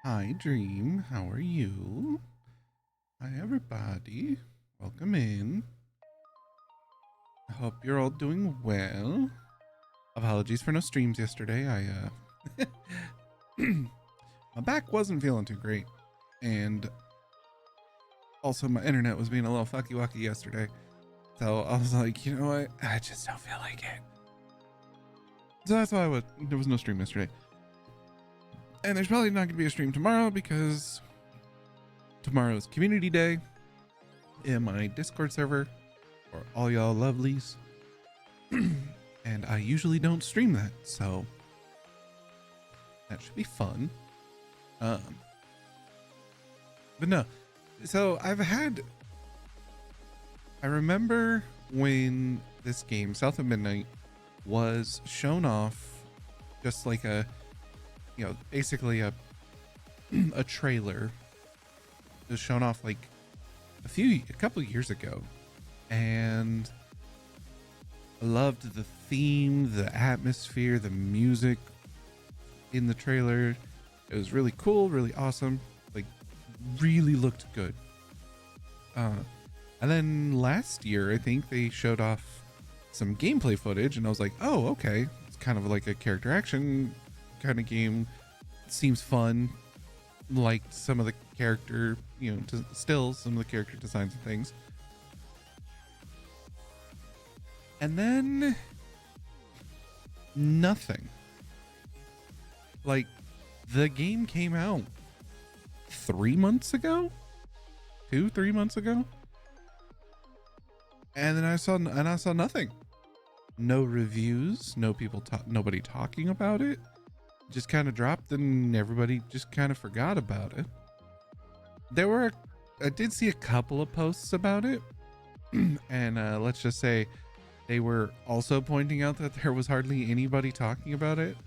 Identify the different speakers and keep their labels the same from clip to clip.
Speaker 1: Hi, Dream. How are you? Hi, everybody. Welcome in. I hope you're all doing well. Apologies for no streams yesterday. My back wasn't feeling too great. And also my internet was being a little fucky wucky yesterday. So I was like, you know what? I just don't feel like it. So that's why there was no stream yesterday. And there's probably not going to be a stream tomorrow because tomorrow's community day in my Discord server for all y'all lovelies. And I usually don't stream that, so that should be fun. But no, so I remember when this game, South of Midnight, was shown off just like basically a trailer. It was shown off like a couple years ago, and I loved the theme, the atmosphere, the music in the trailer. It was really cool, really awesome, like really looked good. And then last year, I think they showed off some gameplay footage, and I was like, oh, okay. It's kind of like a character action kind of game. It seems fun. Liked some of the character, some of the character designs and things. And then nothing. Like, the game came out 3 months ago, 3 months ago, and then I saw nothing. No reviews, nobody talking about it. Just kind of dropped, and everybody just kind of forgot about it. I did see a couple of posts about it, and let's just say they were also pointing out that there was hardly anybody talking about it,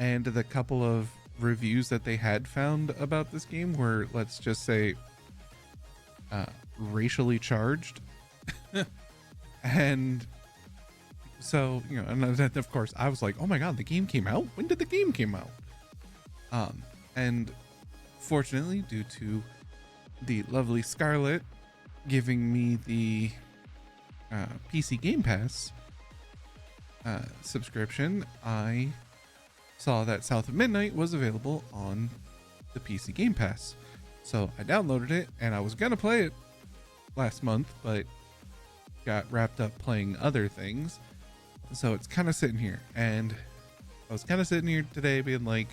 Speaker 1: and the couple of reviews that they had found about this game were, let's just say, racially charged. And so, and of course I was like, oh my god, the game came out? When did the game came out? And fortunately, due to the lovely Scarlett giving me the PC Game Pass subscription, I saw that South of Midnight was available on the PC Game Pass. So I downloaded it, and I was gonna play it last month, but got wrapped up playing other things. So it's kind of sitting here, and I was kind of sitting here today being like,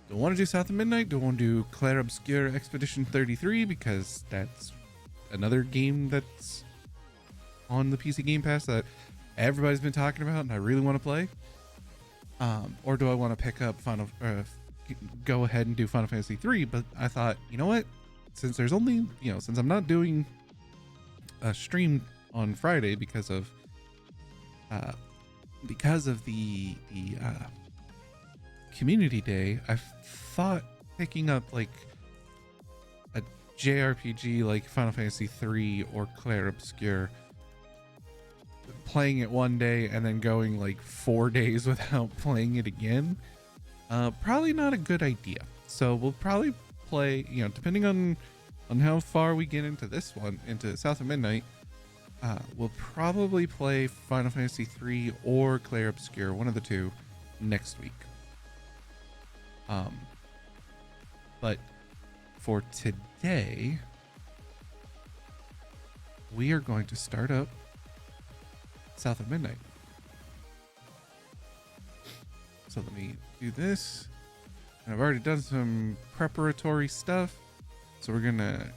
Speaker 1: do I want to do South of Midnight? Do I want to do Clair Obscur Expedition 33? Because that's another game that's on the PC Game Pass that everybody's been talking about and I really want to play. Or do I want to pick up go ahead and do Final Fantasy 3? But I thought, you know what? Since there's only, since I'm not doing a stream on Friday because of the community day, I thought picking up like a JRPG like Final Fantasy 3 or Clair Obscur, playing it one day and then going like 4 days without playing it again, probably not a good idea. So we'll probably play, depending on how far we get into this one, into South of Midnight, we'll probably play Final Fantasy 3 or Clair Obscur, one of the two, next week. But for today, we are going to start up South of Midnight. So let me do this. And I've already done some preparatory stuff. So we're gonna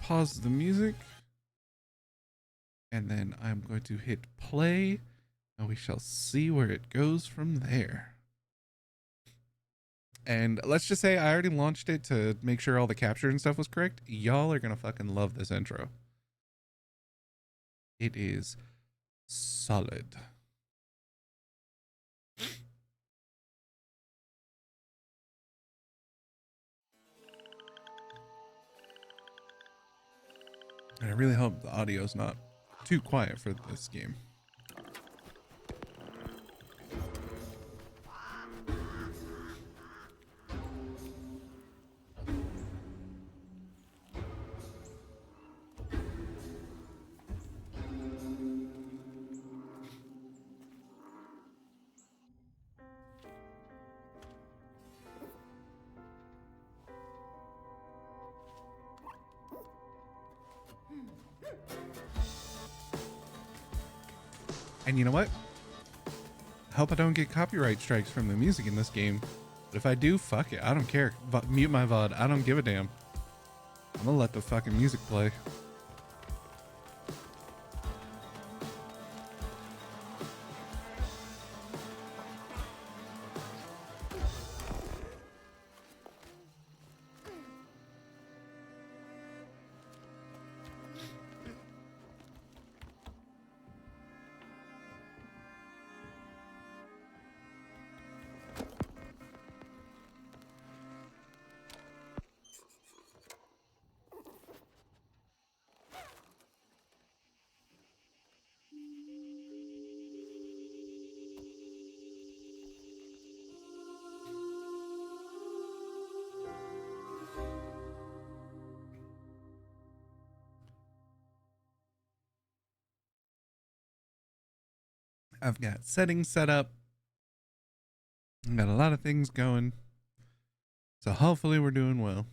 Speaker 1: pause the music. And then I'm going to hit play. And we shall see where it goes from there. And let's just say I already launched it to make sure all the capture and stuff was correct. Y'all are gonna fucking love this intro. It is solid. And I really hope the audio's not too quiet for this game. And you know what? I hope I don't get copyright strikes from the music in this game. But if I do, fuck it. I don't care. Mute my VOD. I don't give a damn. I'm gonna let the fucking music play. I've got settings set up. I've got a lot of things going. So hopefully we're doing well.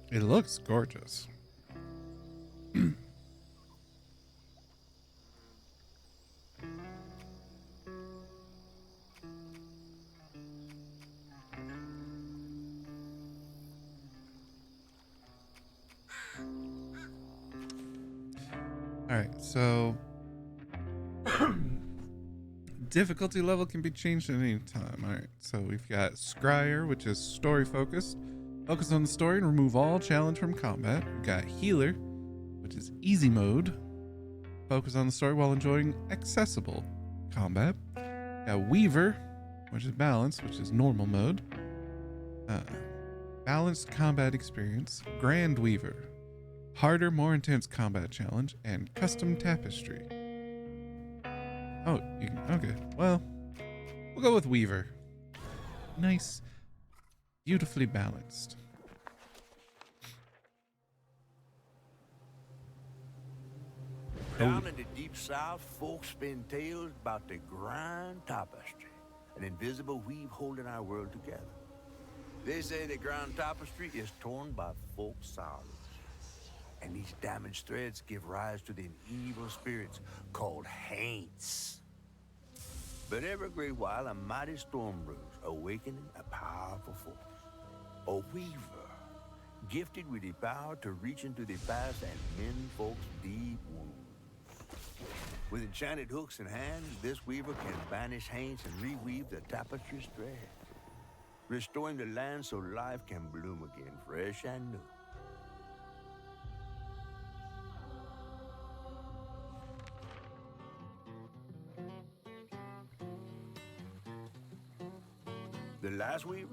Speaker 1: It looks gorgeous. All right, so difficulty level can be changed at any time. All right, so we've got Scryer, which is story focused. Focus on the story and remove all challenge from combat. We've got Healer, which is easy mode. Focus on the story while enjoying accessible combat. Got Weaver, which is balance, which is normal mode. Balanced combat experience. Grand Weaver, harder, more intense combat challenge, and custom tapestry. Oh, okay. Well, we'll go with Weaver. Nice, beautifully balanced.
Speaker 2: Down in the deep south, folks spin tales about the Grand Tapestry, an invisible weave holding our world together. They say the Grand Tapestry is torn by folks' sorrows, and these damaged threads give rise to the evil spirits called Haints. But every great while, a mighty storm brews, awakening a powerful force. A weaver, gifted with the power to reach into the past and mend folks' deep wounds. With enchanted hooks in hand, this weaver can banish Haints and reweave the tapestry's thread, restoring the land so life can bloom again, fresh and new. The last weaver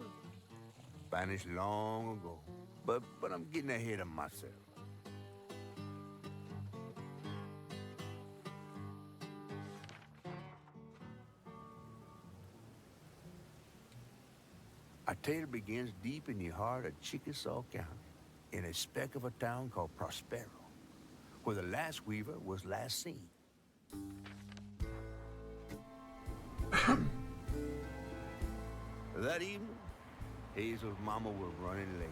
Speaker 2: vanished long ago, but I'm getting ahead of myself. Our tale begins deep in the heart of Chickasaw County, in a speck of a town called Prospero, where the last weaver was last seen. That evening, Hazel's mama was running late,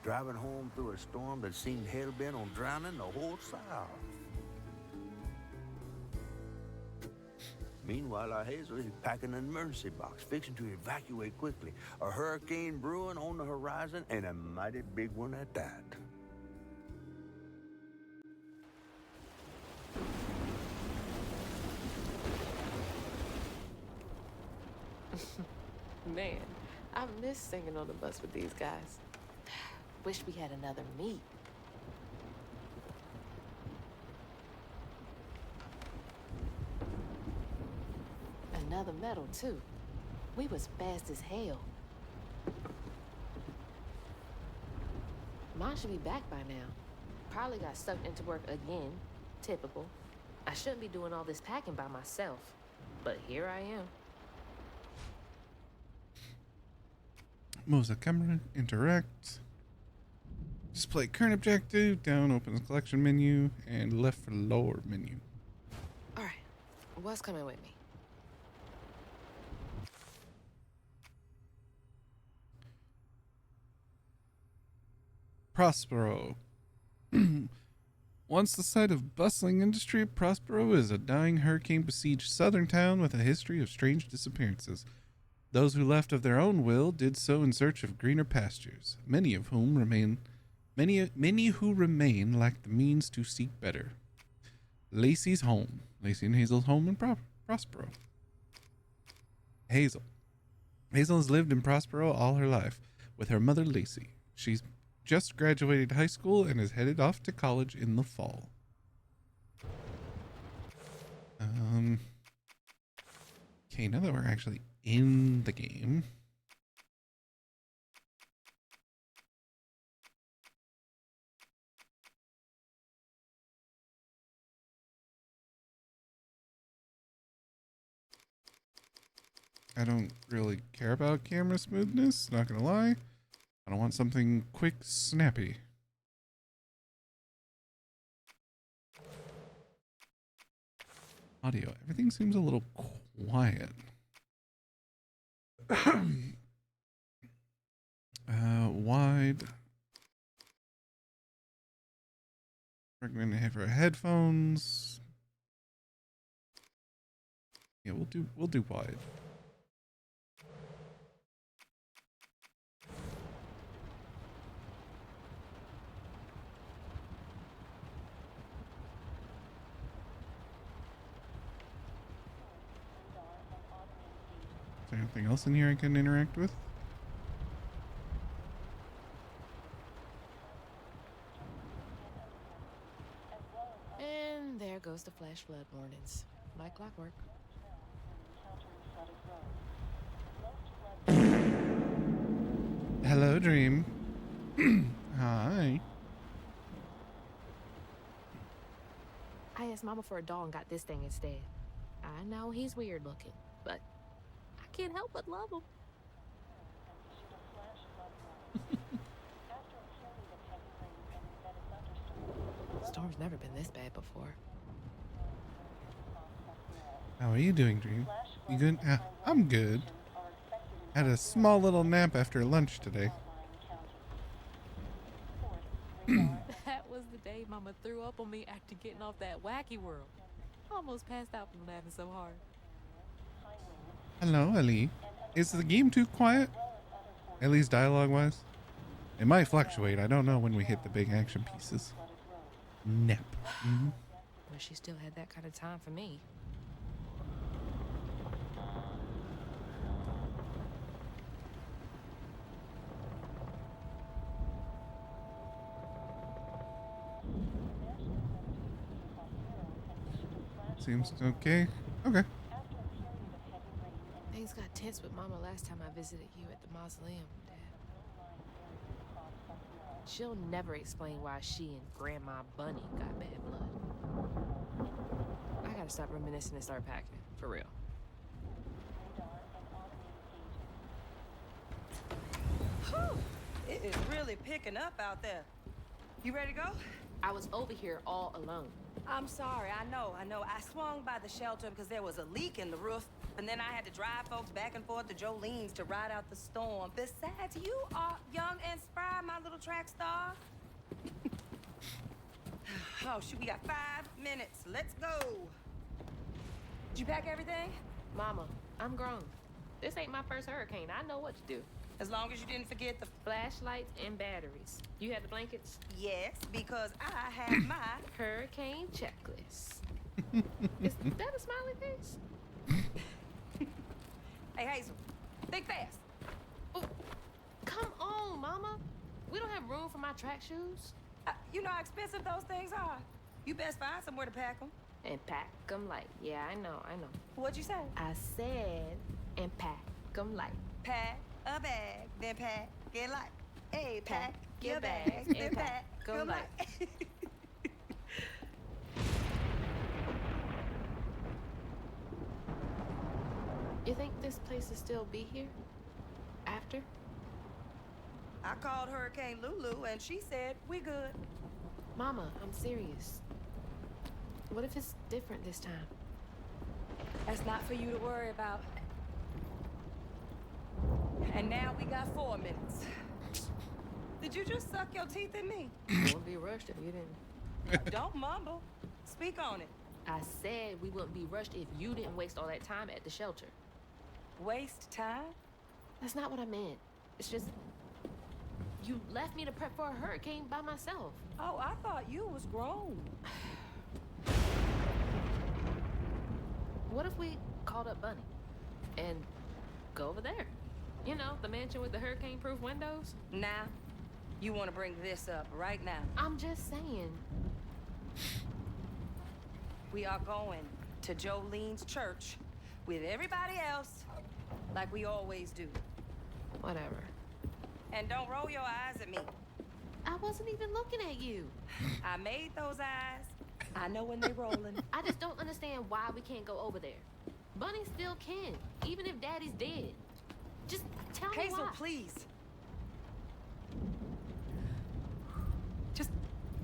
Speaker 2: driving home through a storm that seemed hell-bent on drowning the whole South. Meanwhile, our Hazel is packing an emergency box, fixing to evacuate quickly. A hurricane brewing on the horizon, and a mighty big one at that.
Speaker 3: Man, I miss singing on the bus with these guys. Wish we had another meet. Another medal, too. We was fast as hell. Mine should be back by now. Probably got sucked into work again. Typical. I shouldn't be doing all this packing by myself. But here I am.
Speaker 1: Moves the camera, interact. Display current objective, down opens collection menu, and left for lower menu.
Speaker 3: All right, what's coming with me?
Speaker 1: Prospero. Once the site of bustling industry, Prospero is a dying hurricane-besieged southern town with a history of strange disappearances. Those who left of their own will did so in search of greener pastures, many who remain lack the means to seek better. Lacey's home. Lacey and Hazel's home in Prospero. Hazel. Hazel has lived in Prospero all her life with her mother Lacey. She's just graduated high school and is headed off to college in the fall. Okay, now that we're actually in the game. I don't really care about camera smoothness, not gonna lie. I don't want something quick, snappy. Audio. Everything seems a little quiet. Wide. Recommend for headphones. Yeah, we'll do wide. Is there anything else in here I can interact with?
Speaker 3: And there goes the flash flood warnings, like clockwork.
Speaker 1: Hello, Dream. Hi.
Speaker 3: I asked Mama for a doll and got this thing instead. I know he's weird looking, but I can't help but love him. Storm's never been this bad before.
Speaker 1: How are you doing, Dream? You good? I'm good. Had a small little nap after lunch today.
Speaker 3: That was the day Mama threw up on me after getting off that wacky world. Almost passed out from laughing so hard.
Speaker 1: Hello, Ellie. Is the game too quiet? At least dialogue-wise? It might fluctuate. I don't know when we hit the big action pieces. Nap. Mm-hmm.
Speaker 3: Wish she still had that kind of time for me.
Speaker 1: Seems okay. Okay.
Speaker 3: Things got tense with Mama last time I visited you at the mausoleum, Dad. She'll never explain why she and Grandma Bunny got bad blood. I gotta stop reminiscing and start packing, for real.
Speaker 4: Whew. It is really picking up out there. You ready to go?
Speaker 3: I was over here all alone.
Speaker 4: I'm sorry, I know. I swung by the shelter because there was a leak in the roof, and then I had to drive folks back and forth to Jolene's to ride out the storm. Besides, you are young and spry, my little track star. Oh, shoot, we got 5 minutes. Let's go. Did you pack everything?
Speaker 3: Mama, I'm grown. This ain't my first hurricane. I know what to do.
Speaker 4: As long as you didn't forget the...
Speaker 3: Flashlights and batteries. You have the blankets?
Speaker 4: Yes, because I have my...
Speaker 3: Hurricane checklist. Is that a smiley face?
Speaker 4: Hey, Hazel, think fast.
Speaker 3: Oh, come on, Mama. We don't have room for my track shoes.
Speaker 4: You know how expensive those things are. You best find somewhere to pack them.
Speaker 3: And pack them light. Yeah, I know.
Speaker 4: What'd you say?
Speaker 3: I said, and pack them light.
Speaker 4: Pack a bag, then pack it light. Hey, pack your
Speaker 3: bags,
Speaker 4: bags,
Speaker 3: and
Speaker 4: then
Speaker 3: pack
Speaker 4: pack
Speaker 3: 'em
Speaker 4: them
Speaker 3: light.
Speaker 4: light.
Speaker 3: You think this place will still be here? After?
Speaker 4: I called Hurricane Lulu, and she said we good.
Speaker 3: Mama, I'm serious. What if it's different this time?
Speaker 4: That's not for you to worry about. And now we got 4 minutes. Did you just suck your teeth at me?
Speaker 3: Wouldn't be rushed if you didn't.
Speaker 4: Don't mumble. Speak on it.
Speaker 3: I said we wouldn't be rushed if you didn't waste all that time at the shelter.
Speaker 4: Waste time?
Speaker 3: That's not what I meant. It's just... You left me to prep for a hurricane by myself.
Speaker 4: Oh, I thought you was grown.
Speaker 3: What if we called up Bunny and go over there? You know, the mansion with the hurricane-proof windows?
Speaker 4: Now, you want to bring this up right now.
Speaker 3: I'm just saying.
Speaker 4: We are going to Jolene's church with everybody else, like we always do.
Speaker 3: Whatever.
Speaker 4: And don't roll your eyes at me.
Speaker 3: I wasn't even looking at you.
Speaker 4: I made those eyes. I know when they rolling.
Speaker 3: I just don't understand why we can't go over there. Bunny still can, even if Daddy's dead. Just tell me
Speaker 4: Hazel,
Speaker 3: why.
Speaker 4: please. Just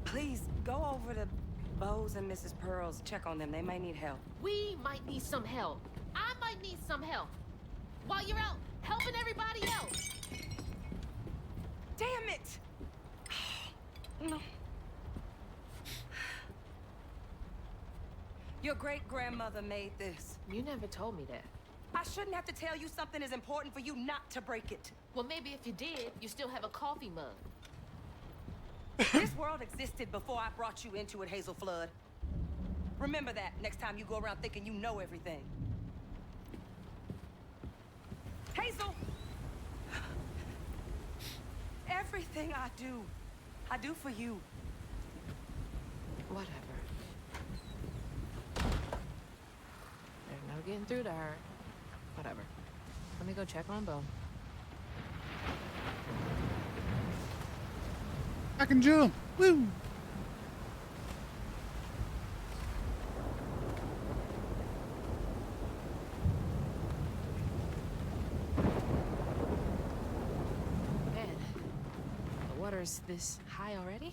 Speaker 4: please go over to Bo's and Mrs. Pearl's. Check on them. They might need help.
Speaker 3: We might need some help. I might need some help. While you're out helping everybody else.
Speaker 4: Damn it! No. Your great-grandmother made this.
Speaker 3: You never told me that.
Speaker 4: I shouldn't have to tell you something is important for you not to break it.
Speaker 3: Well, maybe if you did, you still have a coffee mug.
Speaker 4: This world existed before I brought you into it, Hazel Flood. Remember that next time you go around thinking you know everything. Hazel! Everything I do for you.
Speaker 3: Whatever. There's no getting through to her. Whatever. Let me go check on Bo.
Speaker 1: I can jump. Woo!
Speaker 3: Man, the water's this high already?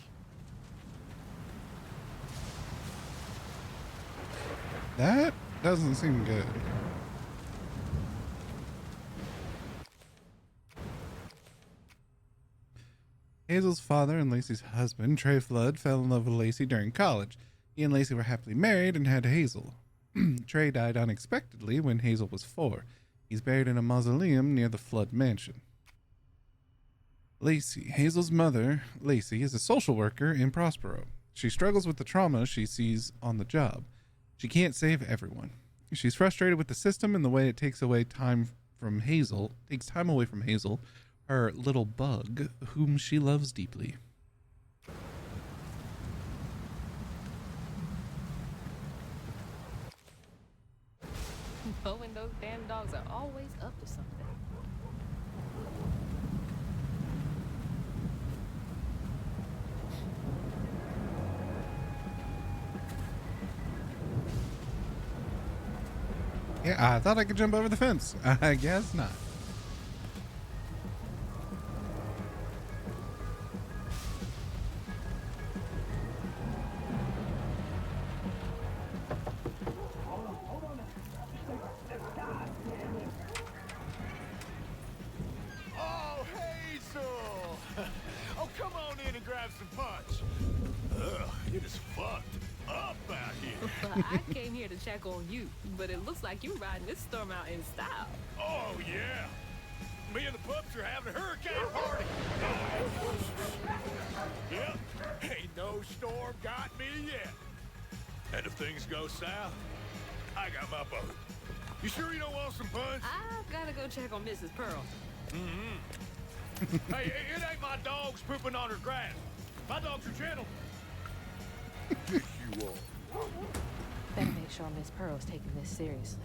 Speaker 1: That doesn't seem good. Hazel's father and Lacey's husband, Trey Flood, fell in love with Lacey during college. He and Lacey were happily married and had Hazel. Trey died unexpectedly when Hazel was 4. He's buried in a mausoleum near the Flood mansion. Lacey, Hazel's mother, Lacey, is a social worker in Prospero. She struggles with the trauma she sees on the job. She can't save everyone. She's frustrated with the system and the way it takes time away from Hazel, her little bug, whom she loves deeply.
Speaker 3: Bo and those damn dogs are always up to something.
Speaker 1: Yeah, I thought I could jump over the fence. I guess not.
Speaker 5: Oh, Hazel! Oh, come on in and grab some punch. Ugh, it is fucked up out here.
Speaker 3: Well, I came here to check on you, but it looks like you're riding this storm out in style.
Speaker 5: Oh, yeah. Me and the pups are having a hurricane party. Yep, ain't no storm got me yet. And if things go south, I got my boat. You sure you don't want some punch?
Speaker 3: I've got to go check on Mrs. Pearl.
Speaker 5: Hey, it ain't my dogs pooping on her grass. My dogs are gentle. Yes, you are.
Speaker 3: Better make sure Miss Pearl's taking this seriously.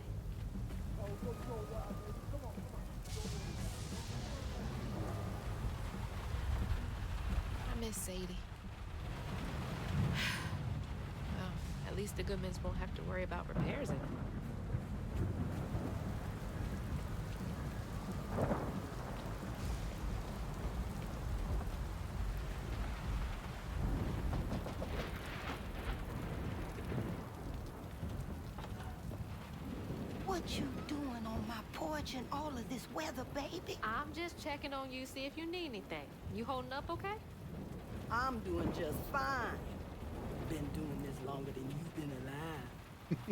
Speaker 3: I miss Sadie. Well, at least the Goodmans won't have to worry about repairs anymore.
Speaker 6: What you doing on my porch in all of this weather, baby?
Speaker 3: I'm just checking on you, see if you need anything. You holding up okay?
Speaker 6: I'm doing just fine. Been doing this longer than you've been alive.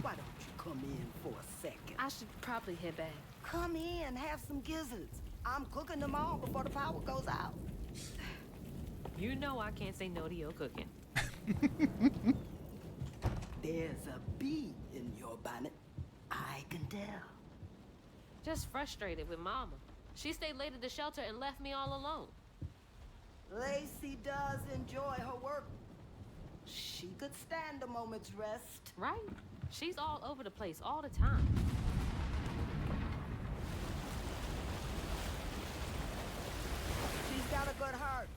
Speaker 6: Why don't you come in for a second?
Speaker 3: I should probably head back.
Speaker 6: Come in, have some gizzards. I'm cooking them all before the power goes out.
Speaker 3: You know I can't say no to your cooking.
Speaker 6: There's a bee in your bonnet. I can tell.
Speaker 3: Just frustrated with Mama. She stayed late at the shelter and left me all alone.
Speaker 6: Lacey does enjoy her work. She could stand a moment's rest.
Speaker 3: Right? She's all over the place all the time.
Speaker 6: She's got a good heart.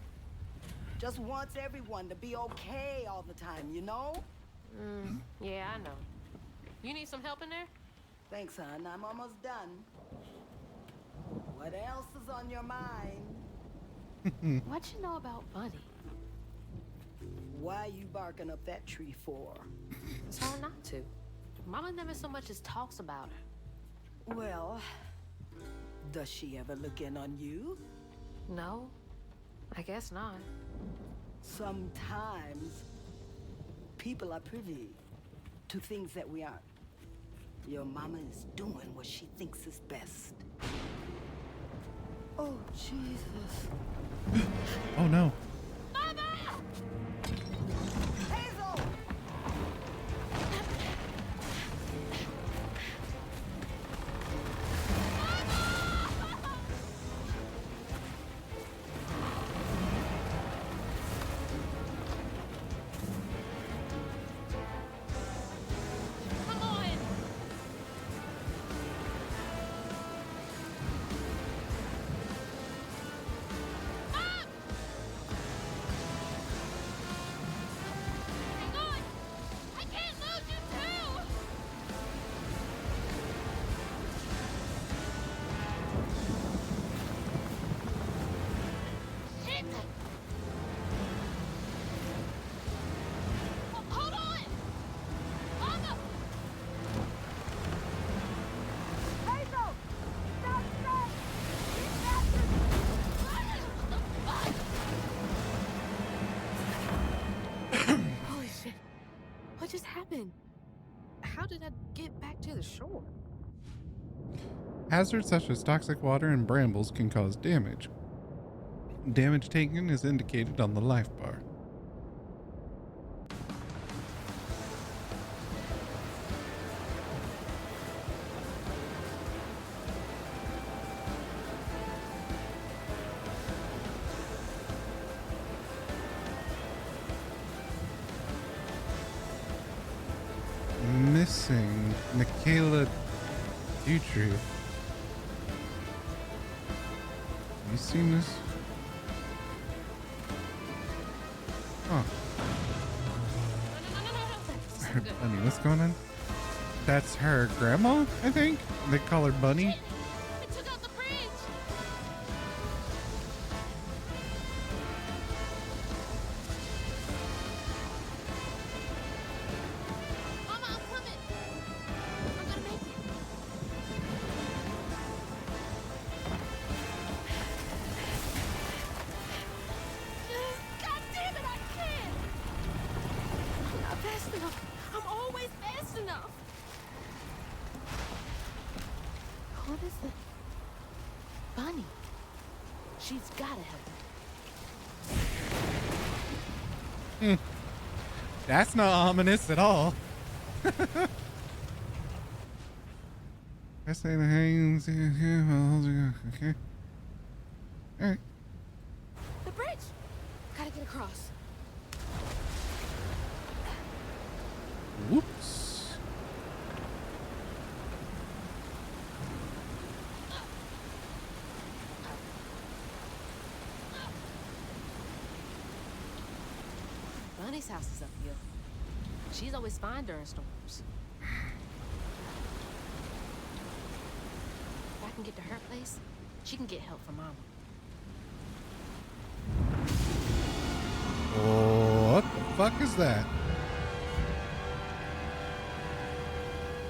Speaker 6: Just wants everyone to be okay all the time, you know?
Speaker 3: Yeah, I know. You need some help in there?
Speaker 6: Thanks, hon. I'm almost done. What else is on your mind?
Speaker 3: What you know about Bunny?
Speaker 6: Why you barking up that tree for?
Speaker 3: It's hard not to. Mama never so much as talks about her.
Speaker 6: Well, does she ever look in on you?
Speaker 3: No, I guess not.
Speaker 6: Sometimes people are privy to things that we aren't. Your mama is doing what she thinks is best. Oh, Jesus.
Speaker 1: Oh no.
Speaker 6: Hazel!
Speaker 3: Come on! Hang on! I can't lose you too! Shit! Hold on! Mama!
Speaker 6: Hazel! Stop, stop!
Speaker 3: Holy shit. What just happened? How did I get back to the shore?
Speaker 1: Hazards such as toxic water and brambles can cause damage. Damage taken is indicated on the life bar. Missing Michaela Dutry. You seen this? Oh,
Speaker 3: No.
Speaker 1: her Bunny. What's going on? That's her grandma, I think. They call her Bunny.
Speaker 3: It took out the bridge! Mama, I'm coming! I'm gonna make it. God damn it, I can't! I'm not fast enough. I'm always fast enough. What is it? Bunny. She's gotta help me.
Speaker 1: That's not ominous at all. I say the hands. Okay. All right.
Speaker 3: The bridge! Gotta get across.
Speaker 1: Whoops.
Speaker 3: Bunny's house is up here. She's always fine during storms. If I can get to her place, she can get help from Mama.
Speaker 1: What the fuck is that?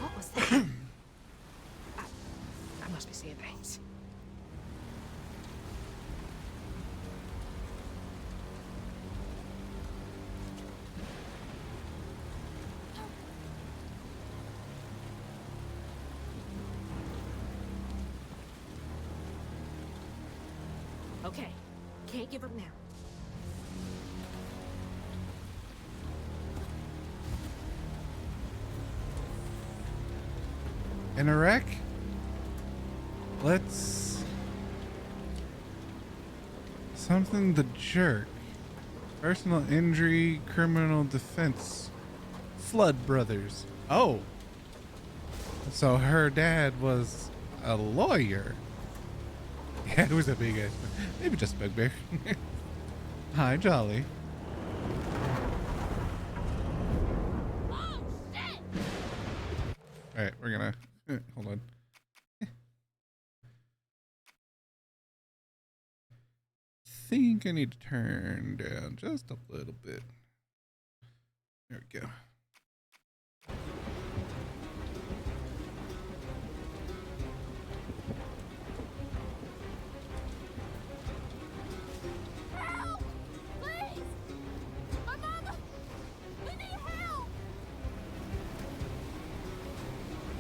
Speaker 3: What was that? Okay, can't give up now.
Speaker 1: In a wreck? Let's... Something the jerk. Personal injury, criminal defense. Flood Brothers. Oh. So her dad was a lawyer. Yeah, it was a big ass. Maybe just Bugbear. Hi, Jolly. Alright, we're gonna... hold on. Think I need to turn down just a little bit. There we go.
Speaker 7: Help! Please! My mama! We need help!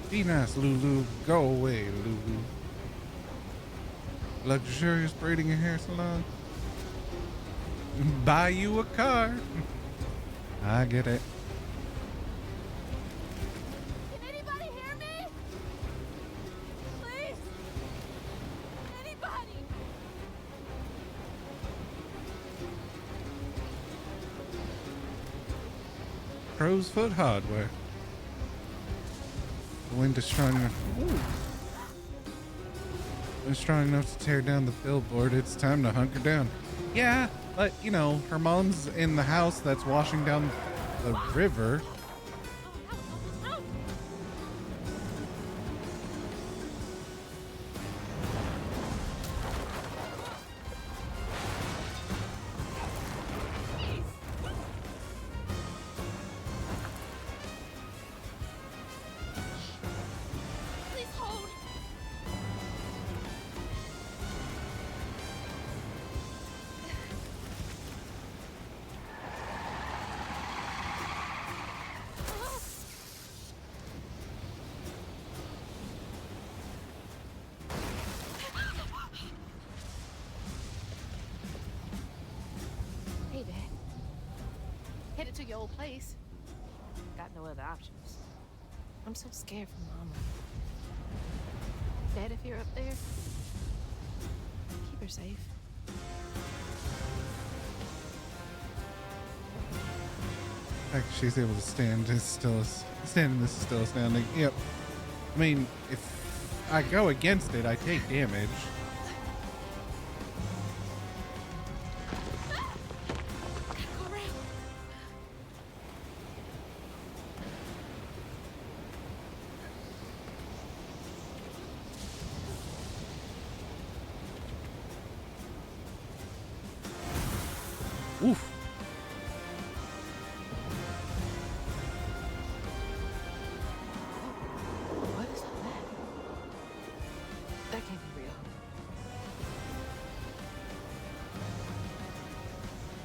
Speaker 1: Be nice, Lulu. Go away, Lulu. Luxurious braiding and hair salon. Buy you a car. I get it.
Speaker 7: Can anybody hear me? Please! Anybody!
Speaker 1: Crow's Foot Hardware. The wind is strong enough. Ooh. Wind strong enough to tear down the billboard. It's time to hunker down. Yeah, but you know, her mom's in the house that's washing down the river.
Speaker 7: Please hold!
Speaker 3: Hey, Dad. Headed to your old place. Got no other options. I'm so scared for Mama. Dad, if you're up there, keep her safe.
Speaker 1: The fact that she's able to stand is still standing. This is still astounding. Yep. I mean, if I go against it, I take damage.
Speaker 7: Go around!
Speaker 1: Oof.
Speaker 3: What is all that? That can't be real.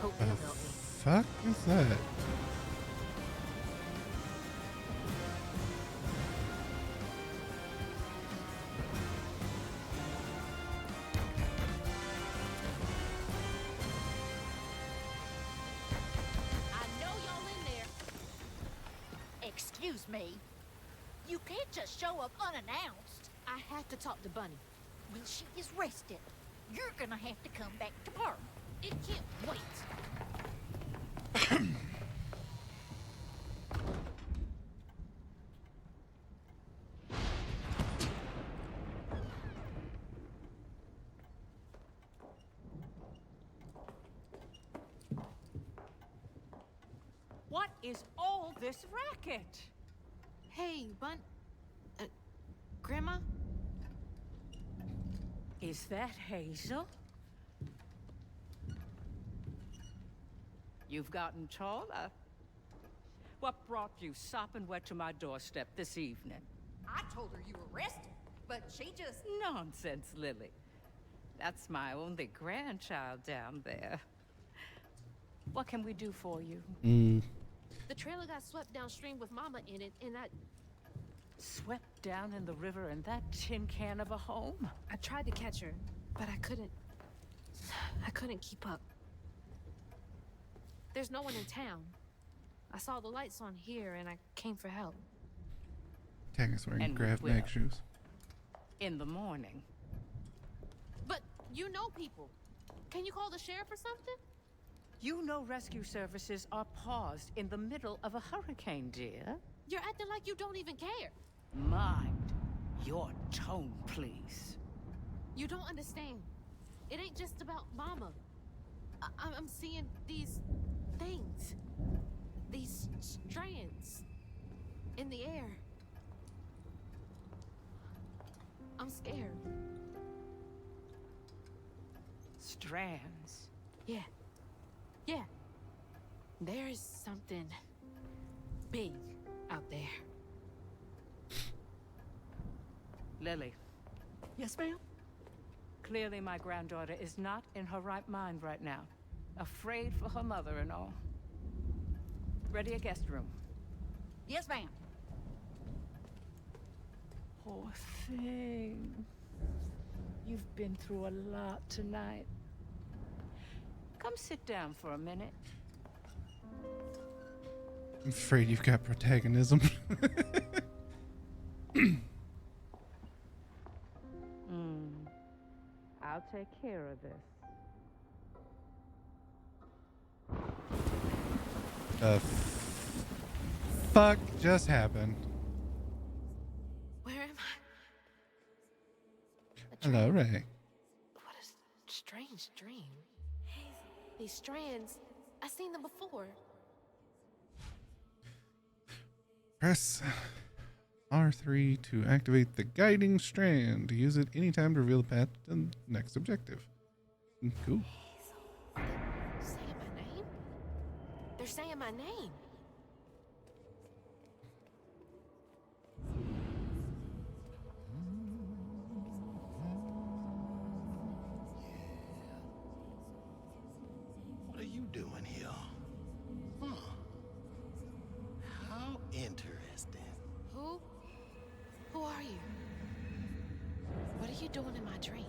Speaker 3: Hope
Speaker 1: The
Speaker 3: you'll help me.
Speaker 1: fuck is that?
Speaker 7: I know y'all in there. Excuse me. You can't just show up unannounced.
Speaker 3: I have to talk to Bunny.
Speaker 7: Well, she is rested. You're gonna have to come back tomorrow. It can't wait.
Speaker 8: What is all this racket?
Speaker 3: Hey, Grandma?
Speaker 8: Is that Hazel? You've gotten taller. What brought you sopping wet to my doorstep this evening?
Speaker 7: I told her you were rested, but she just...
Speaker 8: Nonsense, Lily. That's my only grandchild down there. What can we do for you?
Speaker 3: The trailer got swept downstream with Mama in it, and
Speaker 8: Swept down in the river in that tin can of a home?
Speaker 3: I tried to catch her, but I couldn't. I couldn't keep up. There's no one in town. I saw the lights on here and I came for help.
Speaker 1: Tang is wearing
Speaker 8: And we
Speaker 1: grav
Speaker 8: will.
Speaker 1: mag shoes.
Speaker 8: In the morning.
Speaker 3: But you know people. Can you call the sheriff or something?
Speaker 8: You know rescue services are paused in the middle of a hurricane, dear.
Speaker 3: You're acting like you don't even care.
Speaker 8: Mind your tone, please.
Speaker 3: You don't understand. It ain't just about Mama. I'm seeing these things. These strands in the air. I'm scared.
Speaker 8: Strands.
Speaker 3: Yeah. Yeah. There's something big out there.
Speaker 8: Lily,
Speaker 6: Yes, ma'am?
Speaker 8: clearly my granddaughter is not in her right mind right now. Afraid for her mother and all. Ready a guest room.
Speaker 7: Yes, ma'am.
Speaker 8: Poor thing. You've been through a lot tonight. Come sit down for a minute.
Speaker 1: I'm afraid you've got protagonism.
Speaker 8: I'll take care of this.
Speaker 1: The fuck just happened?
Speaker 3: Where am I?
Speaker 1: Hello, Ray.
Speaker 3: What a strange dream. These strands, I've seen them before.
Speaker 1: Press R3 to activate the guiding strand. Use it anytime to reveal the path to the next objective. Cool.
Speaker 3: Saying my name? They're saying my name.
Speaker 9: What are you doing here? Huh. How interesting.
Speaker 3: Who? Who are you? What are you doing in my dream?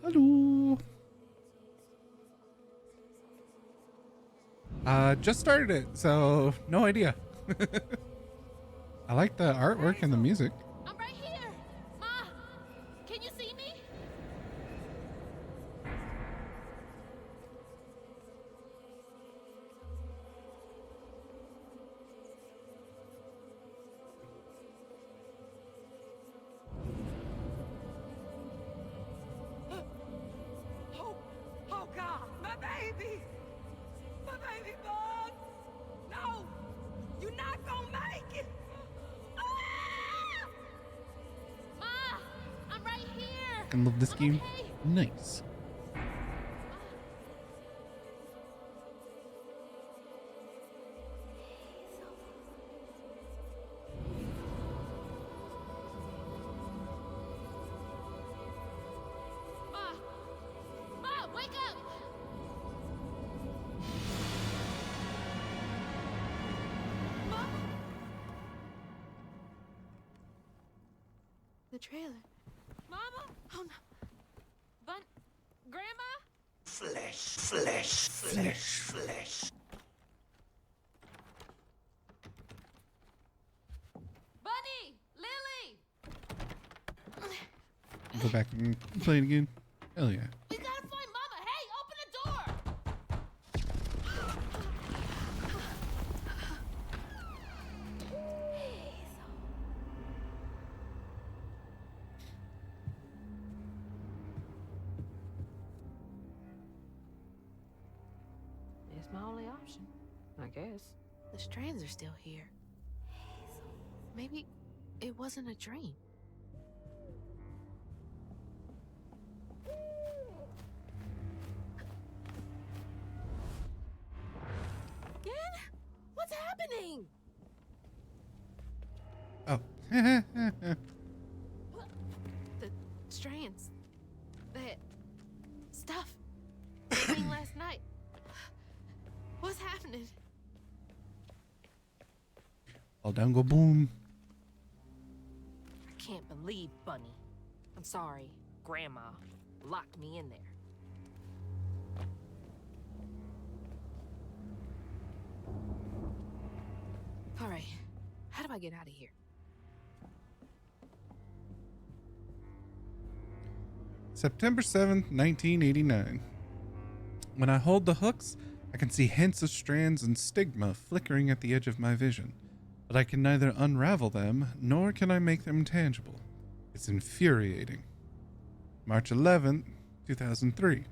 Speaker 1: Hello. Just started it, so no idea. I like the artwork and the music.
Speaker 3: I'm right here! Ma! Can you see me?
Speaker 4: Oh God, my baby! My baby bug! No! You're not gonna make it! Ah!
Speaker 3: Ma! I'm right here!
Speaker 1: And love this
Speaker 3: I'm
Speaker 1: game.
Speaker 3: okay.
Speaker 1: Nice.
Speaker 3: Ma! Ma, wake up! Ma! The trailer. Mama? Oh no. Bun... Grandma?
Speaker 9: Flesh, flesh, flesh, flesh.
Speaker 3: Bunny! Lily!
Speaker 1: Go back and play it again. Hell yeah.
Speaker 3: We gotta find Mama! Hey, open the door! It's my only option, I guess. The strands are still here. Maybe it wasn't a dream. Again? What's happening?
Speaker 1: Oh.
Speaker 3: What? The strands. That stuff. Thing last night. What's happening?
Speaker 1: All down go boom.
Speaker 10: leave, Bunny. I'm sorry, Grandma locked me in there. All right, how do I get out of here?
Speaker 1: September 7th, 1989. When I hold the hooks, I can see hints of strands and stigma flickering at the edge of my vision, but I can neither unravel them nor can I make them tangible. It's infuriating. March 11th, 2003.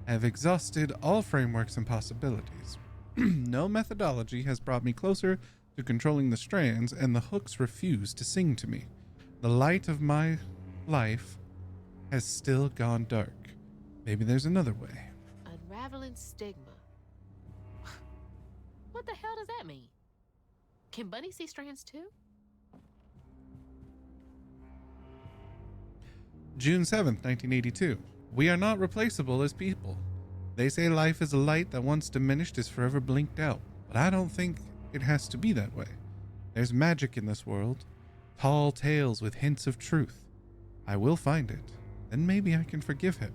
Speaker 1: I have exhausted all frameworks and possibilities. No methodology has brought me closer to controlling the strands, and the hooks refuse to sing to me. The light of my life has still gone dark. Maybe there's another way.
Speaker 3: Unraveling stigma. What the hell does that mean? Can Bunny see strands too?
Speaker 1: June 7th, 1982. We are not replaceable as people. They say life is a light that once diminished is forever blinked out, but I don't think it has to be that way. There's magic in this world. Tall tales with hints of truth. I will find it. Then maybe I can forgive him.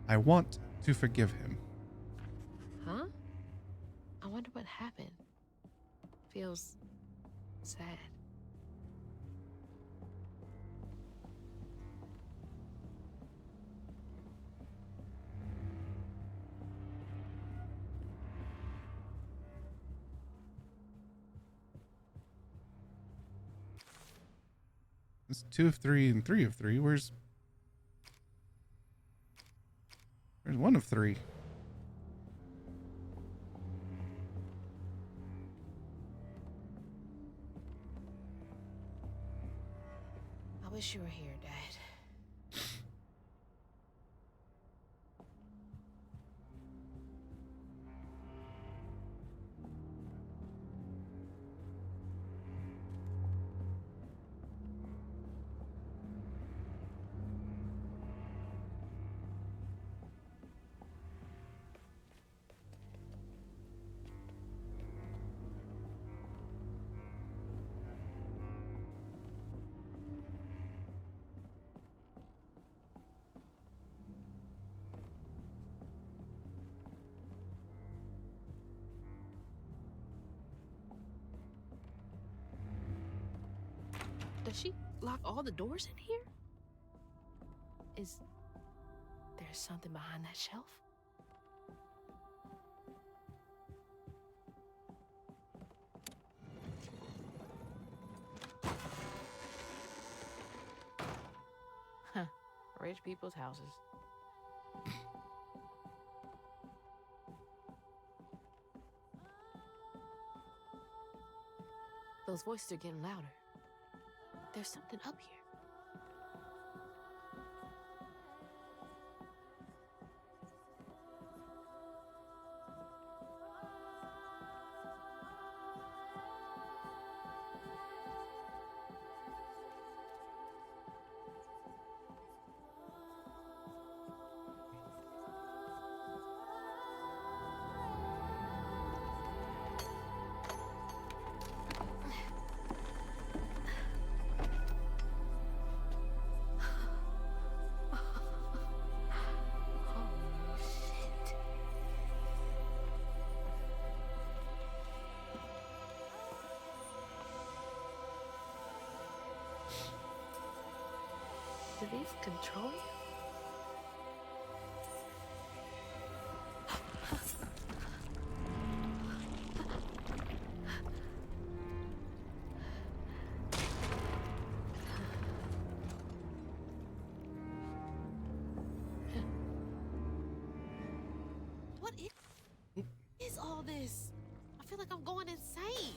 Speaker 1: I want to forgive him.
Speaker 3: Huh? I wonder what happened. Feels sad.
Speaker 1: It's 2 of 3 and 3 of 3. Where's 1 of 3?
Speaker 3: I wish you were here, Dad. Does she lock all the doors in here? Is there something behind that shelf? Huh. Rich people's houses. Those voices are getting louder. There's something up here. Do these control you? What is all this? I feel like I'm going insane.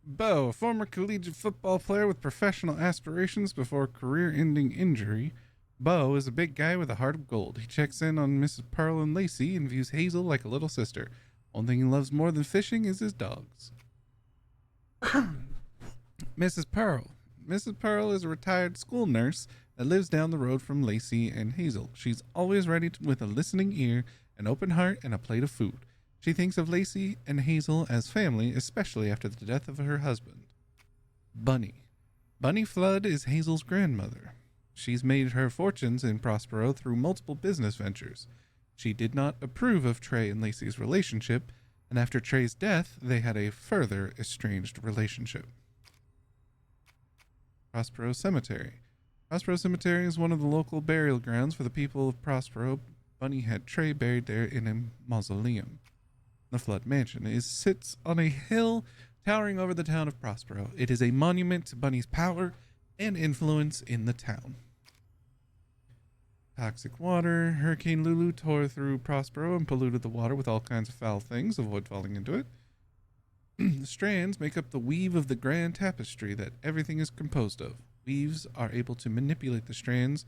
Speaker 1: Bo, a former collegiate football player with professional aspirations before career-ending injury. Bo is a big guy with a heart of gold. He checks in on Mrs. Pearl and Lacey and views Hazel like a little sister. One thing he loves more than fishing is his dogs. Mrs. Pearl. Mrs. Pearl is a retired school nurse that lives down the road from Lacey and Hazel. She's always ready with a listening ear, an open heart, and a plate of food. She thinks of Lacey and Hazel as family, especially after the death of her husband. Bunny. Bunny Flood is Hazel's grandmother. She's made her fortunes in Prospero through multiple business ventures. She did not approve of Trey and Lacey's relationship, and after Trey's death, they had a further estranged relationship. Prospero Cemetery. Prospero Cemetery is one of the local burial grounds for the people of Prospero. Bunny had Trey buried there in a mausoleum. The Flood Mansion sits on a hill towering over the town of Prospero. It is a monument to Bunny's power and influence in the town. Toxic water. Hurricane Lulu tore through Prospero and polluted the water with all kinds of foul things. Avoid falling into it. The strands make up the weave of the grand tapestry that everything is composed of. Weavers are able to manipulate the strands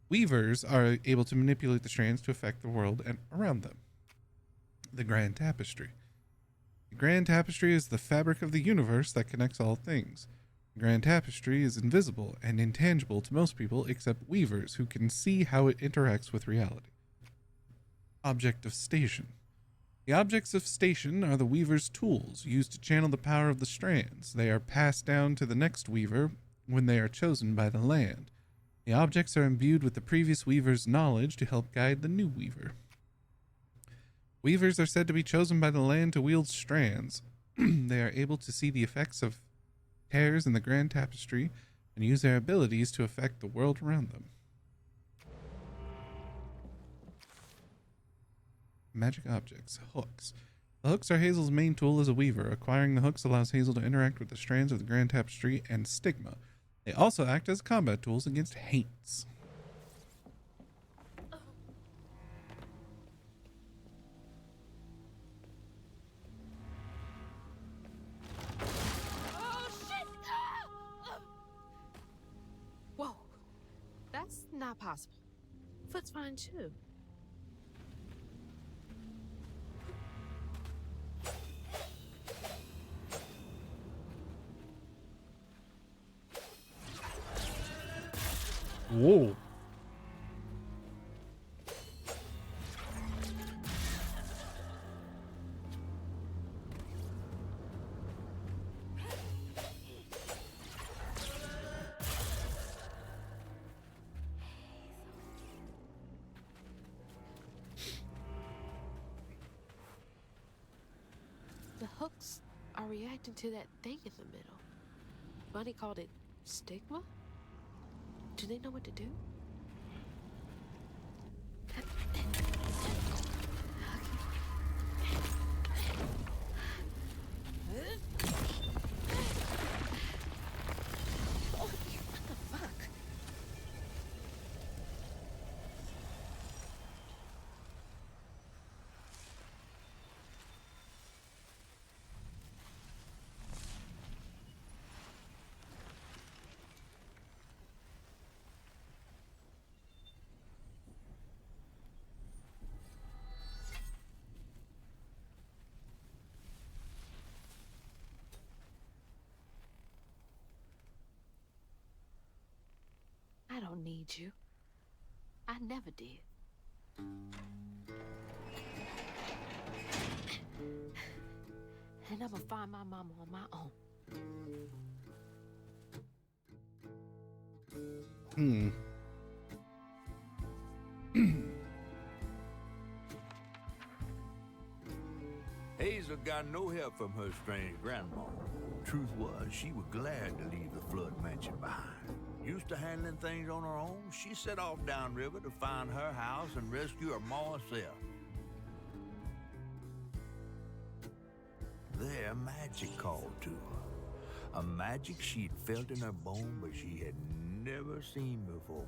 Speaker 1: to affect the world and around them. The grand tapestry. The grand tapestry is the fabric of the universe that connects all things. The grand tapestry is invisible and intangible to most people except weavers who can see how it interacts with reality. Object of station. The objects of station are the weaver's tools used to channel the power of the strands. They are passed down to the next weaver when they are chosen by the land. The objects are imbued with the previous weaver's knowledge to help guide the new weaver. Weavers are said to be chosen by the land to wield strands. They are able to see the effects of tears in the grand tapestry and use their abilities to affect the world around them. Magic objects. Hooks. The hooks are Hazel's main tool as a weaver. Acquiring the hooks allows Hazel to interact with the strands of the grand tapestry and stigma. They also act as combat tools against hates.
Speaker 3: Whoa, that's not possible. Foot's fine too.
Speaker 1: Whoa.
Speaker 3: The hooks are reacting to that thing in the middle. Bunny called it stigma? Do they know what to do? What the fuck? I don't need you. I never did. And I'm gonna find my mama on my own.
Speaker 2: Hazel got no help from her strange grandma. Truth was, she was glad to leave the Flood Mansion behind. Used to handling things on her own, she set off downriver to find her house and rescue her ma herself. There, magic called to her. A magic she'd felt in her bone, but she had never seen before.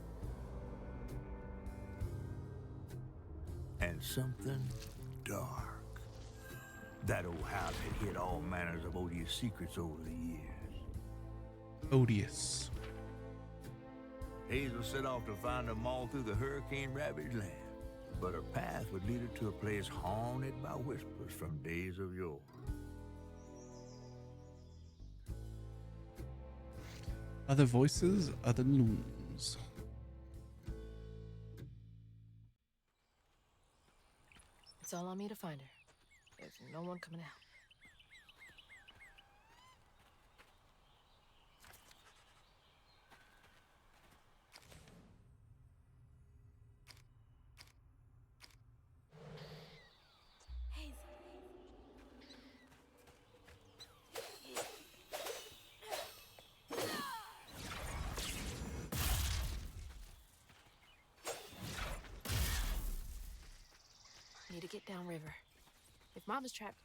Speaker 2: And something dark. That old house had hid all manners of odious secrets over the years.
Speaker 1: Odious.
Speaker 2: Hazel set off to find them all through the hurricane-ravaged land. But her path would lead her to a place haunted by whispers from days of yore.
Speaker 1: Other voices, other looms.
Speaker 10: It's all on me to find her. There's no one coming out. Need to get downriver. If Mama's trapped,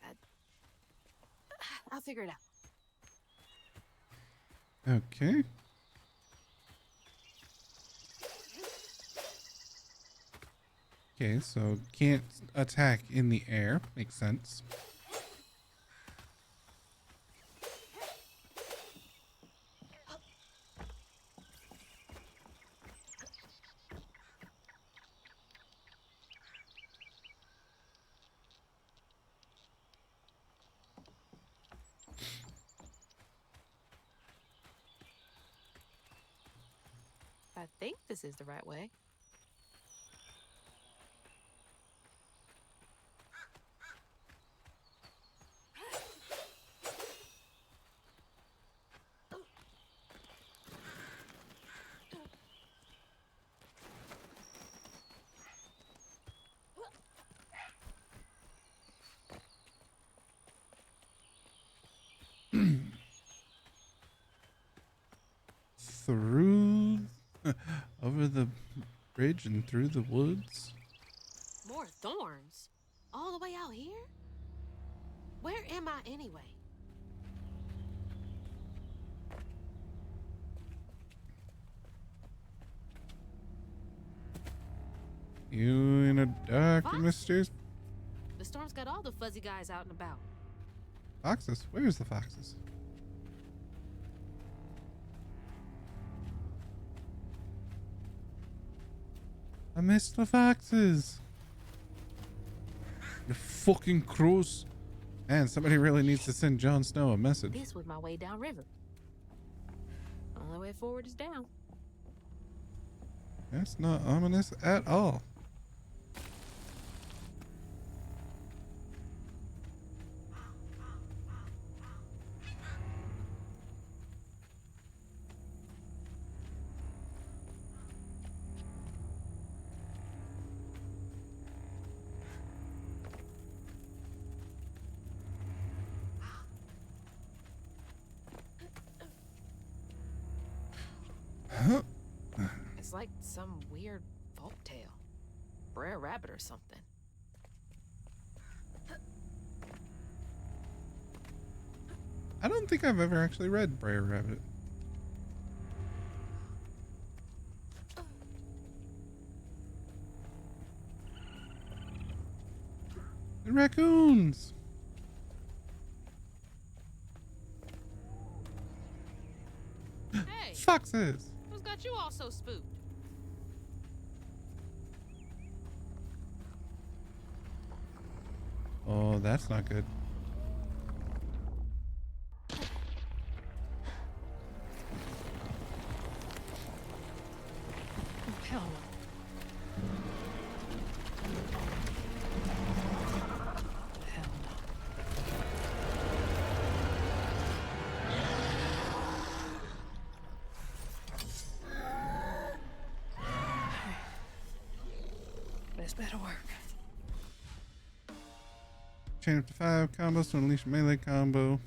Speaker 10: I'll figure it out.
Speaker 1: Okay. Okay, so can't attack in the air. Makes sense.
Speaker 10: I think this is the right way.
Speaker 1: Through over the bridge and through the woods.
Speaker 3: More thorns? All the way out here? Where am I anyway?
Speaker 1: You in a dark and
Speaker 3: Fox?
Speaker 1: mysterious
Speaker 3: The storm's got all the fuzzy guys out and about.
Speaker 1: foxes. Where's the foxes? I missed the foxes. You fucking crows. Man, somebody really needs to send Jon Snow a message.
Speaker 3: This was my way downriver. Only way forward is down.
Speaker 1: That's not ominous at all.
Speaker 10: It's like some weird folk tale. Brer Rabbit or something.
Speaker 1: I don't think I've ever actually read Brer Rabbit. The raccoons.
Speaker 3: Hey,
Speaker 1: Foxes.
Speaker 3: who's got you all so spooked?
Speaker 1: Oh, that's not good.
Speaker 8: Oh, hell no. Hell no. This better work.
Speaker 1: Chain up to 5 combos to unleash melee combo.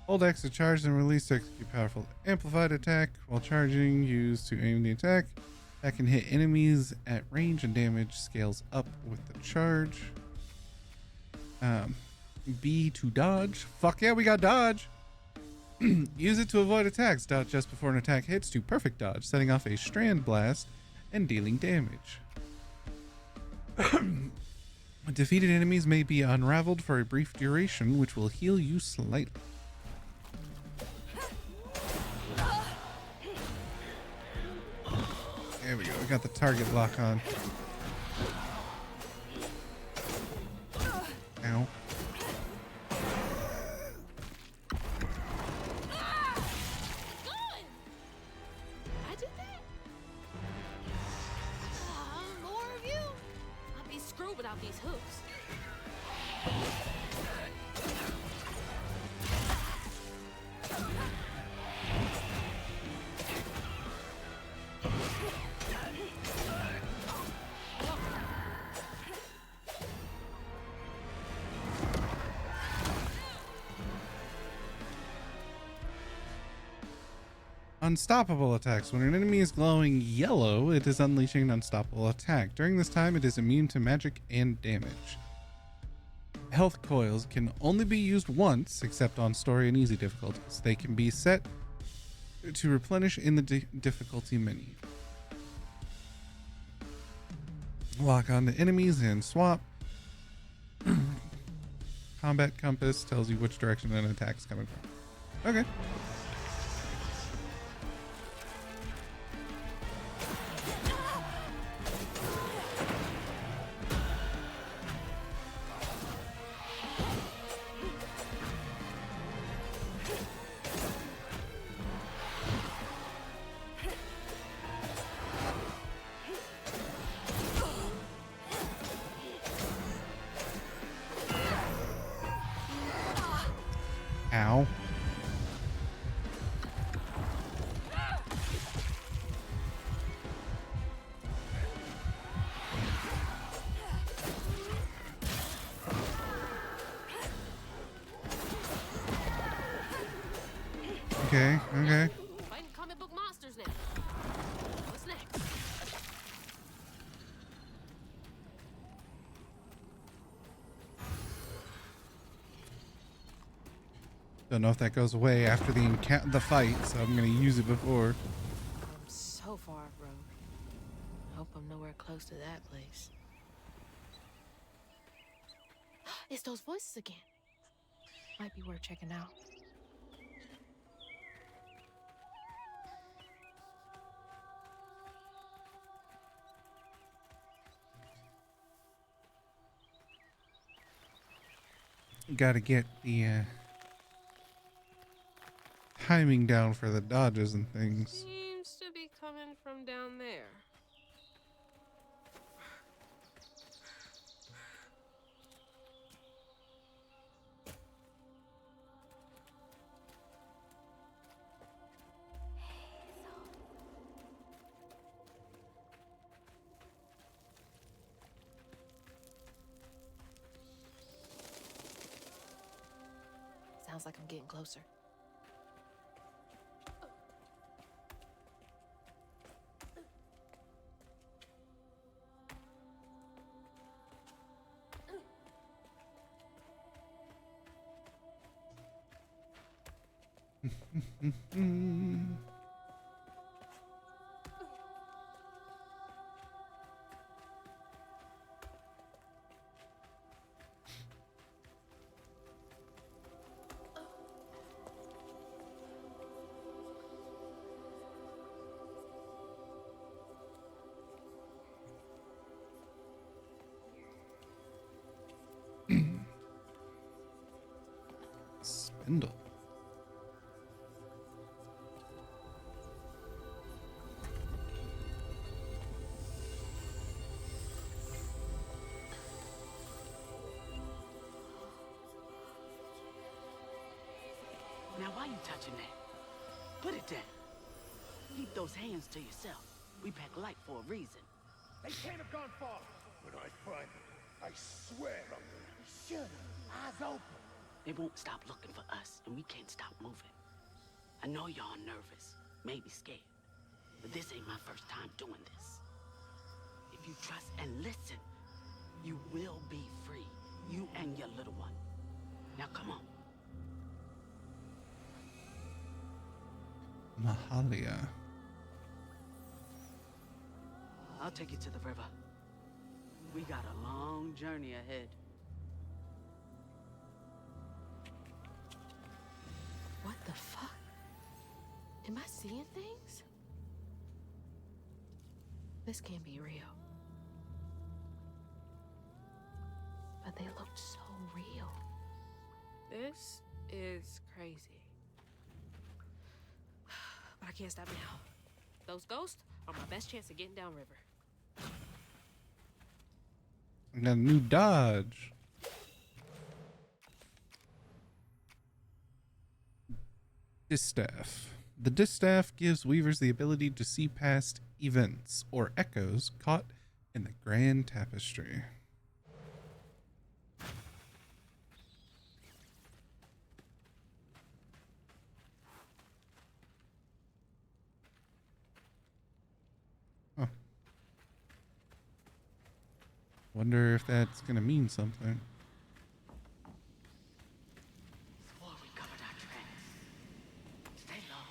Speaker 1: Hold X to charge and release to execute powerful amplified attack. While charging, use to aim the attack. That can hit enemies at range and damage scales up with the charge. B to dodge. Fuck yeah, we got dodge. Use it to avoid attacks. Dodge just before an attack hits to perfect dodge, setting off a strand blast and dealing damage. Defeated enemies may be unraveled for a brief duration, which will heal you slightly. There we go. We got the target lock on. Ow.
Speaker 3: I did that? More of you? I'd be screwed without these hooks.
Speaker 1: Unstoppable attacks. When an enemy is glowing yellow, it is unleashing an unstoppable attack. During this time, it is immune to magic and damage. Health coils can only be used once, except on story and easy difficulties. They can be set to replenish in the difficulty menu. Lock on to enemies and swap. Combat compass tells you which direction an attack is coming from. Okay. Ow. Okay, okay.
Speaker 3: Fighting comic book monsters now. What's next?
Speaker 1: Don't know if that goes away after the fight, so I'm gonna use it before.
Speaker 10: I'm so far off road. Hope I'm nowhere close to that place.
Speaker 3: It's those voices again.
Speaker 10: Might be worth checking out.
Speaker 1: Gotta get the timing down for the dodges and things.
Speaker 10: Seems to be coming from down there. Sounds like I'm getting closer.
Speaker 1: Spindle.
Speaker 6: Now why you touching that? Put it down. Keep those hands to yourself. We pack light for a reason.
Speaker 5: They can't have gone far. When I find them, I swear I'm gonna shoot them. Eyes open.
Speaker 6: They won't stop looking for us, and we can't stop moving. I know y'all nervous, maybe scared, but this ain't my first time doing this. If you trust and listen, you will be free. You and your little one. Now come on.
Speaker 1: Mahalia.
Speaker 6: I'll take you to the river. We got a long journey ahead.
Speaker 3: What the fuck? Am I seeing things?
Speaker 10: This can't be real. But they looked so real. This is crazy. But I can't stop now.
Speaker 3: Those ghosts are my best chance of getting downriver.
Speaker 1: I got a new dodge. Distaff. The distaff gives weavers the ability to see past events or echoes caught in the grand tapestry. Wonder if that's gonna mean something.
Speaker 6: Swore we covered our tracks. Stay low.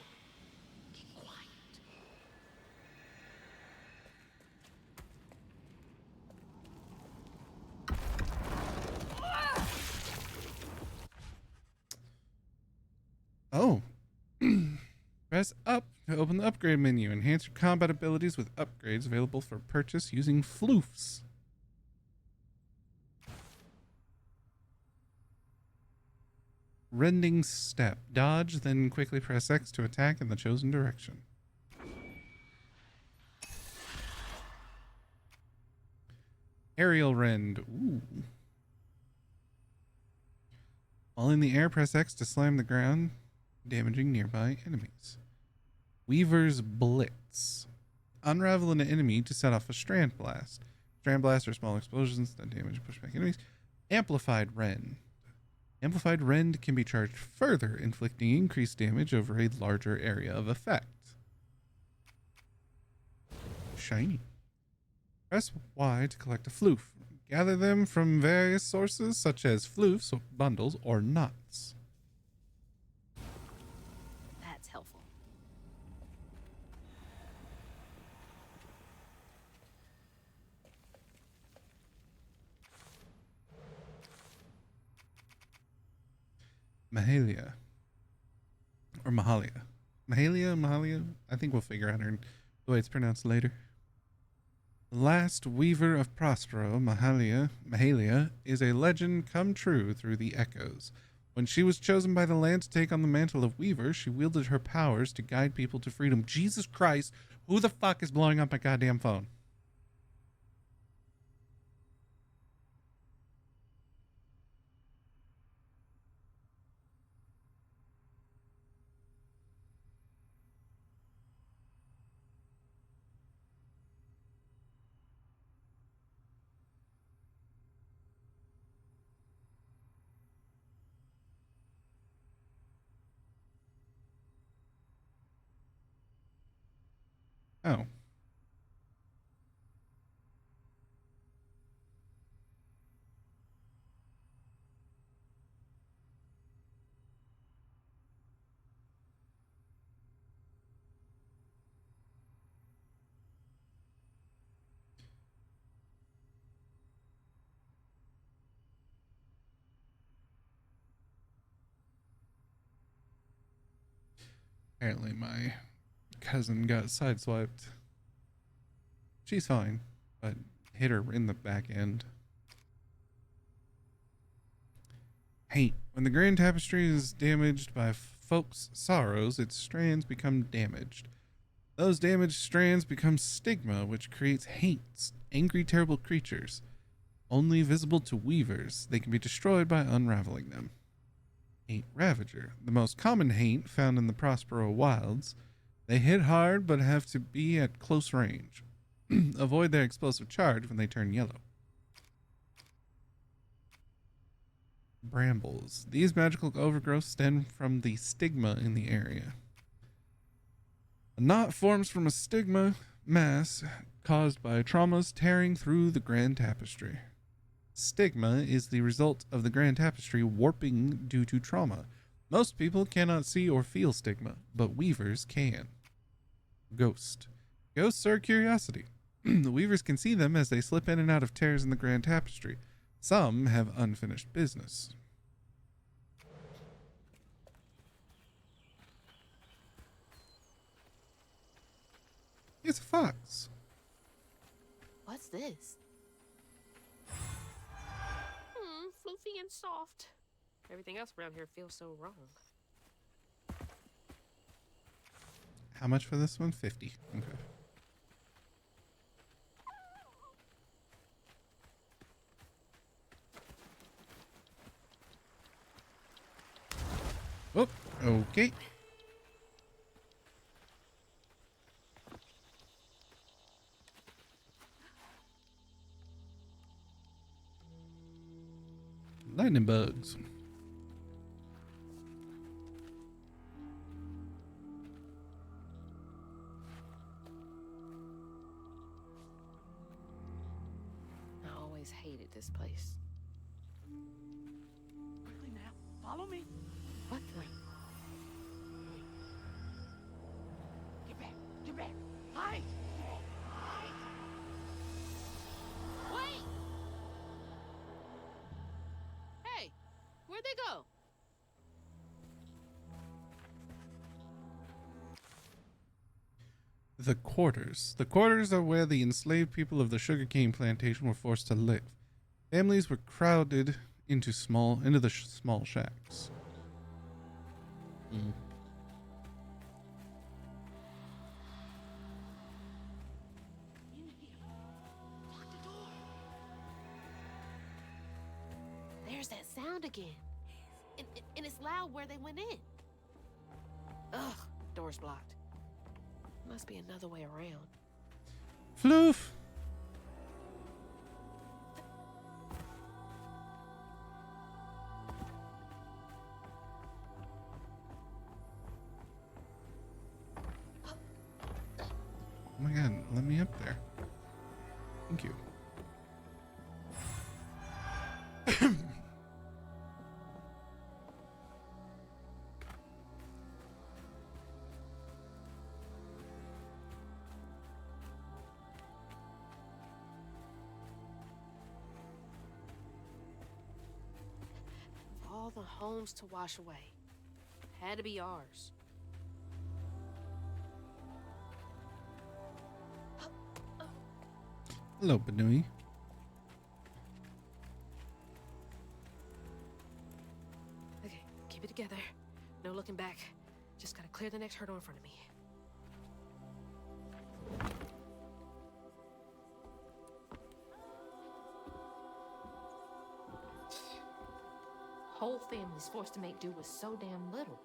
Speaker 6: Keep quiet.
Speaker 1: Oh. Press up to open the upgrade menu. Enhance your combat abilities with upgrades available for purchase using floofs. Rending step. Dodge, then quickly press X to attack in the chosen direction. Aerial rend. Ooh. While in the air, press X to slam the ground, damaging nearby enemies. Weaver's Blitz. Unravel an enemy to set off a strand blast. Strand blasts are small explosions that damage and push back enemies. Amplified rend. Amplified rend can be charged further, inflicting increased damage over a larger area of effect. Shiny. Press Y to collect a floof. Gather them from various sources such as floofs, bundles, or nuts.
Speaker 3: That's helpful.
Speaker 1: Mahalia. Or Mahalia. Mahalia? I think we'll figure out the way it's pronounced later. Last Weaver of Prospero, Mahalia, is a legend come true through the echoes. When she was chosen by the land to take on the mantle of Weaver, she wielded her powers to guide people to freedom. Jesus Christ, who the fuck is blowing up my goddamn phone? Oh. Apparently my cousin got sideswiped. She's fine, but hit her in the back end. Hate. When the grand tapestry is damaged by folks' sorrows, its strands become damaged. Those damaged strands become stigma, which creates haints, angry, terrible creatures. Only visible to weavers, they can be destroyed by unraveling them. Haint Ravager. The most common haint found in the Prospero wilds. They hit hard, but have to be at close range. Avoid their explosive charge when they turn yellow. Brambles. These magical overgrowths stem from the stigma in the area. A knot forms from a stigma mass caused by traumas tearing through the grand tapestry. Stigma is the result of the grand tapestry warping due to trauma. Most people cannot see or feel stigma, but weavers can. Ghost. Ghosts are a curiosity. The weavers can see them as they slip in and out of tears in the grand tapestry. Some have unfinished business. It's a fox.
Speaker 3: What's this? Floofy and soft.
Speaker 10: Everything else around here feels so wrong.
Speaker 1: How much for this one? 50. Okay. Oh, okay. Lightning bugs.
Speaker 10: I always this place.
Speaker 8: Quickly now, follow me.
Speaker 10: What the?
Speaker 8: Get back, get back. Hide.
Speaker 3: Wait! Hey, where'd they go?
Speaker 1: The quarters. The quarters are where the enslaved people of the sugarcane plantation were forced to live. Families were crowded into the small shacks.
Speaker 3: There's that sound again. And it's loud where they went in.
Speaker 10: Ugh, door's blocked. Must be another way around.
Speaker 1: Floof! Oh my god, let me up there. Thank you.
Speaker 10: All the homes to wash away. Had to be ours.
Speaker 1: Hello, Banui.
Speaker 10: Okay, keep it together. No looking back. Just gotta clear the next hurdle in front of me. Whole family's forced to make do with so damn little.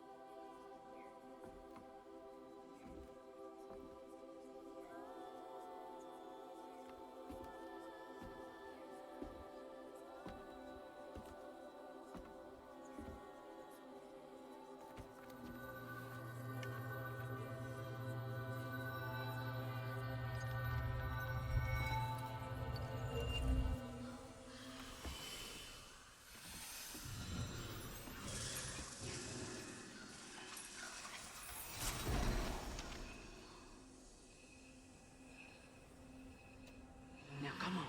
Speaker 10: Now come on,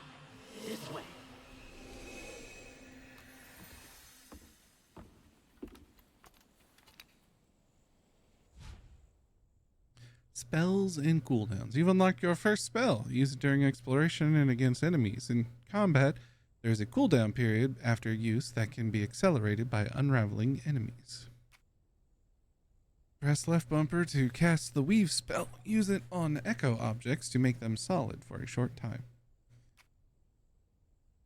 Speaker 10: this way.
Speaker 1: Spells and cooldowns. You've unlocked your first spell. Use it during exploration and against enemies. In combat, there is a cooldown period after use that can be accelerated by unraveling enemies. Press left bumper to cast the Weave spell. Use it on echo objects to make them solid for a short time.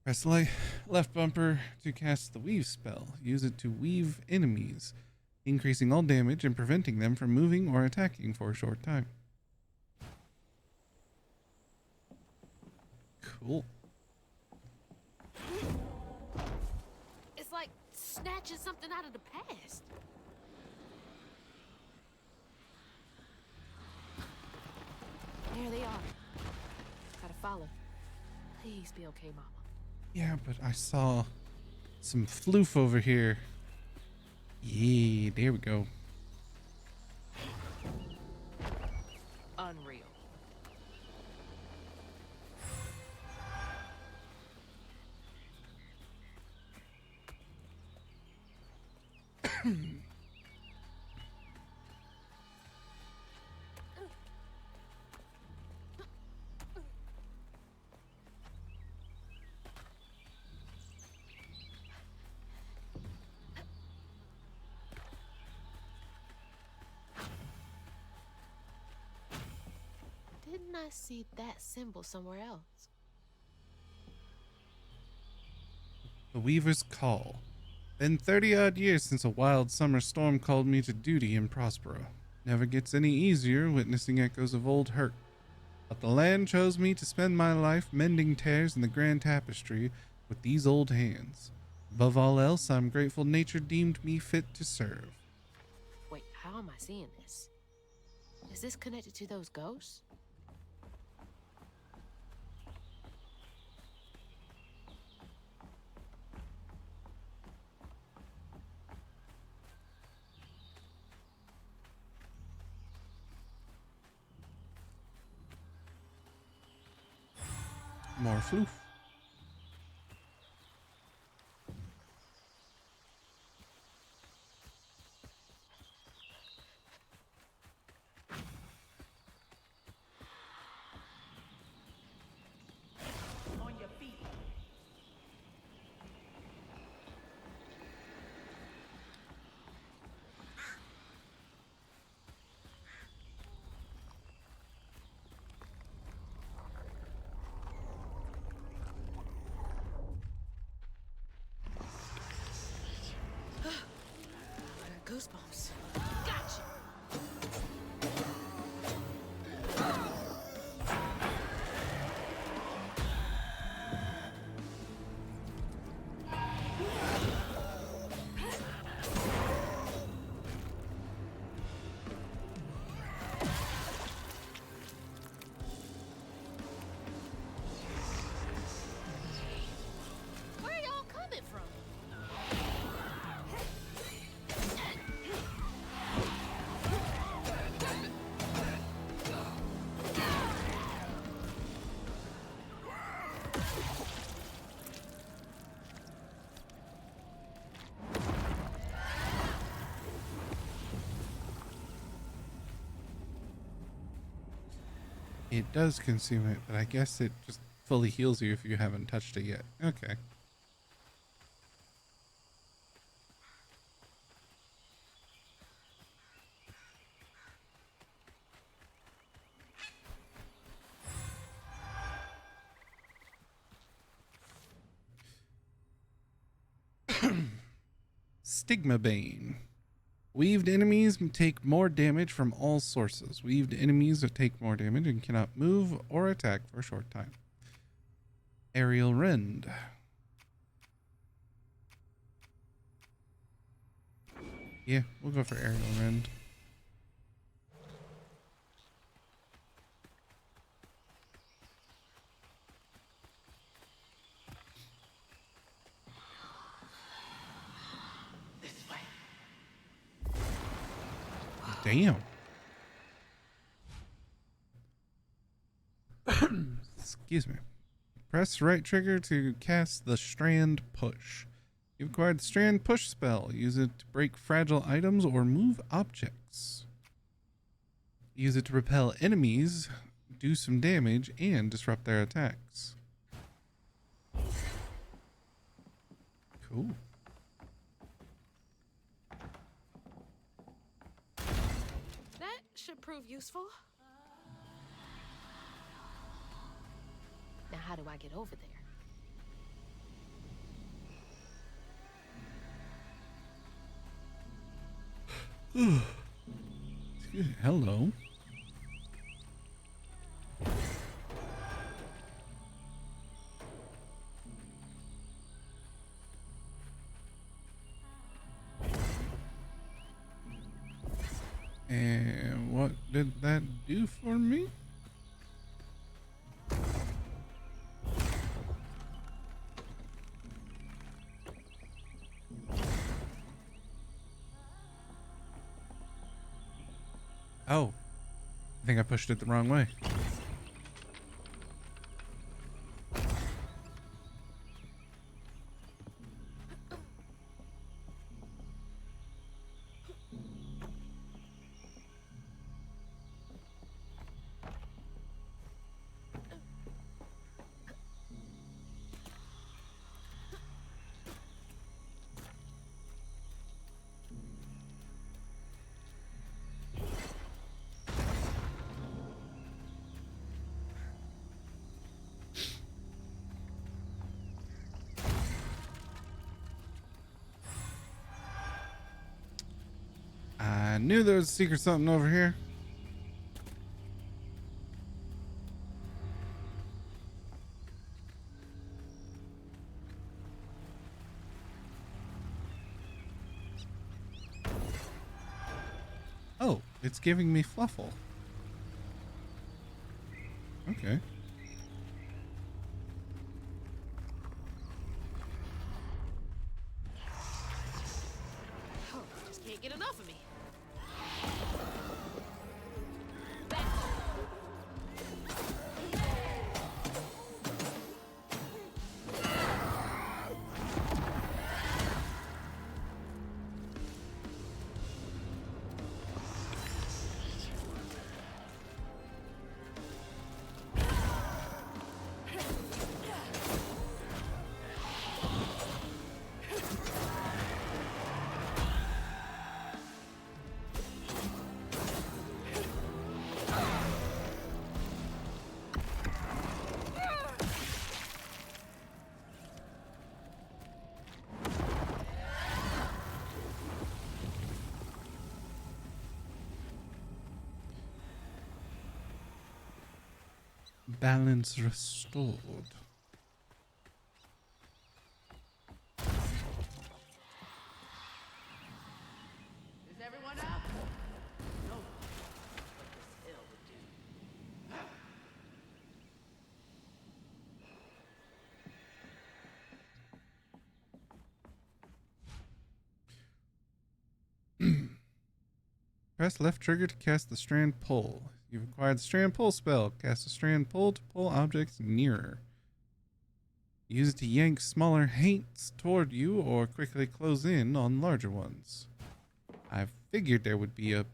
Speaker 1: Press left bumper to cast the Weave spell. Use it to weave enemies, increasing all damage and preventing them from moving or attacking for a short time. Cool.
Speaker 3: It's like snatching something out of the past.
Speaker 10: There they are. Gotta follow. Please be okay, Mama.
Speaker 1: Yeah, but I saw some floof over here. Yeah, there we go.
Speaker 10: Unreal.
Speaker 3: Didn't I see that symbol somewhere else?
Speaker 1: The Weaver's Call. Been 30-odd years since a wild summer storm called me to duty in Prospero. Never gets any easier witnessing echoes of old hurt. But the land chose me to spend my life mending tears in the grand tapestry with these old hands. Above all else, I'm grateful nature deemed me fit to serve.
Speaker 10: Wait, how am I seeing this? Is this connected to those ghosts?
Speaker 1: More floof.
Speaker 4: On your feet.
Speaker 10: I got goosebumps. Gotcha. Where y'all coming from?
Speaker 1: It does consume it, but I guess it just fully heals you if you haven't touched it yet. Okay. Stigma Bane. Weaved enemies take more damage from all sources. Weaved enemies take more damage and cannot move or attack for a short time. Aerial Rend. Yeah, we'll go for Aerial Rend. Damn. Excuse me. Press right trigger to cast the Strand Push. You've acquired the Strand Push spell. Use it to break fragile items or move objects. Use it to repel enemies, do some damage, and disrupt their attacks. Cool.
Speaker 10: That should prove useful. Now, how do I get over there?
Speaker 1: Excuse me. Hello. And what did that do for me? Oh, I think I pushed it the wrong way. I knew there was a secret something over here. Oh, it's giving me Fluffle. Okay.
Speaker 10: Oh, just can't get enough of me.
Speaker 1: balance restored.
Speaker 6: Is everyone out? No. What this hell would do.
Speaker 1: Press left trigger to cast the strand pull. You've acquired the strand pull spell. Cast a strand pull to pull objects nearer. Use it to yank smaller haints toward you or quickly close in on larger ones. I figured there would be a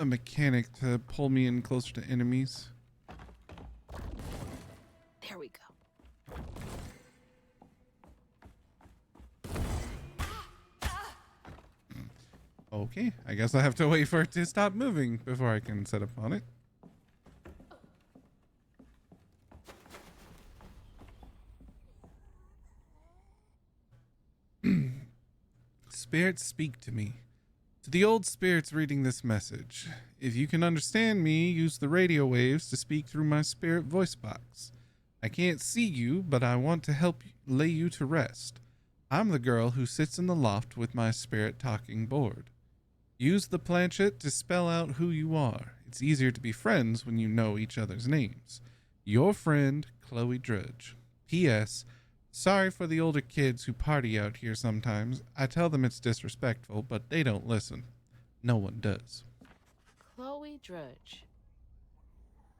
Speaker 1: mechanic to pull me in closer to enemies.
Speaker 10: There we go.
Speaker 1: Okay, I guess I have to wait for it to stop moving before I can set up on it. Spirits, speak to me. To the old spirits reading this message, if you can understand me, use the radio waves to speak through my spirit voice box. I can't see you, but I want to help lay you to rest. I'm the girl who sits in the loft with my spirit talking board. Use the planchette to spell out who you are. It's easier to be friends when you know each other's names. Your friend, Chloe Drudge. P.S. Sorry for the older kids who party out here sometimes. I tell them it's disrespectful, but they don't listen. No one does.
Speaker 10: Chloe Drudge.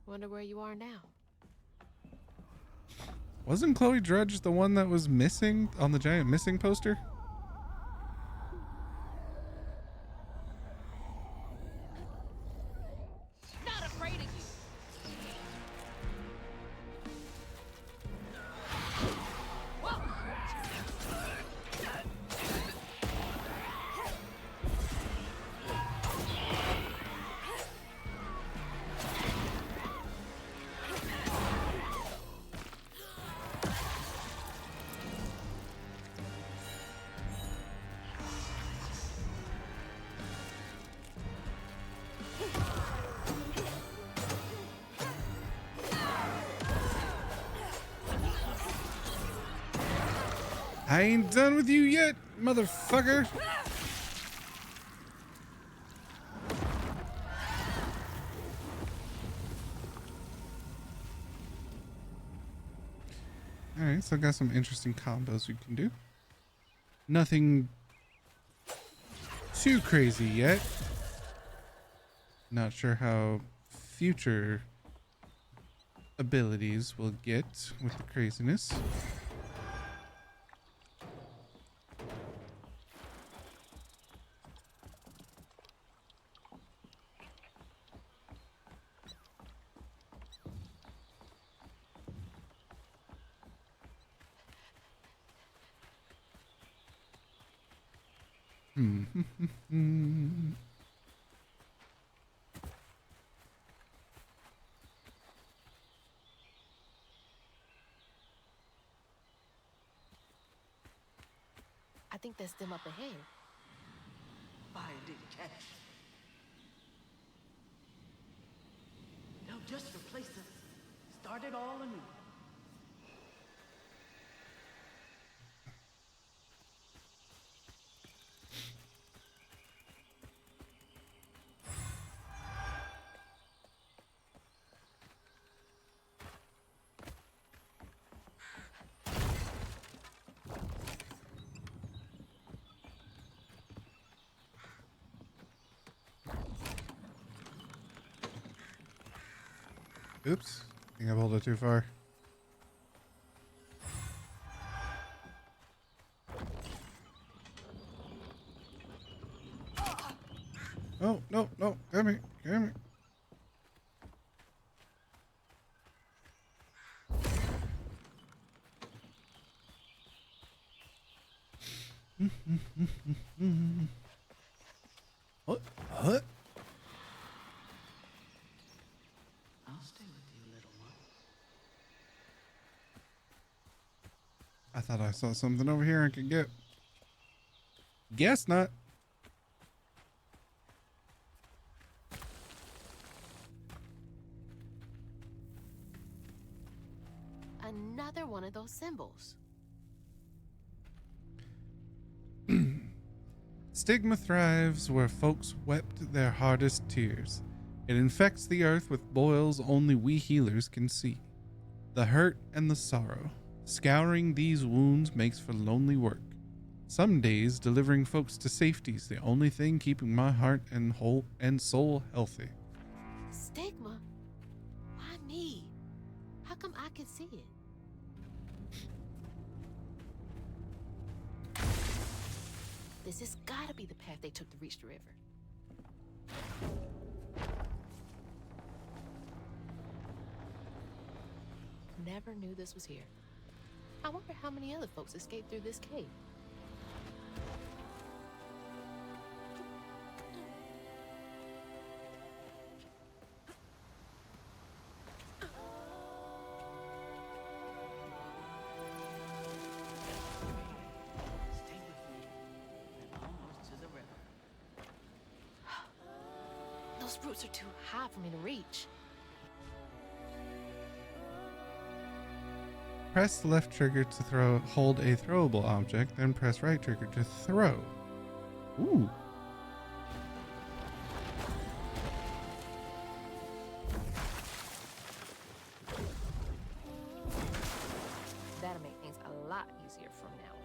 Speaker 10: Wonder where you are now.
Speaker 1: Wasn't Chloe Drudge the one that was missing on the giant missing poster?
Speaker 3: Not afraid of you.
Speaker 1: I ain't done with you yet, motherfucker. Alright, so I got some interesting combos we can do. Nothing too crazy yet. Not sure how future abilities will get with the craziness.
Speaker 10: I think that's them up ahead.
Speaker 6: Finding cash. They'll just replace us. Start it all anew.
Speaker 1: Oops, I think I pulled it too far. Oh, no, no, damn it, damn it. What? What?
Speaker 6: I'll stay with you, little one.
Speaker 1: I thought I saw something over here I could get. Guess not.
Speaker 3: those symbols?
Speaker 1: Stigma thrives where folks wept their hardest tears. It infects the earth with boils only we healers can see. The hurt and the sorrow. Scouring these wounds makes for lonely work. Some days delivering folks to safety's the only thing keeping my heart and whole and soul healthy.
Speaker 3: Stigma? Why me? How come I can see it? This has gotta be the path they took to reach the river. Never knew this was here. I wonder how many other folks escaped through this cave.
Speaker 6: Stay with me. We're almost to the river.
Speaker 3: Those roots are too high for me to reach.
Speaker 1: Press left trigger to hold a throwable object, then press right trigger to throw. Ooh.
Speaker 10: That'll make things a lot easier from now on.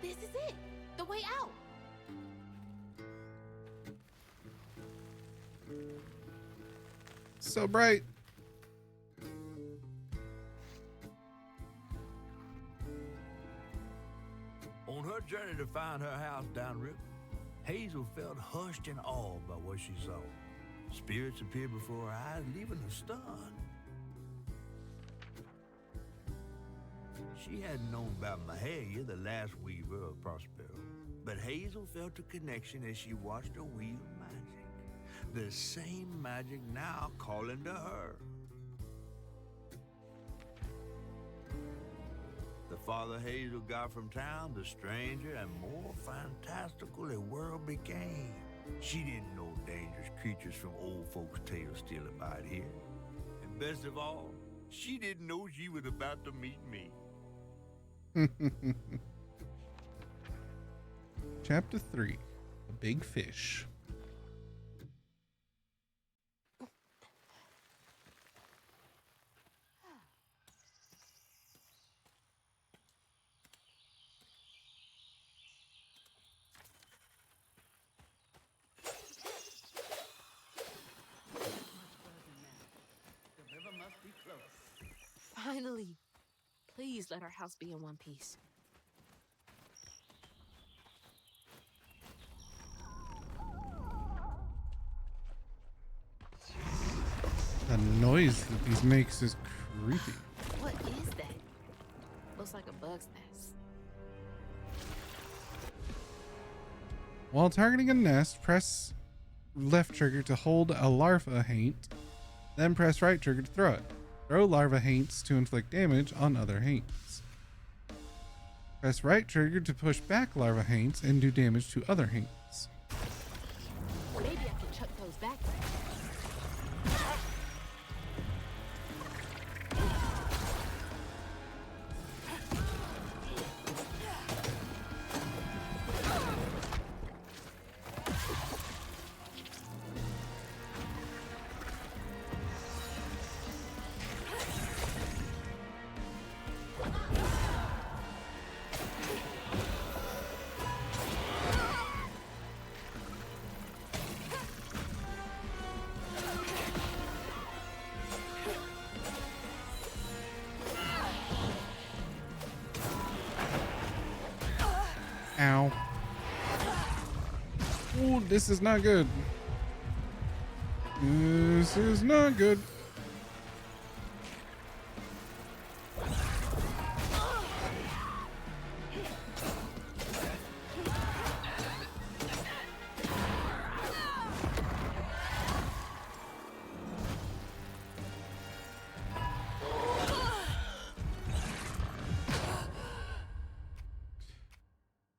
Speaker 3: This is it! The way out!
Speaker 1: So bright.
Speaker 2: On her journey to find her house downriver, Hazel felt hushed and awed by what she saw. Spirits appeared before her eyes, leaving her stunned. She hadn't known about Mahalia, the last weaver of Prospero, but Hazel felt a connection as she watched her weave magic. The same magic now calling to her. The farther Hazel got from town, the stranger and more fantastical the world became. She didn't know dangerous creatures from old folks' tales still abide here. And best of all, she didn't know she was about to meet me.
Speaker 1: Chapter 3. A Big Fish.
Speaker 6: The river must be close.
Speaker 3: Finally! Please let our house be in one piece.
Speaker 1: The noise that these makes is creepy.
Speaker 3: What is that? Looks like a bug's nest.
Speaker 1: While targeting a nest, press left trigger to hold a larva haint, then press right trigger to throw it. Throw larva haints to inflict damage on other haints. Press right trigger to push back larva haints and do damage to other haints.
Speaker 3: Maybe I can chuck those back.
Speaker 1: this is not good. This is not good.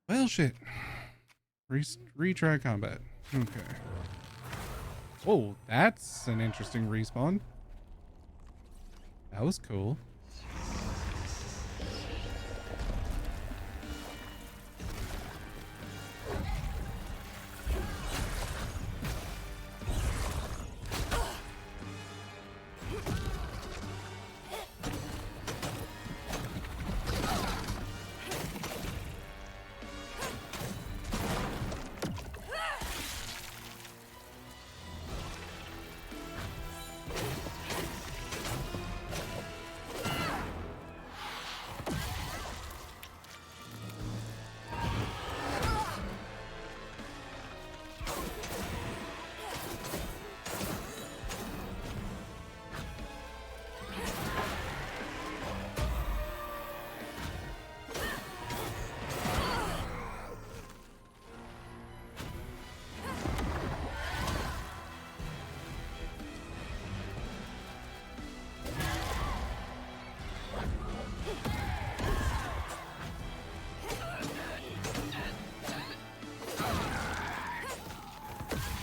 Speaker 1: Well, shit. Retry combat. Okay. Whoa, that's an interesting respawn. That was cool.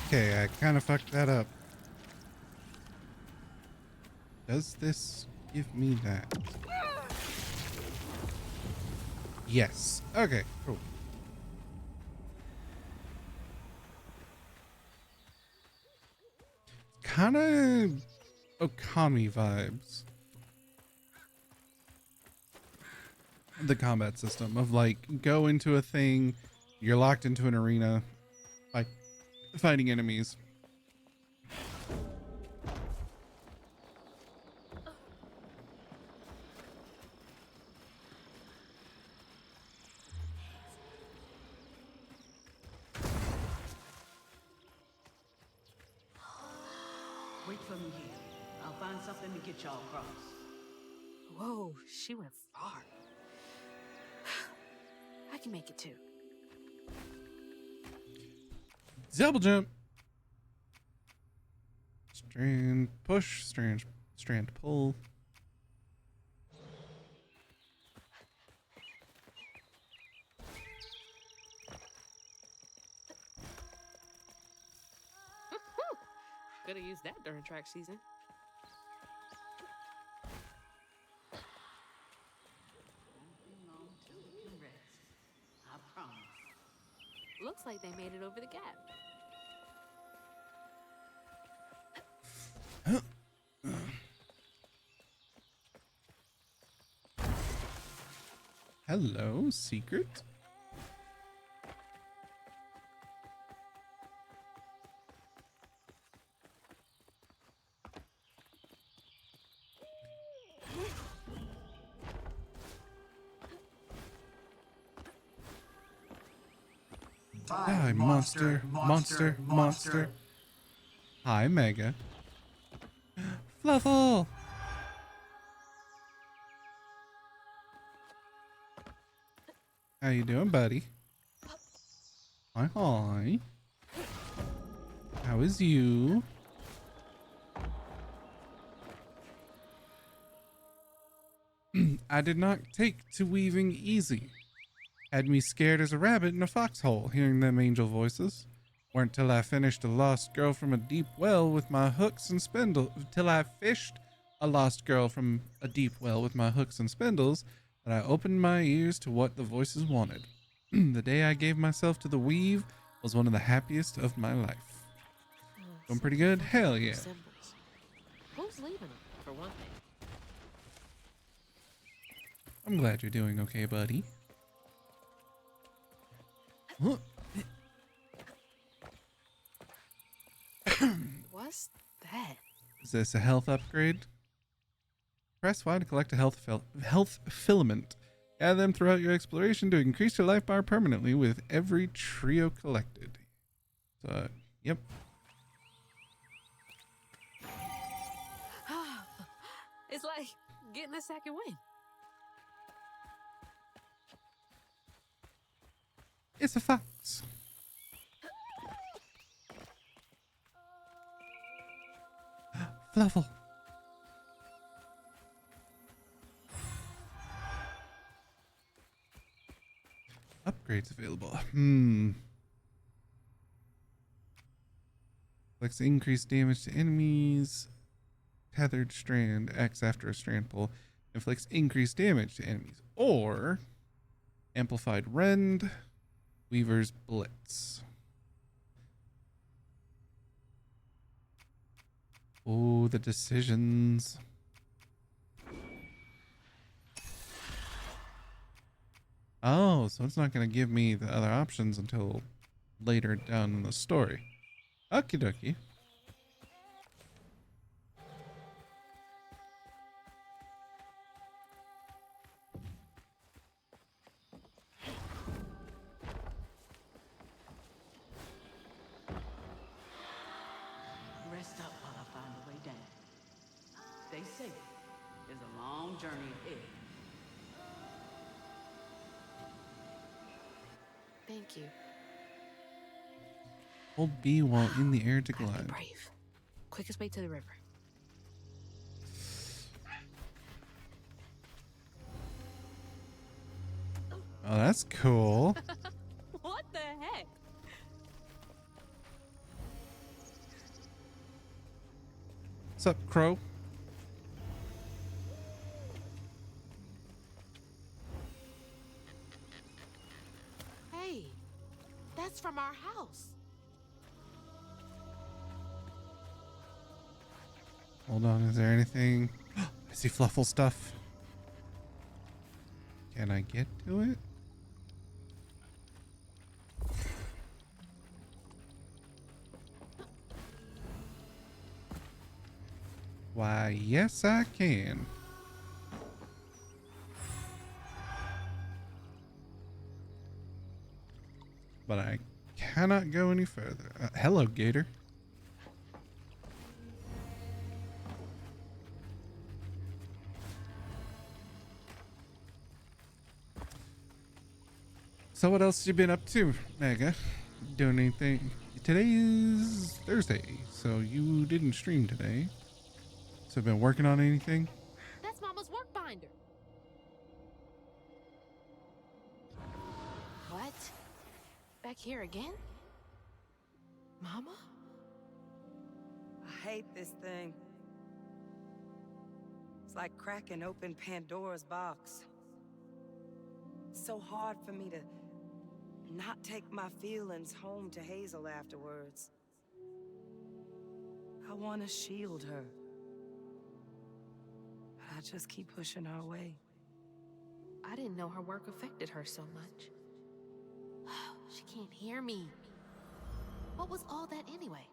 Speaker 1: Okay, I kind of fucked that up. Does this give me that? Yes. Okay, cool. Kind of Okami vibes. The combat system of like, go into a thing, you're locked into an arena, like fighting enemies.
Speaker 6: Wait for me here. I'll find something to get y'all across.
Speaker 10: Whoa, she went far. I can make it too.
Speaker 1: Double jump. Strand push, strand pull.
Speaker 10: Could have used that during track season.
Speaker 6: I promise.
Speaker 10: Looks like they made it over the gap.
Speaker 1: Hello, secret. Die, monster, monster, monster. Hi, Mega. Fluffle! How you doing, buddy? Hi, hi. How is you? I did not take to weaving easy. Had me scared as a rabbit in a foxhole, hearing them angel voices. Weren't till I finished a lost girl from a deep well with my hooks and spindles. Till I fished a lost girl from a deep well with my hooks and spindles, that I opened my ears to what the voices wanted. The day I gave myself to the weave was one of the happiest of my life. Doing pretty good? Hell yeah.
Speaker 10: Symbols. Who's leaving them, for one thing?
Speaker 1: I'm glad you're doing okay, buddy. Huh.
Speaker 10: What's that?
Speaker 1: Is this a health upgrade? Press Y to collect a health filament. Gather them throughout your exploration to increase your life bar permanently with every trio collected. So, yep.
Speaker 3: It's like getting a second win.
Speaker 1: It's a fox. Fluffle. Upgrades available. Inflicts increased damage to enemies. Tethered strand acts after a strand pull. Inflicts increased damage to enemies. Or amplified rend. Weaver's blitz. Oh, the decisions. Oh, so it's not going to give me the other options until later down in the story. Okie dokie.
Speaker 6: Rest up while I find the way down. Stay safe. There's a long journey ahead.
Speaker 3: Thank you.
Speaker 1: Hold B while in the air to
Speaker 3: Gotta be
Speaker 1: glide.
Speaker 3: brave. Quickest way to the river.
Speaker 1: Oh, that's cool.
Speaker 3: What the heck?
Speaker 1: What's up, Crow?
Speaker 3: Hey, that's from our house.
Speaker 1: Hold on, is there anything? I see Fluffle stuff. Can I get to it? Why, yes, I can. But I cannot go any further. Hello, Gator. So what else you been up to, Mega? Doing anything? Today is Thursday, so you didn't stream today. So been working on anything?
Speaker 3: That's Mama's work binder. What? Back here again? Mama?
Speaker 4: I hate this thing. It's like cracking open Pandora's box. It's so hard for me to not take my feelings home to Hazel afterwards. I want to shield her. But I just keep pushing her away.
Speaker 3: I didn't know her work affected her so much. She can't hear me. What was all that anyway?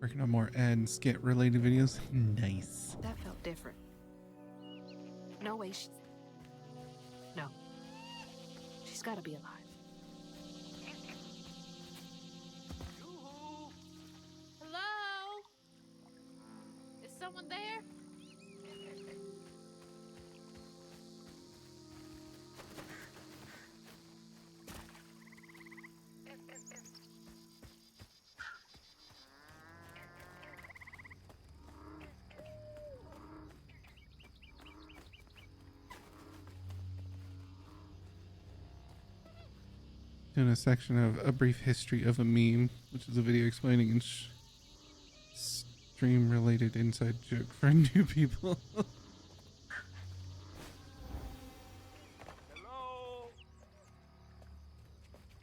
Speaker 1: Working on more ad skit related videos. Nice.
Speaker 3: That felt different. No way No. She's gotta be alive. Hello? Is someone there?
Speaker 1: Doing a section of A Brief History of a Meme, which is a video explaining and stream related inside joke for new people.
Speaker 5: Hello?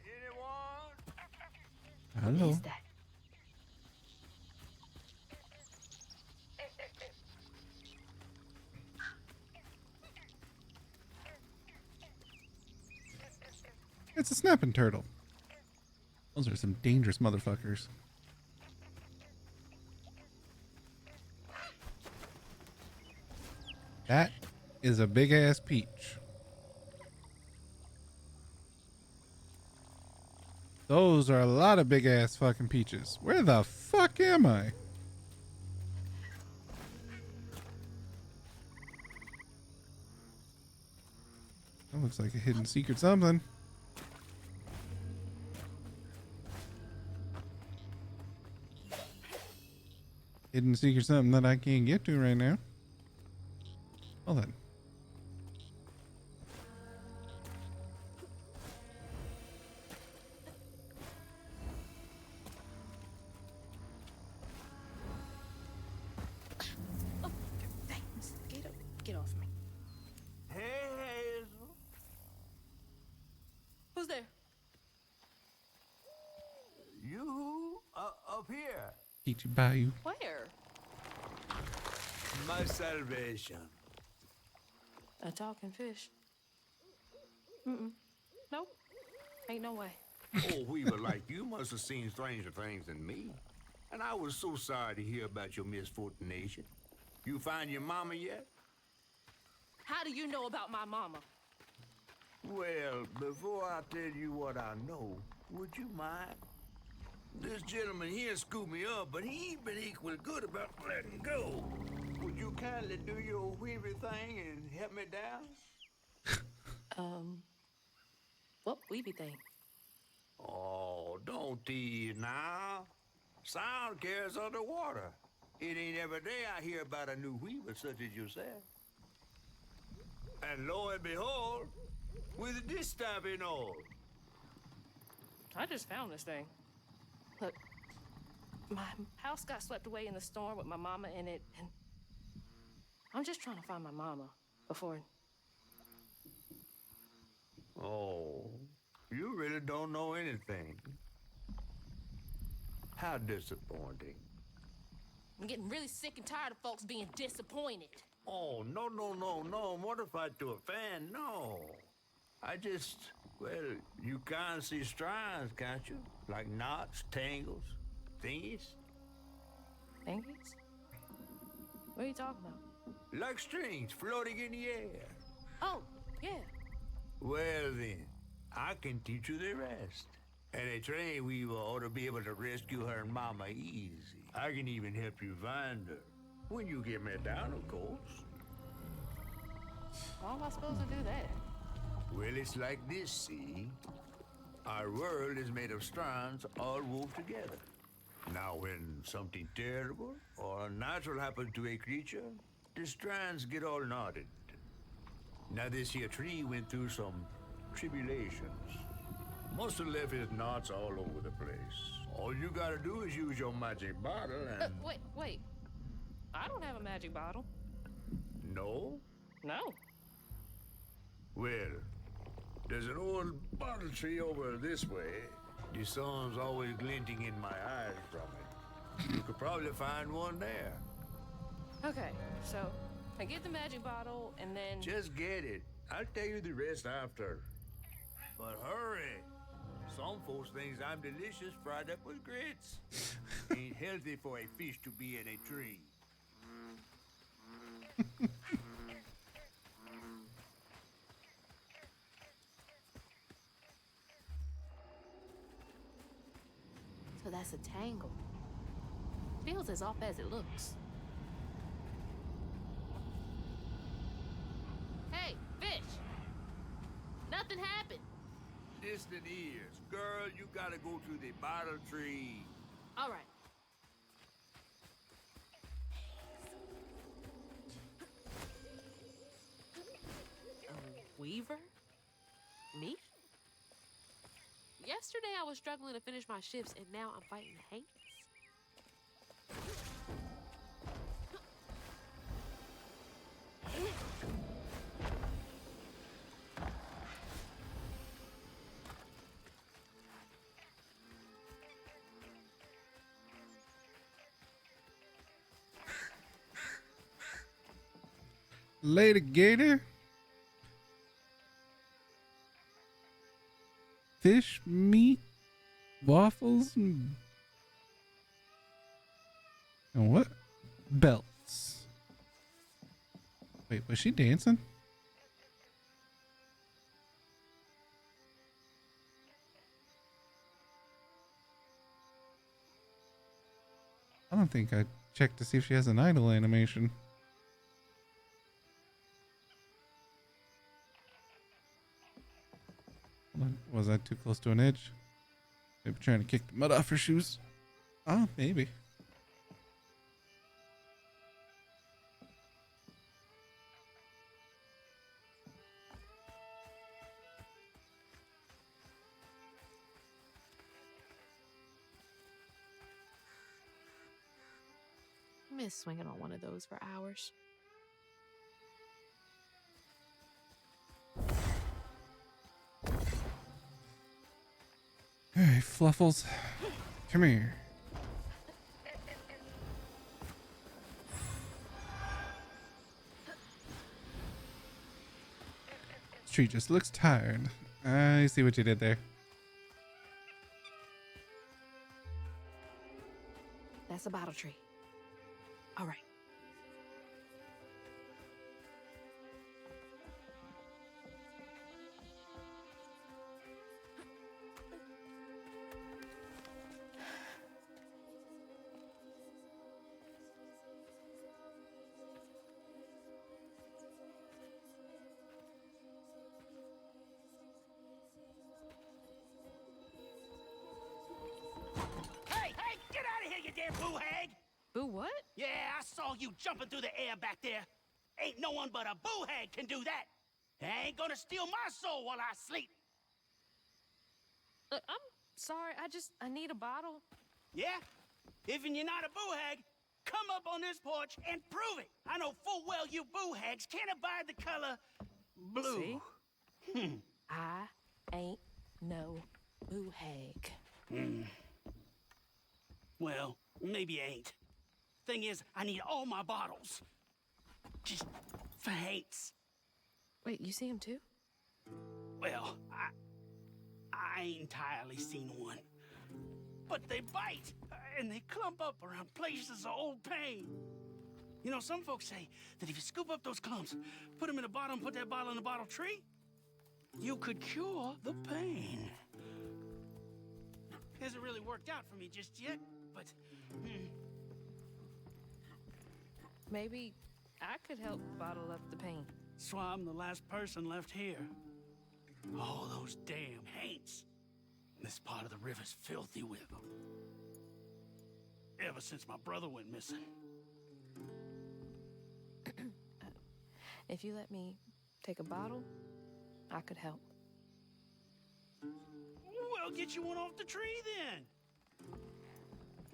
Speaker 5: Anyone?
Speaker 1: Hello.
Speaker 3: What is that?
Speaker 1: It's a snapping turtle. Those are some dangerous motherfuckers. That is a big ass peach. Those are a lot of big ass fucking peaches. Where the fuck am I? That looks like a hidden secret something. Hidden secret something that I can't get to right now. Well then.
Speaker 10: Oh, thanks. Get off me.
Speaker 2: Hey, Hazel.
Speaker 10: Who's there?
Speaker 2: You up here.
Speaker 1: Peachy Bayou.
Speaker 10: Where?
Speaker 2: My salvation.
Speaker 10: A talking fish. Nope. Ain't no way.
Speaker 2: Oh, Weaver, like you must have seen stranger things than me. And I was so sorry to hear about your misfortunation. You find your mama yet?
Speaker 10: How do you know about my mama?
Speaker 2: Well, before I tell you what I know, would you mind? This gentleman here scooped me up, but he ain't been equally good about letting go. Would you kindly do your Weaver thing and help me down?
Speaker 10: What weeby thing?
Speaker 2: Oh, don't tease now. Sound carries underwater. It ain't every day I hear about a new Weaver such as yourself. And lo and behold, with this stuff and all.
Speaker 10: I just found this thing. Look, my house got swept away in the storm with my mama in it, and I'm just trying to find my mama before.
Speaker 2: Oh, you really don't know anything. How disappointing.
Speaker 10: I'm getting really sick and tired of folks being disappointed.
Speaker 2: Oh, no, mortified to a fan, no. I just, well, you can't see strands, can't you? Like knots, tangles, thingies?
Speaker 10: Thingies? What are you talking about?
Speaker 2: Like strings floating in the air.
Speaker 10: Oh, yeah.
Speaker 2: Well then, I can teach you the rest. And a train weaver ought to be able to rescue her mama easy. I can even help you find her. When you get me down, of course.
Speaker 10: How am I supposed to do that?
Speaker 2: Well, it's like this, see? Our world is made of strands all wove together. Now, when something terrible or unnatural happens to a creature, the strands get all knotted. Now, this here tree went through some tribulations. Must have left his knots all over the place. All you gotta do is use your magic bottle and...
Speaker 10: Wait. I don't have a magic bottle.
Speaker 2: No?
Speaker 10: No.
Speaker 2: Well, there's an old bottle tree over this way. The sun's always glinting in my eyes from it. You could probably find one there.
Speaker 10: Okay, so I get the magic bottle and then...
Speaker 2: Just get it. I'll tell you the rest after. But hurry. Some folks think I'm delicious fried up with grits. Ain't healthy for a fish to be in a tree.
Speaker 3: So that's a tangle. Feels as off as it looks. Hey, fish! Nothing happened.
Speaker 2: Distant ears. Girl, you gotta go to the bottle tree.
Speaker 3: All right. A weaver? Me? Yesterday I was struggling to finish my shifts, and now I'm fighting Hanks.
Speaker 1: Later, Gator. Fish, meat, waffles, and what? Belts. Wait, was she dancing? I don't think I checked to see if she has an idle animation. Was I too close to an edge? Maybe trying to kick the mud off her shoes. Oh, maybe.
Speaker 3: I miss swinging on one of those for hours.
Speaker 1: Hey, Fluffles. Come here. This tree just looks tired. I see what you did there.
Speaker 10: That's a bottle tree. All right.
Speaker 6: Hey, get out of here, you damn boo hag!
Speaker 10: Boo what?
Speaker 6: Yeah, I saw you jumping through the air back there. Ain't no one but a boo hag can do that. I ain't gonna steal my soul while I sleep.
Speaker 10: I'm sorry. I need a bottle.
Speaker 6: Yeah? If you're not a boo hag, come up on this porch and prove it. I know full well you boo hags can't abide the color blue.
Speaker 10: See? I ain't no boo hag.
Speaker 6: Well, maybe I ain't. Thing is, I need all my bottles. Just for Haints.
Speaker 10: Wait, you see him too?
Speaker 6: Well, I ain't entirely seen one. But they bite, and they clump up around places of old pain. You know, some folks say that if you scoop up those clumps, put them in a bottle and put that bottle in a bottle tree, you could cure the pain. Hasn't really worked out for me just yet, but...
Speaker 10: Maybe I could help bottle up the pain.
Speaker 6: That's why I'm the last person left here. All those damn Haints. This part of the river's filthy with them. Ever since my brother went missing.
Speaker 10: If you let me take a bottle, I could help.
Speaker 6: Well, get you one off the tree then.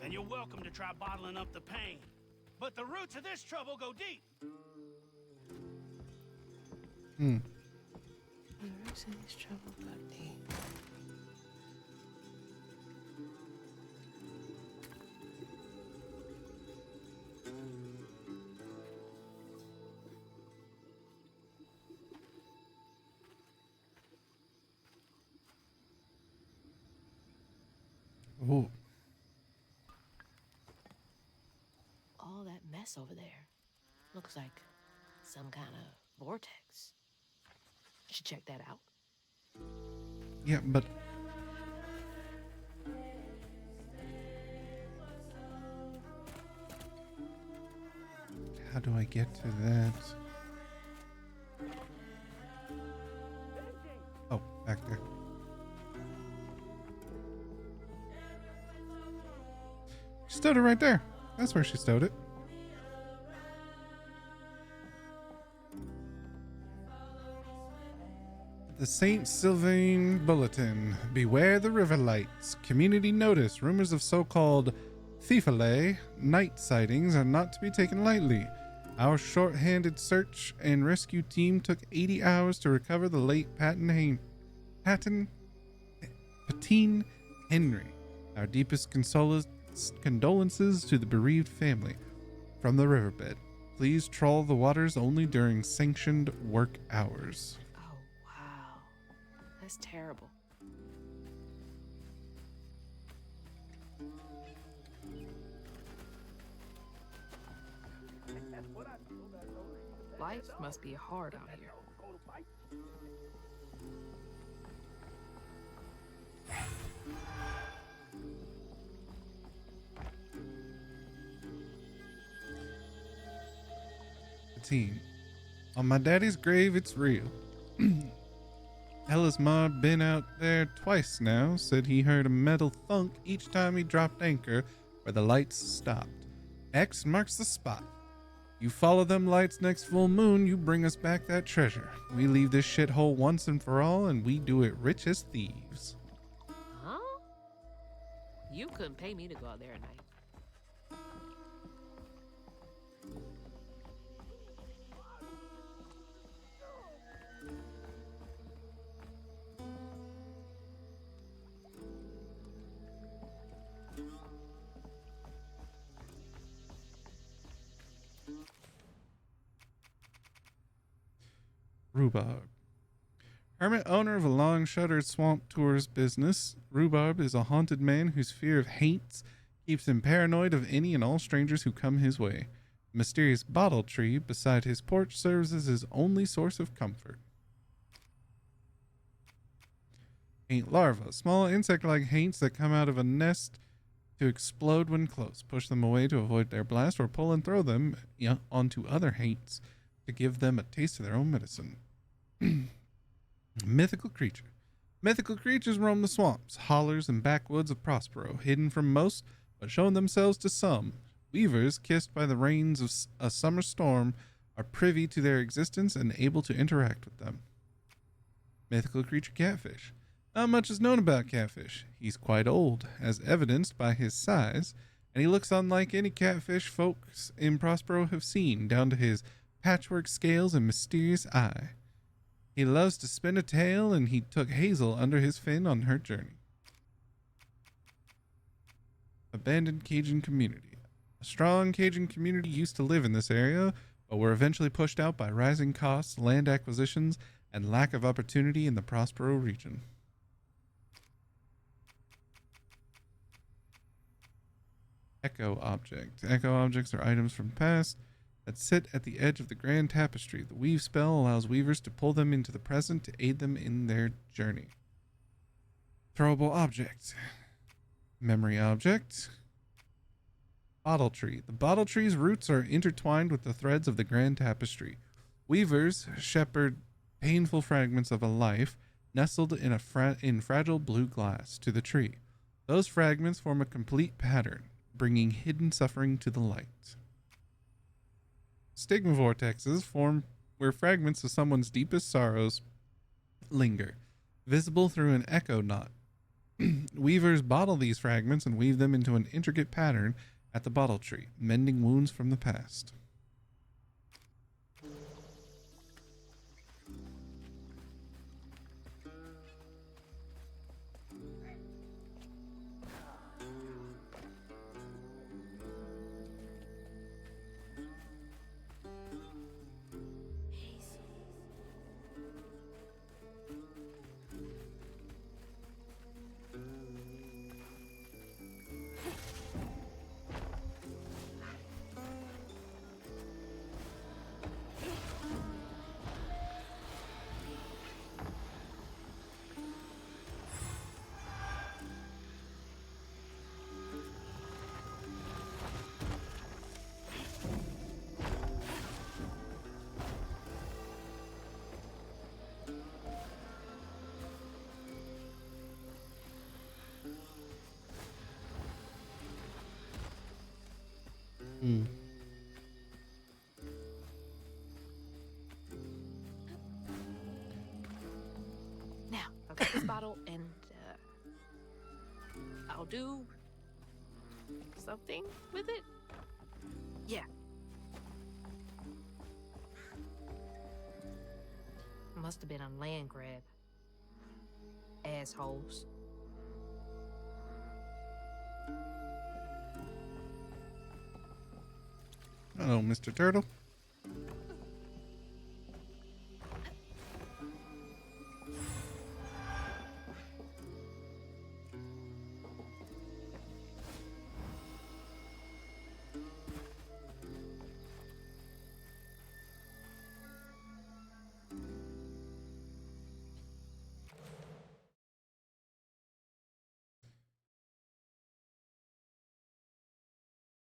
Speaker 6: And you're welcome to try bottling up the pain. But the roots of this trouble go deep.
Speaker 10: The roots of this trouble go deep.
Speaker 1: Oh.
Speaker 3: All that mess over there looks like some kind of vortex. Should check that out.
Speaker 1: Yeah, but... how do I get to that? Oh, back there. She stowed it right there. That's where she stowed it. The St. Sylvain Bulletin. Beware the river lights. Community notice. Rumors of so-called thiefalay night sightings are not to be taken lightly. Our short-handed search and rescue team took 80 hours to recover the late Patine Henry. Our deepest condolences to the bereaved family. From the riverbed. Please trawl the waters only during sanctioned work hours.
Speaker 10: Oh, wow. That's terrible. Life must be hard out here.
Speaker 1: Palpatine. On my daddy's grave, it's real. Ella's ma been out there twice now, said he heard a metal thunk each time he dropped anchor where the lights stopped. X marks the spot. You follow them lights next full moon, you bring us back that treasure. We leave this shithole once and for all, and we do it rich as thieves.
Speaker 11: Huh? You couldn't pay me to go out there at night.
Speaker 1: Rhubarb. Hermit owner of a long-shuttered swamp tours business, Rhubarb is a haunted man whose fear of haints keeps him paranoid of any and all strangers who come his way. The mysterious bottle tree beside his porch serves as his only source of comfort. Haint larva. Small insect-like haints that come out of a nest to explode when close. Push them away to avoid their blast, or pull and throw them onto other haints to give them a taste of their own medicine. Mythical creature. Mythical creatures roam the swamps, hollers, and backwoods of Prospero, hidden from most, but showing themselves to some. Weavers, kissed by the rains of a summer storm, are privy to their existence and able to interact with them. Mythical creature catfish. Not much is known about catfish. He's quite old, as evidenced by his size, and he looks unlike any catfish folks in Prospero have seen, down to his patchwork scales and mysterious eye. He loves to spin a tale, and he took Hazel under his fin on her journey. Abandoned Cajun community. A strong Cajun community used to live in this area, but were eventually pushed out by rising costs, land acquisitions, and lack of opportunity in the Prospero region. Echo object. Echo objects are items from the past that sit at the edge of the grand tapestry. The weave spell allows weavers to pull them into the present to aid them in their journey. Throwable object. Memory object. Bottle tree. The bottle tree's roots are intertwined with the threads of the grand tapestry. Weavers shepherd painful fragments of a life nestled in in fragile blue glass to the tree. Those fragments form a complete pattern, bringing hidden suffering to the light. Stigma vortexes form where fragments of someone's deepest sorrows linger, visible through an echo knot. Weavers bottle these fragments and weave them into an intricate pattern at the bottle tree, mending wounds from the past.
Speaker 10: Now, I've got this bottle, and I'll do something with it. Yeah. Must have been a land grab. Assholes.
Speaker 1: Hello, Mr. Turtle.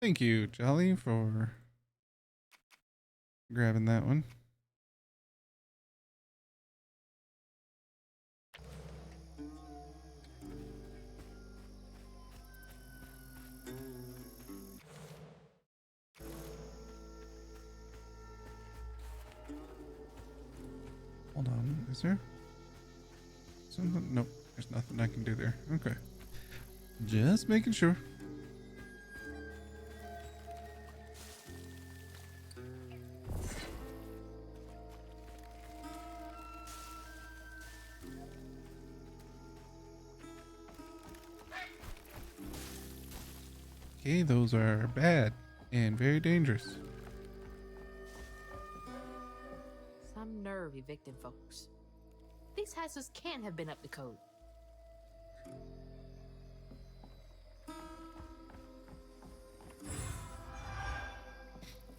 Speaker 1: Thank you, Jolly, for Grabbing that one. Hold on, is there something? Nope, there's nothing I can do there. Okay. Just making sure. Okay, those are bad and very dangerous.
Speaker 11: Some nerve evicting folks. These houses can't have been up to code.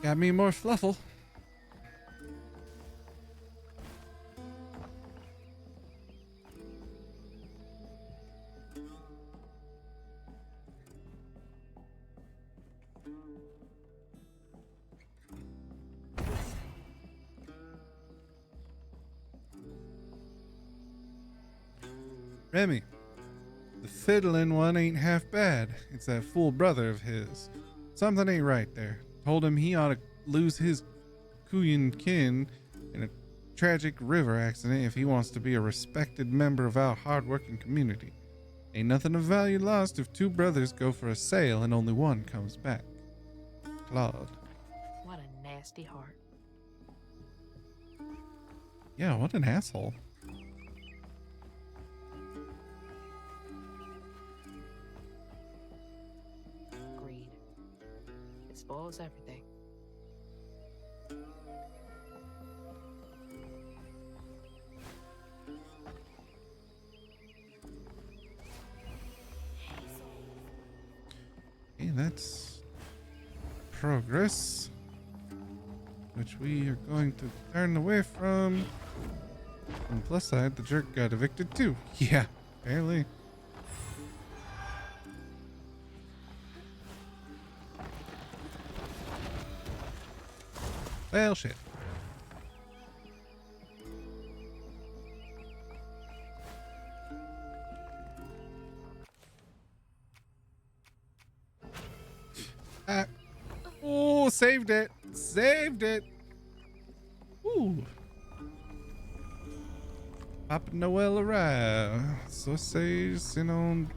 Speaker 1: Got me more fluffle. Remy, the fiddling one ain't half bad. It's that fool brother of his. Something ain't right there. Told him he ought to lose his Kuyan kin in a tragic river accident if he wants to be a respected member of our hard-working community. Ain't nothing of value lost if two brothers go for a sail and only one comes back. Claude.
Speaker 11: What a nasty heart.
Speaker 1: Yeah, what an asshole.
Speaker 11: Greed. It spoils everything.
Speaker 1: Okay, that's progress, which we are going to turn away from. On the plus side, the jerk got evicted too. Yeah, apparently. Well, shit. Oh, saved it. Saved it. Ooh. Papa Noel arrived. Sausages, sinon,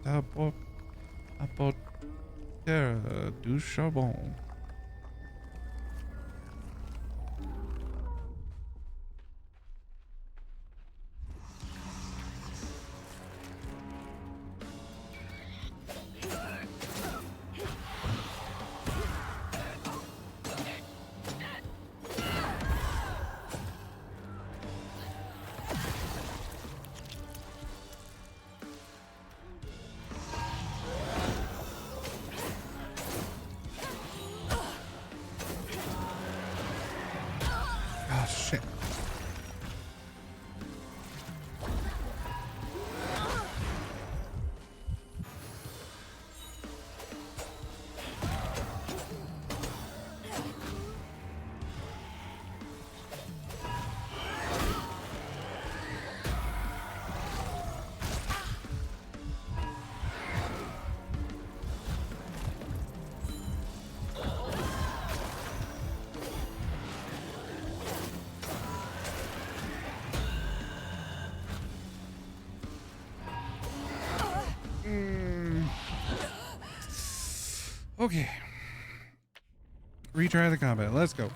Speaker 1: apotera du charbon. Oh, shit. Okay. Retry the combat. Let's go.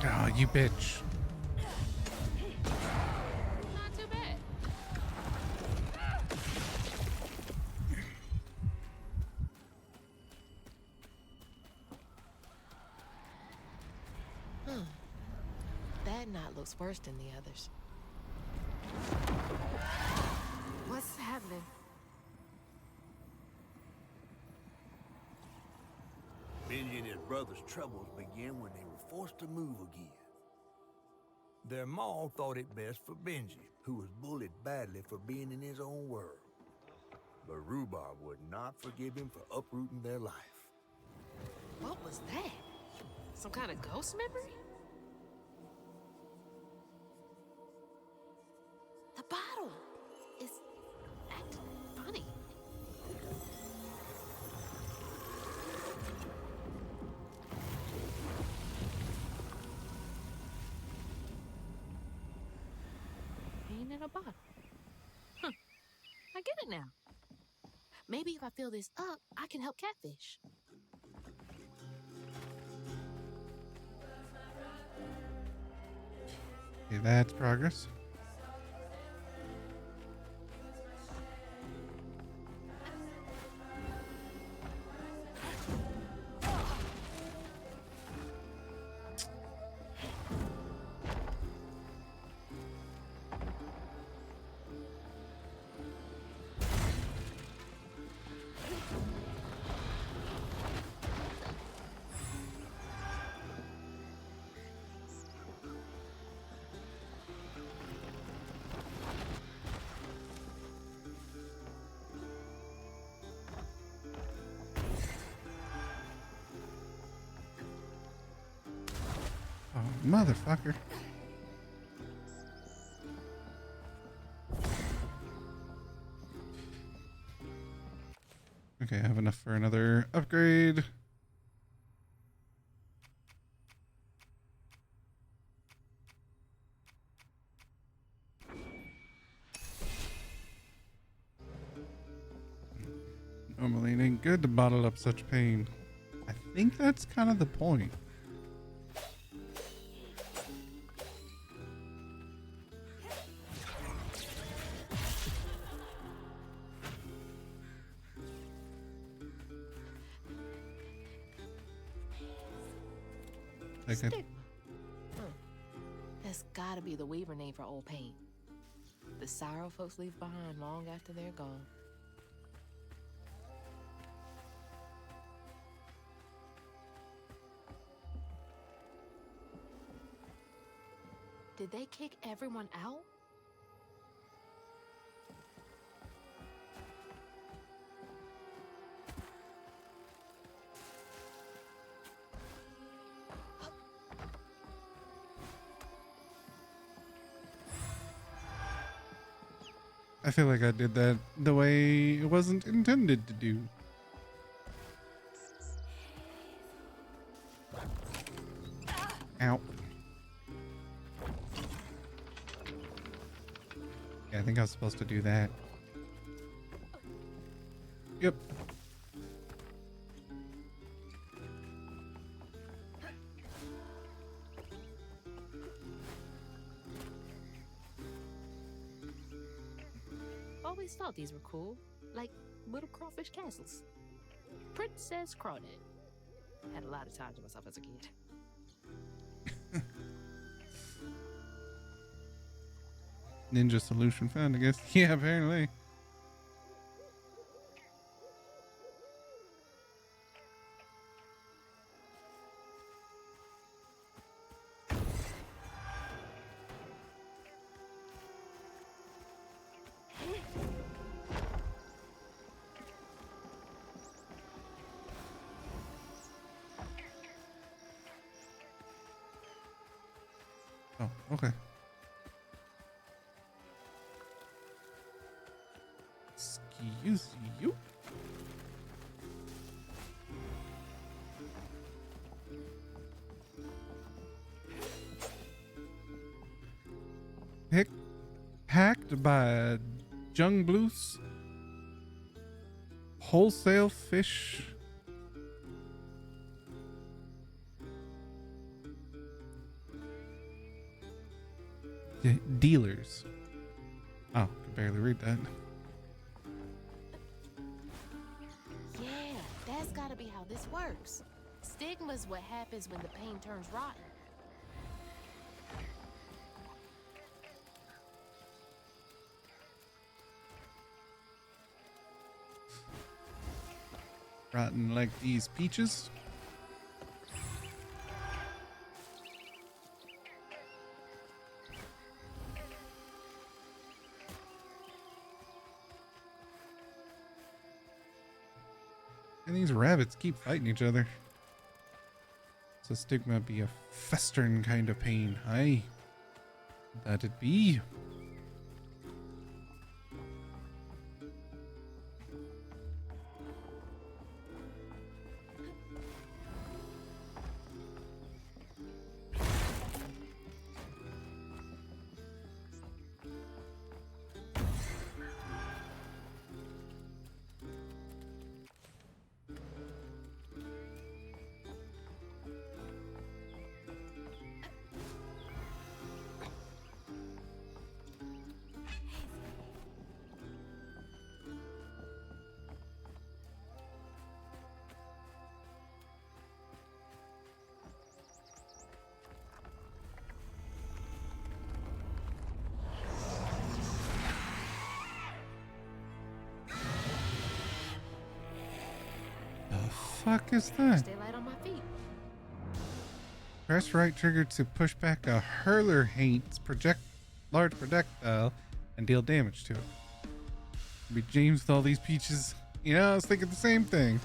Speaker 1: Oh, you bitch.
Speaker 3: Not too bad.
Speaker 11: That knot looks worse than the others. What's happening?
Speaker 2: Benji and his brother's troubles began when they were forced to move again. Their maw thought it best for Benji, who was bullied badly for being in his own world. But Rhubarb would not forgive him for uprooting their life.
Speaker 11: What was that? Some kind of ghost memory? The bottle is acting funny. Ain't in a bottle. Huh. I get it now. Maybe if I fill this up, I can help Catfish.
Speaker 1: Okay, that's progress. Oh, motherfucker. Okay, I have enough for another upgrade. Normally it ain't good to bottle up such pain. I think that's kind of the point. Like
Speaker 11: Stigma. That's gotta be the Weaver name for old pain. The sorrow folks leave behind long after they're gone. Did they kick everyone out?
Speaker 1: I feel like I did that the way it wasn't intended to do. Ow. Yeah, I think I was supposed to do that. Yep.
Speaker 11: Always thought these were cool, like little crawfish castles. Princess Crawdad. Had a lot of time to myself as a kid.
Speaker 1: Ninja solution found, I guess. Yeah, apparently. Oh, okay. Excuse you. Packed by Jung Blues Wholesale Fish. dealers. Oh, I can barely read that.
Speaker 3: Yeah, that's gotta be how this works. Stigma's what happens when the pain turns rotten.
Speaker 1: Rotten like these peaches. And these rabbits keep fighting each other. So stigma be a festering kind of pain. Aye. That it be. Fuck is that?
Speaker 3: Stay light on my feet.
Speaker 1: Press right trigger to push back a hurler hate's large projectile and deal damage to it. Be James with all these peaches. Yeah, I was thinking the same thing.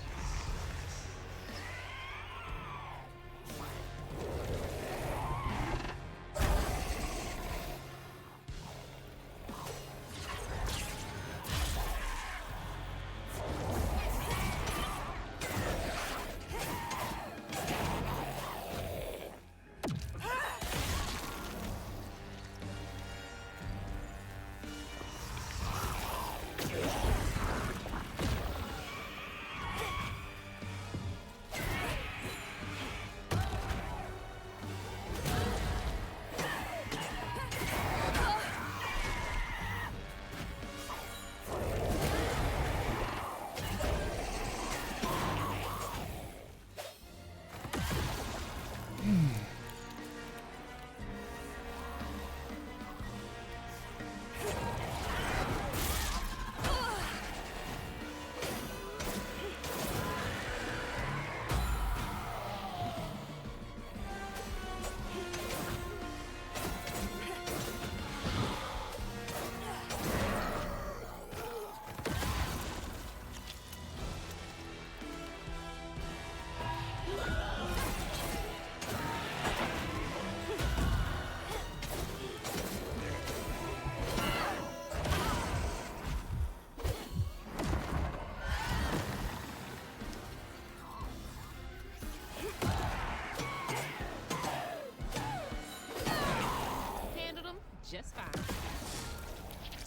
Speaker 3: Just fine.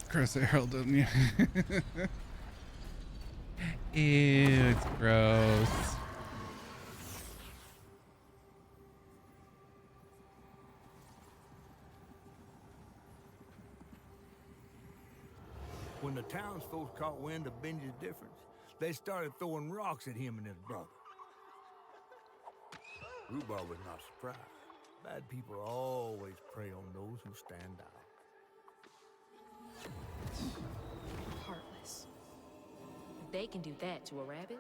Speaker 1: Chris Arrow, doesn't you? Ew, it's gross.
Speaker 2: When the townsfolk caught wind of Benji's difference, they started throwing rocks at him and his brother. Rhubarb was not surprised. Bad people always prey on those who stand out.
Speaker 10: Heartless. They can do that to a rabbit.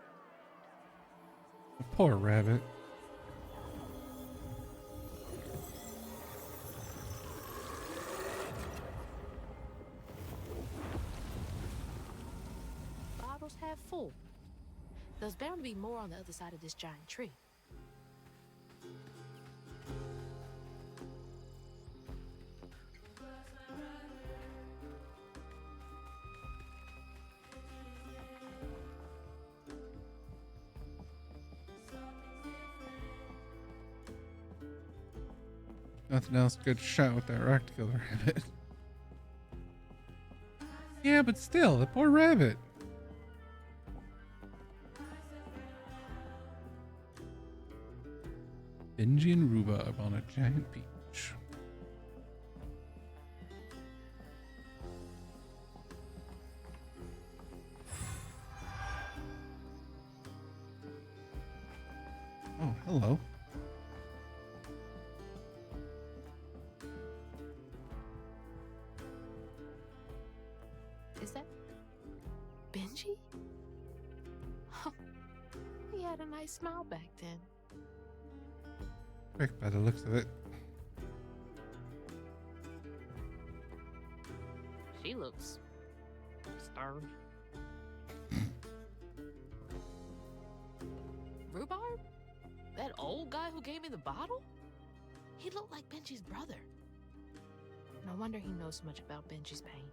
Speaker 1: Poor rabbit.
Speaker 3: Bottles half full. There's bound to be more on the other side of this giant tree.
Speaker 1: Nothing else good shot with that rock to kill the rabbit. Yeah, but still, the poor rabbit. Benji and Rhubarb on a giant beach.
Speaker 11: Is that Benji? Huh. He had a nice smile back then.
Speaker 1: Quick by the looks of it.
Speaker 11: She looks starved. Rhubarb? That old guy who gave me the bottle? He looked like Benji's brother. No wonder he knows so much about Benji's pain.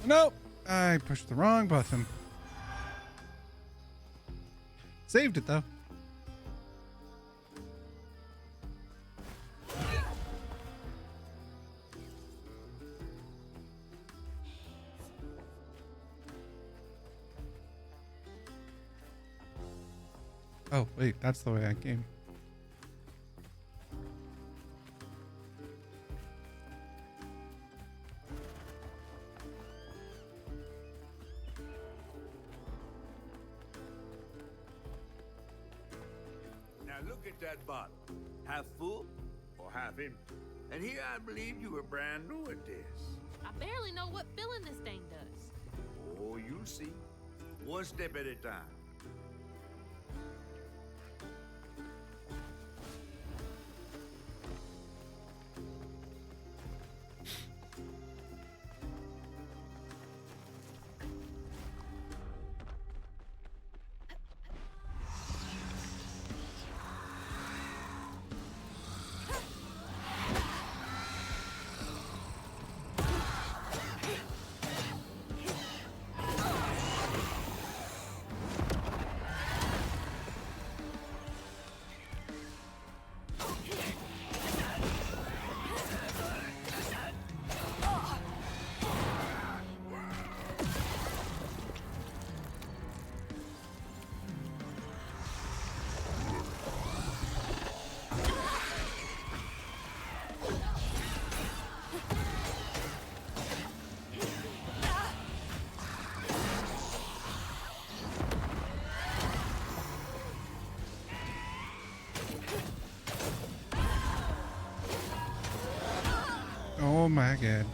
Speaker 1: Nope, I pushed the wrong button. Saved it though. Oh, wait, that's the way I came.
Speaker 2: Now look at that bottle. Half full or half empty. And here I believe you were brand new at this.
Speaker 11: I barely know what filling this thing does.
Speaker 2: Oh, you'll see. One step at a time.
Speaker 1: Oh my god.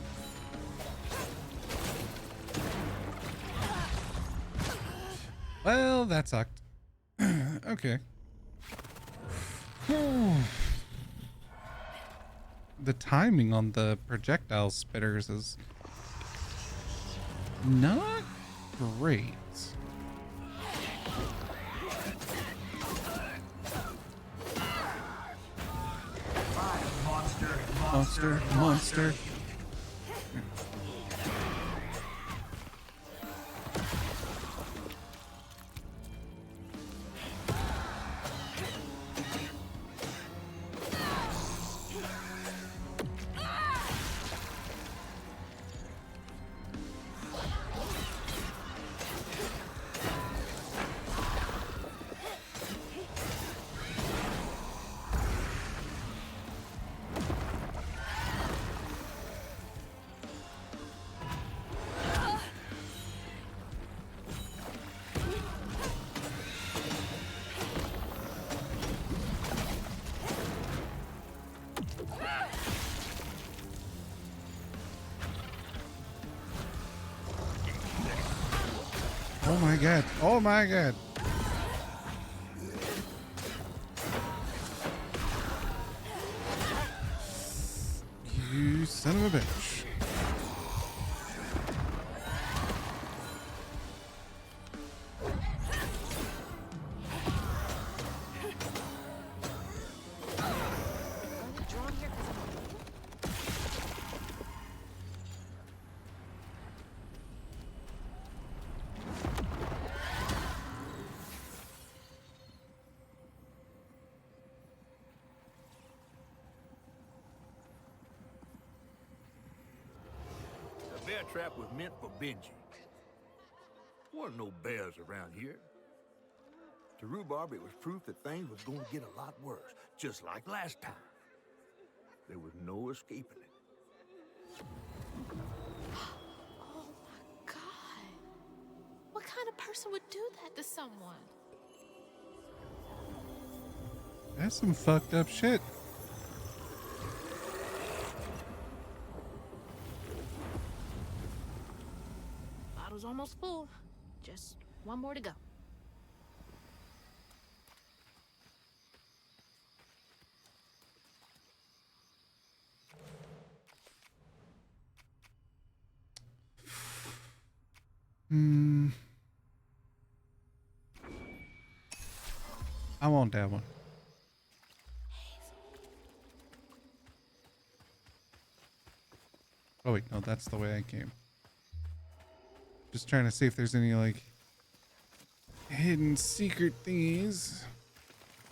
Speaker 1: Well, that sucked. Okay. The timing on the projectile spitters is not great. Monster. Oh my god. Oh my god. You son of a bitch.
Speaker 2: bear trap was meant for Benji. Wasn't no bears around here. To Rhubarb, it was proof that things was going to get a lot worse, just like last time. There was no escaping it.
Speaker 3: Oh my God. What kind of person would do that to someone?
Speaker 1: That's some fucked up shit.
Speaker 11: Bottle's almost full. Just one more to go.
Speaker 1: I want that one. Oh wait, no, that's the way I came. Just trying to see if there's any like hidden secret thingies.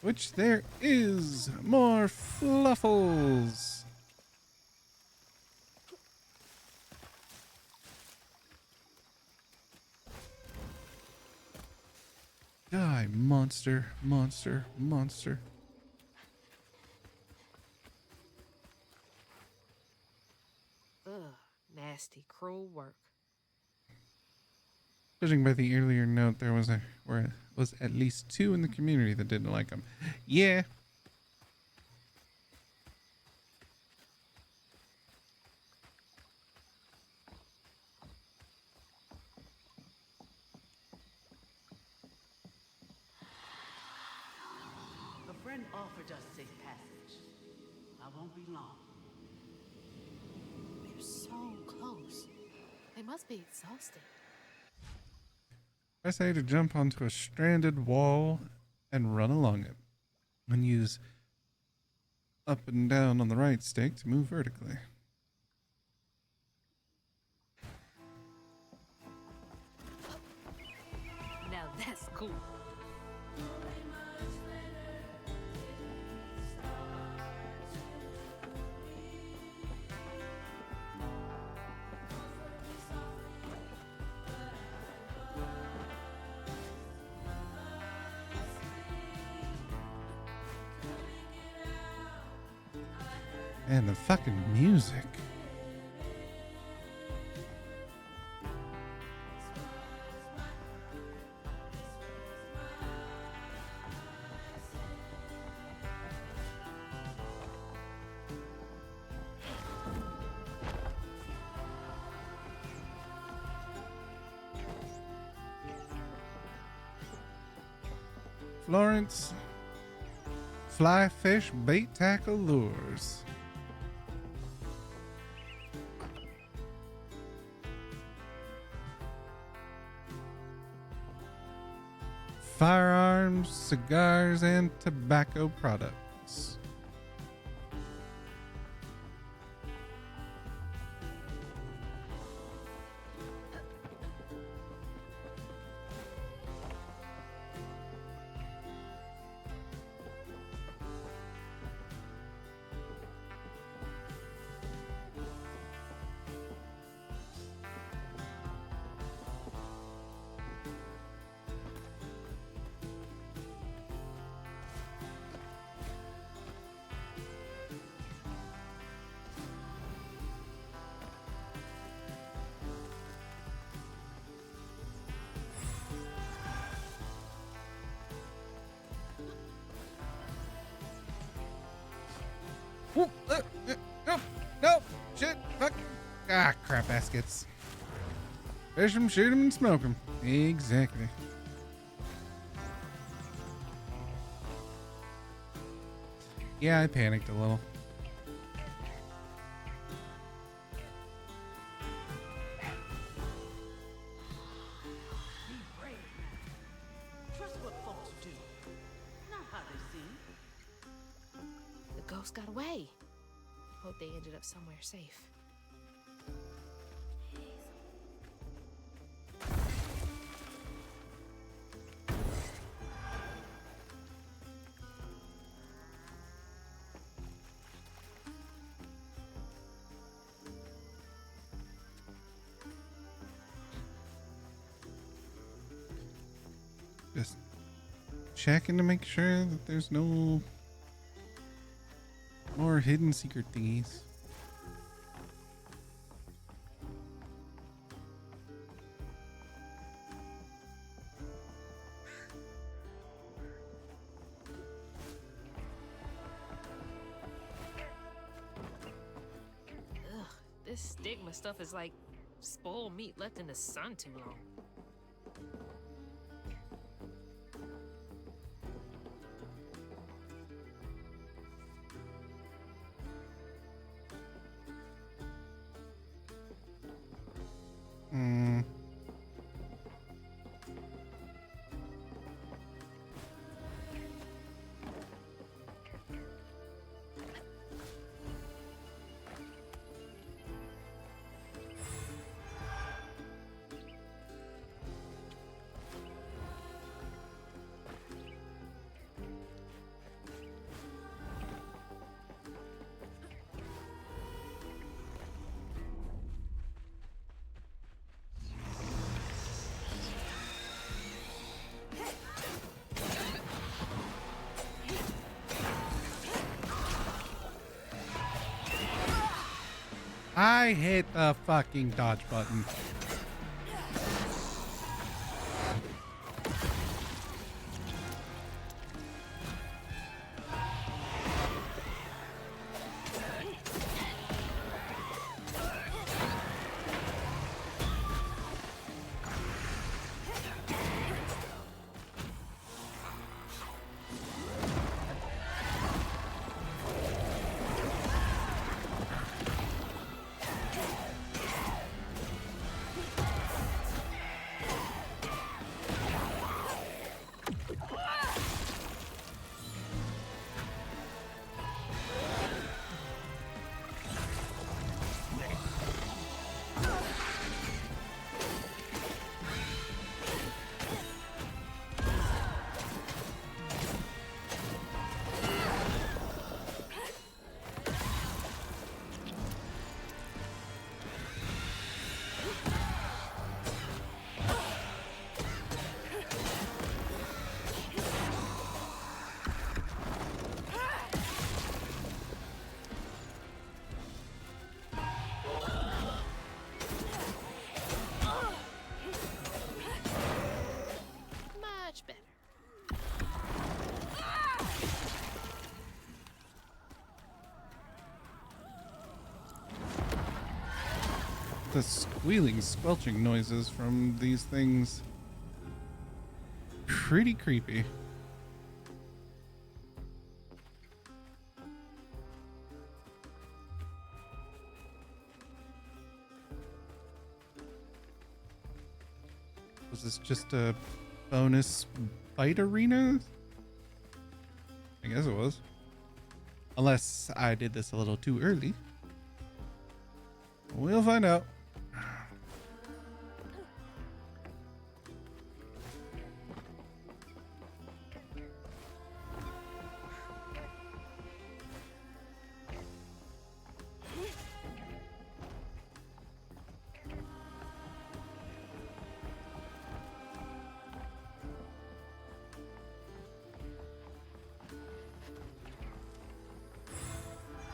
Speaker 1: Which there is. More fluffles. Die, monster, monster, monster.
Speaker 11: Ugh, nasty, cruel work.
Speaker 1: Judging by the earlier note, there was at least 2 in the community that didn't like him. Yeah.
Speaker 6: A friend offered us safe passage. I won't be long.
Speaker 3: They're so close. They must be exhausted.
Speaker 1: I say to jump onto a stranded wall and run along it. And use up and down on the right stick to move vertically.
Speaker 11: Now that's cool.
Speaker 1: And the fucking music. Florence, fly fish bait tackle lures. Firearms, cigars, and tobacco products. Nope, shit, fuck. Ah, crap baskets. Fish them, shoot them, and smoke them. Exactly. Yeah, I panicked a little.
Speaker 6: Be brave, man. Trust what folks do, not how they seem.
Speaker 11: The ghost got away. Hope they ended up somewhere safe.
Speaker 1: Just checking to make sure that there's no more hidden secret thingies.
Speaker 11: Ugh, this stigma stuff is like spoiled meat left in the sun too long.
Speaker 1: I hit the fucking dodge button.
Speaker 11: Much better.
Speaker 1: The squealing, squelching noises from these things. Pretty creepy. Was this just a bonus fight arena? I guess it was. Unless I did this a little too early. We'll find out.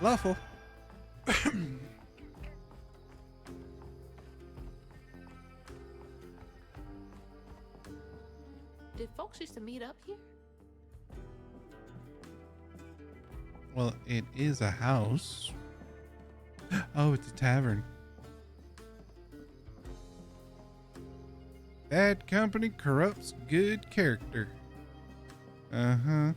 Speaker 1: Lawful.
Speaker 11: Did folks used to meet up here?
Speaker 1: Well, it is a house. Oh, it's a tavern. Bad company corrupts good character. Uh-huh.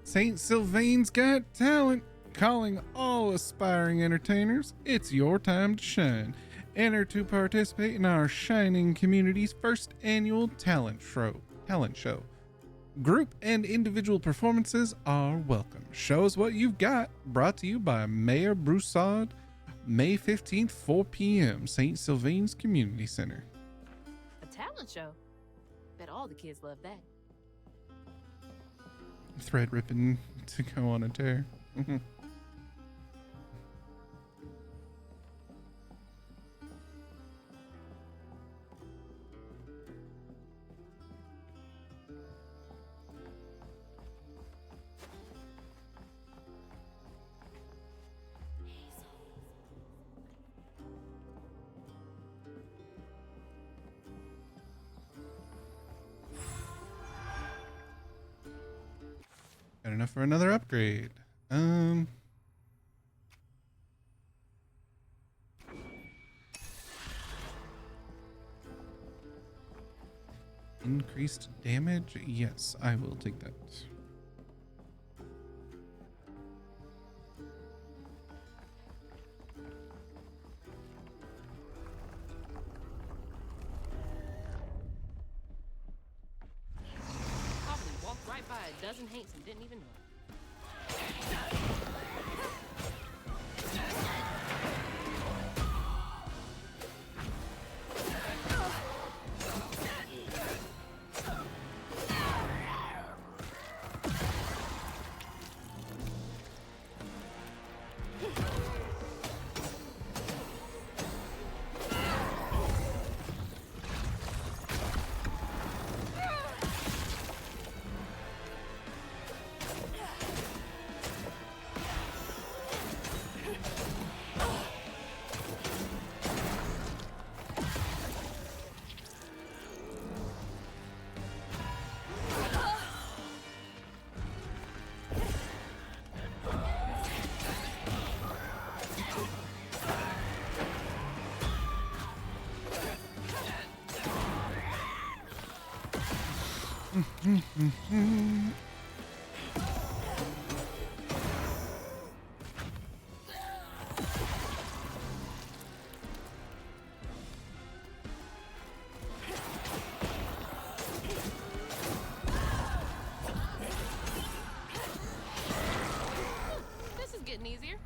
Speaker 1: St. Sylvain's Got Talent, calling all aspiring entertainers. It's your time to shine. Enter to participate in our shining community's first annual talent show. Group and individual performances are welcome. Show us what you've got. Brought to you by Mayor Broussard, May 15th, 4 p.m., St. Sylvain's Community Center.
Speaker 11: A talent show? Bet all the kids love that.
Speaker 1: Thread ripping to go on a tear. Got enough for another upgrade. Increased damage? Yes, I will take that.
Speaker 11: Probably walked right by a dozen Hanks and didn't even know it. This is getting easier.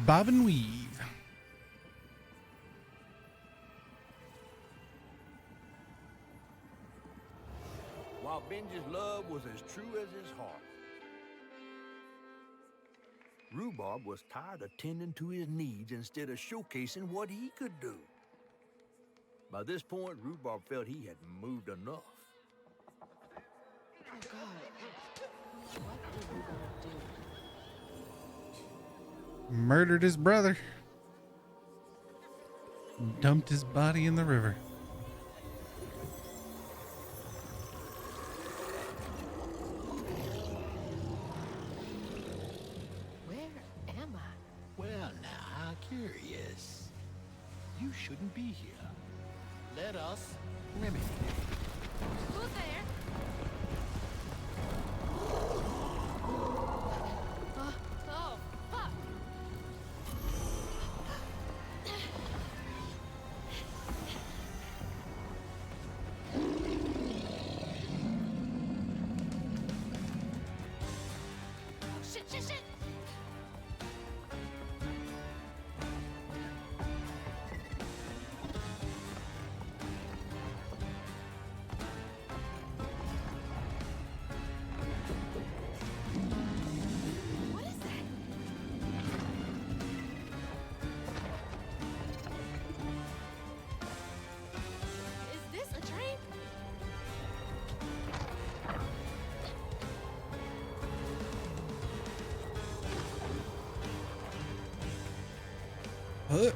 Speaker 1: Bob and weave.
Speaker 2: While Benji's love was as true as his heart, Rhubarb was tired of tending to his needs instead of showcasing what he could do. By this point, Rhubarb felt he had moved enough.
Speaker 11: Oh God. What did Rhubarb do?
Speaker 1: Murdered his brother. Dumped his body in the river.
Speaker 11: Where am I?
Speaker 9: Well, now, how curious. You shouldn't be here. Let us remedy it.
Speaker 11: Who's there? Oh, fuck. Shit. What is that? Is this a train?
Speaker 1: Huh?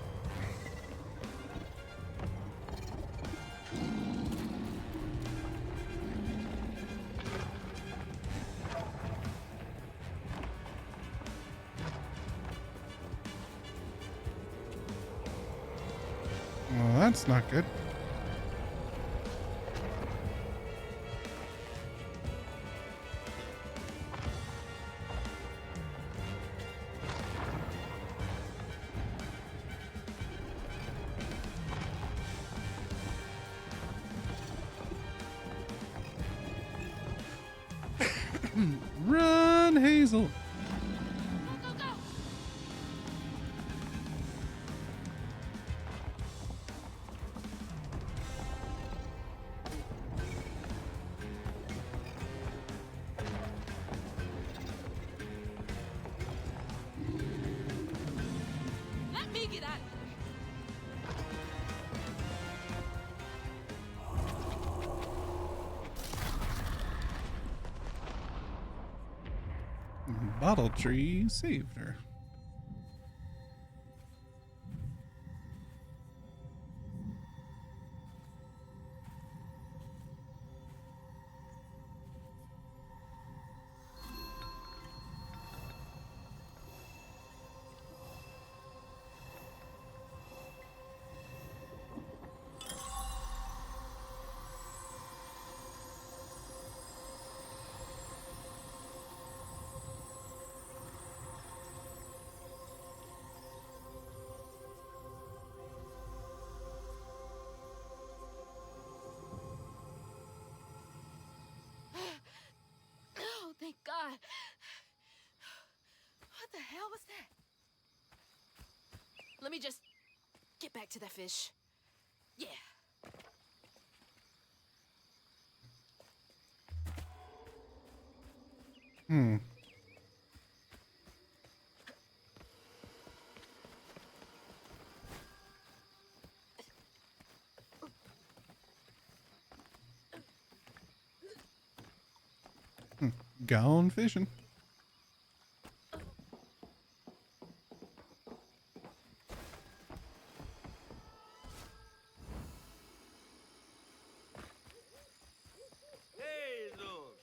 Speaker 1: Well, that's not good. Run, Hazel.
Speaker 11: Go.
Speaker 1: Bottle tree saved her.
Speaker 3: Oh, thank God. What the hell was that? Let me just get back to that fish. Yeah.
Speaker 1: Gone fishing.
Speaker 2: Hey, Zul.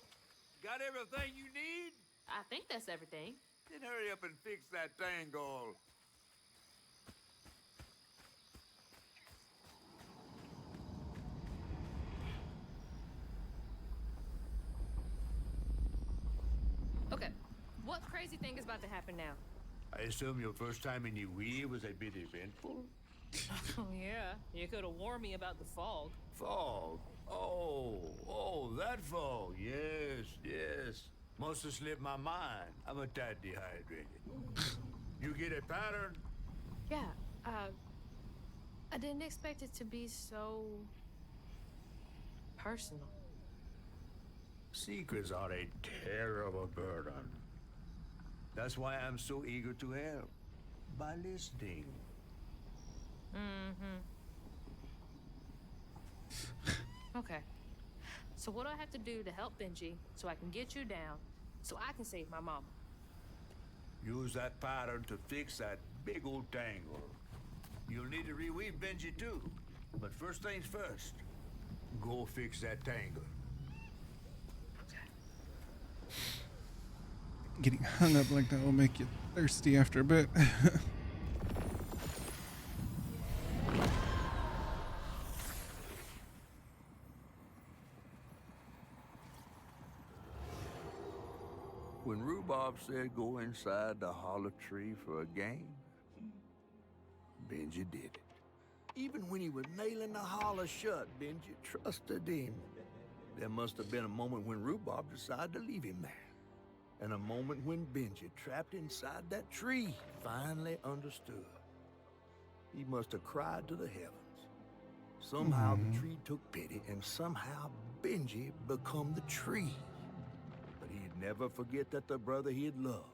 Speaker 2: Got everything you need?
Speaker 3: I think that's everything.
Speaker 2: Then hurry up and fix that tangle.
Speaker 10: Okay, what crazy thing is about to happen now?
Speaker 2: I assume your first time in Niue was a bit eventful?
Speaker 10: Oh, yeah. You could have warned me about the fog.
Speaker 2: Fog? Oh, that fog. Yes. Must have slipped my mind. I'm a tad dehydrated. You get a pattern?
Speaker 10: Yeah, I didn't expect it to be so personal.
Speaker 2: Secrets are a terrible burden. That's why I'm so eager to help. By listening.
Speaker 10: Okay. So what do I have to do to help Benji so I can get you down so I can save my mama?
Speaker 2: Use that pattern to fix that big old tangle. You'll need to reweave Benji too. But first things first. Go fix that tangle.
Speaker 1: Getting hung up like that will make you thirsty after a bit.
Speaker 2: When Rhubarb said go inside the hollow tree for a game, Benji did it. Even when he was nailing the hollow shut, Benji trusted him. There must have been a moment when Rhubarb decided to leave him there. And a moment when Benji, trapped inside that tree, finally understood. He must have cried to the heavens. Somehow the tree took pity, and somehow Benji become the tree. But he'd never forget that the brother he had loved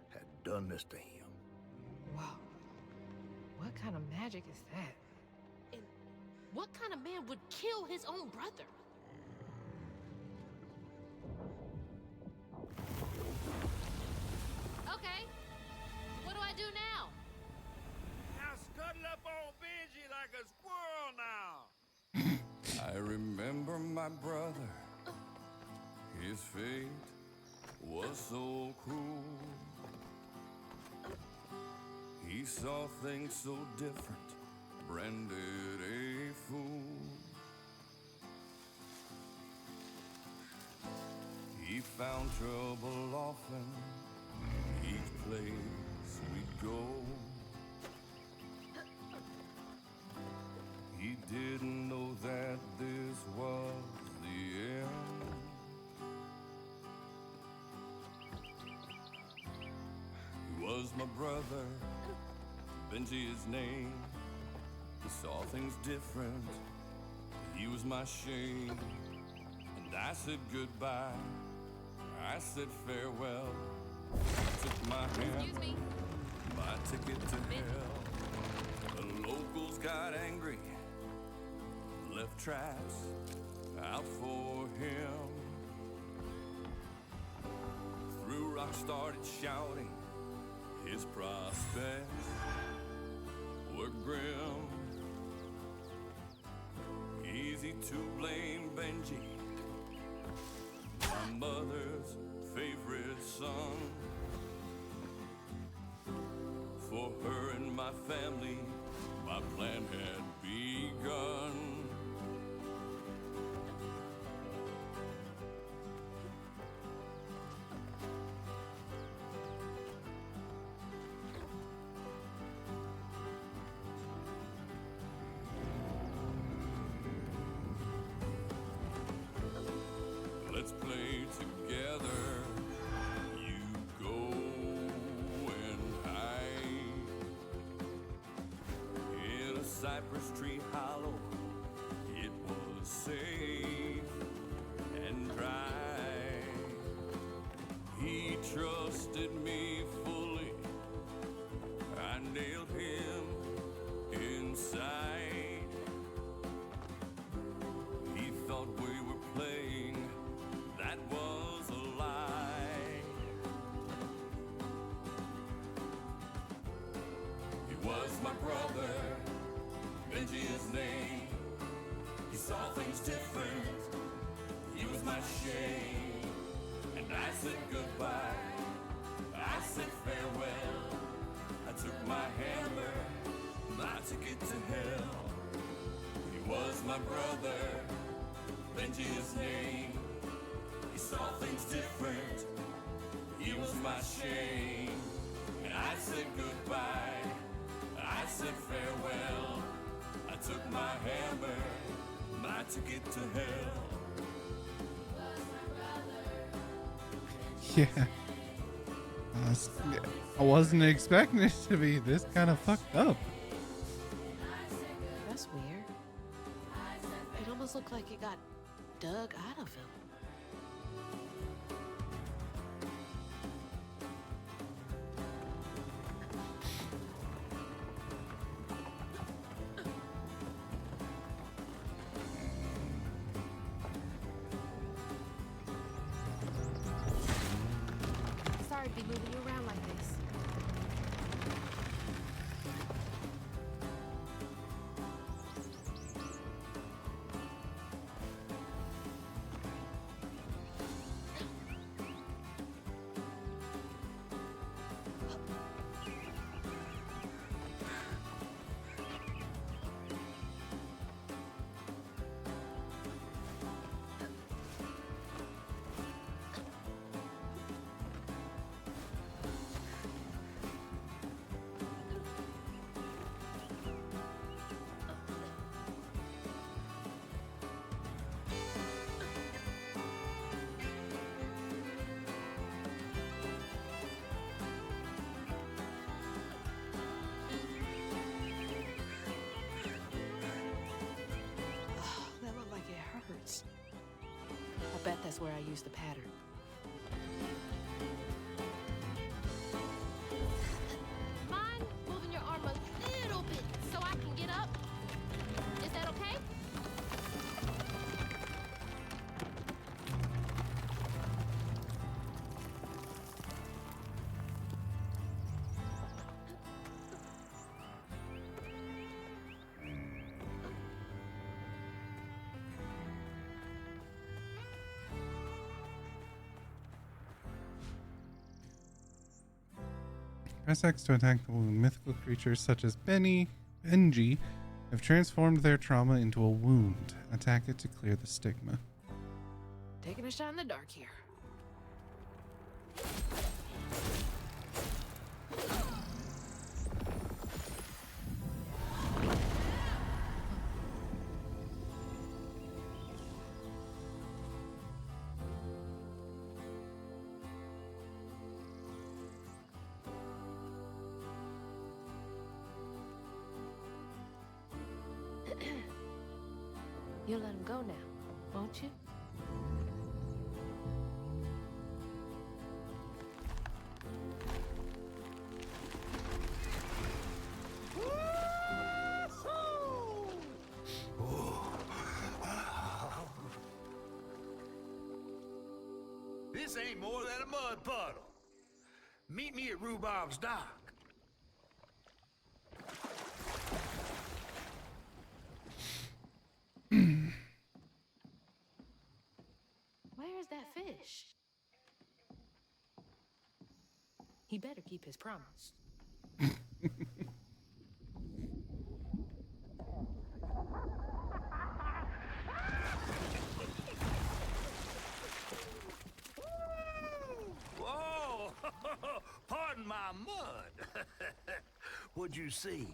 Speaker 2: had done this to him.
Speaker 10: Wow. What kind of magic is that?
Speaker 3: And what kind of man would kill his own brother? Okay. What do I do now?
Speaker 2: Now scuttle up on Benji like a squirrel now.
Speaker 12: I remember my brother. His fate was so cruel. He saw things so different, branded a fool. He found trouble often, each place we'd go. He didn't know that this was the end. He was my brother, Benji his name. He saw things different, he was my shame. And I said goodbye, I said farewell. I took my hand,
Speaker 3: Excuse me.
Speaker 12: my ticket to hell. The locals got angry, left traps out for him. Threw I started shouting. His prospects were grim. Easy to blame Benji, my mother's favorite son. For her and my family, my plan had begun. Let's play together. You go and hide in a cypress tree hollow. It was safe and dry. He trusted me fully. I nailed him inside. He thought we were playing. That was a lie. He was my brother, Benji his name. He saw things different. He was my shame. And I said goodbye. I said farewell. I took my hammer, my ticket to hell. He was my brother, Benji his name. He saw things different. He was my shame. And I said goodbye. I said farewell. I took my hammer, my ticket to hell.
Speaker 1: Yeah. I wasn't expecting it to be this kind of fucked up.
Speaker 11: That's weird. It almost looked like it got dug out of him. Sorry to be moving you around like this. I bet that's where I used the pattern.
Speaker 3: Mind moving your arm a little bit so I can get up? Is that okay?
Speaker 1: Press X to attack the wound. Mythical creatures such as Benji have transformed their trauma into a wound. Attack it to clear the stigma.
Speaker 11: Taking a shot in the dark here. You'll let him go now, won't you?
Speaker 2: This ain't more than a mud puddle. Meet me at Rhubarb's dock.
Speaker 10: Where's that fish? He better keep his promise.
Speaker 2: Whoa! Pardon my mud. What'd you see?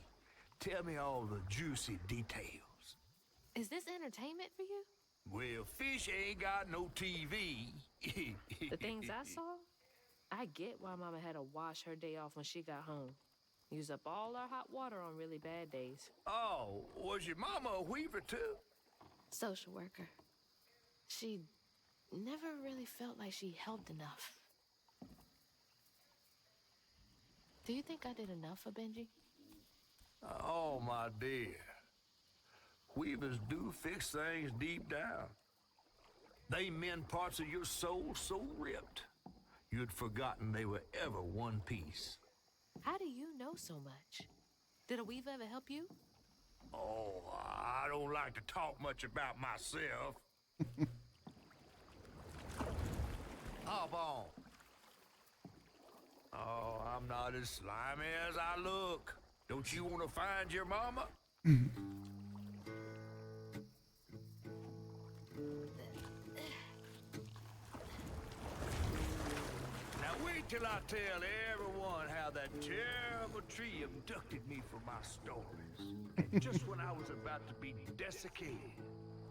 Speaker 2: Tell me all the juicy details.
Speaker 10: Is this entertainment for you?
Speaker 2: Well, fish ain't got no TV.
Speaker 10: The things I saw? I get why Mama had to wash her day off when she got home. Use up all our hot water on really bad days.
Speaker 2: Oh, was your mama a weaver too?
Speaker 11: Social worker. She never really felt like she helped enough. Do you think I did enough for Benji?
Speaker 2: Oh, my dear. Weavers do fix things deep down. They mend parts of your soul so ripped, you'd forgotten they were ever one piece.
Speaker 11: How do you know so much? Did a weaver ever help you?
Speaker 2: Oh, I don't like to talk much about myself. Hop on. Oh, I'm not as slimy as I look. Don't you want to find your mama? Now wait till I tell everyone how that terrible tree abducted me for my stories. And just when I was about to be desiccated,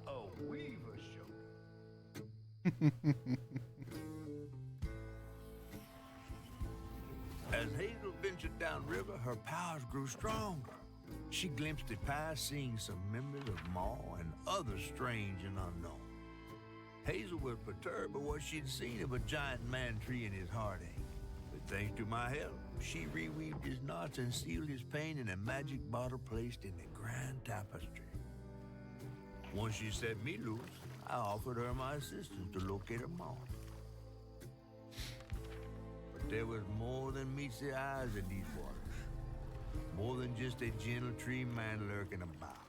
Speaker 2: a weaver showed up. As Hazel ventured downriver, her powers grew stronger. She glimpsed at past, seeing some memories of Ma and others strange and unknown. Hazel was perturbed by what she'd seen of a giant man tree in his heartache. But thanks to my help, she reweaved his knots and sealed his pain in a magic bottle placed in the grand tapestry. Once she set me loose, I offered her my assistance to locate her Ma. But there was more than meets the eyes in these waters. More than just a gentle tree man lurking about.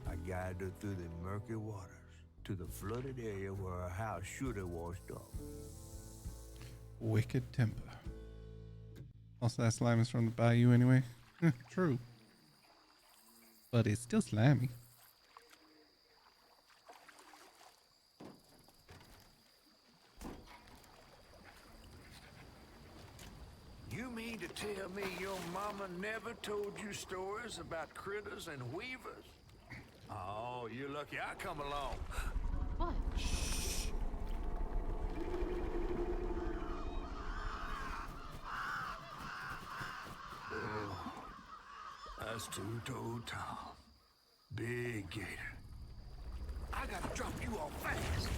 Speaker 2: I guided her through the murky waters to the flooded area where her house should have washed up.
Speaker 1: Wicked temper. Also, that slime is from the bayou anyway. True. But it's still slimy.
Speaker 2: You mean to tell me your mama never told you stories about critters and weavers? Oh, you're lucky I come along.
Speaker 11: What?
Speaker 2: Shh. Oh, that's two-toed Tom. Big gator. I gotta drop you off fast.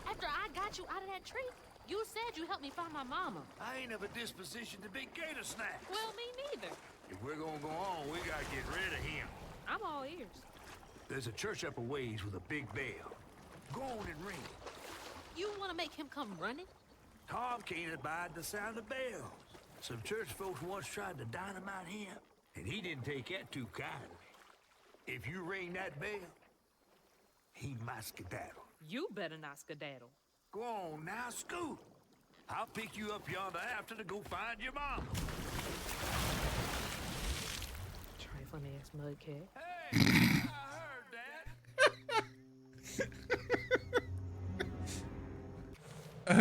Speaker 11: After I got you out of that tree, you said you helped me find my mama.
Speaker 2: I ain't of a disposition to be gator snacks.
Speaker 11: Well, me neither.
Speaker 2: If we're gonna go on, we gotta get rid of him.
Speaker 11: I'm all ears.
Speaker 2: There's a church up a ways with a big bell. Go on and ring it.
Speaker 11: You want to make him come running?
Speaker 2: Tom can't abide the sound of bells. Some church folks once tried to dynamite him, and he didn't take that too kindly. If you ring that bell, he might skedaddle.
Speaker 10: You better not skedaddle.
Speaker 2: Go on now, scoot. I'll pick you up yonder after to go find your mom.
Speaker 10: Trifling ass mudcat.
Speaker 2: Hey, I heard that.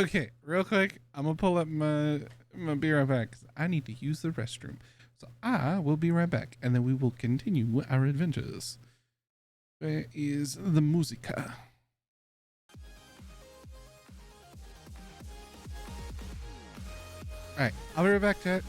Speaker 1: Okay, real quick, I'm gonna pull up my be right back 'cause I need to use the restroom. So I will be right back, and then we will continue our adventures. Where is the musica? Alright, I'll be right back, chat.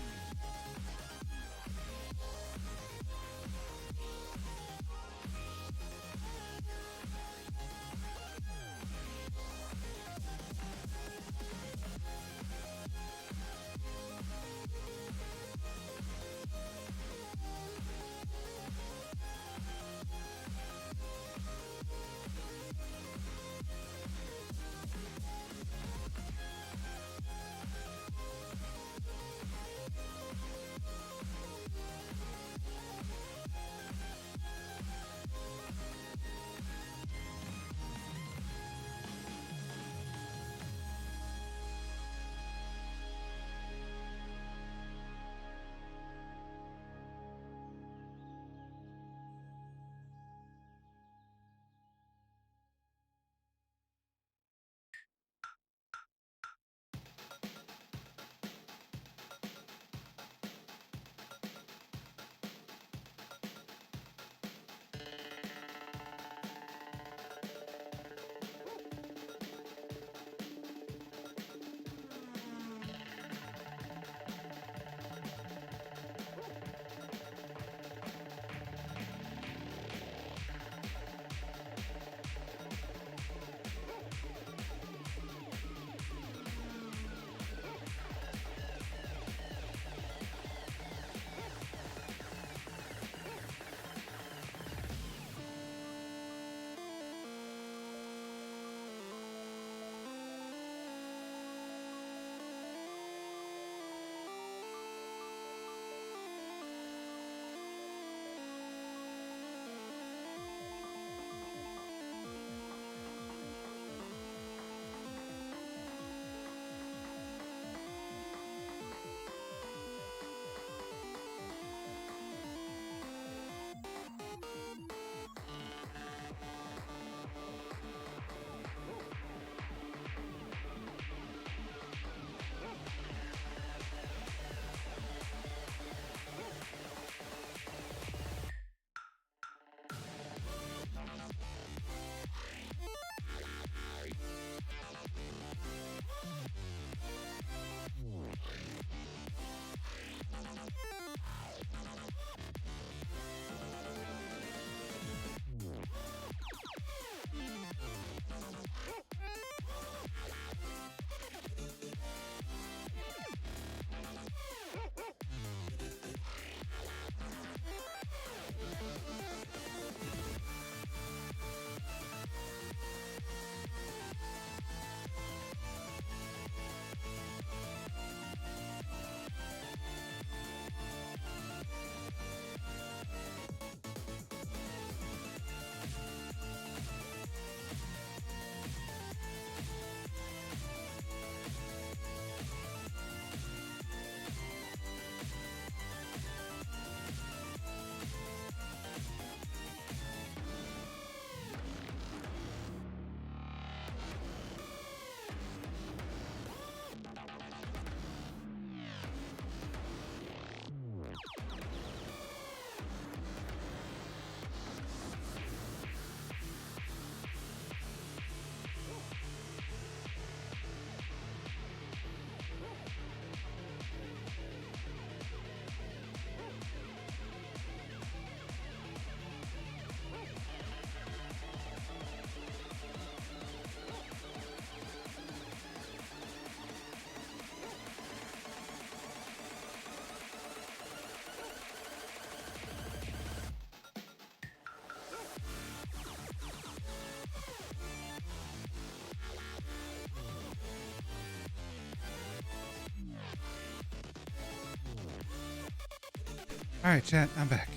Speaker 1: All right, chat, I'm back.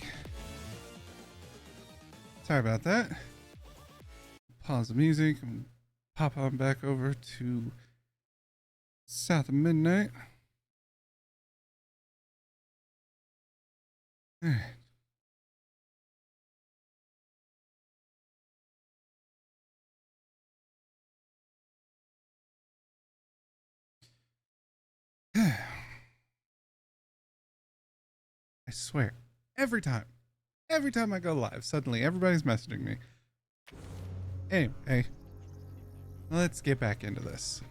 Speaker 1: Sorry about that. Pause the music and pop on back over to South of Midnight. All right. I swear, every time I go live, suddenly everybody's messaging me. Anyway, let's get back into this.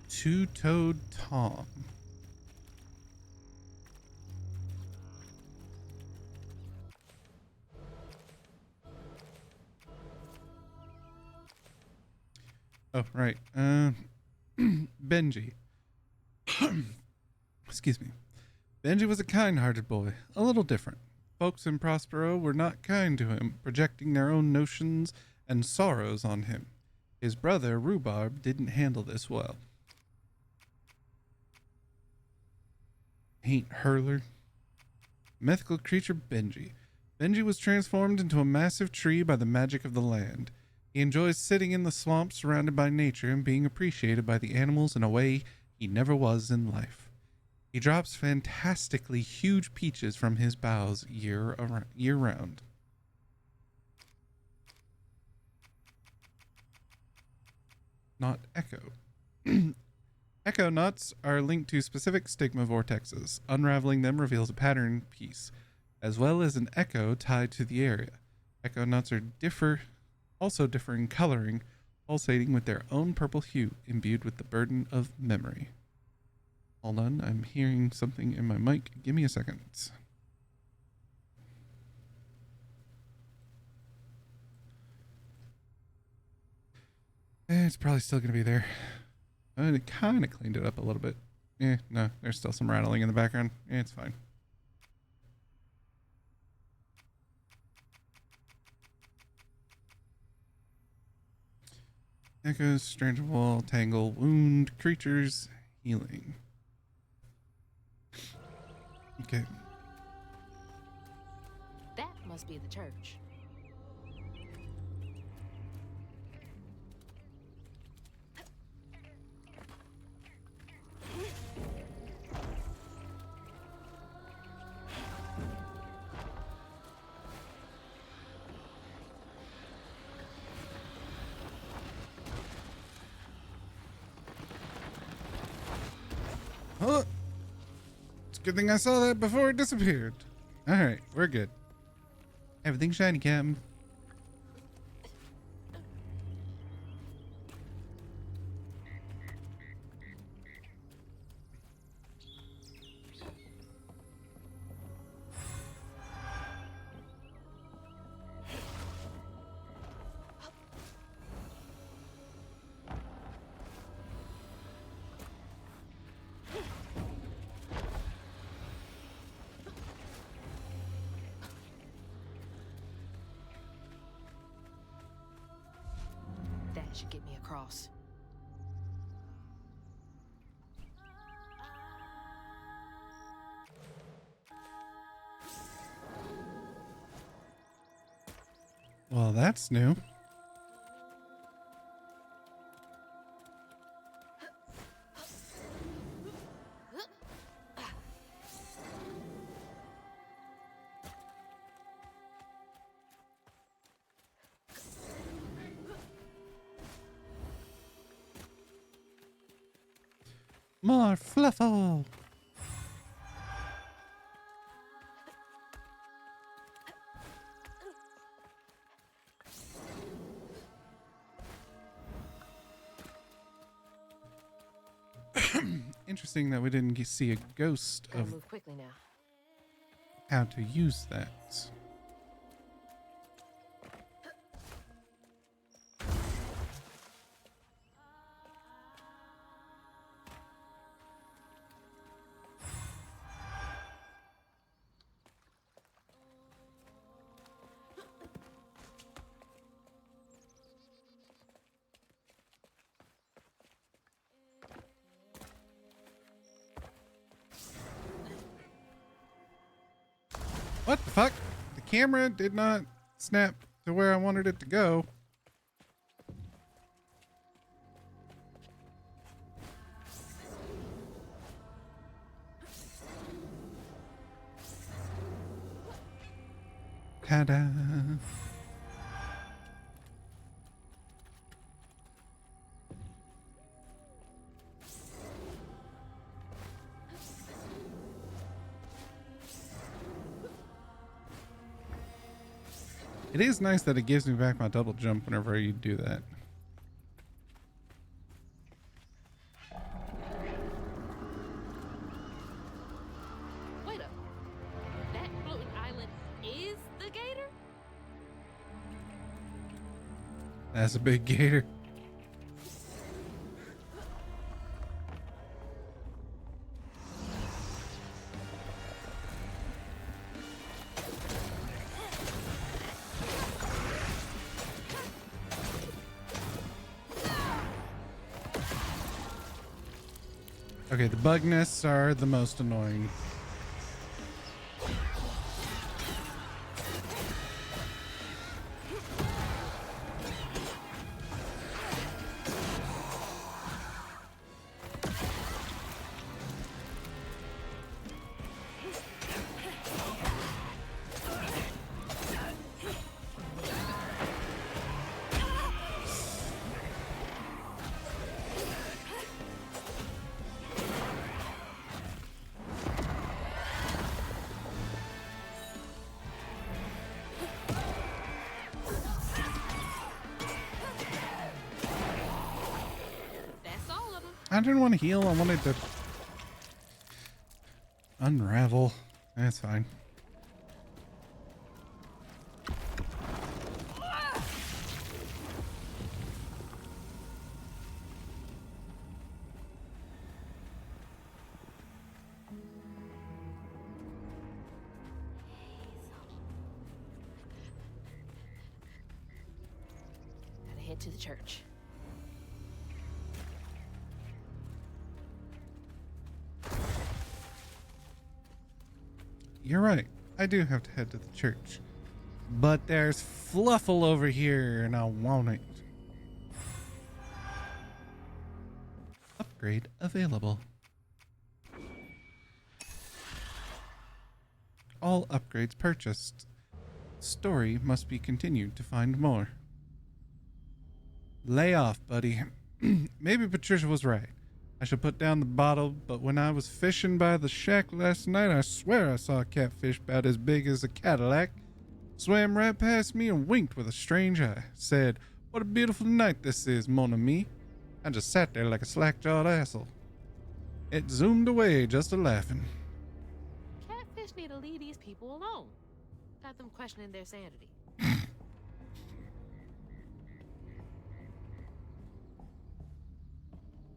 Speaker 1: Two-Toed Tom. Oh, right. Benji. Excuse me. Benji was a kind-hearted boy, a little different. Folks in Prospero were not kind to him, projecting their own notions and sorrows on him. His brother, Rhubarb, didn't handle this well. Paint hurler. Mythical creature Benji. Benji was transformed into a massive tree by the magic of the land. He enjoys sitting in the swamp surrounded by nature and being appreciated by the animals in a way he never was in life. He drops fantastically huge peaches from his boughs year round. Not Echo. Echo nuts are linked to specific stigma vortexes. Unraveling them reveals a pattern piece, as well as an echo tied to the area. Echo nuts are also differ in coloring, pulsating with their own purple hue, imbued with the burden of memory. Hold on, I'm hearing something in my mic. Give me a second. It's probably still going to be there. It kind of cleaned it up a little bit. No, there's still some rattling in the background. It's fine. Echoes, strange wall, tangle, wound, creatures, healing. Okay.
Speaker 11: That must be the church.
Speaker 1: Oh, it's a good thing I saw that before it disappeared. All right, we're good. Everything's shiny, Captain.
Speaker 11: Should get me across.
Speaker 1: Well, that's new. More fluffle. Interesting that we didn't see a ghost
Speaker 11: Gotta
Speaker 1: of
Speaker 11: move quickly now.
Speaker 1: how to use that. What the fuck? The camera did not snap to where I wanted it to go. Ta-da. It is nice that it gives me back my double jump whenever you do that.
Speaker 11: Wait up. That floating island is the gator?
Speaker 1: That's a big gator. Okay, the bug nests are the most annoying. I didn't want to heal. I wanted to unravel. That's fine.
Speaker 11: Gotta head to the church.
Speaker 1: You're right. I do have to head to the church. But there's Fluffle over here, and I want it. Upgrade available. All upgrades purchased. Story must be continued to find more. Lay off, buddy. Maybe Patricia was right. I should put down the bottle, but when I was fishing by the shack last night, I swear I saw a catfish about as big as a Cadillac. Swam right past me and winked with a strange eye. Said, "What a beautiful night this is, mon ami." I just sat there like a slack-jawed asshole. It zoomed away just a-laughing.
Speaker 11: Catfish need to leave these people alone. Got them questioning their sanity.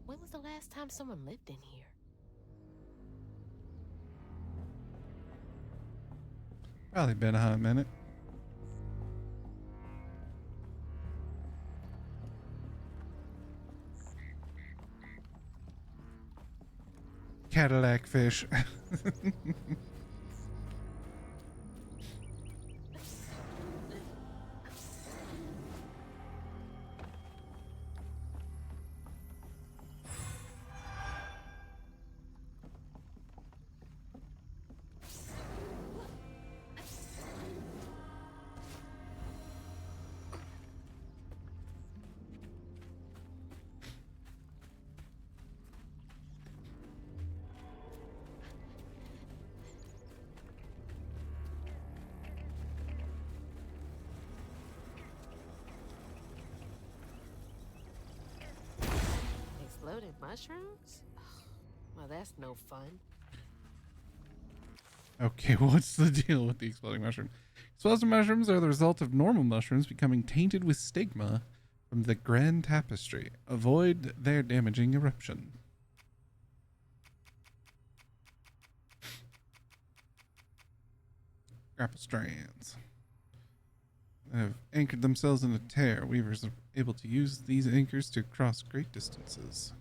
Speaker 11: When was the last time someone lived in here?
Speaker 1: Probably been a hot minute. Cadillac fish.
Speaker 11: Exploded mushrooms? Well, that's no fun.
Speaker 1: Okay, what's the deal with the exploding mushroom? Explosive mushrooms are the result of normal mushrooms becoming tainted with stigma from the Grand Tapestry. Avoid their damaging eruption. Grapple strands have anchored themselves in a tear. Weavers are able to use these anchors to cross great distances.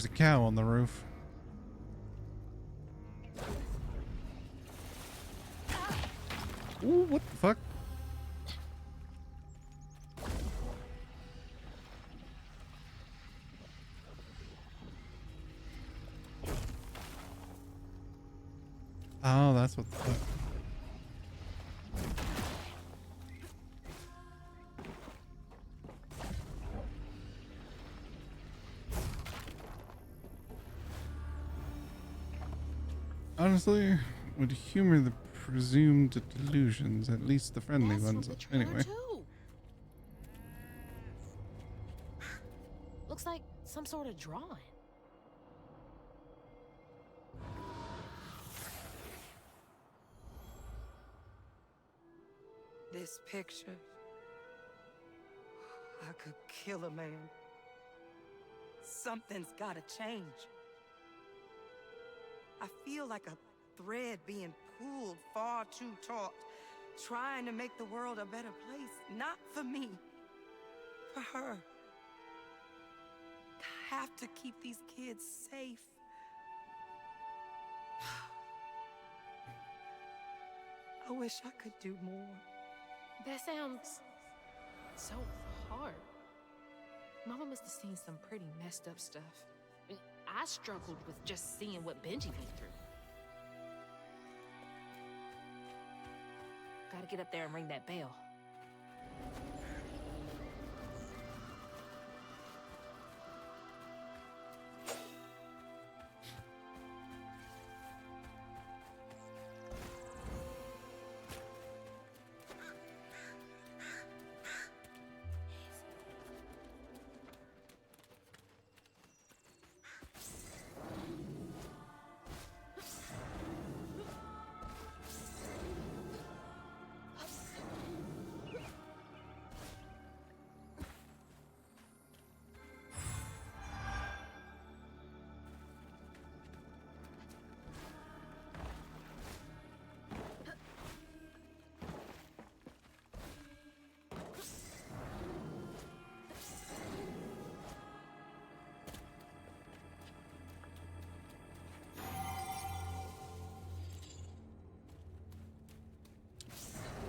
Speaker 1: There's a cow on the roof. Ooh, what the fuck? Oh, that's what the fuck. Honestly, would humor the presumed delusions, at least the friendly ones. Anyway.
Speaker 3: Too. Looks like some sort of drawing.
Speaker 4: This picture, I could kill a man. Something's gotta change. I feel like a thread being pulled far too taut, trying to make the world a better place. Not for me, for her. I have to keep these kids safe. I wish I could do more.
Speaker 3: That sounds so hard. Mama must have seen some pretty messed up stuff. I struggled with just seeing what Benji went through. Gotta get up there and ring that bell.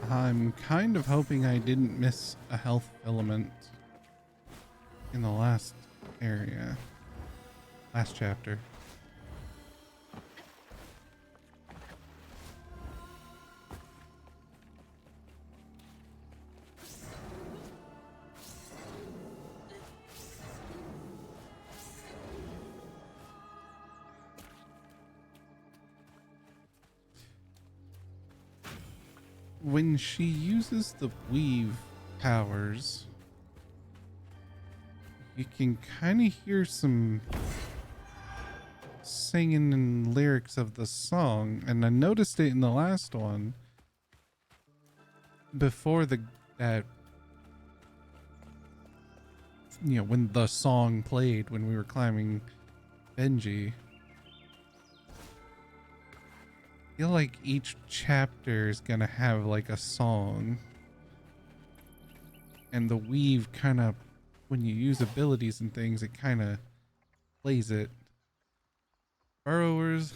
Speaker 1: I'm kind of hoping I didn't miss a health element in the last area, last chapter. When she uses the weave powers, you can kind of hear some singing and lyrics of the song, and I noticed it in the last one before when the song played when we were climbing Benji. I feel like each chapter is gonna have like a song, and the weave kind of, when you use abilities and things, it kind of plays it. Burrower's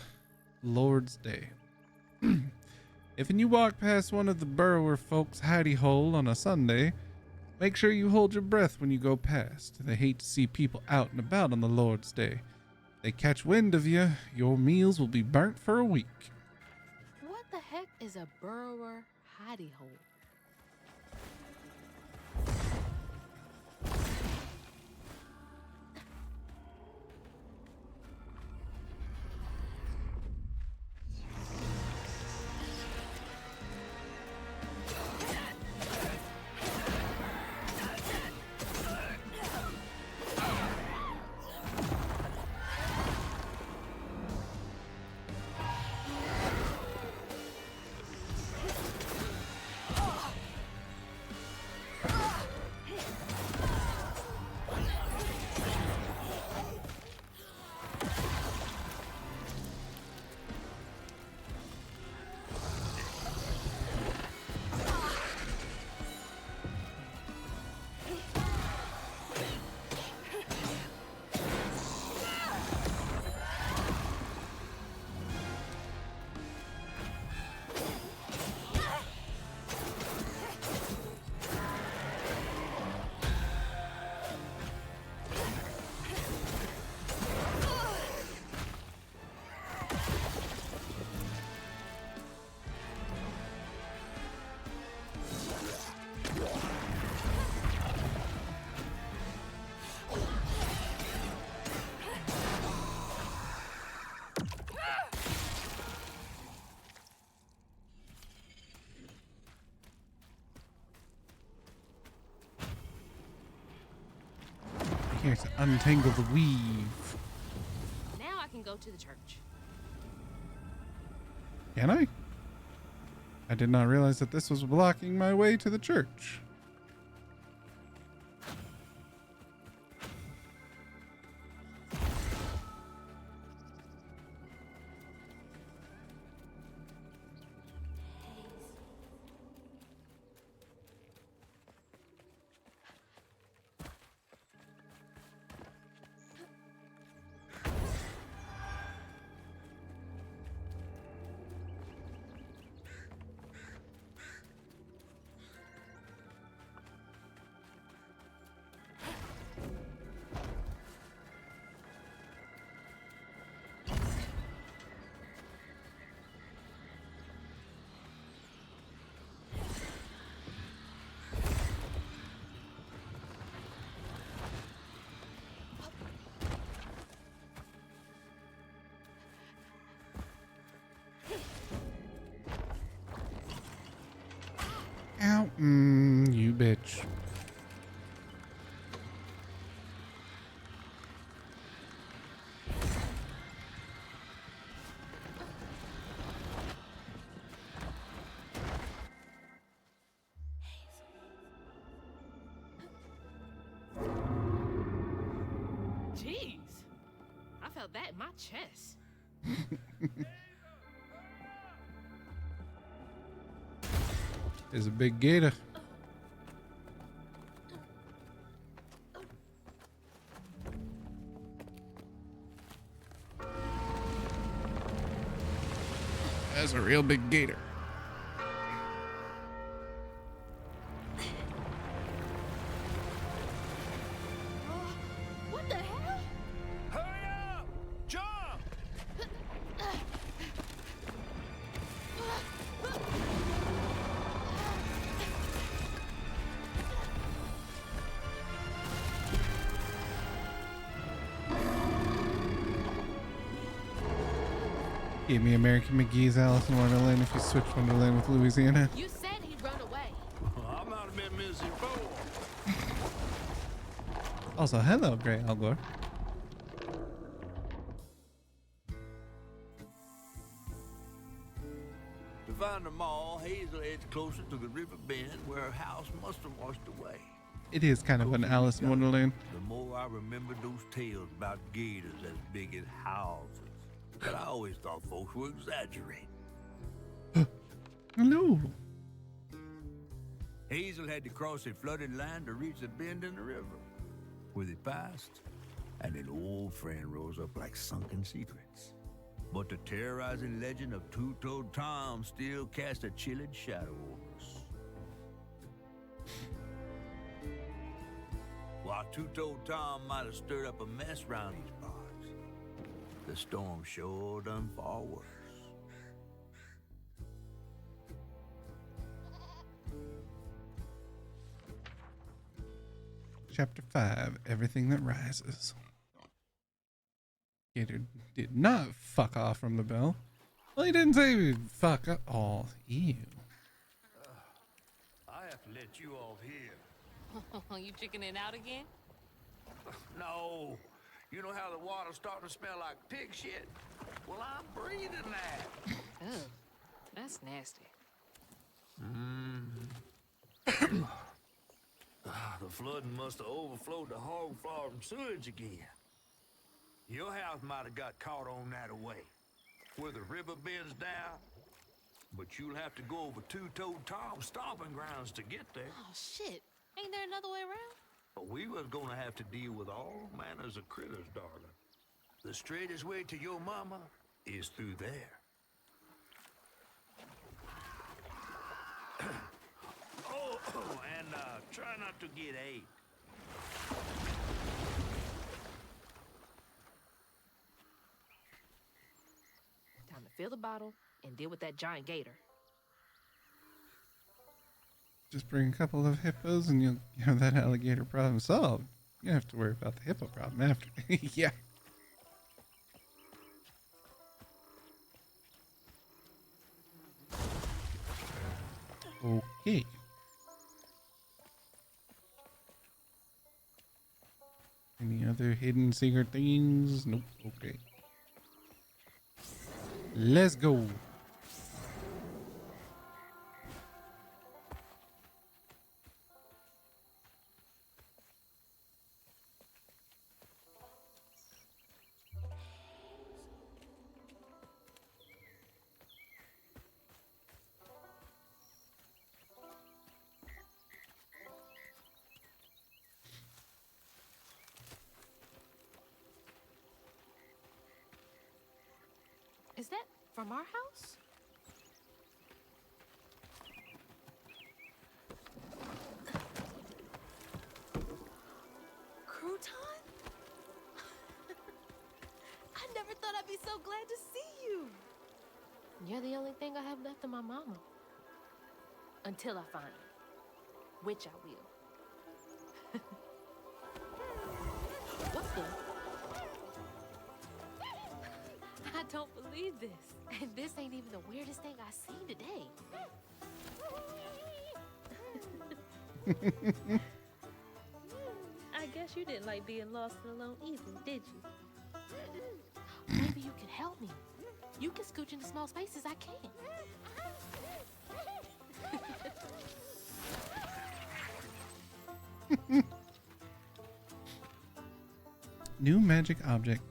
Speaker 1: Lord's Day. If you walk past one of the Burrower folks' hidey hole on a Sunday, make sure you hold your breath when you go past. They hate to see people out and about on the Lord's Day. If they catch wind of you, your meals will be burnt for a week.
Speaker 3: What the heck is a burrower hidey hole?
Speaker 1: Here to untangle the weave.
Speaker 3: Now I can go to the church.
Speaker 1: Can I? I did not realize that this was blocking my way to the church. Ow. You bitch.
Speaker 3: Jeez. I felt that in my chest.
Speaker 1: There's a big gator. That's a real big gator.
Speaker 3: What the hell?
Speaker 5: Hurry up! Jump!
Speaker 1: Give me American McGee's Alice in Wonderland if you switch Wonderland with Louisiana.
Speaker 3: You said he'd run away.
Speaker 5: I might have been missing before.
Speaker 1: Also, hello, Grey Algor.
Speaker 2: To find them all, Hazel heads closer to the river bend where her house must have washed away.
Speaker 1: It is kind of an Alice in Wonderland.
Speaker 2: The more I remember those tales about gators as big as houses. But I always thought folks were exaggerating.
Speaker 1: Hello.
Speaker 2: Hazel had to cross a flooded line to reach the bend in the river. Where they passed, and an old friend rose up like sunken secrets. But the terrorizing legend of Two-Toed Tom still cast a chilling shadow over us. While Two-Toed Tom might have stirred up a mess round these parts, the storm sure done far worse.
Speaker 1: Chapter 5, Everything That Rises. Gator did not fuck off from the bell. Well, he didn't say he'd fuck up. Oh, ew.
Speaker 5: I have to let you off here.
Speaker 3: You chickening out again?
Speaker 5: No. You know how the water's starting to smell like pig shit? Well, I'm breathing that.
Speaker 3: Ugh, that's nasty.
Speaker 5: The flooding must have overflowed the hog farm sewage again. Your house might have got caught on that away, where the river bends down. But you'll have to go over Two-Toed Tom's stomping grounds to get there.
Speaker 3: Oh, shit. Ain't there another way around?
Speaker 5: But we was gonna have to deal with all manners of critters, darling. The straightest way to your mama is through there. And try not to get ate.
Speaker 3: Time to fill the bottle and deal with that giant gator.
Speaker 1: Just bring a couple of hippos and you'll have that alligator problem solved. You don't have to worry about the hippo problem after. Yeah. Okay. Any hidden secret things? Nope. Okay. Let's go.
Speaker 11: Is that from our house? Crouton? I never thought I'd be so glad to see you. You're the only thing I have left of my mama. Until I find her. Which I will. What's the... I don't believe this. And this ain't even the weirdest thing I've seen today.
Speaker 3: I guess you didn't like being lost and alone either, did you?
Speaker 11: Maybe you can help me. You can scooch into small spaces I can't.
Speaker 1: New magic object.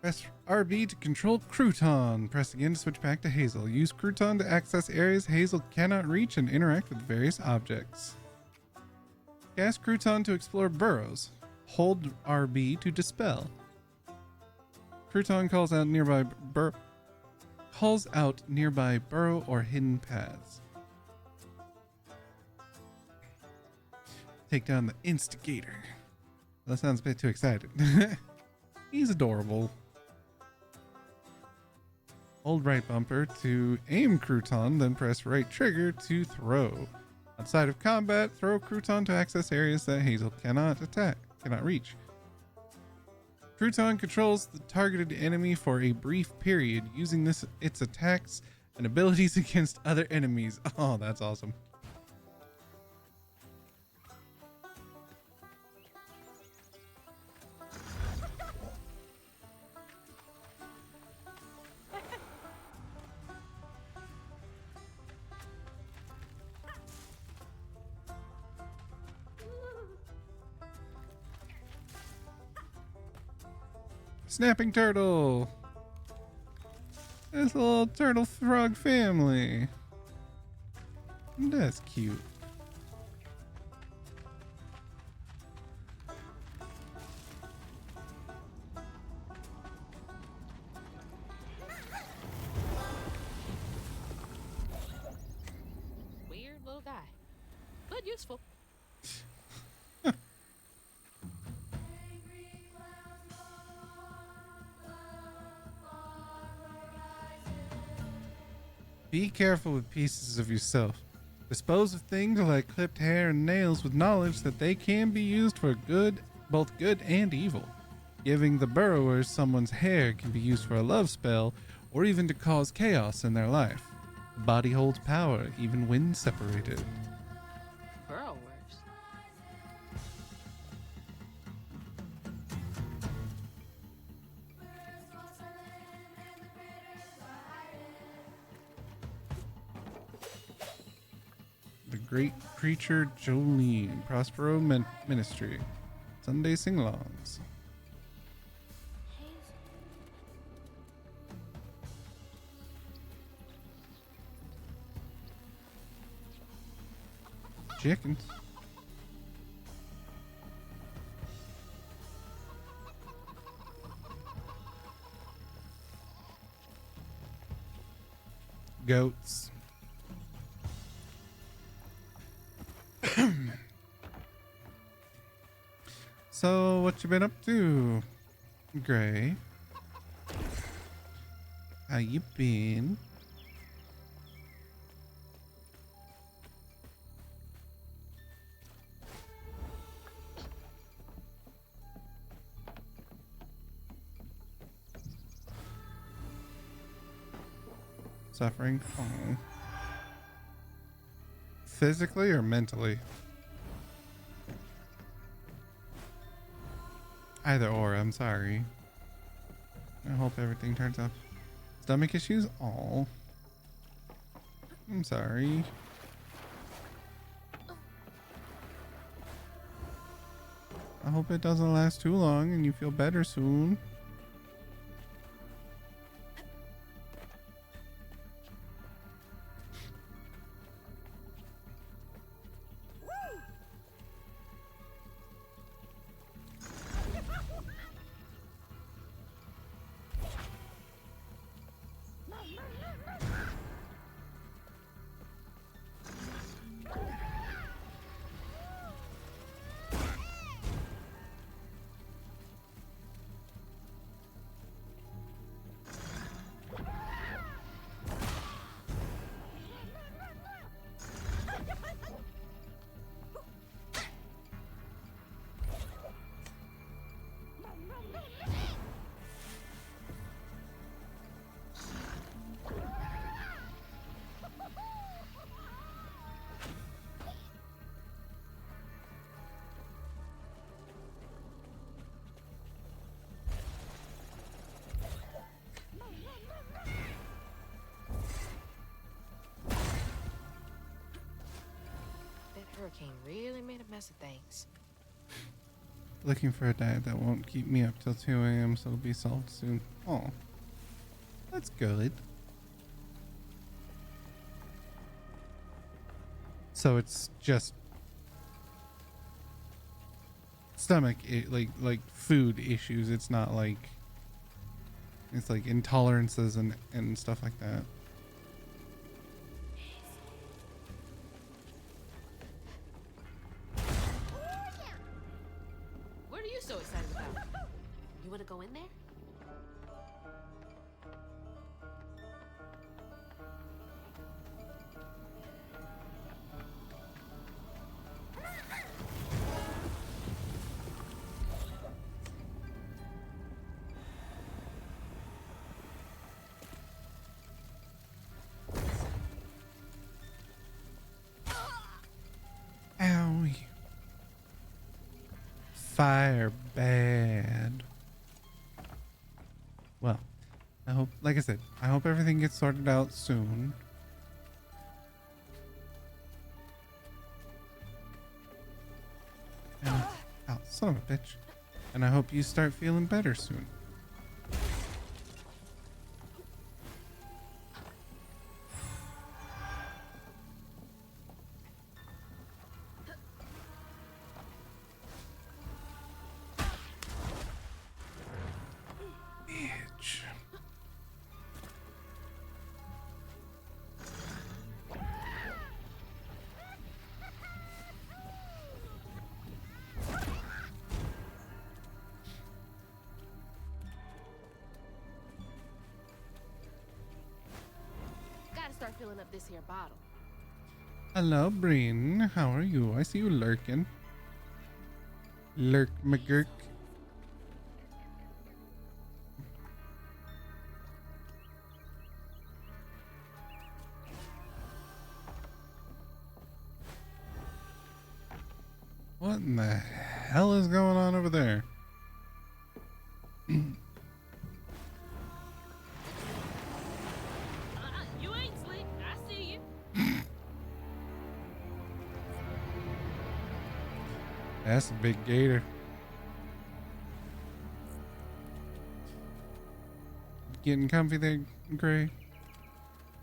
Speaker 1: Press RB to control Crouton. Press again to switch back to Hazel. Use Crouton to access areas Hazel cannot reach and interact with various objects. Cast Crouton to explore burrows. Hold RB to dispel. Crouton calls out nearby burrow or hidden paths. Take down the instigator. That sounds a bit too excited. He's adorable. Hold right bumper to aim Crouton, then press right trigger to throw. Outside of combat, throw Crouton to access areas that Hazel cannot reach. Crouton controls the targeted enemy for a brief period, using its attacks and abilities against other enemies. Oh, that's awesome. Snapping turtle. This little turtle frog family. That's cute.
Speaker 11: Weird little guy, but useful. Be careful with pieces of yourself. Dispose of things like clipped hair and nails with knowledge that they can be used for good, both good and evil. Giving the burrowers someone's hair can be used for a love spell or even to cause chaos in their life. The body holds power even when separated. Burrowers.
Speaker 1: The Great Preacher Jolene, Prospero Ministry, Sunday Sing-Alongs. Chickens. Goats. So, what you been up to, Gray? How you been? Suffering? Oh. Physically or mentally?
Speaker 11: Either or, I'm sorry. I hope everything turns out. Stomach issues? Oh. I'm sorry. I hope it doesn't last too long and you feel better soon.
Speaker 13: Hurricane really made a mess of things.
Speaker 11: Looking for a diet that won't keep me up till 2 a.m. so it'll be solved soon. Oh, that's good. So it's just stomach, like food issues. It's not like, it's like intolerances and stuff like that.
Speaker 3: So excited about. You want to go in there?
Speaker 11: Owie. Fire bad. Well, I hope, like I said, I hope everything gets sorted out soon. And, oh, son of a bitch. And I hope you start feeling better soon.
Speaker 3: Start filling up this here bottle.
Speaker 11: Hello, Breen. How are you? I see you lurking. Lurk McGurk. What in the hell is going on over there? That's a big gator. Getting comfy there, Gray?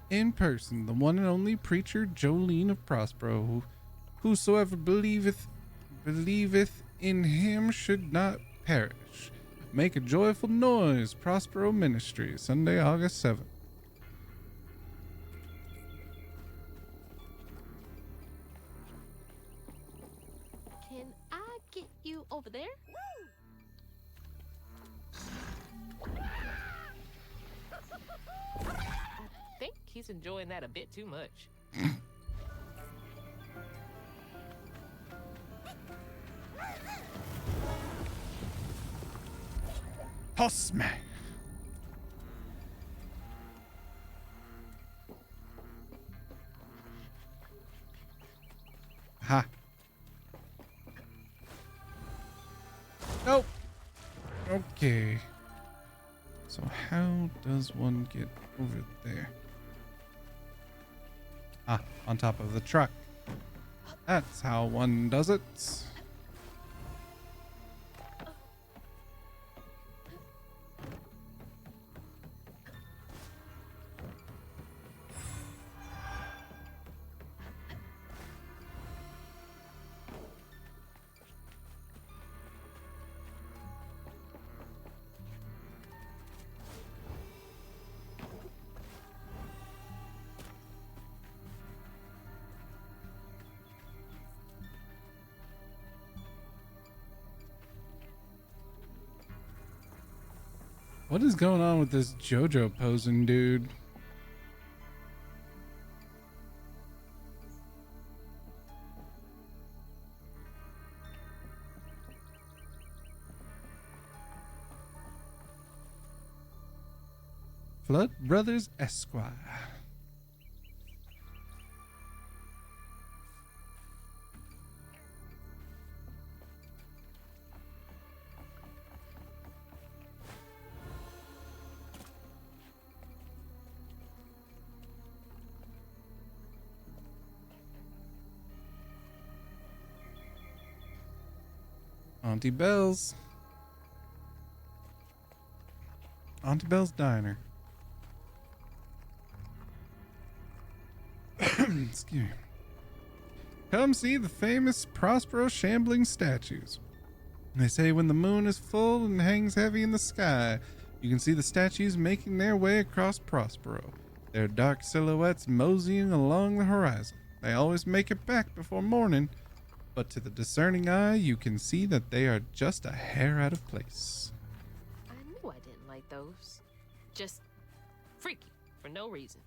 Speaker 11: In person, the one and only preacher Jolene of Prospero. Whosoever believeth in him should not perish. Make a joyful noise. Prospero Ministry, Sunday, August 7th.
Speaker 3: You over there?
Speaker 13: I think he's enjoying that a bit too much.
Speaker 11: Toss me. Ha. Nope. Okay. So how does one get over there? Ah, on top of the truck. That's how one does it. What is going on with this JoJo posing dude? Flood Brothers Esquire. Auntie Belle's. Auntie Belle's Diner. Excuse me. Come see the famous Prospero shambling statues. They say when the moon is full and hangs heavy in the sky, you can see the statues making their way across Prospero, their dark silhouettes moseying along the horizon. They always make it back before morning, but to the discerning eye, you can see that they are just a hair out of place.
Speaker 13: I knew I didn't like those. Just freaky for no reason.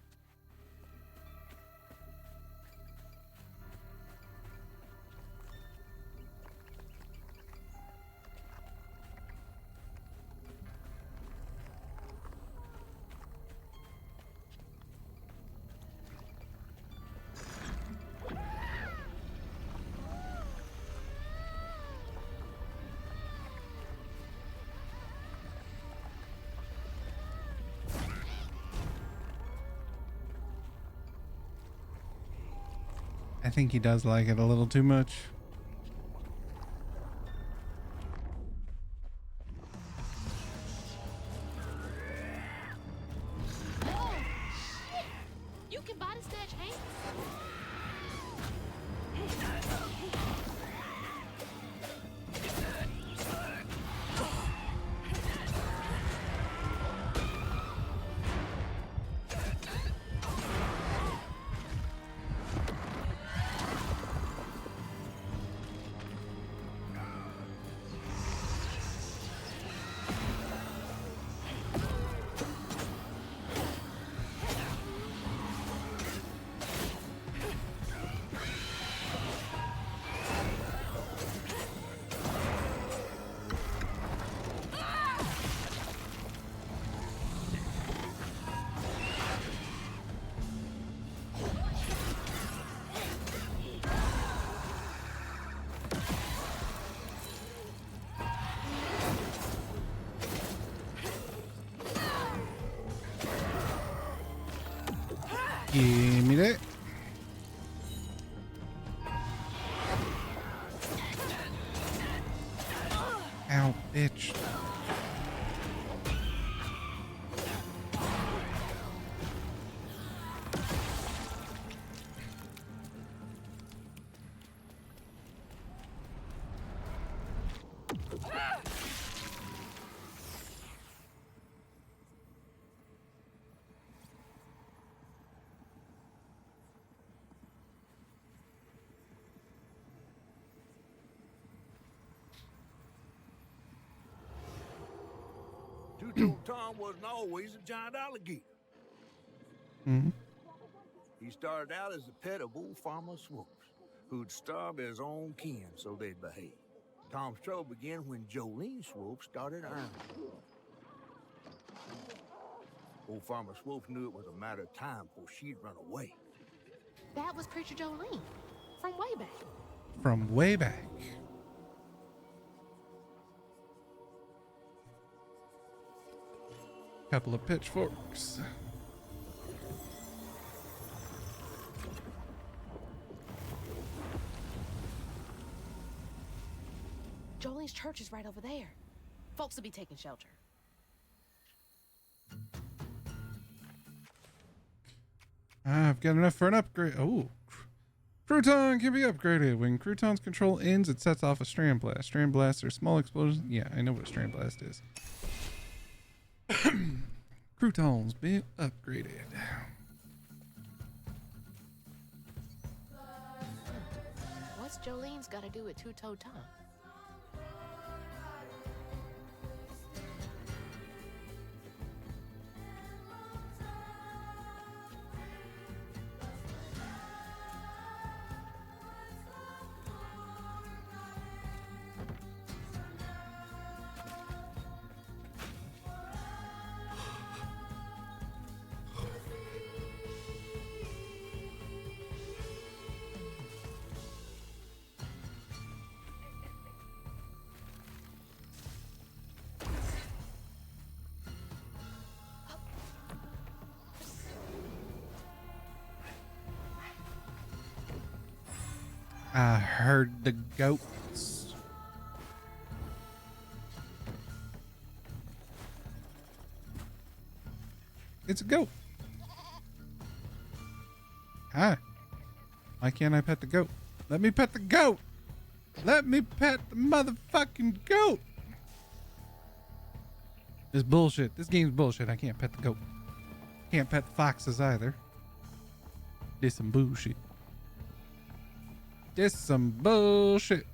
Speaker 11: I think he does like it a little too much.
Speaker 3: You can body snatch Hank.
Speaker 11: Give me that. Ow, bitch.
Speaker 2: Two-Toed Tom wasn't always a giant alligator.
Speaker 11: Mm-hmm.
Speaker 2: He started out as the pet of old Farmer Swoops, who'd starve his own kin so they'd behave. Tom's trouble began when Jolene Swope started ironing. Old Farmer Swope knew it was a matter of time before she'd run away.
Speaker 3: That was Preacher Jolene from way back.
Speaker 11: From way back.
Speaker 1: Couple of pitchforks.
Speaker 3: Jolene's church is right over there. Folks will be taking shelter.
Speaker 1: I've got enough for an upgrade. Oh. Crouton can be upgraded. When Crouton's control ends, it sets off a strand blast. Strand blasts are small explosions. Yeah, I know what a strand blast is. Crouton's been upgraded.
Speaker 3: What's Jolene's got to do with Two-Toe Tom?
Speaker 1: I heard the goats. It's a goat. Hi. Why can't I pet the goat? Let me pet the goat. Let me pet the motherfucking goat. This bullshit. This game's bullshit. I can't pet the goat. Can't pet the foxes either. This some bullshit. This some bullshit.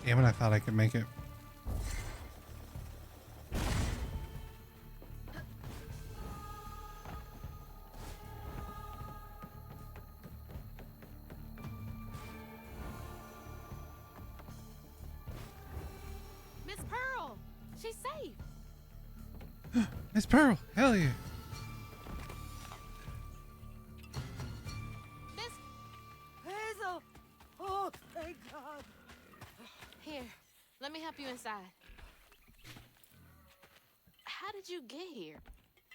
Speaker 1: Damn it, I thought I could make it.
Speaker 3: Miss Pearl! She's safe!
Speaker 1: Miss Pearl, hell yeah.
Speaker 3: Miss...
Speaker 4: Hazel! Oh, thank God.
Speaker 3: Here, let me help you inside. How did you get here?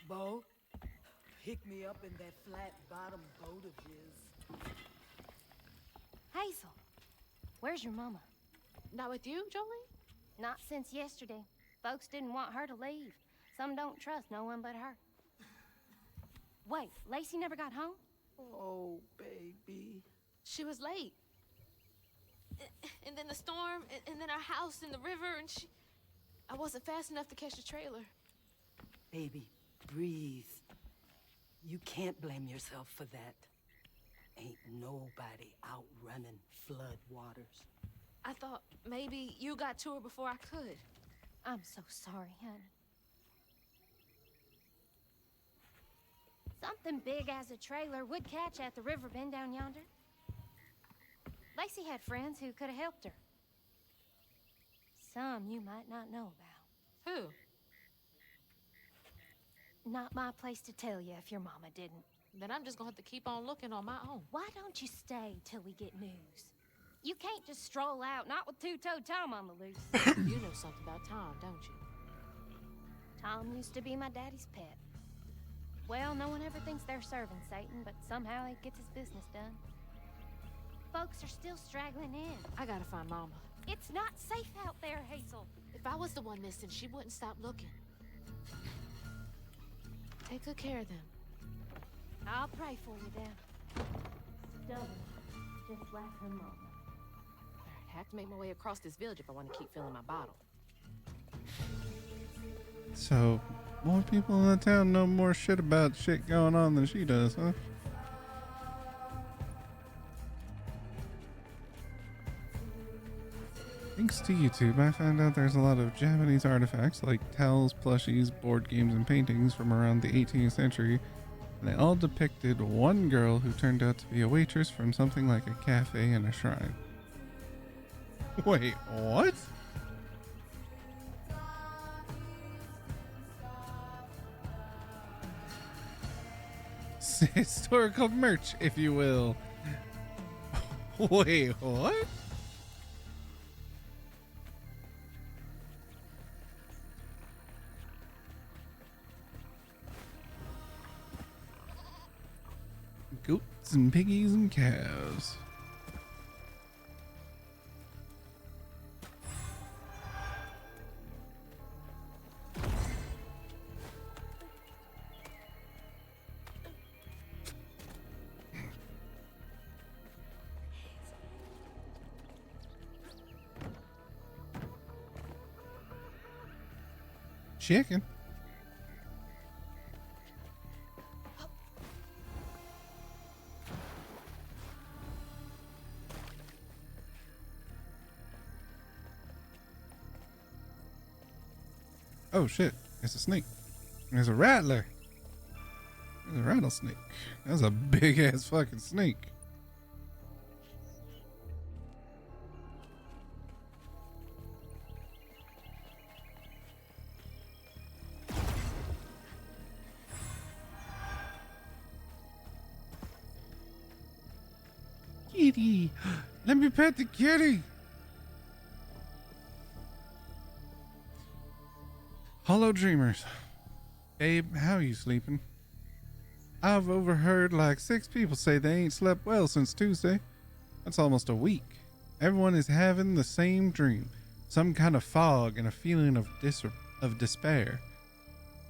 Speaker 14: Bo, pick me up in that flat-bottom boat of his.
Speaker 15: Hazel, where's your mama?
Speaker 3: Not with you, Jolene?
Speaker 15: Not since yesterday. Folks didn't want her to leave. Some don't trust no one but her. Wait, Lacey never got home?
Speaker 14: Oh, baby.
Speaker 3: She was late. And then the storm, and then our house in the river, and I wasn't fast enough to catch the trailer.
Speaker 14: Baby, breathe. You can't blame yourself for that. Ain't nobody outrunning flood waters.
Speaker 3: I thought maybe you got to her before I could.
Speaker 15: I'm so sorry, honey. Something big as a trailer would catch at the river bend down yonder. Lacey had friends who could have helped her. Some you might not know about.
Speaker 3: Who?
Speaker 15: Not my place to tell you if your mama didn't.
Speaker 3: Then I'm just gonna have to keep on looking on my own.
Speaker 15: Why don't you stay till we get news? You can't just stroll out, not with Two-Toe Tom on the loose.
Speaker 3: You know something about Tom, don't you?
Speaker 15: Tom used to be my daddy's pet. Well, no one ever thinks they're serving Satan, but somehow he gets his business done. Folks are still straggling in.
Speaker 3: I gotta find Mama.
Speaker 15: It's not safe out there, Hazel.
Speaker 3: If I was the one missing, she wouldn't stop looking. Take good care of them.
Speaker 15: I'll pray for you then. Stubborn, just like her mama.
Speaker 3: I have to make my way across this village if I want to keep filling my bottle.
Speaker 1: So, more people in the town know more shit about shit going on than she does, huh? Thanks to YouTube, I found out there's a lot of Japanese artifacts like towels, plushies, board games, and paintings from around the 18th century
Speaker 11: and they all depicted one girl who turned out to be a waitress from something like a cafe and a shrine. Wait, what? Historical merch, if you will. Wait, what? Goats and piggies and cows. Chicken. Oh shit, it's a snake. There's a rattler. There's a rattlesnake. That's a big ass fucking snake. Kitty, let me pet the kitty. Hollow Dreamers. Abe, how you sleeping? I've overheard like 6 people say they ain't slept well since Tuesday. That's almost a week. Everyone is having the same dream. Some kind of fog and a feeling of despair.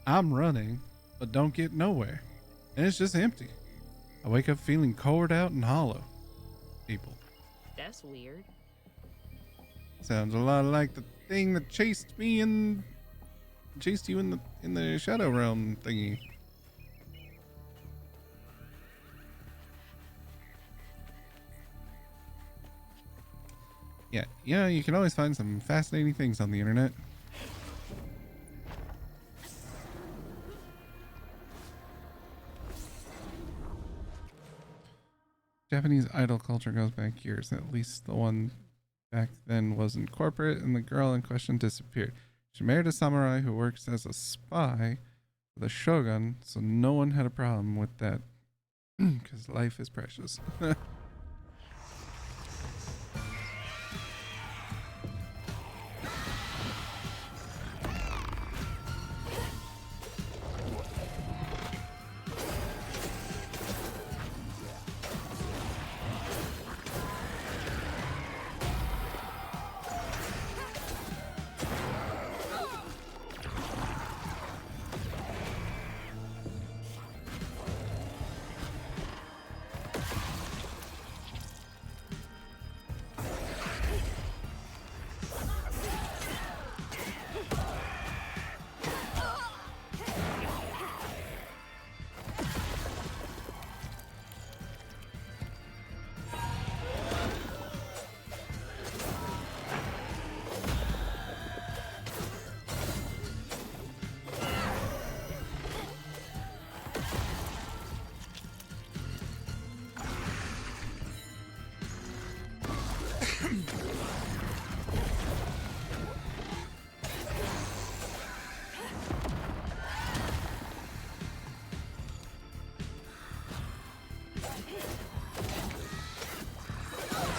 Speaker 11: I'm running, but don't get nowhere. And it's just empty. I wake up feeling cored out and hollow. People.
Speaker 13: That's weird.
Speaker 11: Sounds a lot like the thing that chased you in the Shadow Realm thingy. Yeah, you can always find some fascinating things on the internet. Japanese idol culture goes back years. At least the one back then wasn't corporate, and the girl in question disappeared. She married a samurai who works as a spy for the shogun, so no one had a problem with that because life is precious.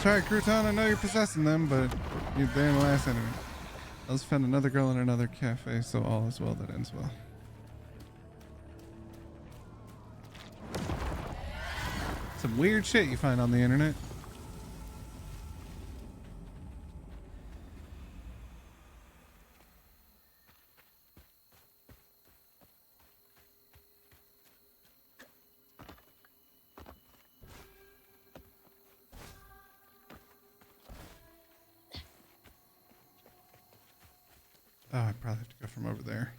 Speaker 11: Sorry, Crouton, I know you're possessing them, but they're the last enemy. I just found another girl in another cafe, so all is well that ends well. Some weird shit you find on the internet. Oh, I probably have to go from over there.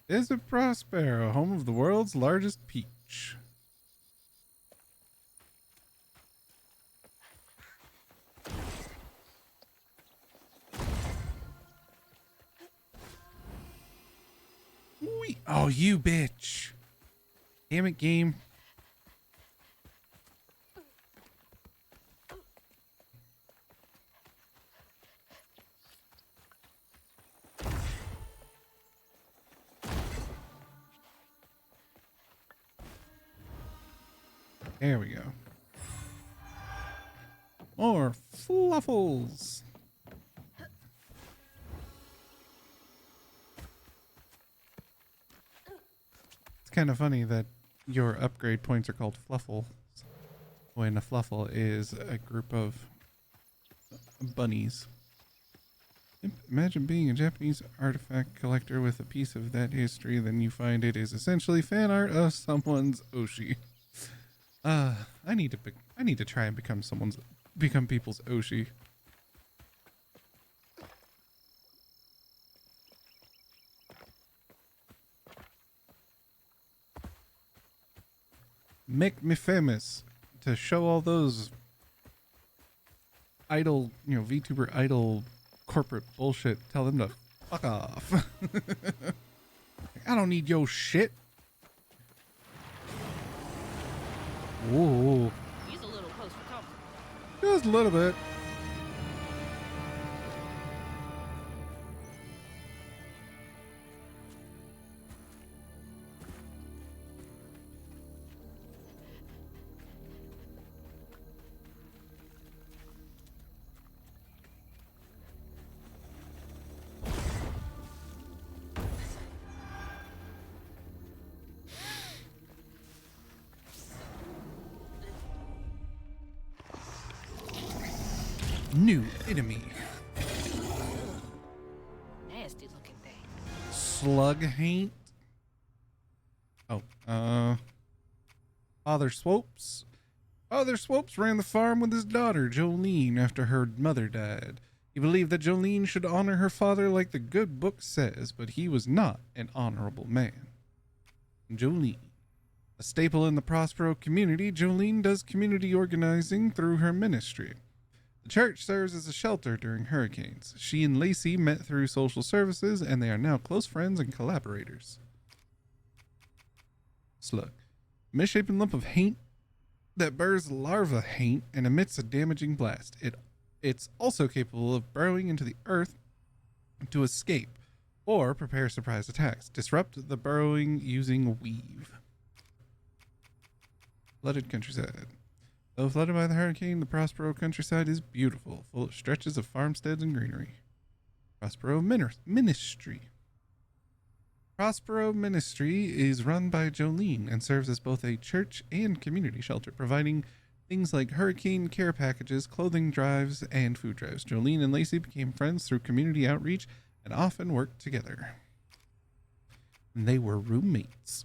Speaker 11: Desert Prospero, home of the world's largest peach. Oh, you bitch. Damn it, game. There we go. More fluffles. It's kind of funny that your upgrade points are called fluffles when a fluffle is a group of bunnies. Imagine being a Japanese artifact collector with a piece of that history, then you find it is essentially fan art of someone's Oshi. I need to try and become people's Oshi. Make me famous to show all those idle, VTuber idle corporate bullshit. Tell them to fuck off. I don't need your shit. Whoa.
Speaker 13: He's a little close for comfort.
Speaker 11: Just a little bit. New enemy.
Speaker 13: Nasty looking thing.
Speaker 11: Slug haint. Oh, Father Swopes. Father Swopes ran the farm with his daughter, Jolene, after her mother died. He believed that Jolene should honor her father like the good book says, but he was not an honorable man. Jolene. A staple in the Prospero community, Jolene does community organizing through her ministry. The church serves as a shelter during hurricanes. She and Lacey met through social services, and they are now close friends and collaborators. Slug. Misshapen lump of haint that burrs larva haint and emits a damaging blast. It's also capable of burrowing into the earth to escape or prepare surprise attacks. Disrupt the burrowing using weave. Flooded countryside. Though flooded by the hurricane, the Prospero countryside is beautiful, full of stretches of farmsteads and greenery. Prospero Ministry. Prospero Ministry is run by Jolene and serves as both a church and community shelter, providing things like hurricane care packages, clothing drives, and food drives. Jolene and Lacey became friends through community outreach and often worked together. And they were roommates.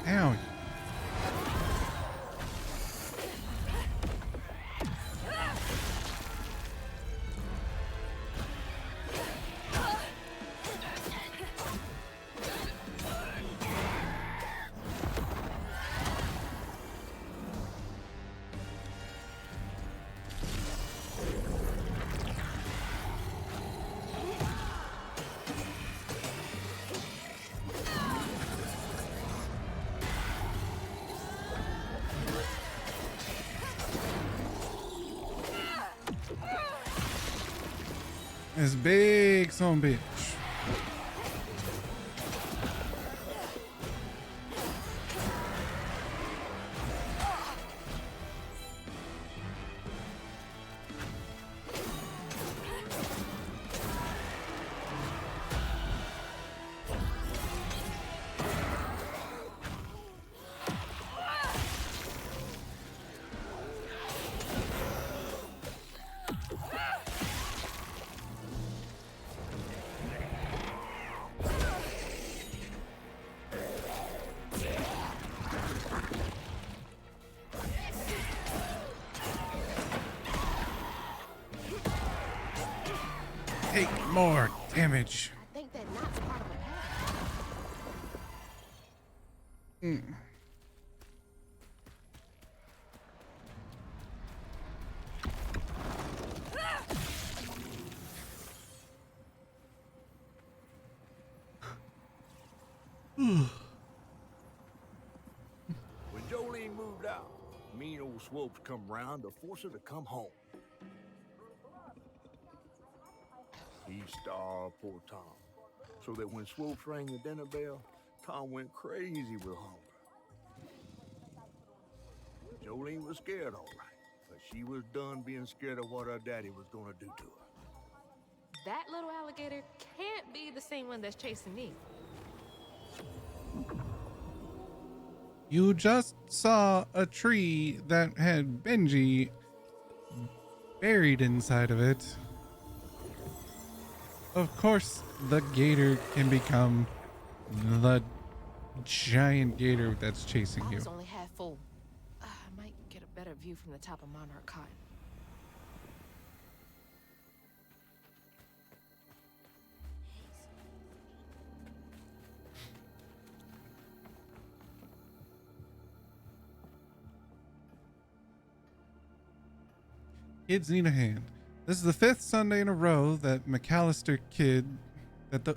Speaker 11: Ow. This big son of a bitch. take more damage.
Speaker 3: I think that knot's part of a pattern.
Speaker 2: When Jolene moved out, mean old Swopes come round to force her to come home. He starved poor Tom, so that when Swopes rang the dinner bell, Tom went crazy with hunger. Jolene was scared, all right, but she was done being scared of what her daddy was gonna do to her.
Speaker 13: That little alligator can't be the same one that's chasing me.
Speaker 11: You just saw a tree that had Benji buried inside of it. Of course, the gator can become the giant gator that's chasing you.
Speaker 13: Bot's only half full. I might get a better view from the top of Monarch Cotton.
Speaker 11: Kids need a hand. This is the 5th Sunday in a row that McAllister kid that the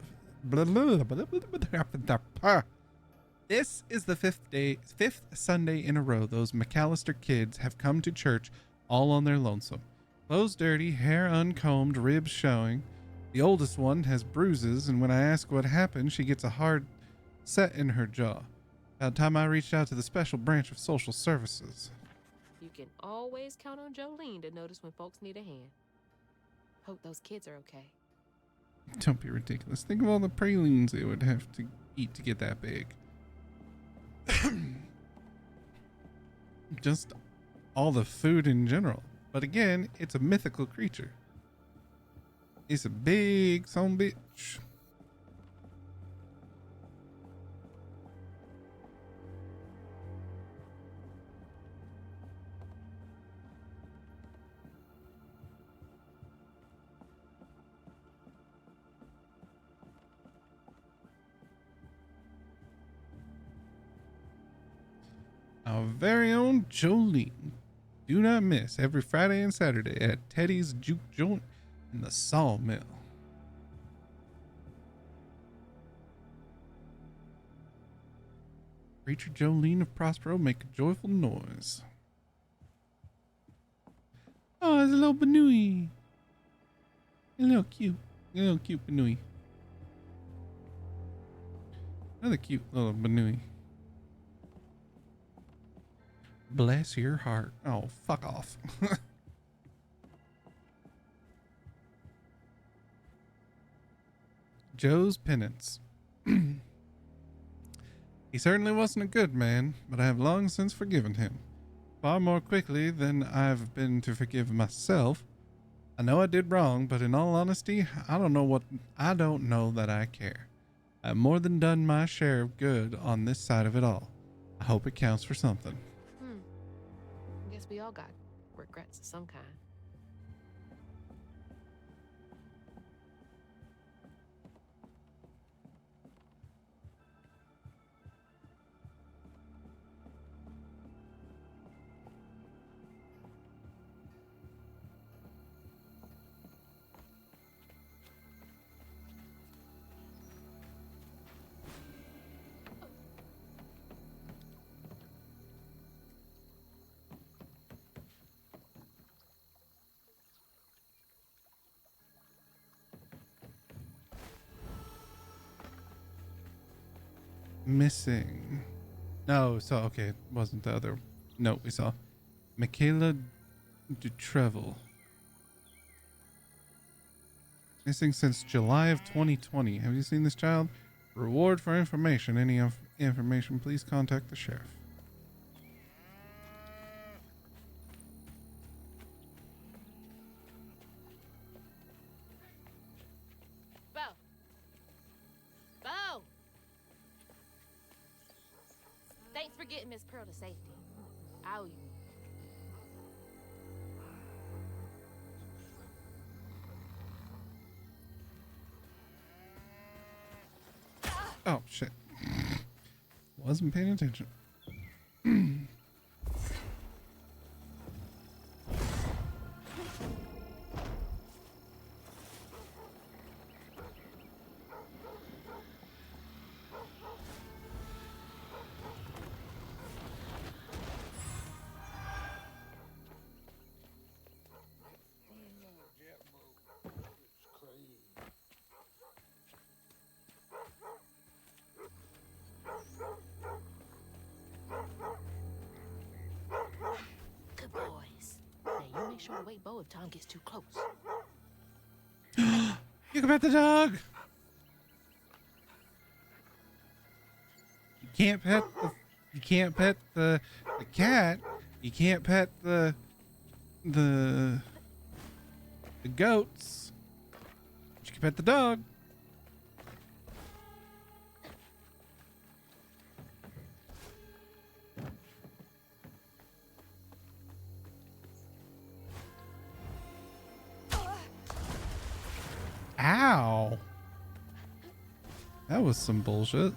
Speaker 11: This is the 5th Sunday in a row those McAllister kids have come to church all on their lonesome. Clothes dirty, hair uncombed, ribs showing. The oldest one has bruises, and when I ask what happened, she gets a hard set in her jaw. About time I reached out to the special branch of social services.
Speaker 13: You can always count on Jolene to notice when folks need a hand. Hope those kids are okay.
Speaker 11: Don't be ridiculous. Think of all the pralines they would have to eat to get that big. Just all the food in general. But again, it's a mythical creature. It's a big son bitch. Our very own Jolene. Do not miss every Friday and Saturday at Teddy's Juke Joint in the Sawmill. Preacher Jolene of Prospero, make a joyful noise. Oh, it's a little Banui. A little cute Banui. Another cute little Banui. Bless your heart. Oh, fuck off. Joe's penance. He certainly wasn't a good man, but I have long since forgiven him. Far more quickly than I've been to forgive myself. I know I did wrong, but in all honesty, I don't know that I care. I've more than done my share of good on this side of it all. I hope it counts for something.
Speaker 13: I guess we all got regrets of some kind.
Speaker 11: Missing. No, so okay, it wasn't the other note we saw. Michaela Dutrevel. Missing since July of 2020. Have you seen this child? Reward for information. Any information, please contact the sheriff.
Speaker 3: Bo! Bo! Thanks for getting Miss Pearl to safety. I owe you.
Speaker 11: Oh, shit. Wasn't paying attention.
Speaker 13: Good boys. Now you make sure to wake Bo if Tom gets too close.
Speaker 11: You can pet the dog. You can't pet the. You can't pet the cat. You can't pet the goats. But you can pet the dog. Ow. That was some bullshit.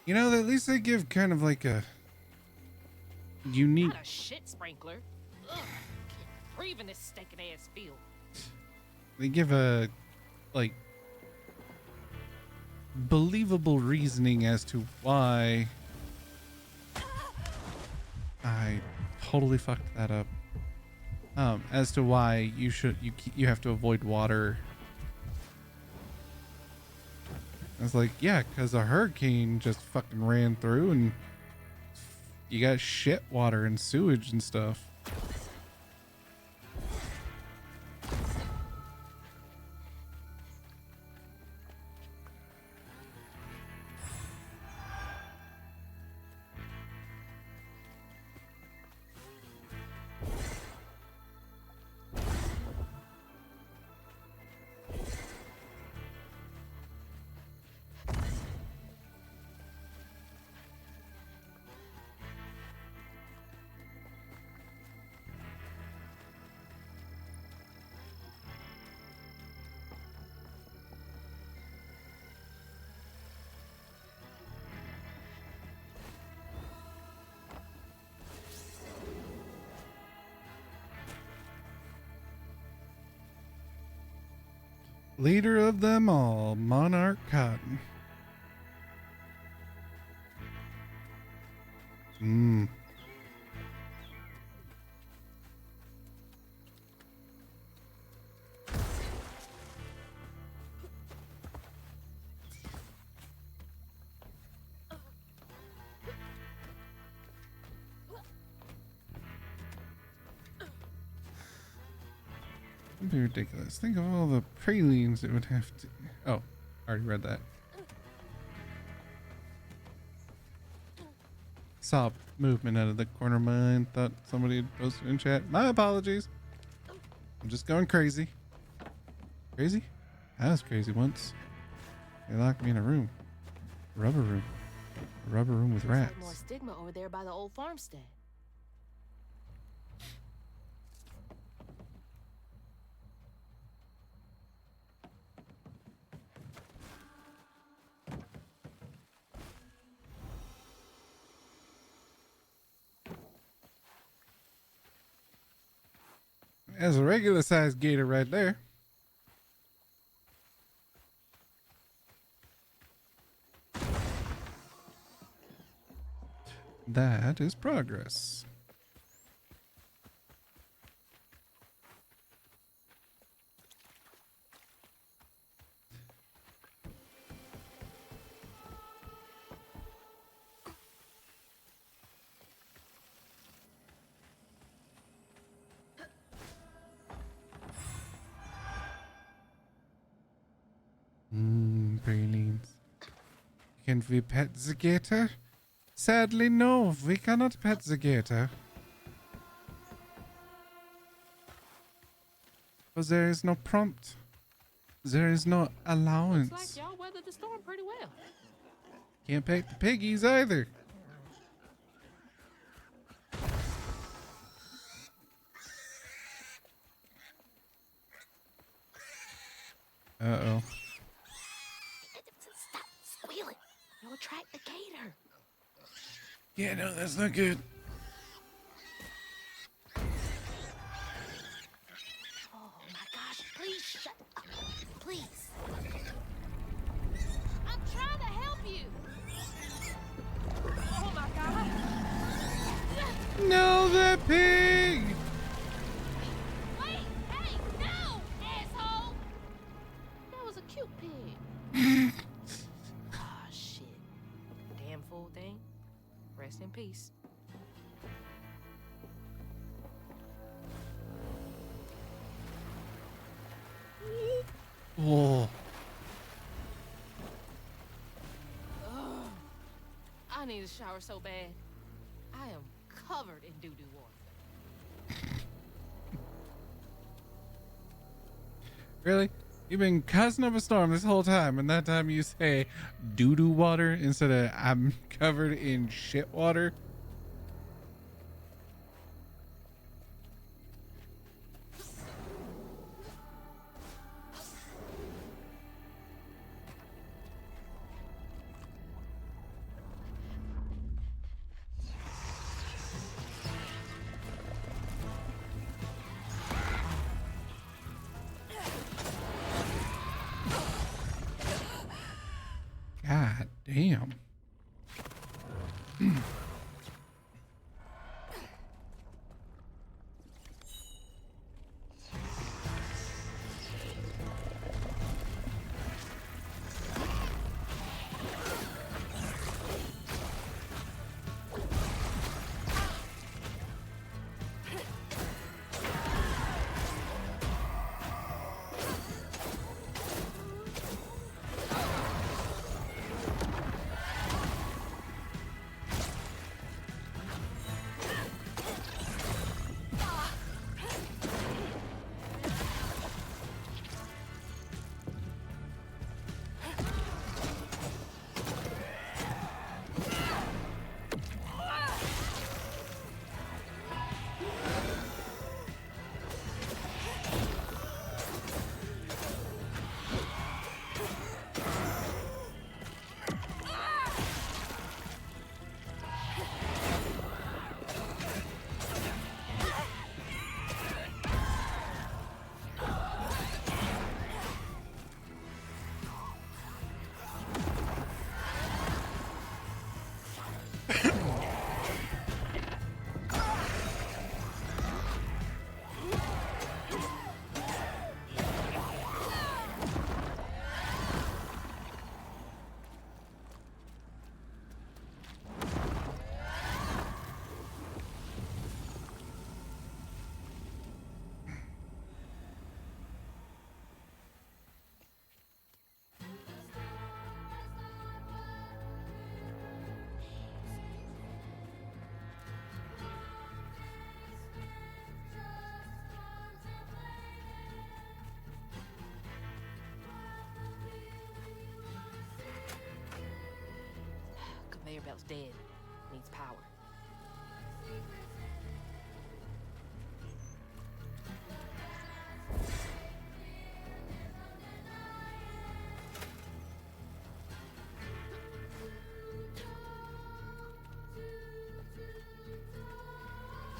Speaker 11: You know, at least they give kind of like a unique.
Speaker 13: Not a shit sprinkler. Ugh, can't breathe in this stinking ass field.
Speaker 11: They give a like believable reasoning as to why. I totally fucked that up. As to why you have to avoid water. I was like, yeah, because a hurricane just fucking ran through and you got shit water and sewage and stuff. Leader of them all, Monarch Cotton. That'd be ridiculous. Think of all the pralines it would have to. Oh, I already read that. Saw movement out of the corner of my eye. Thought somebody had posted in chat. My apologies. I'm just going crazy. Crazy? I was crazy once. They locked me in a room. A rubber room. A rubber room with rats.
Speaker 13: More stigma over there by the old farmstead.
Speaker 11: There's a regular sized gator right there. That is progress. Pralines. Can we pet the gator? Sadly, no, we cannot pet the gator. Because there is no prompt. There is no allowance.
Speaker 13: Looks like y'all weathered the storm pretty well.
Speaker 11: Can't pet the piggies either. Uh-oh.
Speaker 15: Stop squealing. You'll attract the gator.
Speaker 11: Yeah, no, that's not good.
Speaker 15: Oh my gosh, please shut up. Please. I'm trying to help you.
Speaker 10: Oh my god.
Speaker 11: No, the pig!
Speaker 15: Wait, hey, no, asshole.
Speaker 13: That was a cute pig. Ah, shit. Damn fool thing. Rest in peace.
Speaker 11: Whoa.
Speaker 13: Ugh. I need a shower so bad. I am covered in doo-doo water.
Speaker 11: Really? You've been cussing up a storm this whole time, and that time you say doo-doo water instead of I'm covered in shit water? God damn.
Speaker 13: Conveyor belt's dead. Needs power.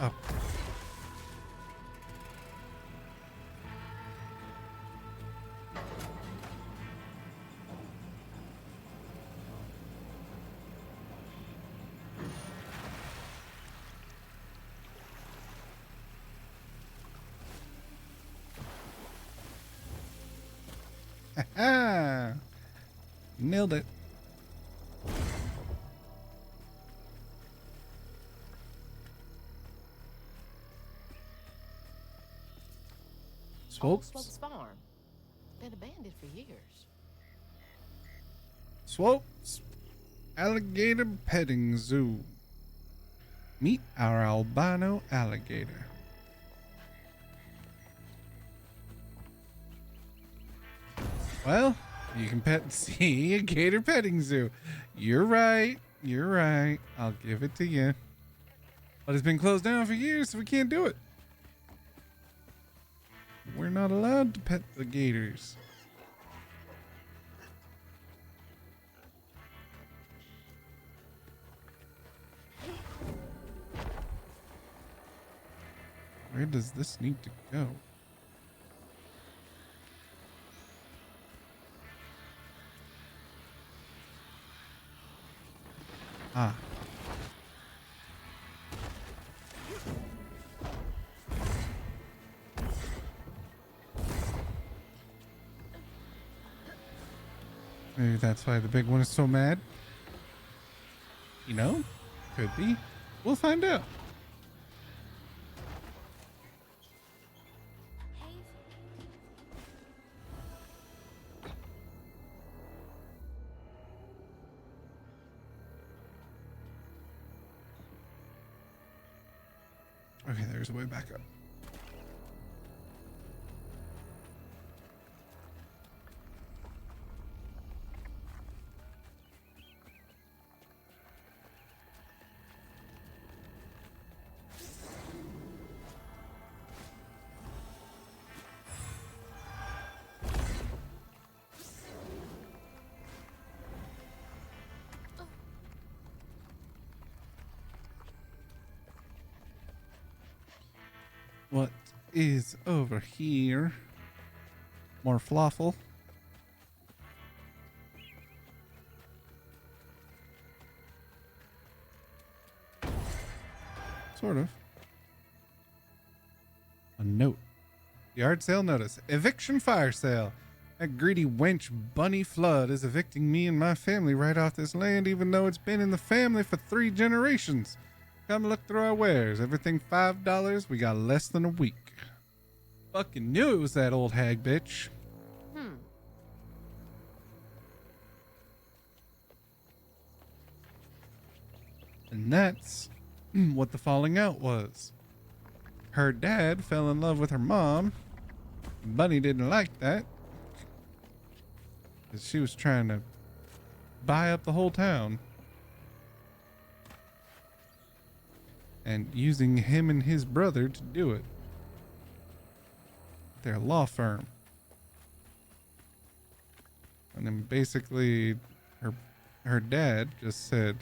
Speaker 11: Oh. Ha! Nailed it.
Speaker 13: Old
Speaker 11: Swopes?
Speaker 13: Swopes Farm. Been abandoned for years.
Speaker 11: Swopes? Alligator petting zoo. Meet our albino alligator. Well, you can pet see a gator petting zoo. You're right. You're right. I'll give it to you. But it's been closed down for years, so we can't do it. We're not allowed to pet the gators. Where does this need to go? Ah. Maybe that's why the big one is so mad. You know? Could be. We'll find out. Okay, there's a way back up. What is over here? More falafel. Sort of. A note. Yard sale notice. Eviction fire sale. That greedy wench Bunny Flood is evicting me and my family right off this land, even though it's been in the family for 3 generations. Come look through our wares. Everything $5. We got less than a week. Fucking knew it was that old hag bitch. And that's what the falling out was. Her dad fell in love with her mom. Bunny didn't like that, 'cause she was trying to buy up the whole town. And using him and his brother to do it. Their law firm. And then basically her dad just said,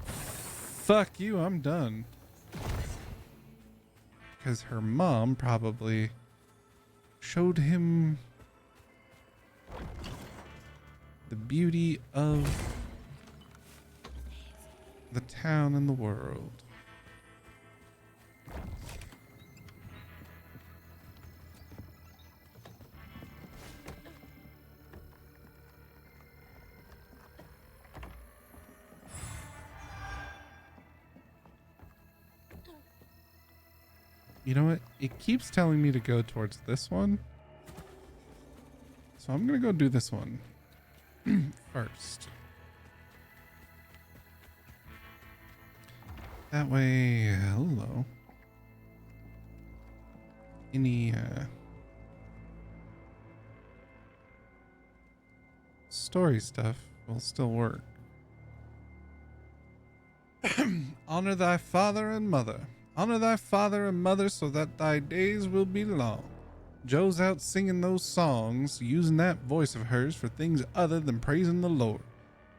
Speaker 11: fuck you, I'm done. Because her mom probably showed him the beauty of the town and the world. You know what? It keeps telling me to go towards this one. So I'm going to go do this one first. That way, hello. Any story stuff will still work. Honor thy father and mother. Honor thy father and mother so that thy days will be long. Joe's out singing those songs, using that voice of hers for things other than praising the Lord.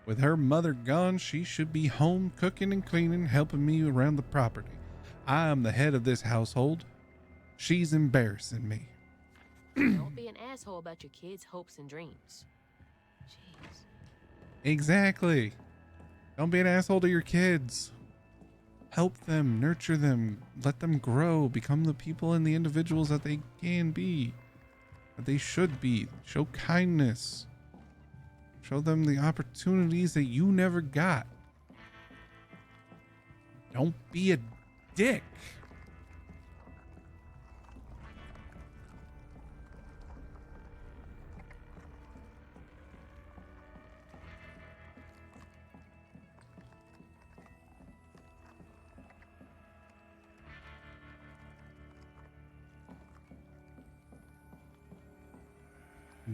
Speaker 11: With her mother gone, she should be home cooking and cleaning, helping me around the property. I am the head of this household. She's embarrassing me.
Speaker 13: Don't be an asshole about your kids' hopes and dreams. Jeez.
Speaker 11: Exactly. Don't be an asshole to your kids. Help them, nurture them, let them grow, become the people and the individuals that they can be, that they should be. Show kindness. Show them the opportunities that you never got. Don't be a dick.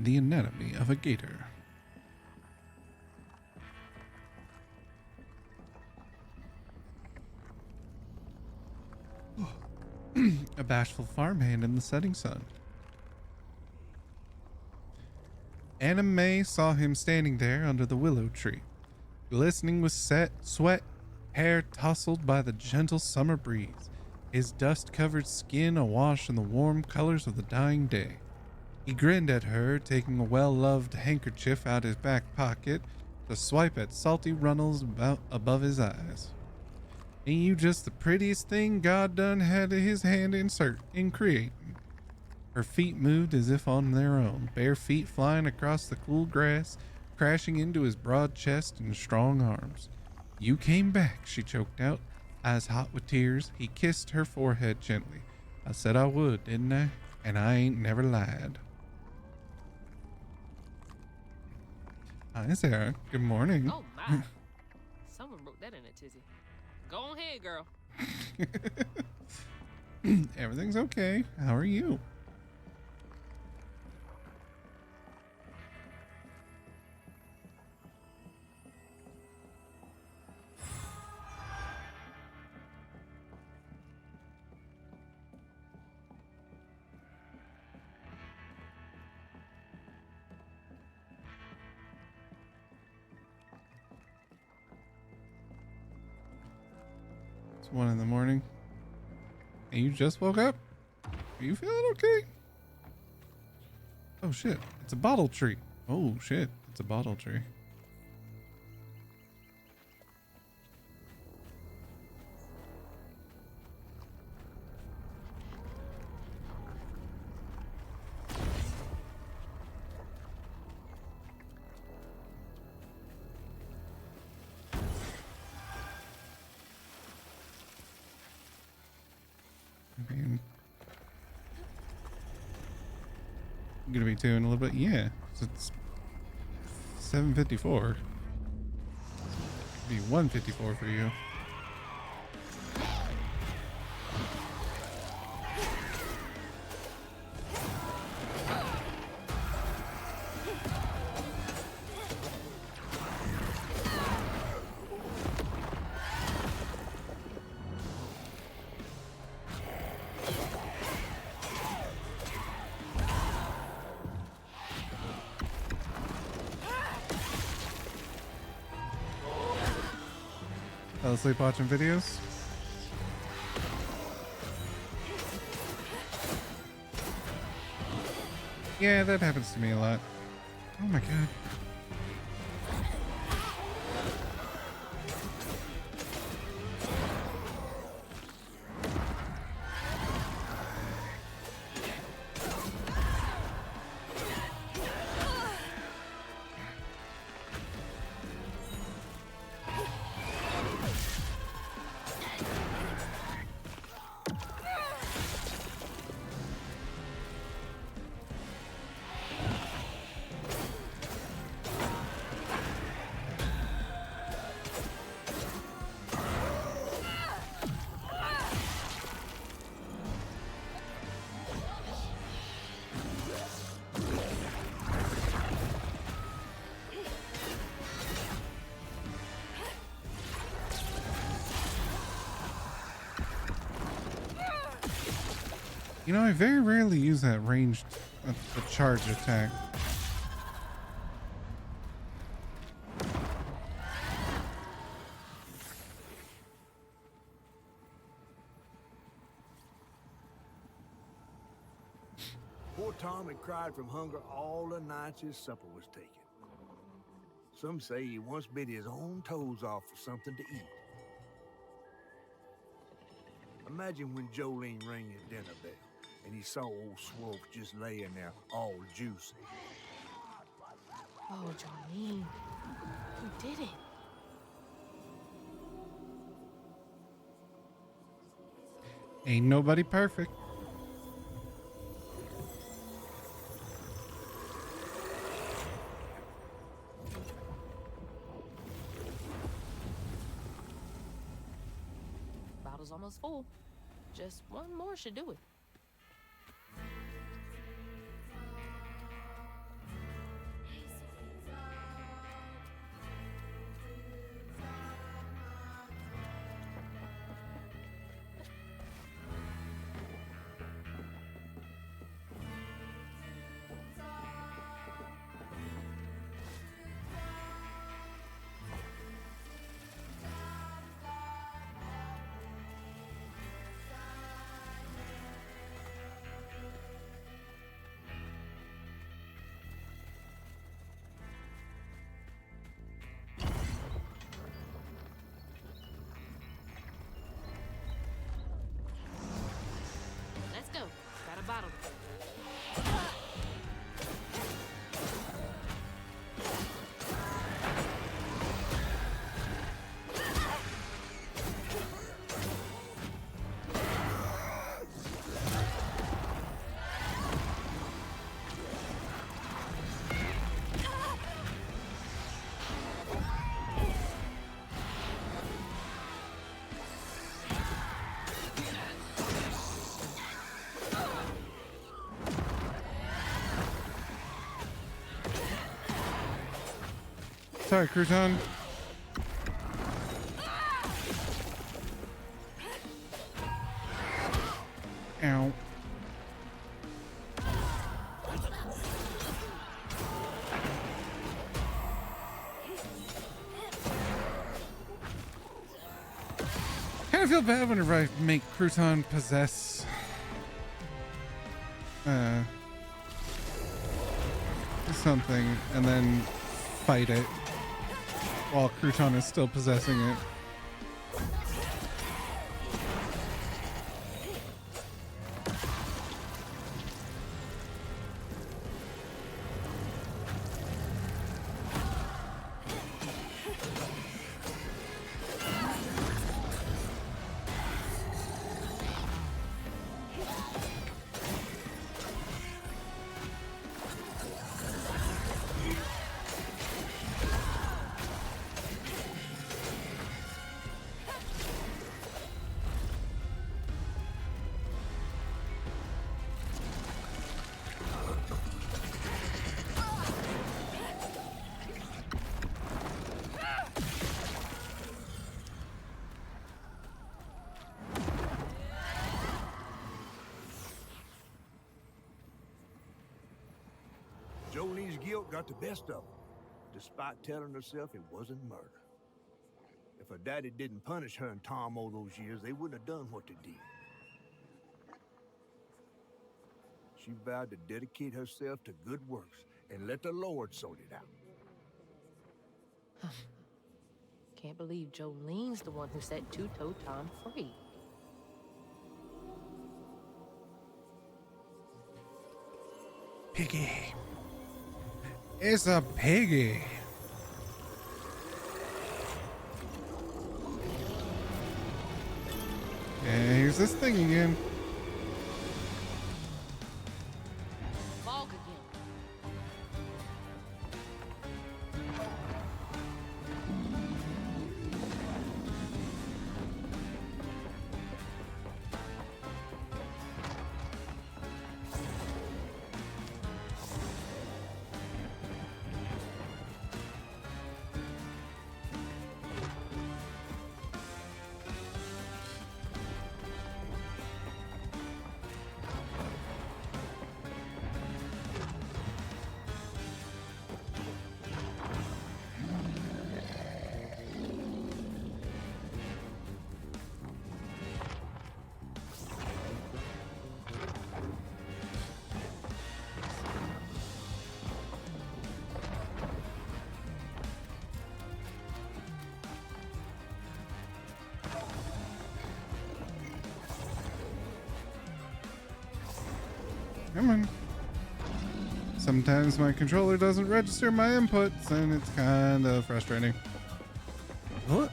Speaker 11: the anatomy of a gator. A bashful farmhand in the setting sun. Anna May saw him standing there under the willow tree, glistening with sweat, hair tousled by the gentle summer breeze, his dust-covered skin awash in the warm colors of the dying day. He grinned at her, taking a well-loved handkerchief out his back pocket to swipe at salty runnels above his eyes. Ain't you just the prettiest thing God done had his hand in creating? Her feet moved as if on their own, bare feet flying across the cool grass, crashing into his broad chest and strong arms. You came back, she choked out, eyes hot with tears. He kissed her forehead gently. I said I would, didn't I? And I ain't never lied. Hi, Sarah. Good morning.
Speaker 13: Oh, my. Someone wrote that in a tizzy. Go ahead, girl.
Speaker 11: Everything's okay. How are you? It's 1 in the morning. And you just woke up? Are you feeling okay? Oh shit, it's a bottle tree. Oh shit, it's a bottle tree. Gonna be 2 in a little bit. Yeah, so it's 7:54. Be 1:54 for you. Fell asleep watching videos? Yeah, that happens to me a lot. Oh my god. You know, I very rarely use that ranged the charge attack.
Speaker 2: Poor Tom had cried from hunger all the nights his supper was taken. Some say he once bit his own toes off for something to eat. Imagine when Jolene rang his dinner bell and he saw old Swolf just laying there all juicy.
Speaker 13: Oh, Jolene. You did it.
Speaker 11: Ain't nobody perfect.
Speaker 13: Bottle's almost full. Just one more should do it. bottled it.
Speaker 11: Sorry, Crouton. Ow. Kind of feel bad whenever I make Crouton possess something and then fight it while Crouton is still possessing it.
Speaker 2: Jolene's guilt got the best of her, despite telling herself it wasn't murder. If her daddy didn't punish her and Tom all those years, they wouldn't have done what they did. She vowed to dedicate herself to good works and let the Lord sort it out.
Speaker 13: Can't believe Jolene's the one who set Two-Toe Tom free.
Speaker 11: Piggy. It's a piggy. And here's this thing again.
Speaker 13: Fog again.
Speaker 11: Come on. Sometimes my controller doesn't register my inputs, and it's kind of frustrating. What?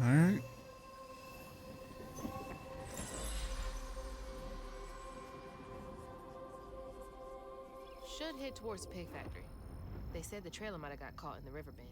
Speaker 11: Alright.
Speaker 13: Should head towards the pig factory. They said the trailer might have got caught in the river bend.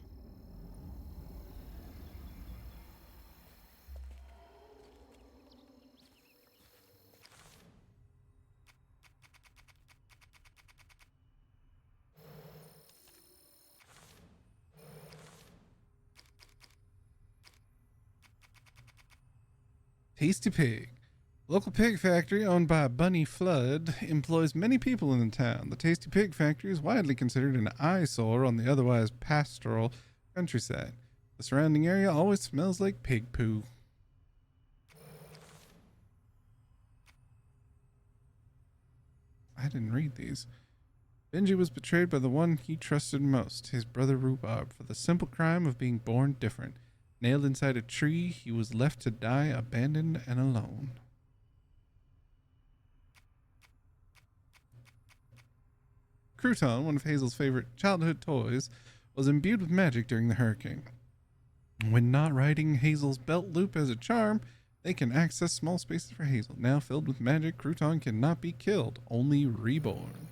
Speaker 11: Tasty Pig. Local pig factory owned by Bunny Flood employs many people in the town. The Tasty Pig factory is widely considered an eyesore on the otherwise pastoral countryside. The surrounding area always smells like pig poo. I didn't read these. Benji was betrayed by the one he trusted most, his brother Rhubarb, for the simple crime of being born different. Nailed inside a tree, he was left to die abandoned and alone. Crouton, one of Hazel's favorite childhood toys, was imbued with magic during the hurricane. When not riding Hazel's belt loop as a charm, they can access small spaces for Hazel. Now filled with magic, Crouton cannot be killed, only reborn.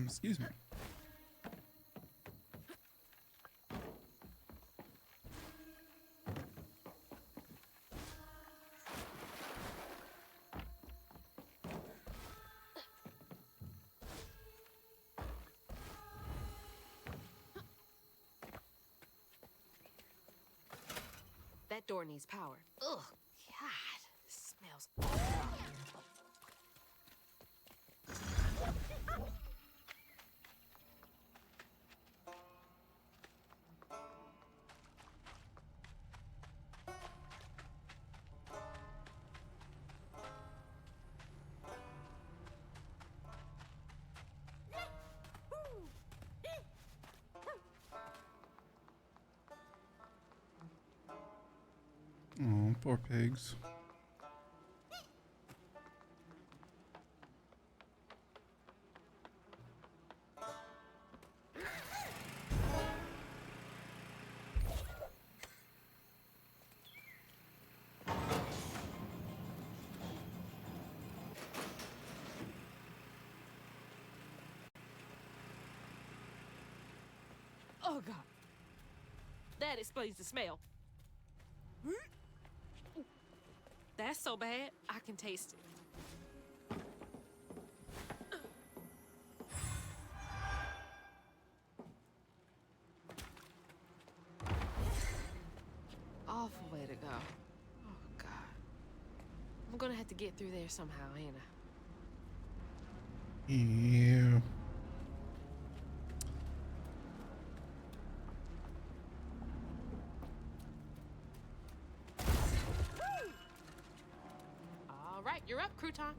Speaker 11: Excuse me.
Speaker 13: That door needs power. Ugh, God, it smells awful.
Speaker 11: Oh, poor pigs.
Speaker 13: Oh, God. That explains the smell. That's so bad, I can taste it. Awful way to go. Oh, God. I'm gonna have to get through there somehow, ain't I?
Speaker 11: Ew.
Speaker 13: All right, you're up, Crouton.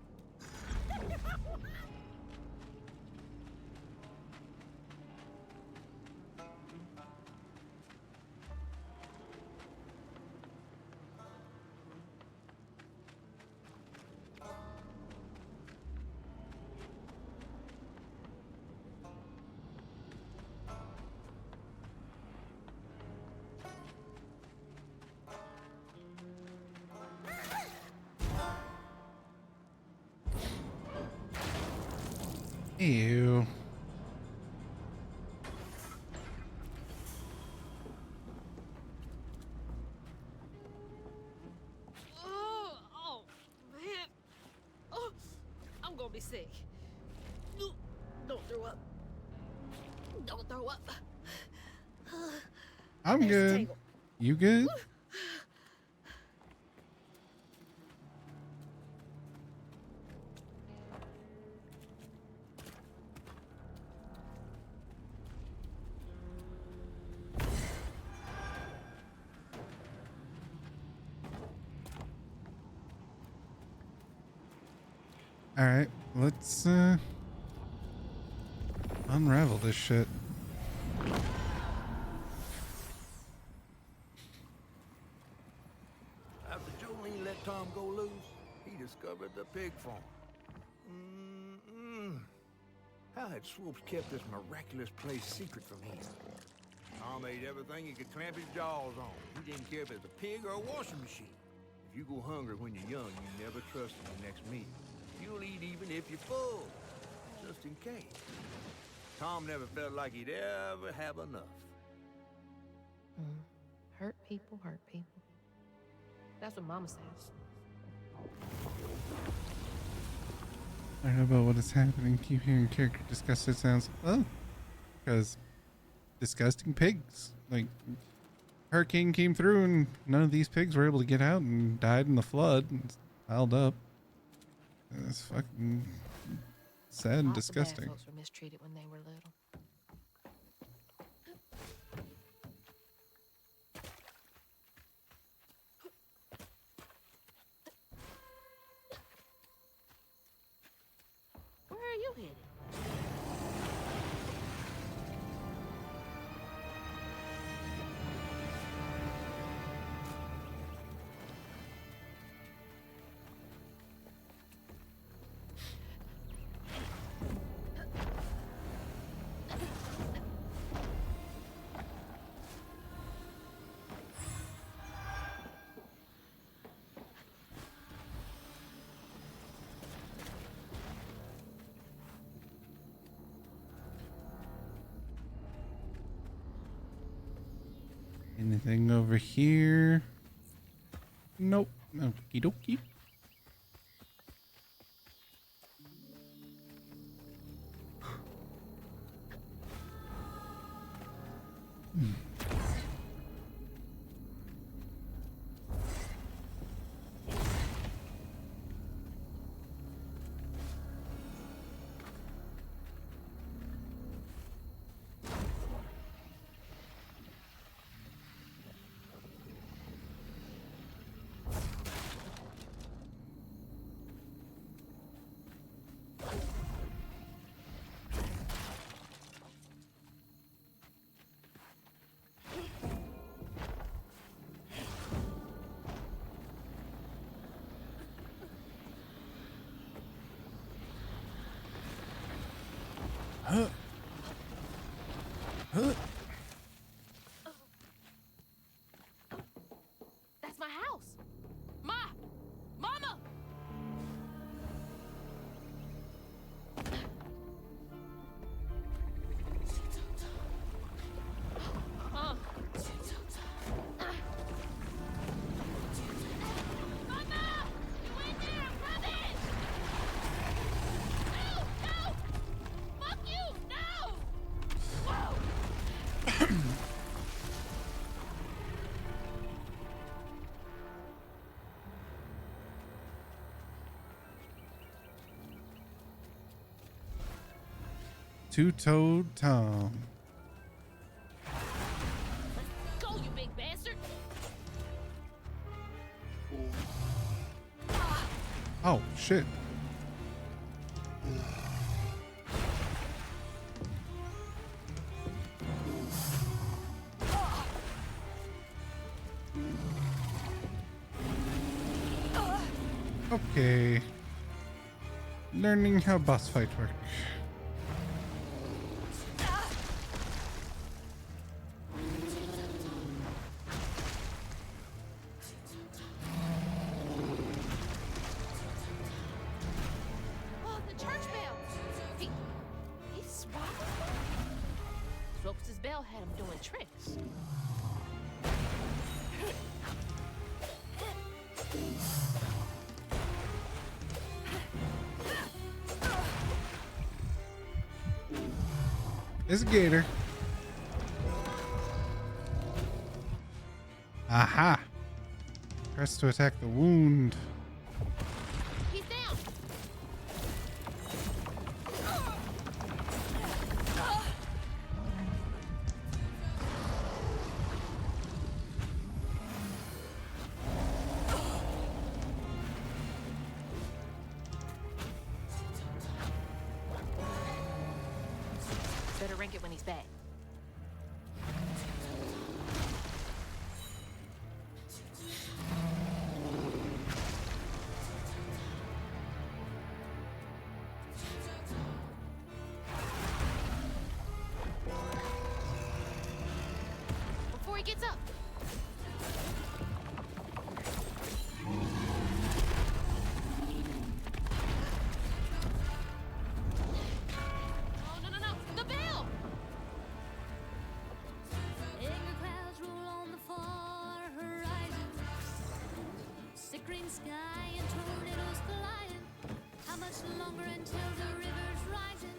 Speaker 11: Ew.
Speaker 13: Oh, man. Oh, I'm gonna be sick. Don't throw up. Don't throw up.
Speaker 11: I'm
Speaker 13: There's the
Speaker 11: good.
Speaker 13: table.
Speaker 11: You good? All right, let's unravel this shit.
Speaker 2: After Jolene let Tom go loose, he discovered the pig farm. How had Swoops kept this miraculous place secret from him? Tom ate everything he could clamp his jaws on. He didn't care if it was a pig or a washing machine. If If you go hungry when you're young, you never trust your next meal. You'll eat even if you're full, just in case. Tom never felt like he'd ever have enough.
Speaker 13: Hurt people hurt people. That's what Mama says.
Speaker 11: I don't know about what is happening. Keep hearing character disgusted sounds. Oh, because disgusting pigs. Like, hurricane came through and none of these pigs were able to get out and died in the flood and piled up. That's fucking sad and
Speaker 13: Lots of bad
Speaker 11: disgusting.
Speaker 13: folks were mistreated when they were little. Where are you headed?
Speaker 11: Anything over here? Nope. Okie dokie. Huh. Huh.
Speaker 3: That's my house. Mama!
Speaker 11: Two-toed Tom.
Speaker 3: Go, you big bastard!
Speaker 11: Oh, shit. Okay. Learning how boss fight work.
Speaker 3: Oh, the church bell! He swapped it? Ropes' bell had him doing tricks.
Speaker 11: It's a gator. Aha! Press to attack the wound.
Speaker 3: He's down!
Speaker 13: Better rank it when he's back.
Speaker 3: Before he gets up!
Speaker 16: blazing sky and tornadoes flying. How much longer until the river's rising?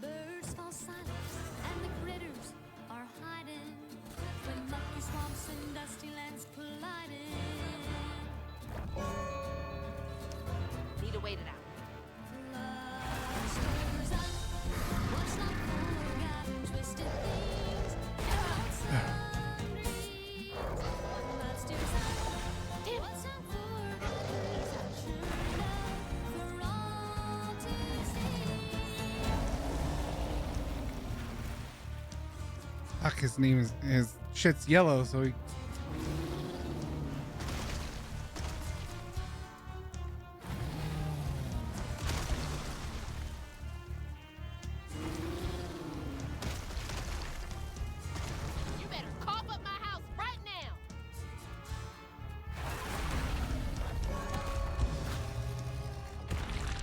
Speaker 16: Birds fall silent and the critters are hiding when mucky swamps and dusty lands colliding.
Speaker 13: Need to wait it out.
Speaker 16: Blood stirs up what's not forgotten, twisted things and sundries. Blood stirs up what's not forgotten, sure enough for all to see.
Speaker 11: Fuck, his name is, his shit's yellow, so he.
Speaker 13: You better cough up my house right now.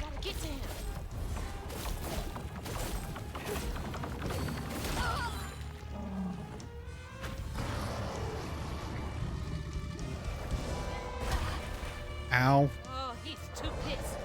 Speaker 13: Gotta get to him.
Speaker 11: Ow.
Speaker 13: Oh, he's too pissed.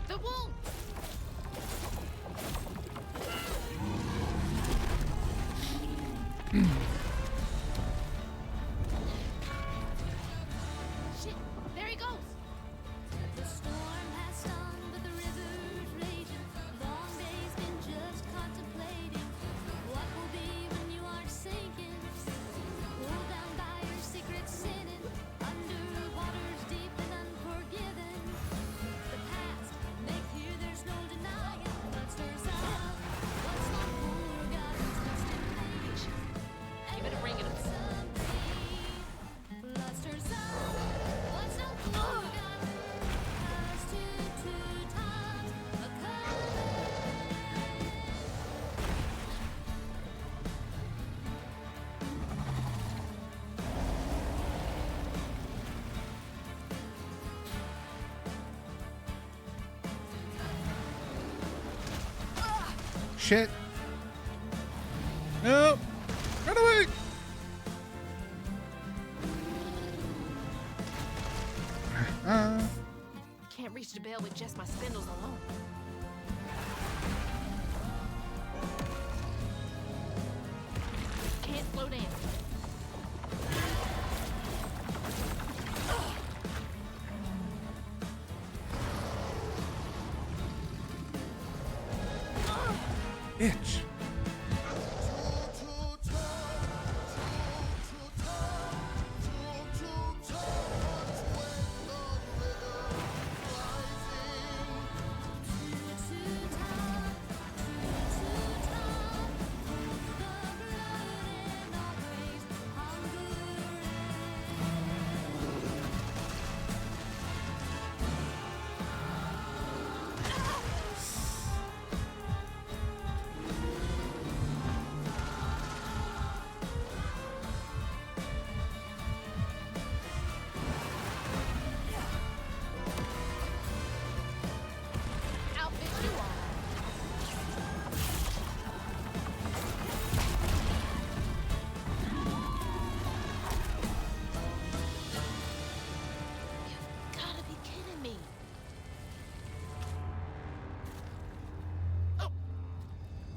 Speaker 13: The wound. Shit, there he goes.
Speaker 16: The storm has stung, but the river's raging. Long days been just contemplating what will be when you are sinking. Pulled down by your secret sinning, under waters deep and unforgiven. The past may fear there's no denying, but stirs up what's not forgotten, twisted things.
Speaker 13: You better bring it up.
Speaker 16: Blood stirs up what's not forgotten, has two times a
Speaker 11: Shit. No. Run away.
Speaker 13: Can't reach the bell with just my spindles alone. Can't slow down.
Speaker 11: Bitch.
Speaker 13: Outfit you are. You've gotta be kidding me.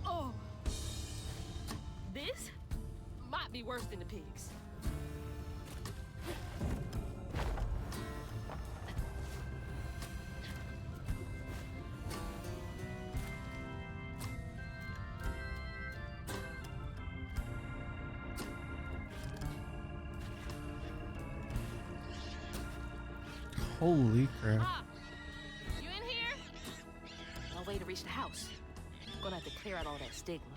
Speaker 13: Oh. This might be worse than the pigs.
Speaker 11: Holy crap.
Speaker 13: You in here? No way to reach the house. Gonna have to clear out all that stigma.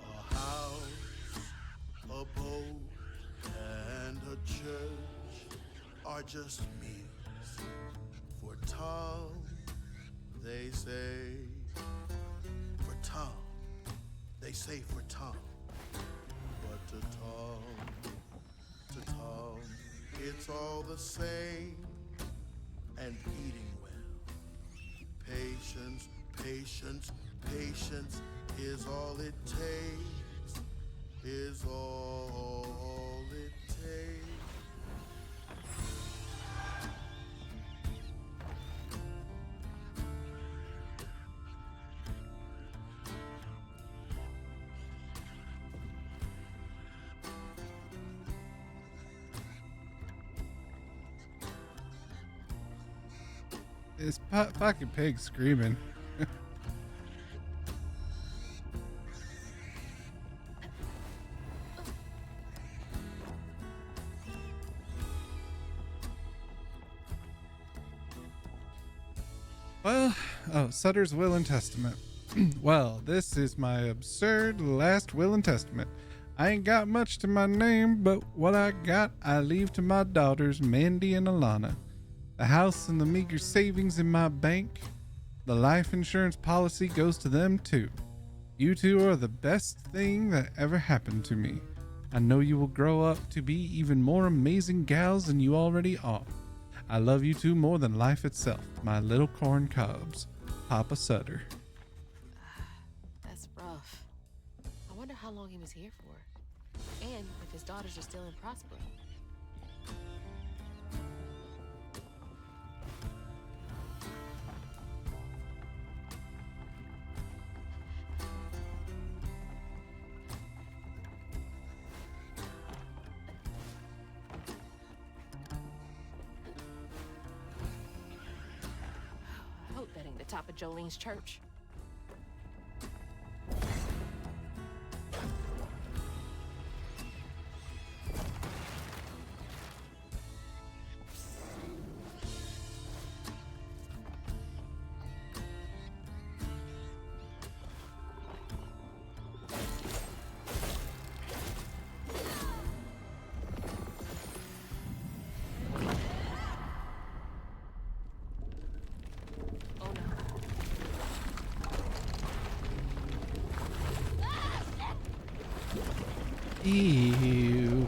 Speaker 9: A house
Speaker 17: A boat and a church are just means for Tom, they say. For Tom, they say for Tom. But to Tom, it's all the same. And eating well. Patience, patience, patience is all it takes. Is all it takes.
Speaker 11: This fucking pig screaming. Well, oh, Sutter's Will and Testament. Well, this is my absurd last will and testament. I ain't got much to my name, but what I got, I leave to my daughters, Mandy and Alana. The house and the meager savings in my bank, the life insurance policy goes to them too. You two are the best thing that ever happened to me. I know you will grow up to be even more amazing gals than you already are. I love you two more than life itself, my little corn cobs. Papa Sutter.
Speaker 13: That's rough. I wonder how long he was here for. And if his daughters are still in Prospero. I hope that ain't the top of Jolene's church.
Speaker 11: Ew.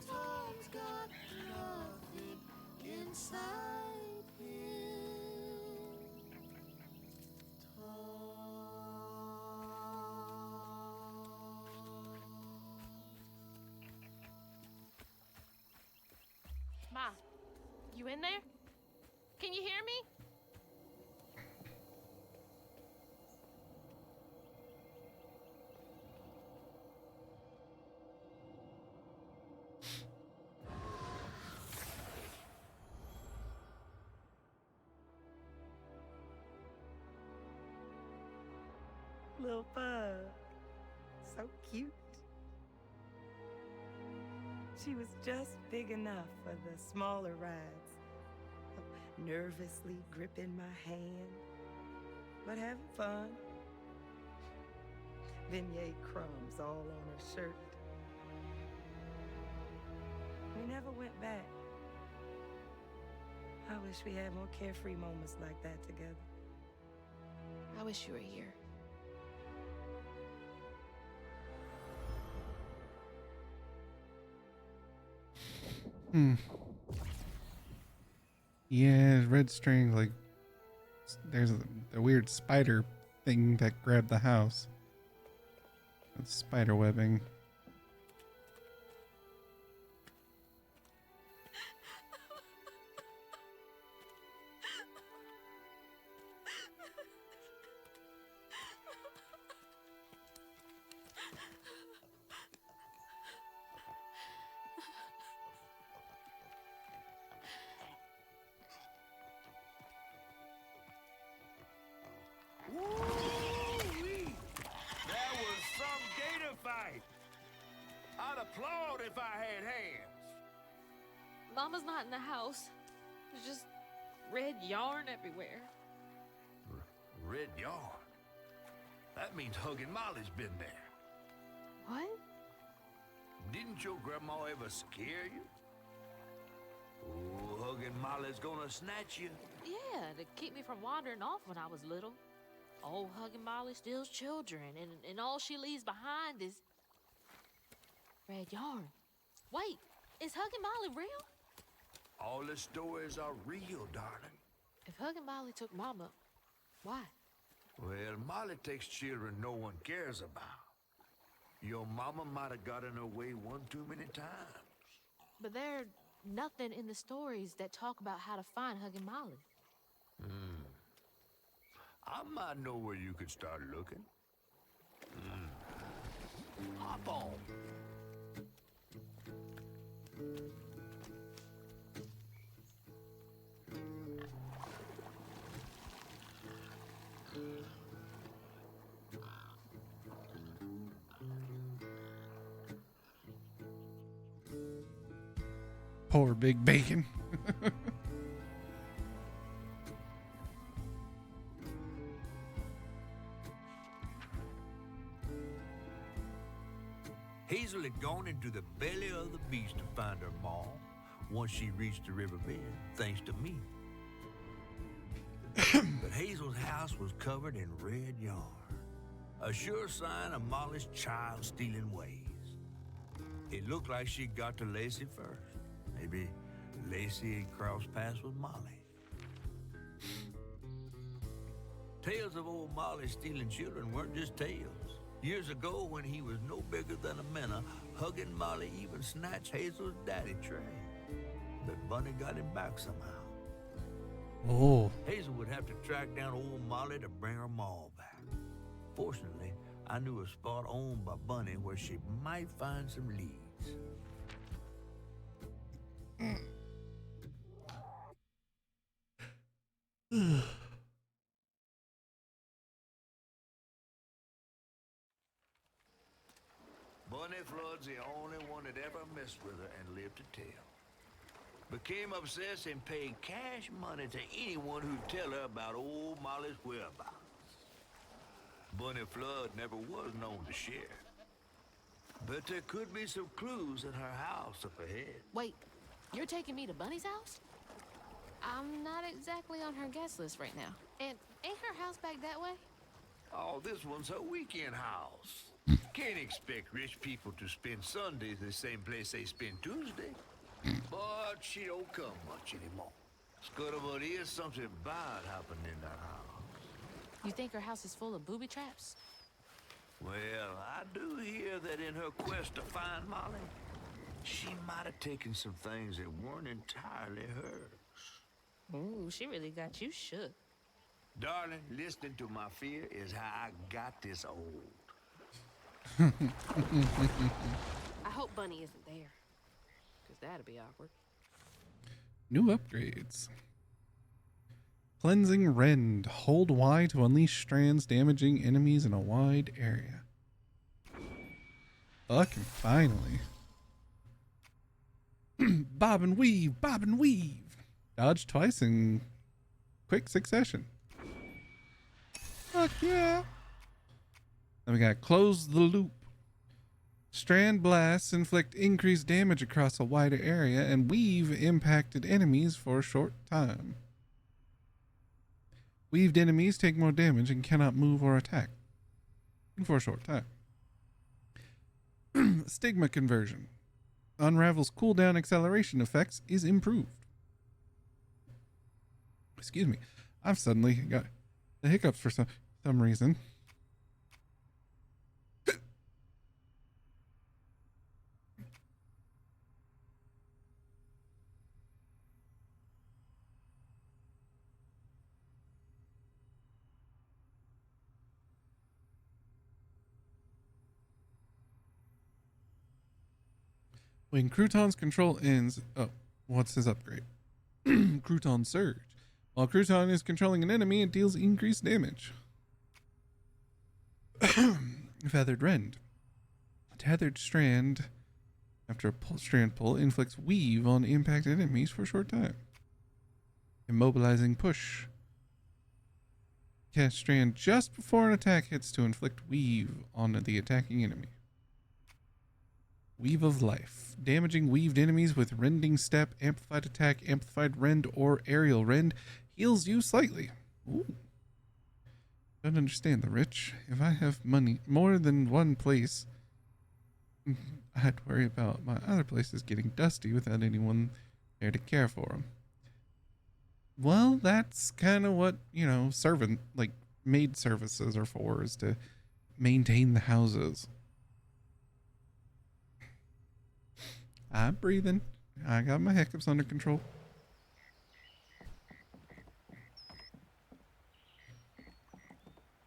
Speaker 16: Tom's got nothing inside him.
Speaker 3: Ma, you in there? Can you hear me?
Speaker 4: Little bug. So cute. She was just big enough for the smaller rides. Nervously gripping my hand, but having fun. Beignet crumbs all on her shirt. We never went back. I wish we had more carefree moments like that together.
Speaker 13: I wish you were here.
Speaker 11: Yeah, red string, like, there's a weird spider thing that grabbed the house. It's spider webbing.
Speaker 5: Woo-wee! That was some gator fight. I'd applaud if I had hands.
Speaker 13: Mama's not in the house. There's just red yarn everywhere.
Speaker 5: Red yarn? That means Huggin' Molly's been there.
Speaker 13: What?
Speaker 5: Didn't your grandma ever scare you? Oh, Huggin' Molly's gonna snatch you.
Speaker 13: Yeah, to keep me from wandering off when I was little. Old Huggin' Molly steals children, and all she leaves behind is red yarn. Wait, is Huggin' Molly real?
Speaker 5: All the stories are real, darling.
Speaker 13: If Huggin' Molly took Mama, why?
Speaker 5: Well, Molly takes children no one cares about. Your mama might have gotten away one too many times.
Speaker 13: But there's nothing in the stories that talk about how to find Huggin' Molly.
Speaker 5: I might know where you could start looking. Hop on.
Speaker 11: Poor Big Bacon.
Speaker 5: Hazel had gone into the belly of the beast to find her ma once she reached the river bend, thanks to me. But Hazel's house was covered in red yarn, a sure sign of Molly's child-stealing ways. It looked like she got to Lacey first. Maybe Lacey had crossed paths with Molly. Tales of old Molly stealing children weren't just tales. Years ago, when he was no bigger than a minnow, Huggin' Molly even snatched Hazel's daddy, Trey. But Bunny got him back somehow.
Speaker 11: Oh.
Speaker 5: Hazel would have to track down old Molly to bring her ma back. Fortunately, I knew a spot owned by Bunny where she might find some leads. Bunny Flood's the only one that ever messed with her and lived to tell. Became obsessed and paid cash money to anyone who'd tell her about old Molly's whereabouts. Bunny Flood never was known to share. But there could be some clues in her house up ahead.
Speaker 13: Wait, you're taking me to Bunny's house? I'm not exactly on her guest list right now. And ain't her house back that way?
Speaker 5: Oh, this one's her weekend house. Can't expect rich people to spend Sundays in the same place they spend Tuesday. But she don't come much anymore. Scuttlebutt is something bad happening in that house.
Speaker 13: You think her house is full of booby traps?
Speaker 5: Well, I do hear that in her quest to find Molly, she might have taken some things that weren't entirely hers.
Speaker 13: Ooh, she really got you shook.
Speaker 5: Darling, listening to my fear is how I got this old.
Speaker 13: I hope Bunny isn't there, because that'd be awkward.
Speaker 11: New upgrades. Cleansing Rend. Hold Y to unleash strands damaging enemies in a wide area. Fucking finally. Bob and weave, bob and weave. Dodge twice in quick succession. Fuck yeah. Then we got Close the Loop. Strand blasts inflict increased damage across a wider area and weave impacted enemies for a short time. Weaved enemies take more damage and cannot move or attack for a short time. Stigma conversion. Unravel's cooldown acceleration effects is improved. Excuse me. I've suddenly got the hiccups for some reason. When Crouton's control ends... Oh, what's his upgrade? Crouton Surge. While Crouton is controlling an enemy, it deals increased damage.
Speaker 1: Feathered Rend. A tethered strand, after a strand pull, inflicts weave on impacted enemies for a short time. Immobilizing Push. Cast strand just before an attack hits to inflict weave on the attacking enemy. Weave of Life. Damaging weaved enemies with Rending Step, Amplified Attack, Amplified Rend, or Aerial Rend heals you slightly. Ooh. Don't understand the rich. If I have money more than one place, I'd worry about my other places getting dusty without anyone there to care for them. Well, that's kind of what, servant, like, maid services are for, is to maintain the houses. I'm breathing. I got my hiccups under control.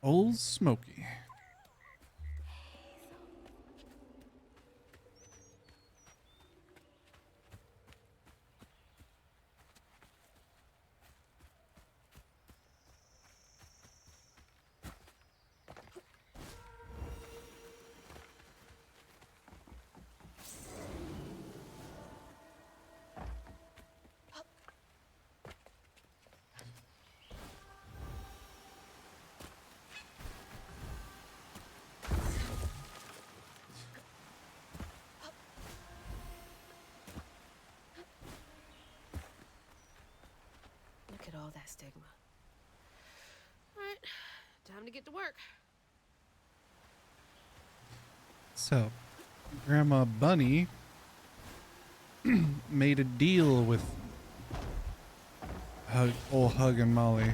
Speaker 1: Old Smoky.
Speaker 3: Look at all that stigma. All right, time to get to work.
Speaker 1: So, Grandma Bunny made a deal with old Hug and Molly to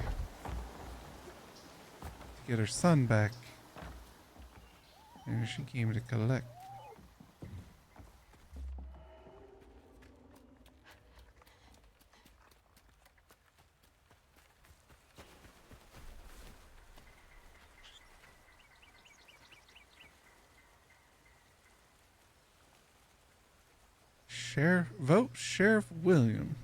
Speaker 1: get her son back. And she came to collect. Vote Sheriff William.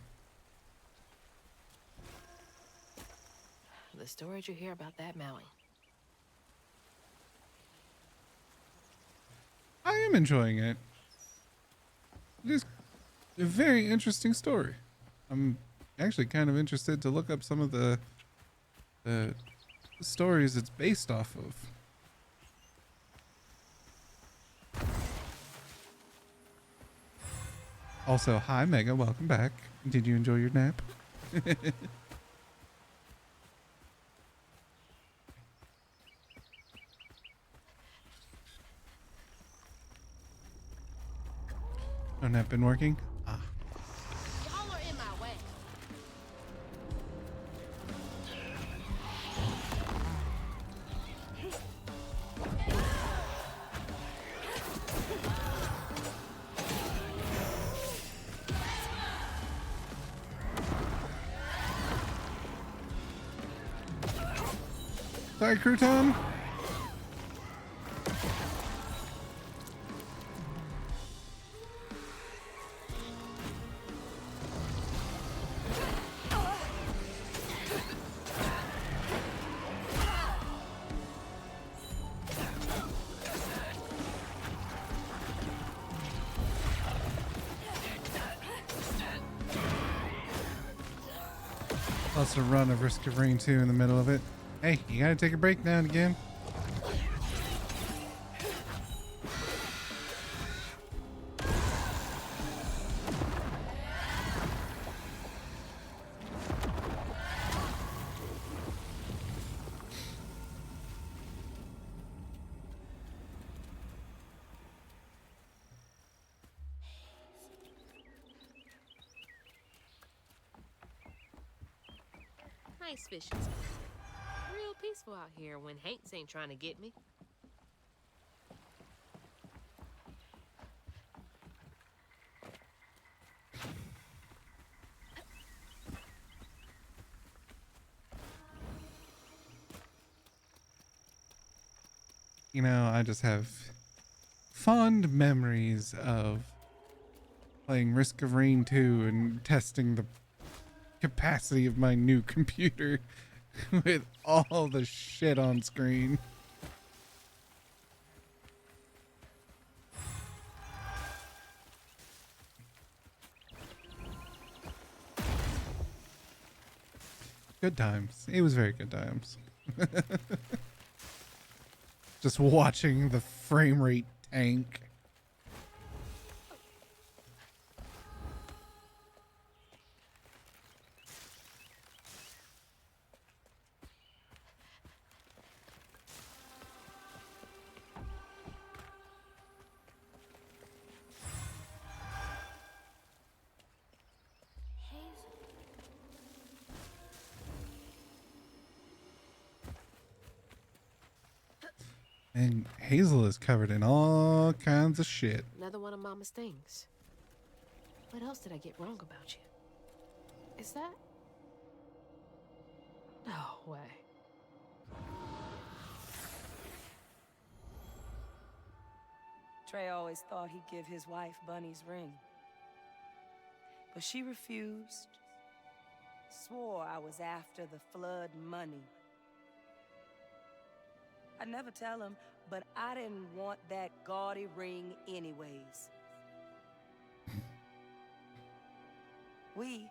Speaker 3: The stories you hear about that Maui.
Speaker 1: I am enjoying it. It is a very interesting story. I'm actually kind of interested to look up some of the stories it's based off of. Also, hi Mega, welcome back. Did you enjoy your nap? No nap been working? Ah.
Speaker 3: Y'all are in my way.
Speaker 1: Sorry, Crouton. Plus a run of Risk of Rain 2 in the middle of it. Hey, you gotta take a break now and again.
Speaker 3: Nice fishing. Real peaceful out here when Hanks ain't trying to get me.
Speaker 1: You know, I just have fond memories of playing Risk of Rain 2 and testing the capacity of my new computer with all the shit on screen.
Speaker 11: Good times. It was very good times. Just watching the frame rate tank. And Hazel is covered in all kinds of shit.
Speaker 10: Another one of Mama's things. What else did I get wrong about you? Is that? No way.
Speaker 4: Trey always thought he'd give his wife Bunny's ring. But she refused. Swore I was after the flood money. I'd never tell him, but I didn't want that gaudy ring anyways. We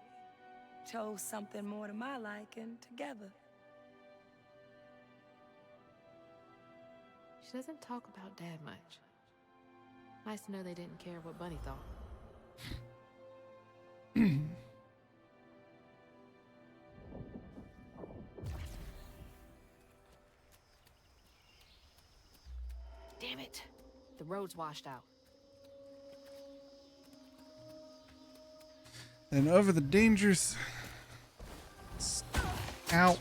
Speaker 4: chose something more to my liking together.
Speaker 10: She doesn't talk about Dad much. Nice to know they didn't care what Bunny thought. Damn it! The road's washed out.
Speaker 11: And over the dangers. Ow.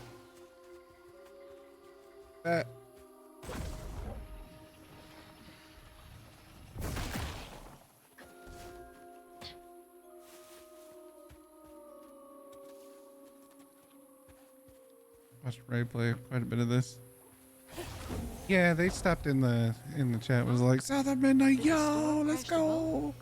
Speaker 11: That. Watched Ray play quite a bit of this. Yeah, they stopped in the chat. Was like, South of Midnight, yo, let's go.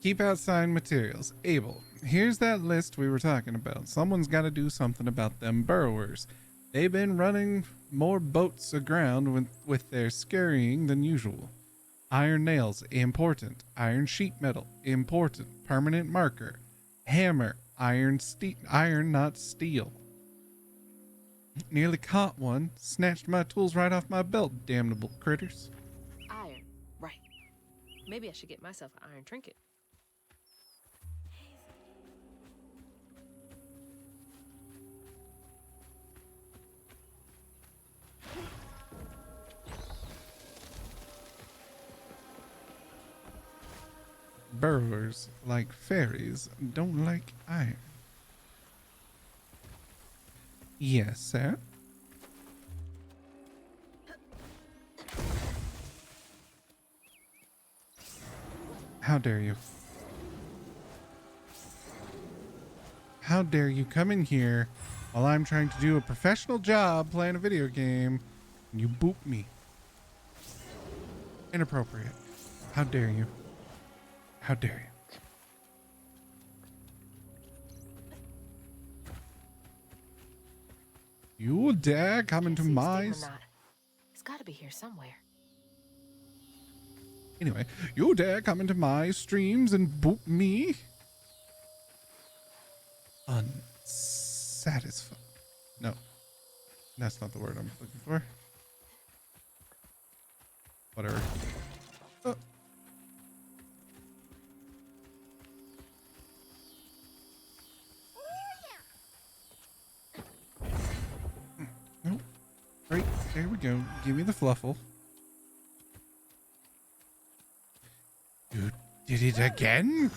Speaker 11: Keep out signed materials. Abel, here's that list we were talking about. Someone's got to do something about them burrowers. They've been running more boats aground with their scurrying than usual. Iron nails, important. Iron sheet metal, important. Permanent marker. Hammer, iron not steel. Nearly caught one. Snatched my tools right off my belt, damnable critters.
Speaker 10: Iron, right. Maybe I should get myself an iron trinket.
Speaker 11: Burrowers, like fairies, don't like iron. Yes, sir. How dare you? How dare you come in here while I'm trying to do a professional job playing a video game and you boop me? Inappropriate. How dare you? How dare you? You dare come into my...
Speaker 10: It's got to be here somewhere.
Speaker 11: Anyway, you dare come into my streams and boop me? Unsatisfied. No, that's not the word I'm looking for. Whatever. Nope. Right, there we go. Give me the fluffle. You did it again?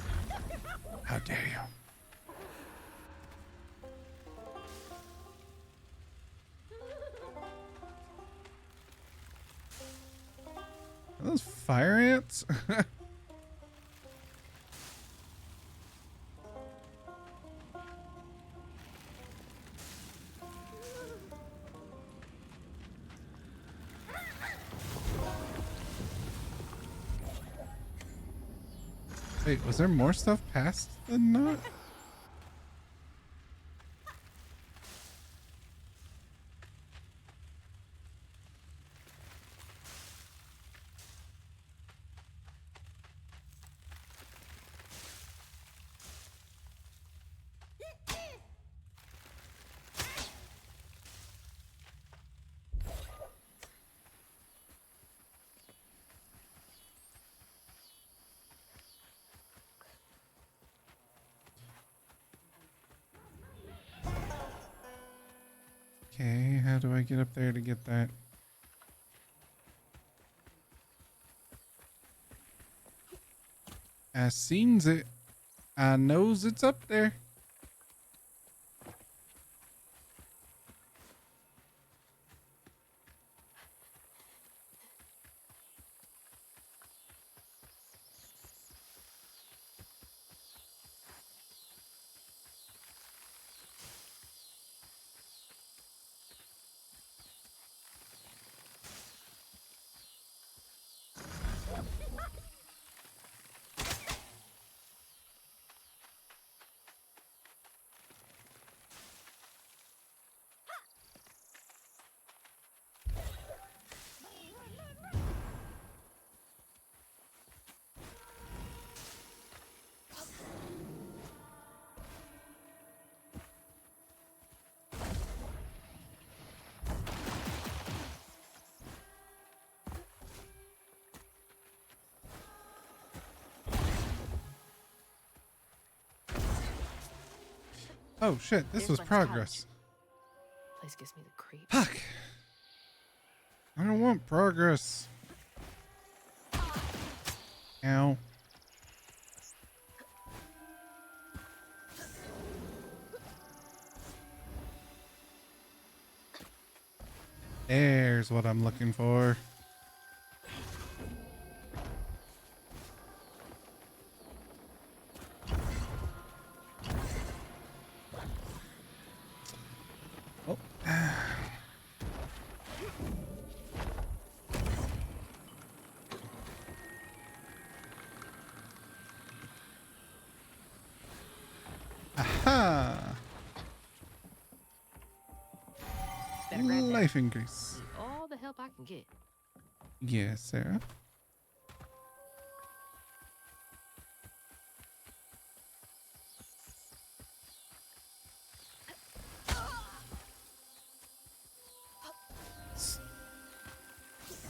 Speaker 11: How dare you? Are those fire ants? Wait, was there more stuff past the knot? do I get up there to get that? I seens it. I knows it's up there. Oh shit, this
Speaker 10: There's
Speaker 11: was
Speaker 10: Glenn's
Speaker 11: progress.
Speaker 10: Place gives me the creep.
Speaker 11: Fuck. I don't want progress. Ow. There's what I'm looking for. Oh. Aha!
Speaker 10: Better grab that.
Speaker 11: Life increase.
Speaker 10: Need all the help I can get.
Speaker 11: Yes, Sarah.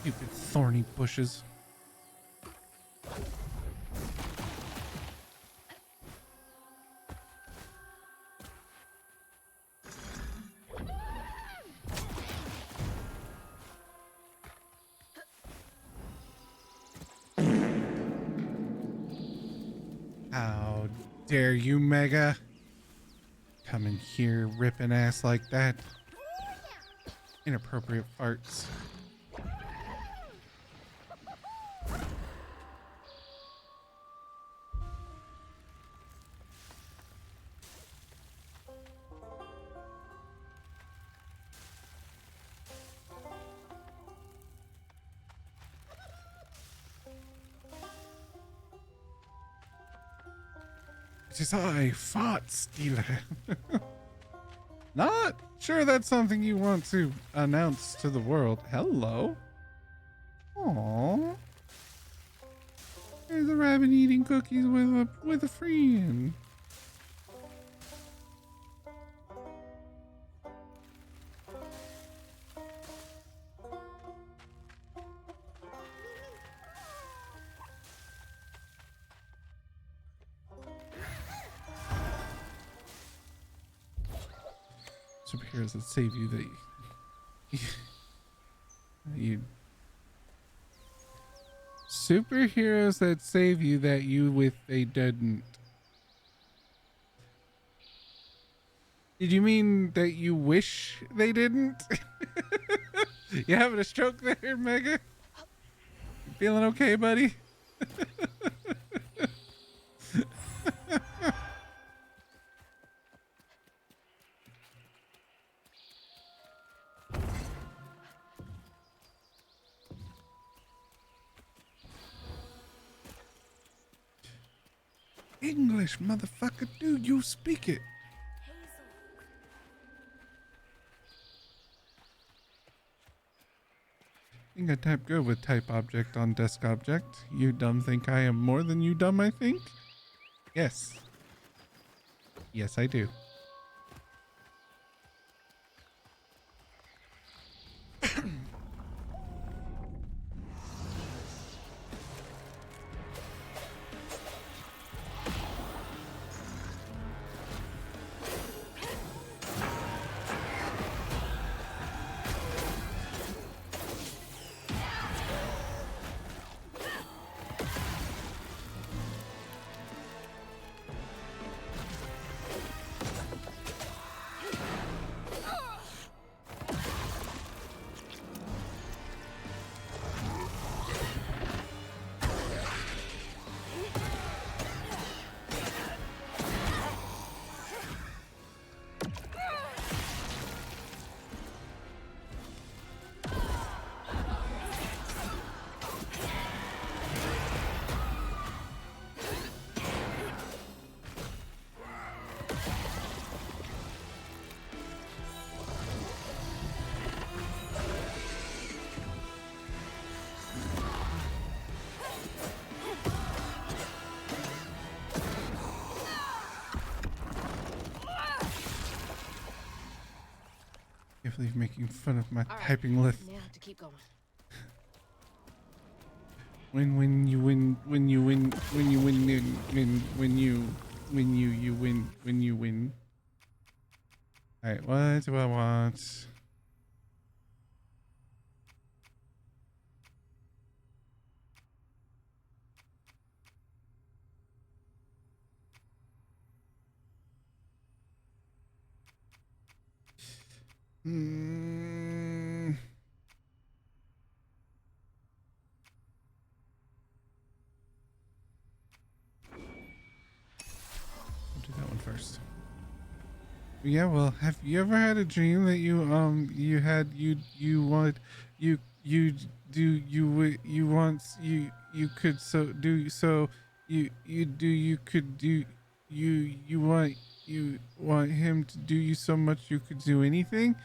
Speaker 11: Stupid thorny bushes. How dare you, Mega? Come in here ripping ass like that. Inappropriate farts. It is I, Fart Stealer. Not sure that's something you want to announce to the world. Hello. Aww. There's a rabbit eating cookies with a friend. Superheroes that save you that you superheroes that save you that you with they didn't. Did you mean that you wish they didn't? You having a stroke there, Mega? You feeling okay, buddy? English, motherfucker. Do you speak it? I think I type good with type object on desk object. You dumb think I am more than you dumb, I think? Yes. Yes, I do. believe making fun of my
Speaker 10: All right,
Speaker 11: typing lift.
Speaker 10: now to keep going.
Speaker 11: When you win when you win Alright, what do I want? I'll do that one first. Yeah, well, have you ever had a dream that you want you could so do so you could do you want him to do you so much you could do anything?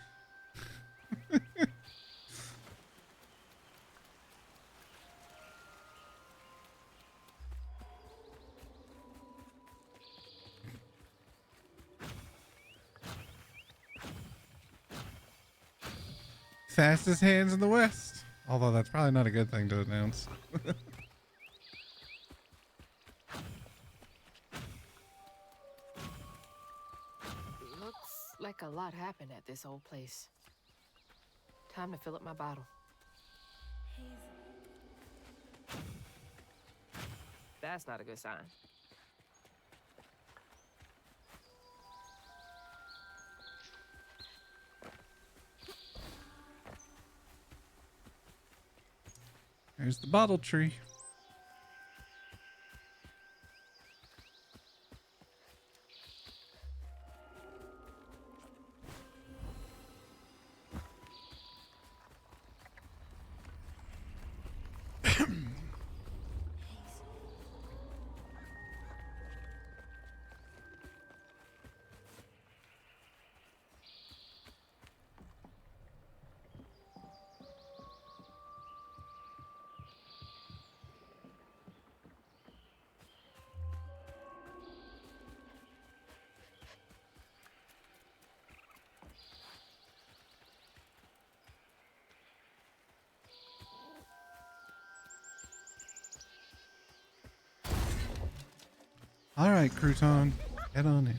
Speaker 11: Fastest hands in the West. Although that's probably not a good thing to announce.
Speaker 10: Looks like a lot happened at this old place. Time to fill up my bottle. That's not a good sign.
Speaker 11: There's the bottle tree. All right, Crouton, get on in.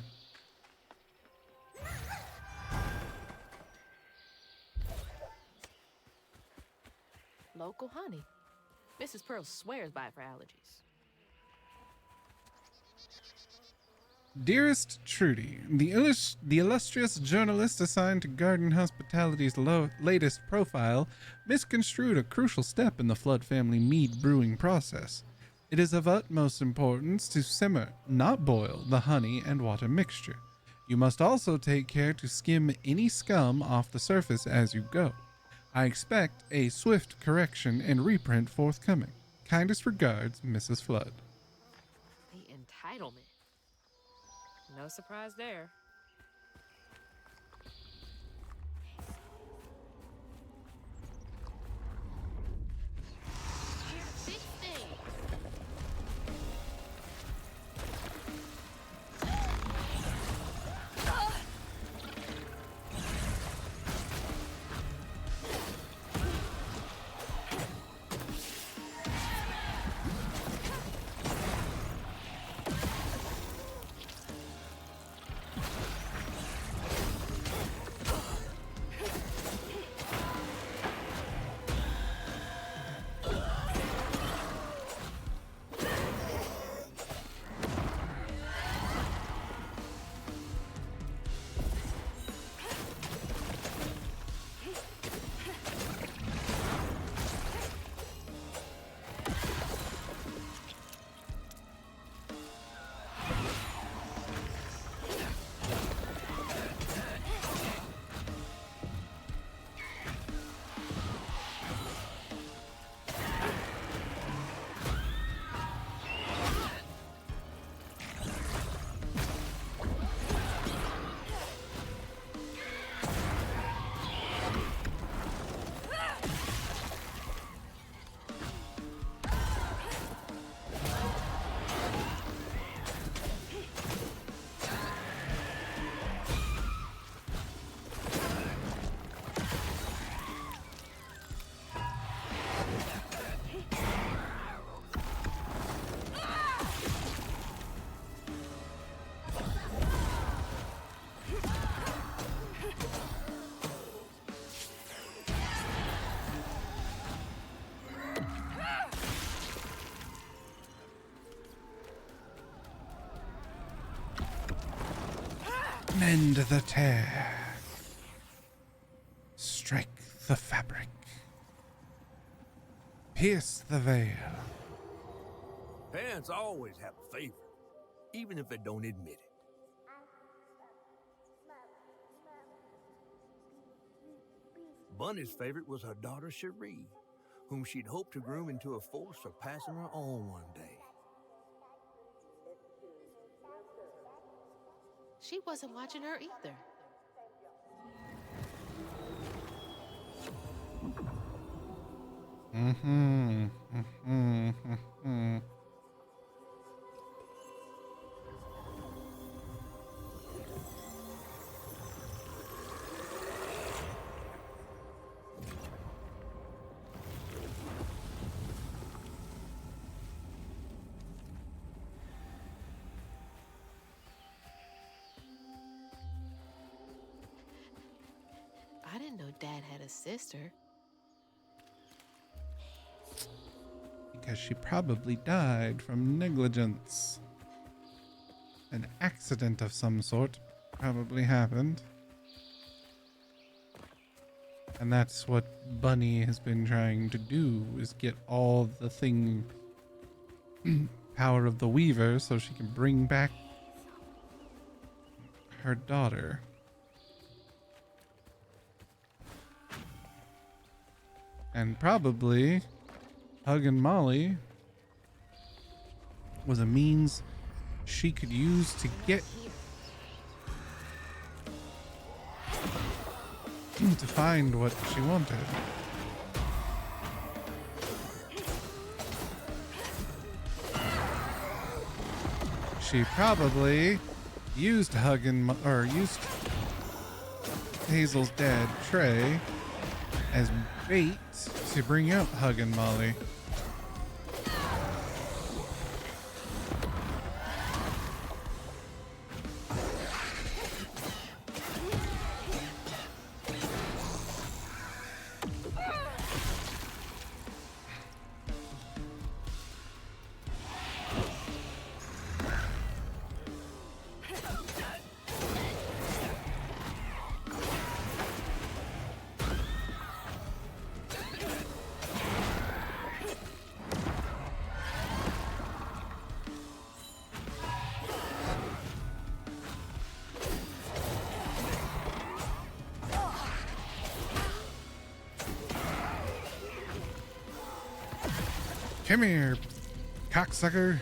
Speaker 10: Local honey. Mrs. Pearl swears by it for allergies.
Speaker 11: Dearest Trudy, the illustrious journalist assigned to Garden Hospitality's latest profile misconstrued a crucial step in the Flood family mead brewing process. It is of utmost importance to simmer, not boil, the honey and water mixture. You must also take care to skim any scum off the surface as you go. I expect a swift correction and reprint forthcoming. Kindest regards, Mrs. Flood.
Speaker 10: The entitlement. No surprise there.
Speaker 11: End the tear. Strike the fabric. Pierce the veil.
Speaker 2: Parents always have a favorite, even if they don't admit it. Bunny's favorite was her daughter Cherie, whom she'd hoped to groom into a force surpassing her own one day.
Speaker 3: She wasn't watching her either. I didn't know Dad had a sister.
Speaker 11: Because she probably died from negligence. An accident of some sort probably happened. And that's what Bunny has been trying to do, is get all the thing power of the Weaver so she can bring back her daughter. And probably hugging Molly was a means she could use to get to find what she wanted. She probably used used Hazel's dad, Trey, as bait to bring out Huggin' Molly. Come here, cocksucker.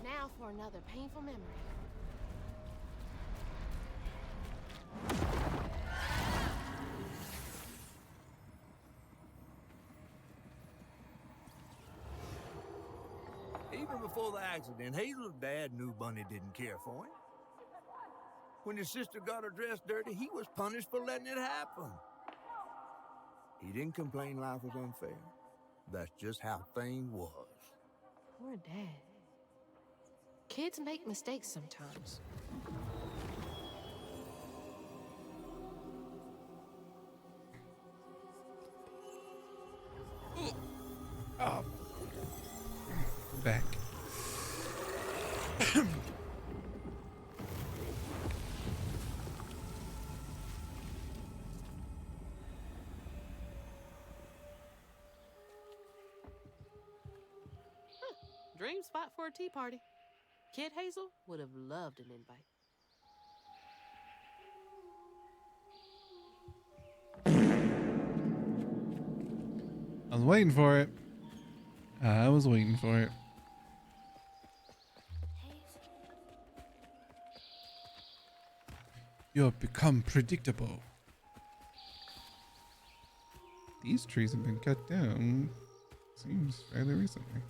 Speaker 3: Now for another painful memory.
Speaker 2: Even before the accident, Hazel's dad knew Bunny didn't care for him. When his sister got her dress dirty, he was punished for letting it happen. He didn't complain life was unfair. That's just how things was.
Speaker 3: Poor Dad. Kids make mistakes sometimes.
Speaker 11: Oh. Back.
Speaker 3: Dream spot for a tea party. Kid Hazel would have loved an invite.
Speaker 11: I was waiting for it. I was waiting for it. You have become predictable. These trees have been cut down. seems fairly recently.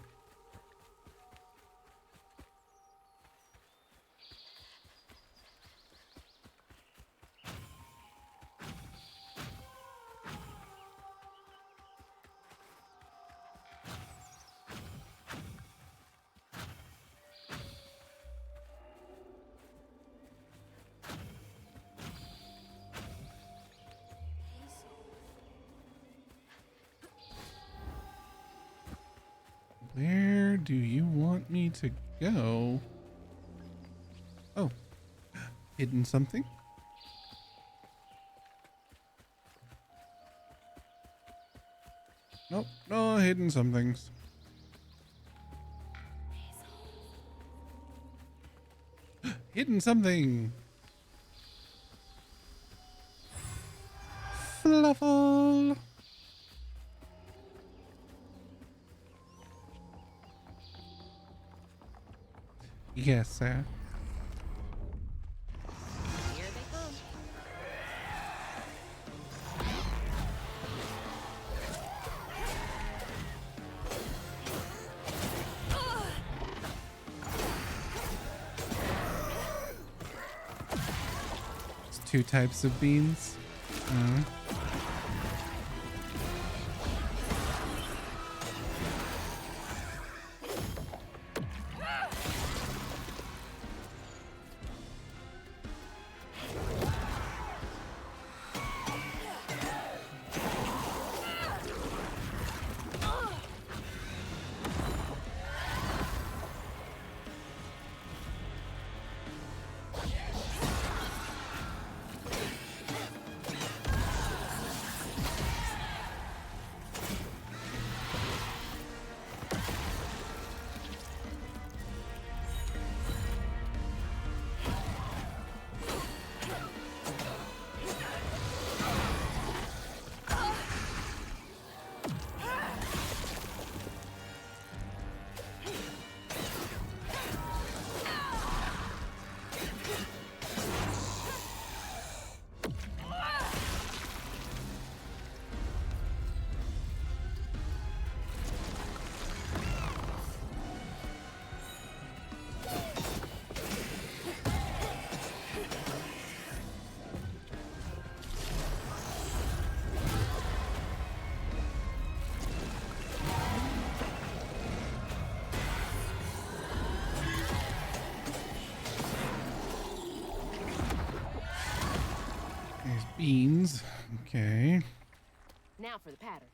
Speaker 11: Where do you want me to go? Oh, hidden something? Nope, no hidden somethings. Hidden something. Fluffle. Yes, sir.
Speaker 10: Here they come.
Speaker 11: There's two types of beans. There's beans. Okay.
Speaker 10: Now for the pattern.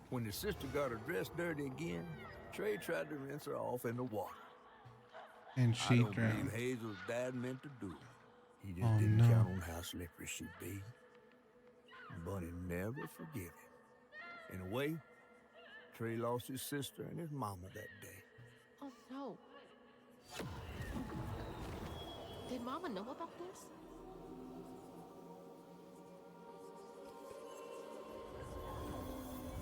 Speaker 2: When the sister got her dress dirty again, Trey tried to rinse her off in the water.
Speaker 11: And
Speaker 2: I
Speaker 11: she
Speaker 2: don't
Speaker 11: drowned.
Speaker 2: believe Hazel's dad meant to do it. He just
Speaker 11: Oh,
Speaker 2: didn't
Speaker 11: no.
Speaker 2: count on how slippery she'd be. But he never forgave him. In a way, Trey lost his sister and his mama that day.
Speaker 3: Oh no. Did Mama know about this?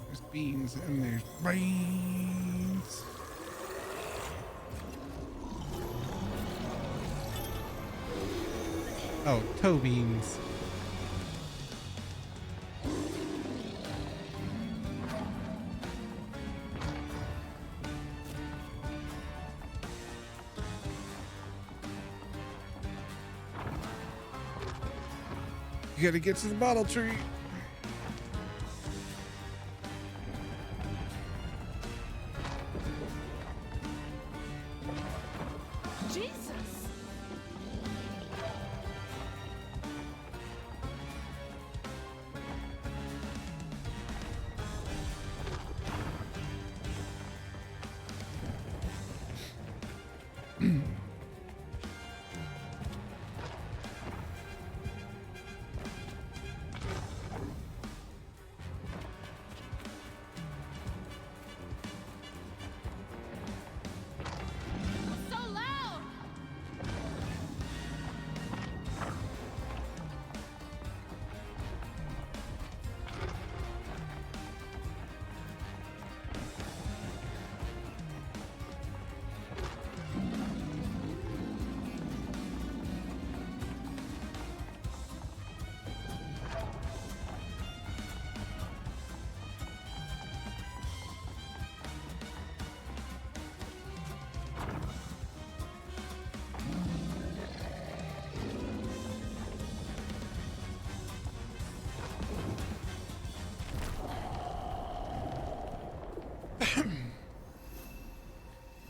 Speaker 11: There's beans and there's brains. Oh, toe beans. You gotta get to the bottle tree.
Speaker 3: Jesus!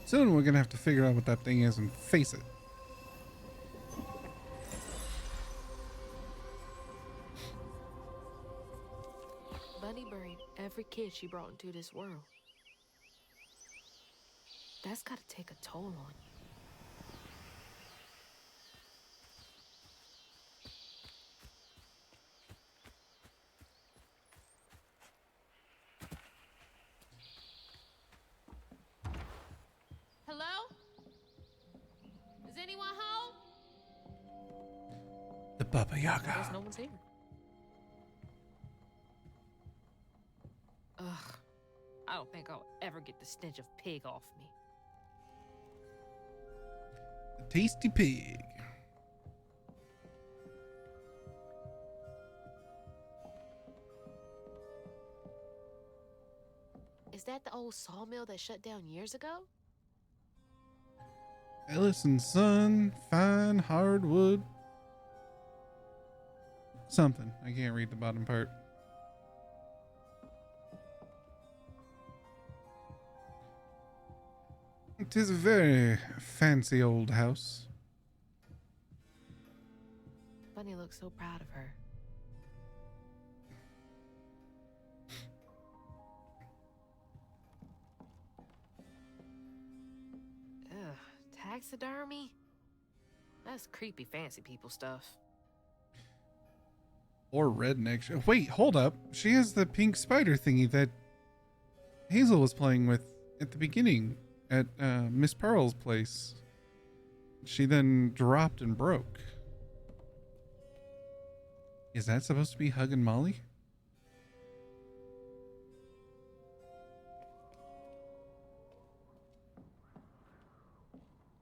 Speaker 11: Soon we're gonna have to figure out what that thing is and face it.
Speaker 13: Bunny buried every kid she brought into this world. That's gotta take a toll on you. Hello? Is anyone home?
Speaker 11: The Baba
Speaker 13: I
Speaker 11: Yaga.
Speaker 13: guess no one's here. Ugh. I don't think I'll ever get the stench of pig off me.
Speaker 11: The tasty pig.
Speaker 13: Is that the old sawmill that shut down years ago?
Speaker 11: Ellis and Son, fine hardwood. Something. I can't read the bottom part. It is a very fancy old house.
Speaker 13: Bunny looks so proud of her. Ugh, taxidermy? That's creepy fancy people stuff.
Speaker 11: Or redneck. Wait, hold up. She has the pink spider thingy that Hazel was playing with at the beginning at Miss Pearl's place. She then dropped and broke. Is that supposed to be Hug and Molly?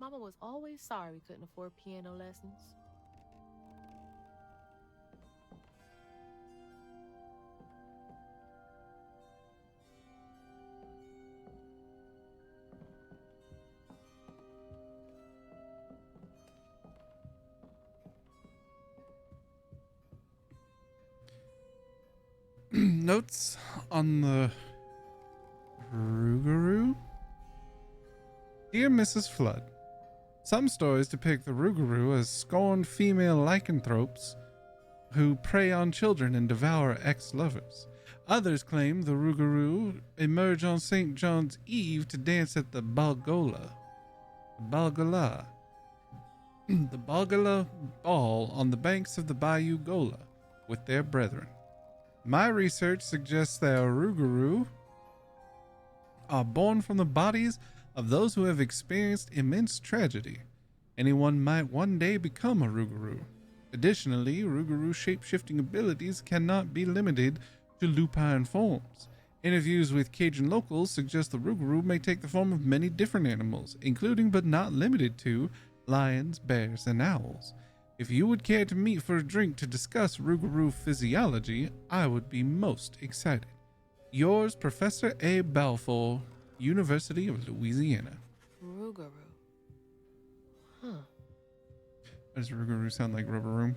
Speaker 13: Mama was always sorry we couldn't afford piano lessons.
Speaker 11: Notes on the Rougarou. Dear Mrs. Flood, some stories depict the Rougarou as scorned female lycanthropes who prey on children and devour ex-lovers. Others claim the Rougarou emerge on St. John's Eve to dance at the Balgola. The Balgola Ball on the banks of the Bayou Gola with their brethren. My research suggests that Rougarou are born from the bodies of those who have experienced immense tragedy. Anyone might one day become a Rougarou. Additionally, Rougarou shape-shifting abilities cannot be limited to lupine forms. Interviews with Cajun locals suggest the Rougarou may take the form of many different animals, including but not limited to lions, bears, and owls. If you would care to meet for a drink to discuss Rougarou physiology, I would be most excited. Yours, Professor A. Balfour, University of Louisiana.
Speaker 13: Rougarou. Huh.
Speaker 11: Does Rougarou sound like Rubber Room?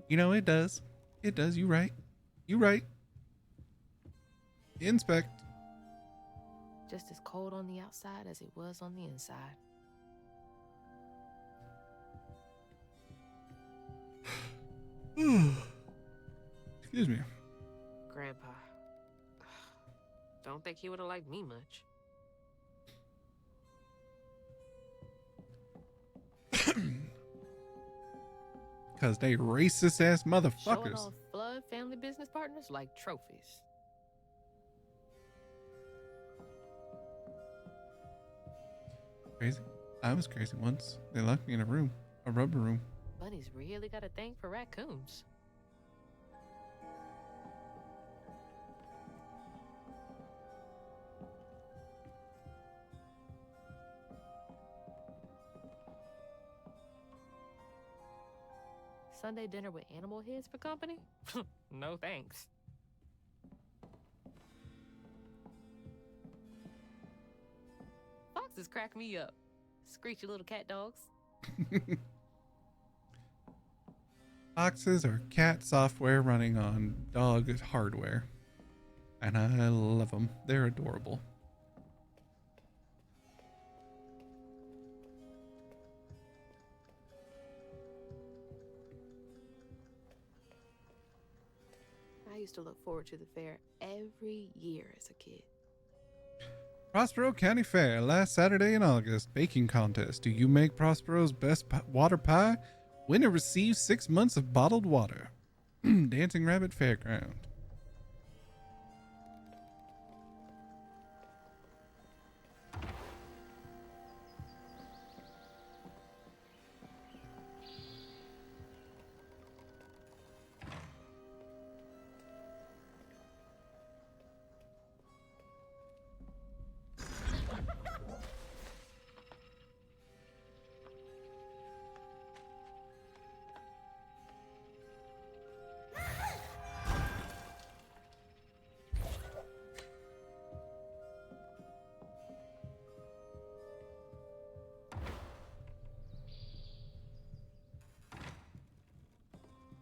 Speaker 11: You know, it does. It does. You right. You right. Inspect.
Speaker 13: Just as cold on the outside as it was on the inside.
Speaker 11: Excuse me.
Speaker 13: Grandpa. Don't think he would have liked me much.
Speaker 11: Because they racist ass
Speaker 13: Showing
Speaker 11: motherfuckers.
Speaker 13: off Flood family business partners like trophies.
Speaker 11: Crazy. I was crazy once. They locked me in a room. A rubber room.
Speaker 13: Bunny's really got a thing for raccoons. Sunday dinner with animal heads for company? No thanks. Foxes crack me up. Screechy little cat dogs.
Speaker 1: Boxes are cat software running on dog hardware. And I love them. They're adorable.
Speaker 10: I used to look forward to the fair every year as a kid.
Speaker 1: Prospero County Fair, last Saturday in August. Baking contest. Do you make Prospero's best water pie? Winner receives 6 months of bottled water. Dancing Rabbit Fairground.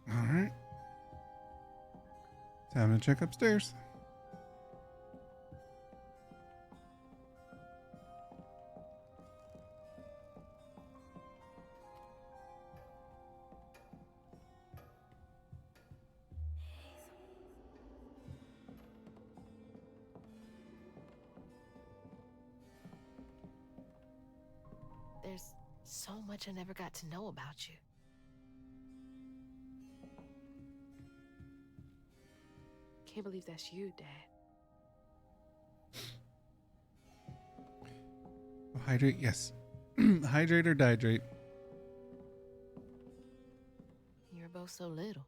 Speaker 1: Alright. Time to check upstairs.
Speaker 10: There's so much I never got to know about you. Can't believe that's you, Dad.
Speaker 1: Hydrate, yes. Hydrate or dihydrate.
Speaker 10: You were both so little.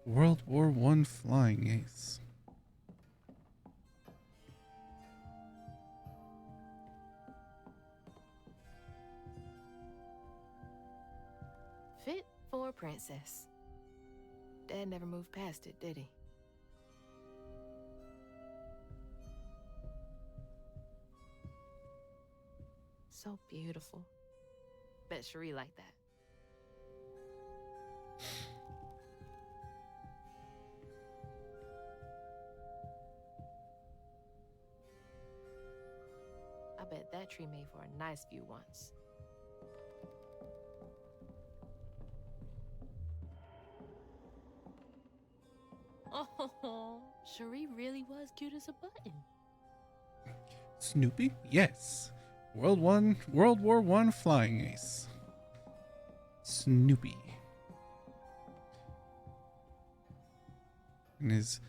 Speaker 1: World War I flying ace.
Speaker 10: Fit for a princess. Dad never moved past it, did he? So beautiful. Bet Cherie liked that. I bet that tree made for a nice view once. Oh, Cherie really was cute as a button.
Speaker 1: Snoopy? Yes. World War I flying ace. Snoopy. And his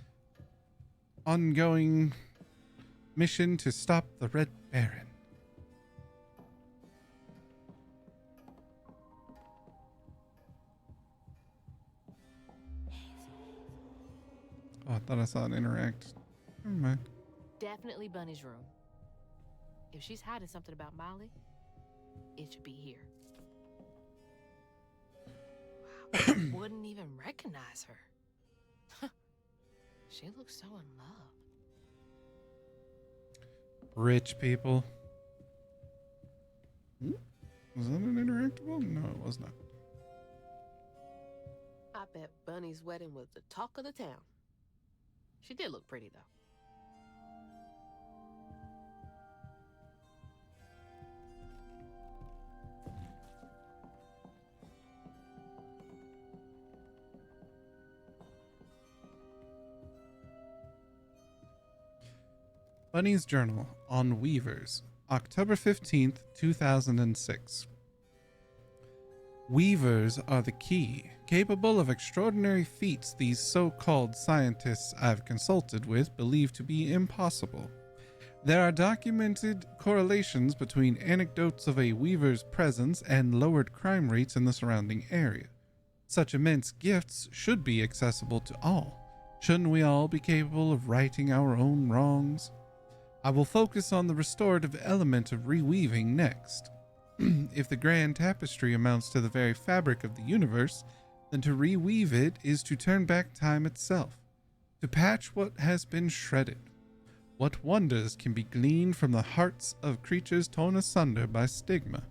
Speaker 1: ongoing mission to stop the Red Baron. Oh, I thought I saw it interact. Never mind.
Speaker 10: Definitely Bunny's room. If she's hiding something about Molly, it should be here. Wow, I wouldn't even recognize her. She looks so in love.
Speaker 1: Rich people. Was that an interactable? No, it was not.
Speaker 10: I bet Bunny's wedding was the talk of the town. She did look pretty, though.
Speaker 1: Bunny's Journal on Weavers, October 15th, 2006. Weavers are the key, capable of extraordinary feats these so-called scientists I've consulted with believe to be impossible. There are documented correlations between anecdotes of a weaver's presence and lowered crime rates in the surrounding area. Such immense gifts should be accessible to all. Shouldn't we all be capable of righting our own wrongs? I will focus on the restorative element of reweaving next. If the grand tapestry amounts to the very fabric of the universe, then to reweave it is to turn back time itself.
Speaker 11: to patch what has been shredded. What wonders can be gleaned from the hearts of creatures torn asunder by stigma?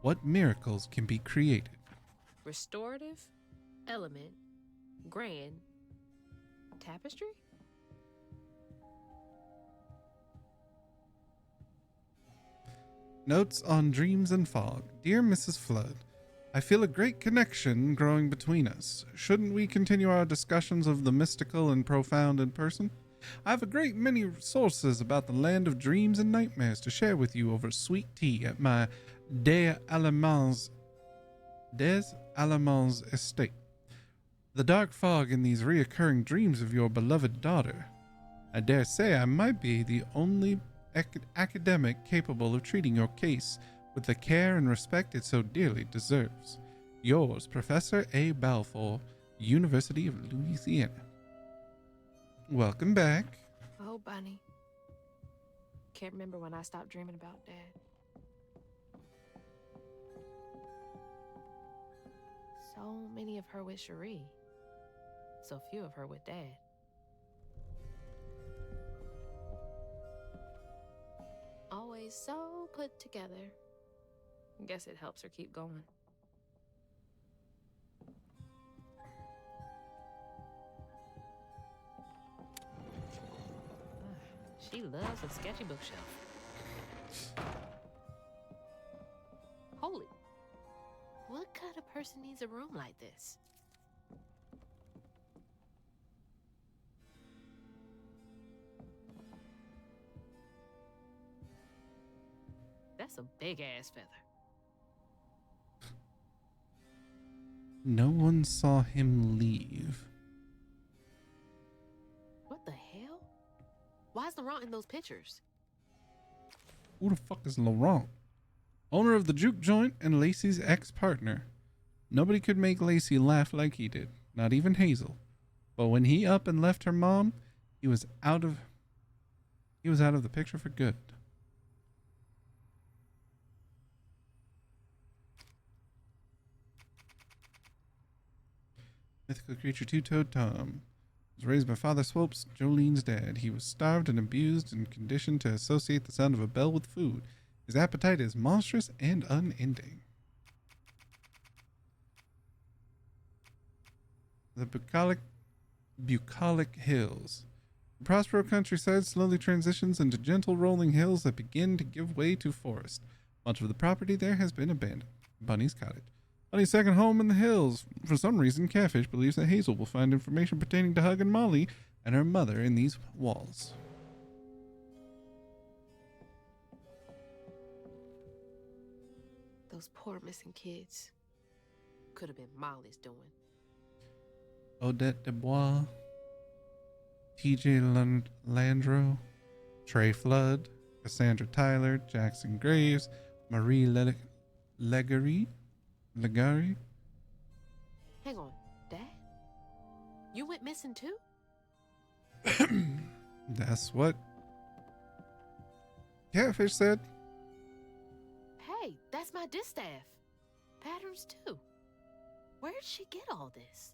Speaker 11: What miracles can be created?
Speaker 10: Restorative, element, grand, tapestry?
Speaker 11: Notes on Dreams and Fog. Dear Mrs. Flood, I feel a great connection growing between us. Shouldn't we continue our discussions of the mystical and profound in person? I have a great many sources about the land of dreams and nightmares to share with you over sweet tea at my Des Allemands estate. The dark fog in these reoccurring dreams of your beloved daughter. I dare say I might be the only academic capable of treating your case with the care and respect it so dearly deserves. Yours, Professor A. Balfour, University of Louisiana. Welcome back.
Speaker 10: Oh, Bunny. Can't remember when I stopped dreaming about Dad. So many of her with Cherie. So few of her with Dad. Always so put together. Guess it helps her keep going. She loves a sketchy bookshelf. Holy. What kind of person needs a room like this? That's a big-ass feather.
Speaker 11: No one saw him leave.
Speaker 10: What the hell? Why is Laurent in those pictures?
Speaker 11: Who the fuck is Laurent? Owner of the juke joint and Lacey's ex-partner. Nobody could make Lacey laugh like he did, not even Hazel. But when he up and left her mom, he was out of the picture for good. Mythical creature Two-Toed Tom was raised by Father Swopes, Jolene's dad. He was starved and abused and conditioned to associate the sound of a bell with food. His appetite is monstrous and unending. The Bucolic Hills. The Prospero countryside slowly transitions into gentle rolling hills that begin to give way to forest. Much of the property there has been abandoned. Bunny's cottage. Bunny's second home in the hills. For some reason, Catfish believes that Hazel will find information pertaining to Hug and Molly and her mother in these walls.
Speaker 10: Those poor missing kids. Could have been Molly's doing.
Speaker 11: Odette Dubois, T.J. Landreau, Trey Flood, Cassandra Tyler, Jackson Graves, Marie Legary.
Speaker 10: Hang on, Dad? You went missing too?
Speaker 11: That's what Catfish said.
Speaker 10: Hey, that's my distaff. Patterns too. Where'd she get all this?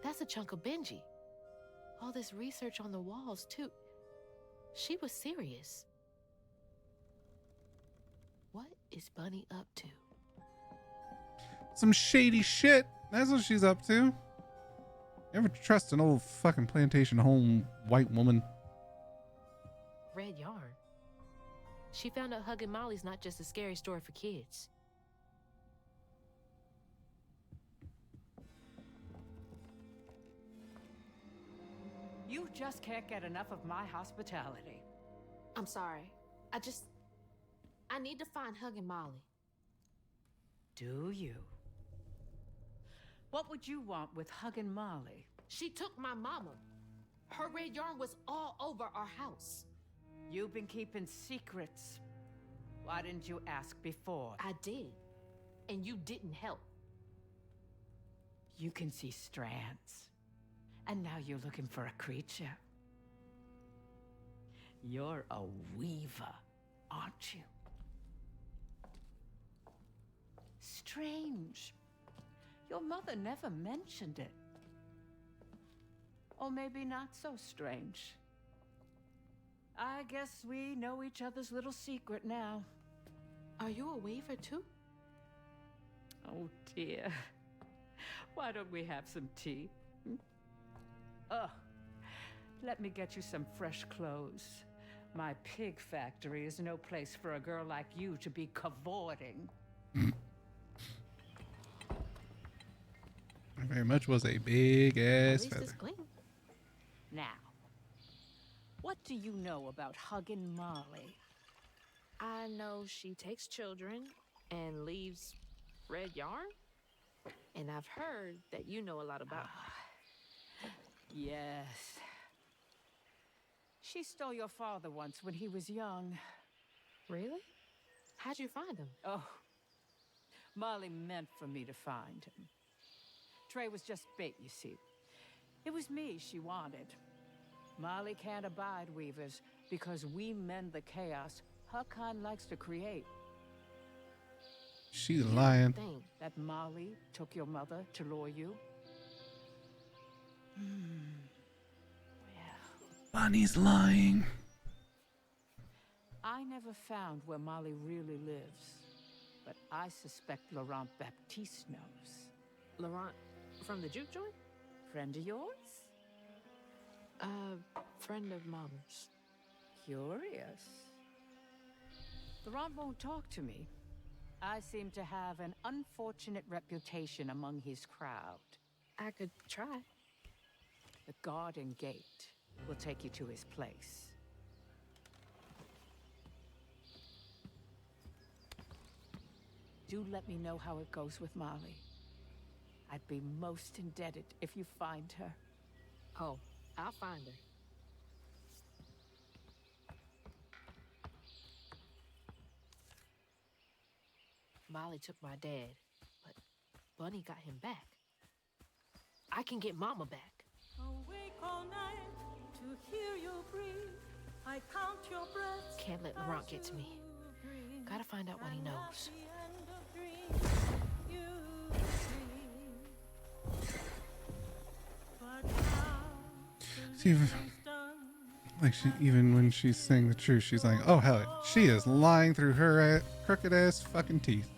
Speaker 10: That's a chunk of Benji. All this research on the walls, too. She was serious. What is Bunny up to?
Speaker 11: Some shady shit. That's what she's up to. You ever trust an old fucking plantation home white woman?
Speaker 10: Red yarn. She found out Hug and Molly's not just a scary story for kids.
Speaker 8: You just can't get enough of my hospitality.
Speaker 10: I'm sorry. I need to find Hug and Molly.
Speaker 8: Do you? What would you want with Hug and Molly?
Speaker 10: She took my mama. Her red yarn was all over our house.
Speaker 8: You've been keeping secrets. Why didn't you ask before?
Speaker 10: I did. And you didn't help.
Speaker 8: You can see strands. And now you're looking for a creature. You're a weaver, aren't you? Strange. Your mother never mentioned it. Or maybe not so strange. I guess we know each other's little secret now.
Speaker 10: Are you a weaver too?
Speaker 8: Oh dear. Why don't we have some tea? Oh, let me get you some fresh clothes. My pig factory is no place for a girl like you to be cavorting.
Speaker 11: Very much was a big ass feather.
Speaker 8: Now, what do you know about hugging Molly?
Speaker 13: I know she takes children and leaves red yarn. And I've heard that you know a lot about her.
Speaker 8: Yes. She stole your father once when he was young.
Speaker 13: Really? How'd you find him?
Speaker 8: Oh, Molly meant for me to find him. Trey was just bait, you see. It was me she wanted. Molly can't abide weavers because we mend the chaos her kind likes to create.
Speaker 11: She's lying.
Speaker 8: Think that Molly took your mother to lure you?
Speaker 11: Bonnie's lying.
Speaker 8: I never found where Molly really lives, but I suspect Laurent Baptiste knows.
Speaker 13: Laurent from the juke joint?
Speaker 8: Friend of yours?
Speaker 13: Friend of Mama's.
Speaker 8: Curious. Laurent won't talk to me. I seem to have an unfortunate reputation among his crowd.
Speaker 13: I could try.
Speaker 8: The garden gate will take you to his place. Do let me know how it goes with Molly. I'd be most indebted if you find her.
Speaker 13: Oh, I'll find her. Molly took my dad, but Bunny got him back. I can get Mama back.
Speaker 14: Awake all night to hear you breathe. I count your breaths.
Speaker 13: Can't let Laurent get to me. Gotta find out what he knows.
Speaker 11: See, like even when she's saying the truth, she's like, "Oh hell, she is lying through her crooked ass fucking teeth."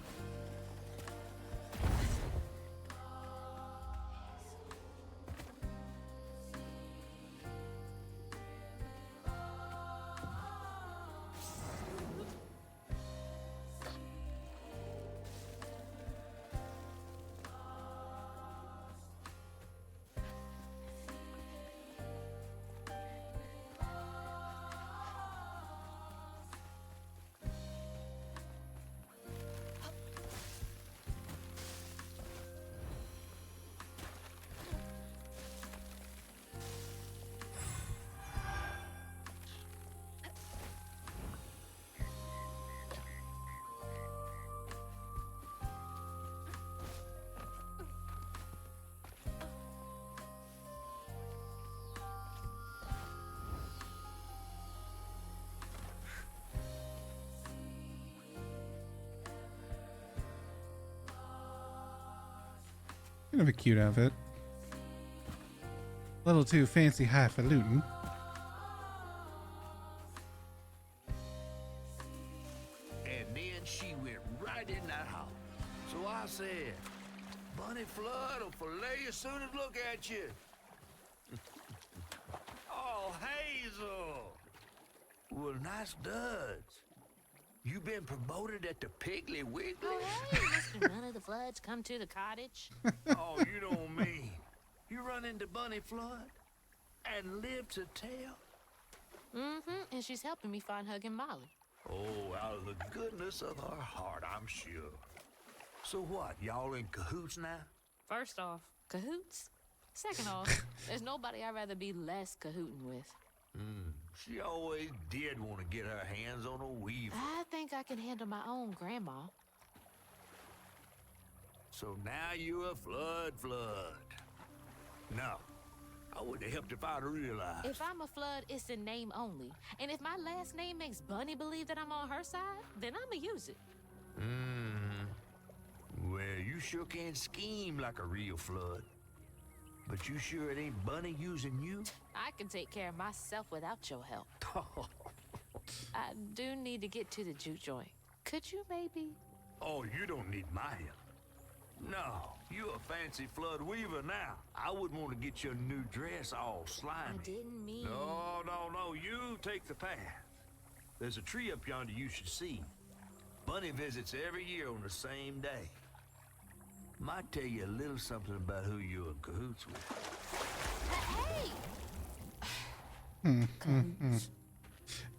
Speaker 11: Kind of a cute outfit. A little too fancy highfalutin.
Speaker 5: And then she went right in that house. So I said, Bunny Flood will fillet you as soon as look at you. Oh, Hazel. Well, nice duds. You been promoted at the Piggly Wiggly?
Speaker 13: Oh, hey, Mr. None of the Floods, come to the cottage.
Speaker 5: Oh, you don't mean. You run into Bunny Flood and live to tell?
Speaker 13: Mm-hmm, and she's helping me find Huggin' Molly.
Speaker 5: Oh, out of the goodness of her heart, I'm sure. So what, y'all in cahoots now?
Speaker 13: First off, cahoots. Second off, there's nobody I'd rather be less cahooting with.
Speaker 5: She always did want to get her hands on a weaver.
Speaker 13: I think I can handle my own grandma.
Speaker 5: So now you're a flood. No, I would have helped if I'd realized.
Speaker 13: If I'm a flood, it's in name only. And if my last name makes Bunny believe that I'm on her side, then I'ma use it.
Speaker 5: Well, you sure can scheme like a real flood. But you sure it ain't Bunny using you?
Speaker 13: I can take care of myself without your help. I do need to get to the juke joint. Could you maybe?
Speaker 5: Oh, you don't need my help. No, you a fancy flood weaver now. I wouldn't want to get your new dress all slimy.
Speaker 13: I didn't mean...
Speaker 5: No, you take the path. There's a tree up yonder you should see. Bunny visits every year on the same day. Might tell you a little something about who you're in cahoots with.
Speaker 13: Hey!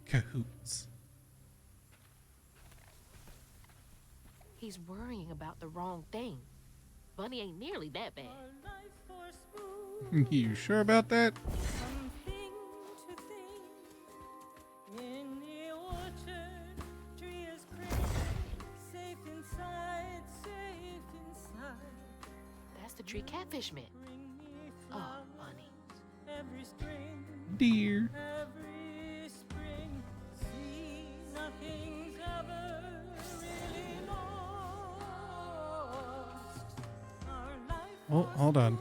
Speaker 11: Cahoots.
Speaker 13: He's worrying about the wrong thing. Bunny ain't nearly that bad.
Speaker 11: You sure about that?
Speaker 14: In the orchard, tree is green, safe inside, safe inside.
Speaker 13: That's the tree Catfish meant. Oh, Bunny.
Speaker 14: Every spring,
Speaker 11: Dear.
Speaker 14: every spring, see nothing's ever really lost. Our life
Speaker 11: Oh, hold on.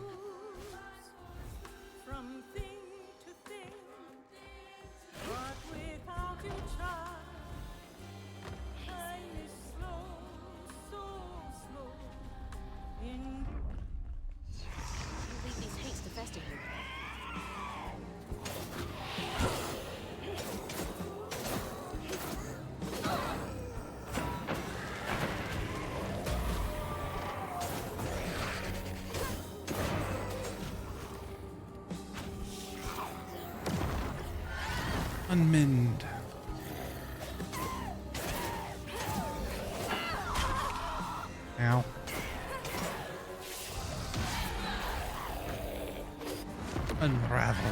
Speaker 14: from thing to thing, but without you, child, time is slow, so slow. In
Speaker 13: You leave these hates to fester here.
Speaker 11: Unmend. Ow. Unravel.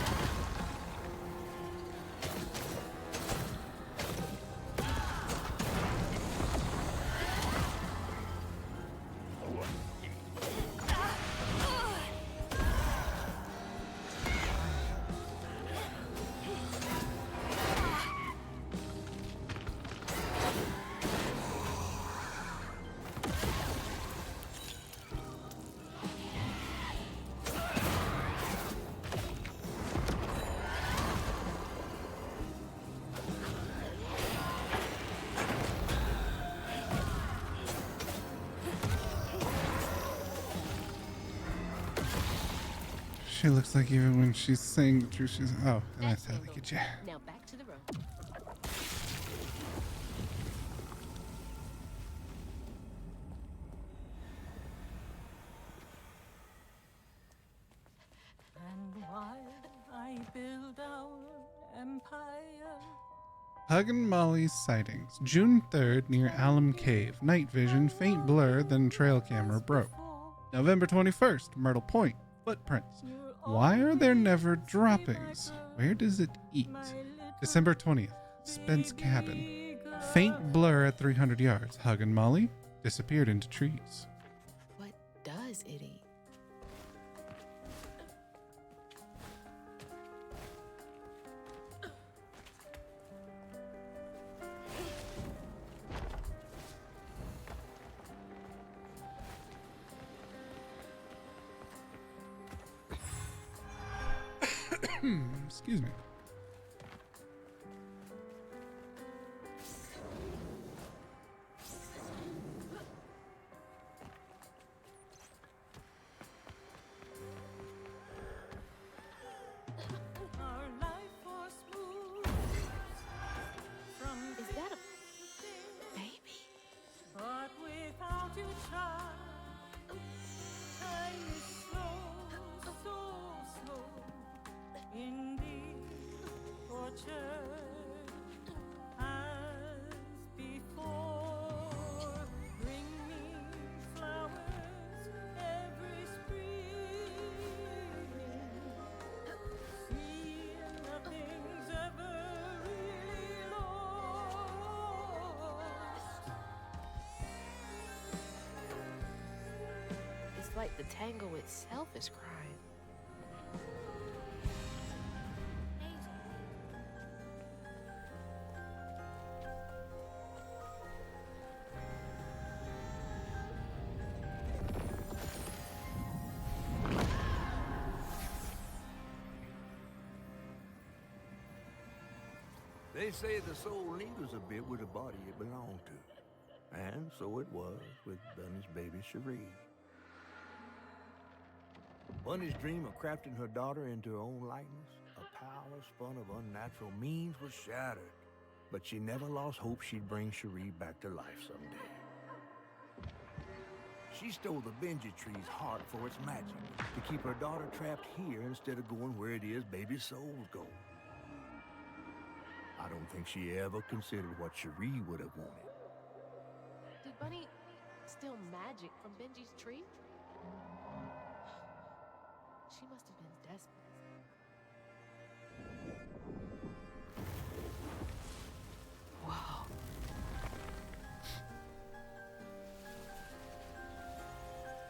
Speaker 11: She looks like even when she's saying the truth, she's oh, and that's how they get you.
Speaker 13: Now back to the road.
Speaker 14: and while I build our empire,
Speaker 11: Hug and Molly's sightings. June 3rd near Alum Cave. Night vision, faint blur, then trail camera broke. November 21st, Myrtle Point. Footprints. Why are there never droppings? Where does it eat? December 20th, Spence Cabin. Faint blur at 300 yards. Hug and Molly disappeared into trees.
Speaker 13: What does it eat?
Speaker 11: Excuse me.
Speaker 14: our life was smooth from
Speaker 13: Is that a baby?
Speaker 14: but without you, child, time is slow, so slow. In the orchard, as before, bring me flowers every spring. See, nothing's ever really lost.
Speaker 13: It's like the tango itself is crying.
Speaker 2: They say the soul lingers a bit with the body it belonged to. And so it was with Bunny's baby Cherie. Bunny's dream of crafting her daughter into her own likeness, a power spun of unnatural means, was shattered. But she never lost hope she'd bring Cherie back to life someday. She stole the Benji tree's heart for its magic, to keep her daughter trapped here instead of going where it is baby souls go. I don't think she ever considered what Cherie would have wanted.
Speaker 3: Did Bunny steal magic from Benji's tree? She must have been desperate. Wow.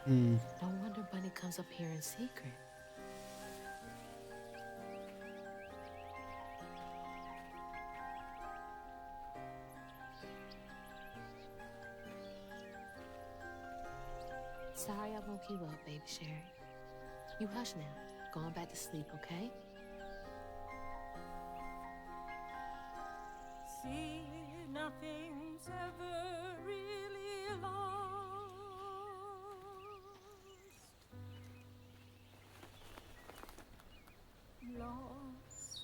Speaker 3: No wonder Bunny comes up here in secret. Sorry I woke you up, baby Sherry. You hush now. Going back to sleep, okay?
Speaker 14: See, nothing's ever really lost. Lost.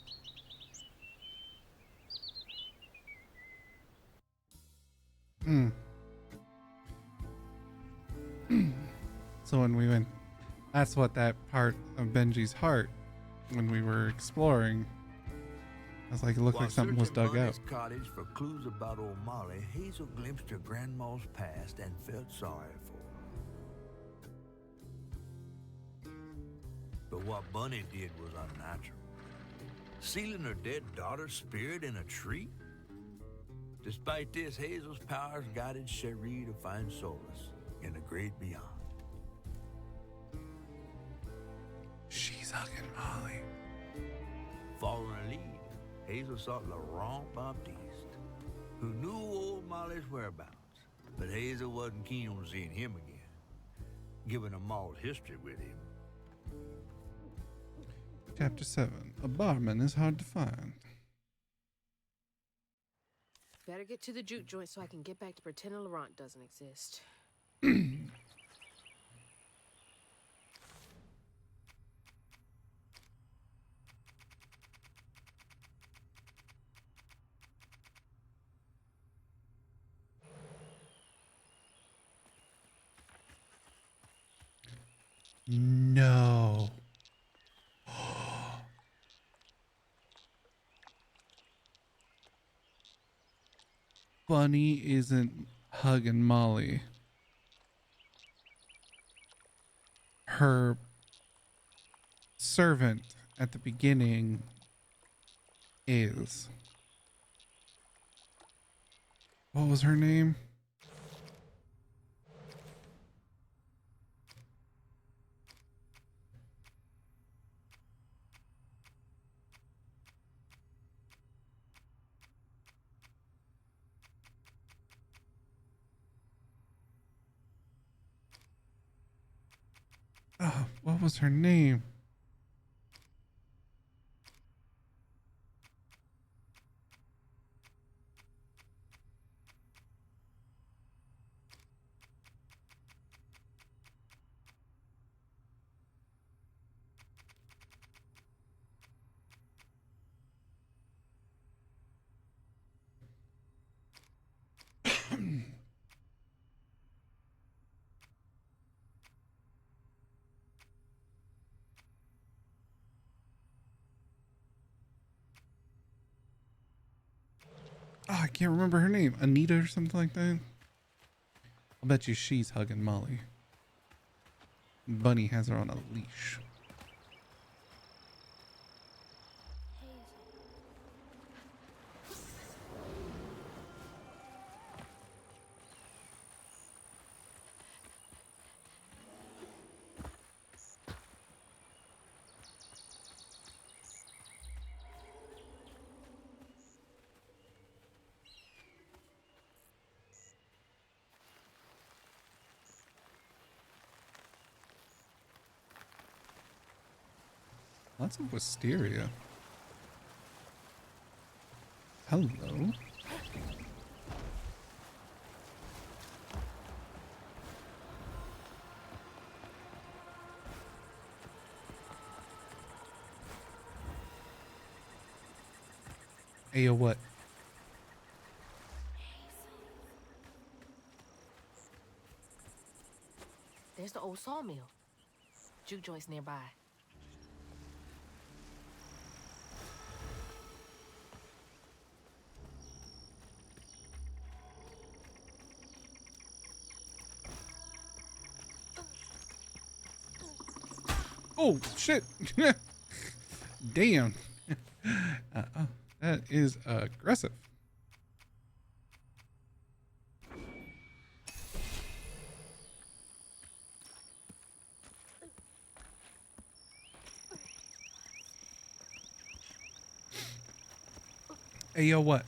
Speaker 11: So when we went, that's what that part of Benji's heart, when we were exploring, I was like, it looked
Speaker 2: While
Speaker 11: like something was
Speaker 2: searching
Speaker 11: dug
Speaker 2: Bunny's
Speaker 11: up.
Speaker 2: cottage for clues about old Molly, Hazel glimpsed her grandma's past and felt sorry for her. But what Bunny did was unnatural. Sealing her dead daughter's spirit in a tree? Despite this, Hazel's powers guided Cherie to find solace in the great beyond.
Speaker 11: She's hugging Molly.
Speaker 2: Following her lead, Hazel sought Laurent Baptiste, who knew old Molly's whereabouts. But Hazel wasn't keen on seeing him again, given a Maul's history with him.
Speaker 11: Chapter 7. A barman is hard to find.
Speaker 3: Better get to the juke joint so I can get back to pretending Laurent doesn't exist.
Speaker 11: No. Bunny isn't hugging Molly. Her servant at the beginning is. What was her name? Oh, what was her name? Oh, I can't remember her name. Anita or something like that. I'll bet you she's hugging Molly. Bunny has her on a leash. Lots of wisteria. hello. Ayo, what?
Speaker 13: There's the old sawmill. Juke joint's nearby.
Speaker 11: Oh, shit. Damn. Oh, that is aggressive. Ayo, what?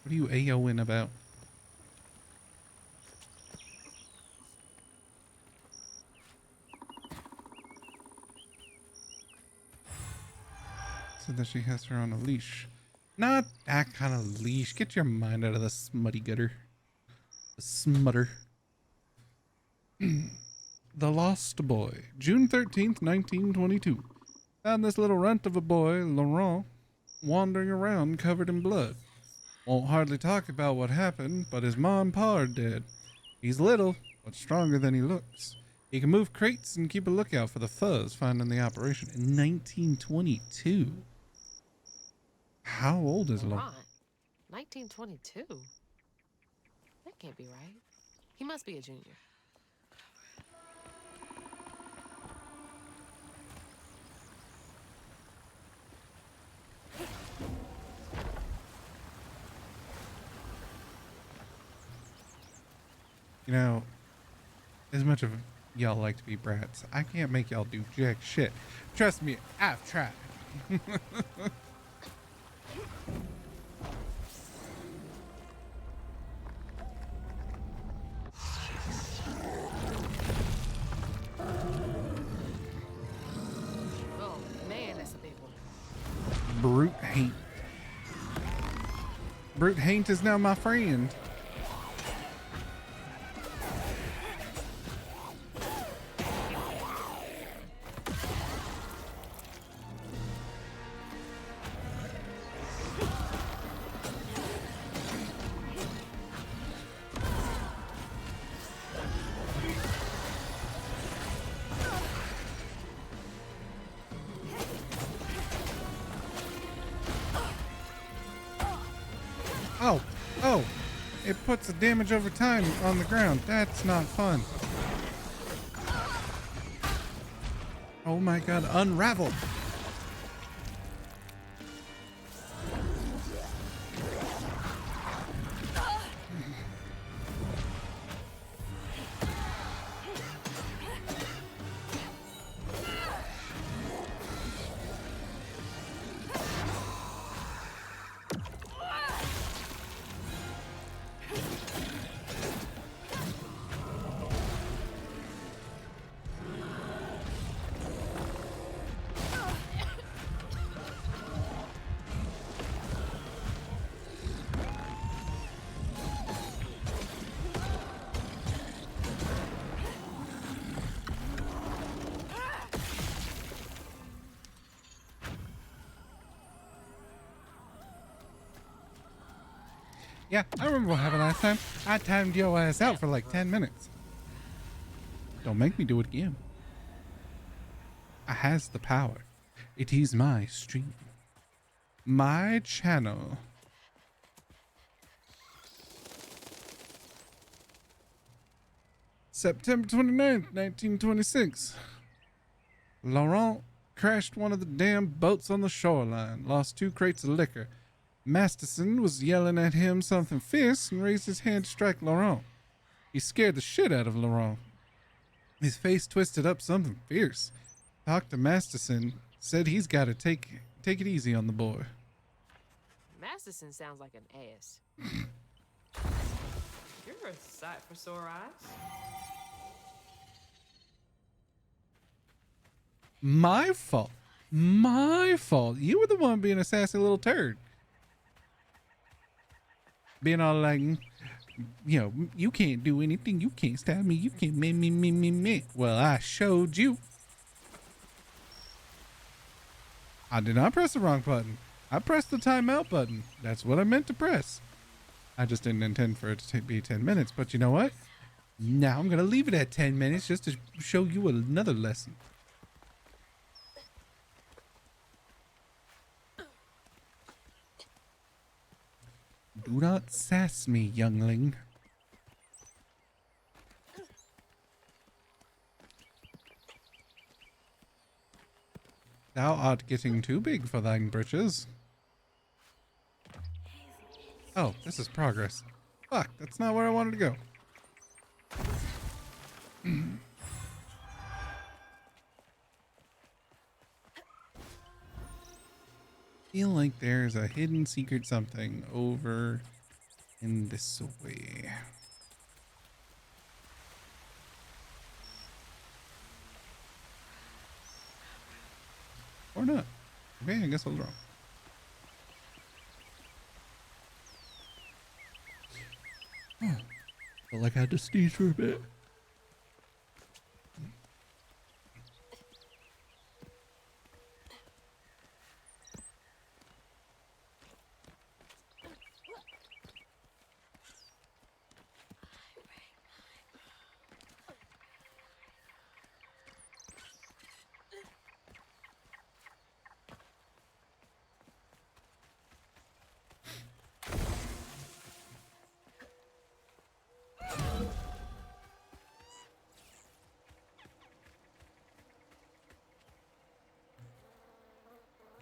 Speaker 11: What are you ayoing about? Said that she has her on a leash. Not that kind of leash. Get your mind out of the smutty gutter. The smutter. The Lost Boy. June 13th, 1922. Found this little runt of a boy, Laurent, wandering around covered in blood. Won't hardly talk about what happened, but his mom and pa are dead. He's little, but stronger than he looks. He can move crates and keep a lookout for the fuzz found in the operation in 1922. How old is Laurent?
Speaker 13: 1922? That can't be right. He must be a junior.
Speaker 11: You know, as much of y'all like to be brats, I can't make y'all do jack shit. Trust me, I've tried.
Speaker 13: Oh, man, that's a big one.
Speaker 11: Brute Haint. Brute Haint is now my friend. Oh, oh, it puts the damage over time on the ground. That's not fun. Oh my god, unravel. Yeah, I remember what happened last time. I timed your ass out for like 10 minutes. Don't make me do it again. I has the power. It is my stream. My channel. September 29th, 1926. Laurent crashed one of the damn boats on the shoreline. Lost 2 crates of liquor. Masterson was yelling at him something fierce and raised his hand to strike Laurent. He scared the shit out of Laurent. His face twisted up something fierce. Talked to Masterson, said he's got to take it easy on the boy.
Speaker 13: Masterson sounds like an ass. You're a sight for sore eyes.
Speaker 11: My fault. My fault. You were the one being a sassy little turd. being all like, you know, you can't do anything. You can't stab me. You can't me. Well, I showed you. I did not press the wrong button. I pressed the timeout button. That's what I meant to press. I just didn't intend for it to be 10 minutes. But you know what? Now I'm going to leave it at 10 minutes just to show you another lesson. Do not sass me, youngling. Thou art getting too big for thine britches. Oh, this is progress. Fuck, that's not where I wanted to go. Feel like there's a hidden secret something over in this way. Or not. Okay, I guess I was wrong. Felt like I had to sneeze for a bit.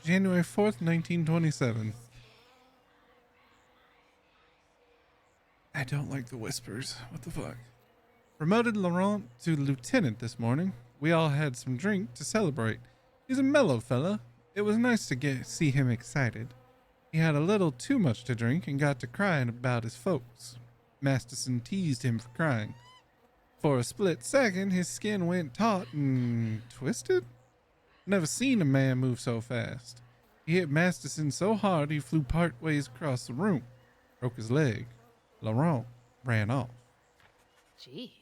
Speaker 11: January 4th, 1927. I don't like the whispers. What the fuck? Promoted Laurent to lieutenant this morning. We all had some drink to celebrate. He's a mellow fella. It was nice to see him excited. He had a little too much to drink and got to crying about his folks. Masterson teased him for crying. For a split second, his skin went taut and twisted. Never seen a man move so fast. He hit Masterson so hard he flew part ways across the room. Broke his leg. Laurent ran off.
Speaker 13: Jeez.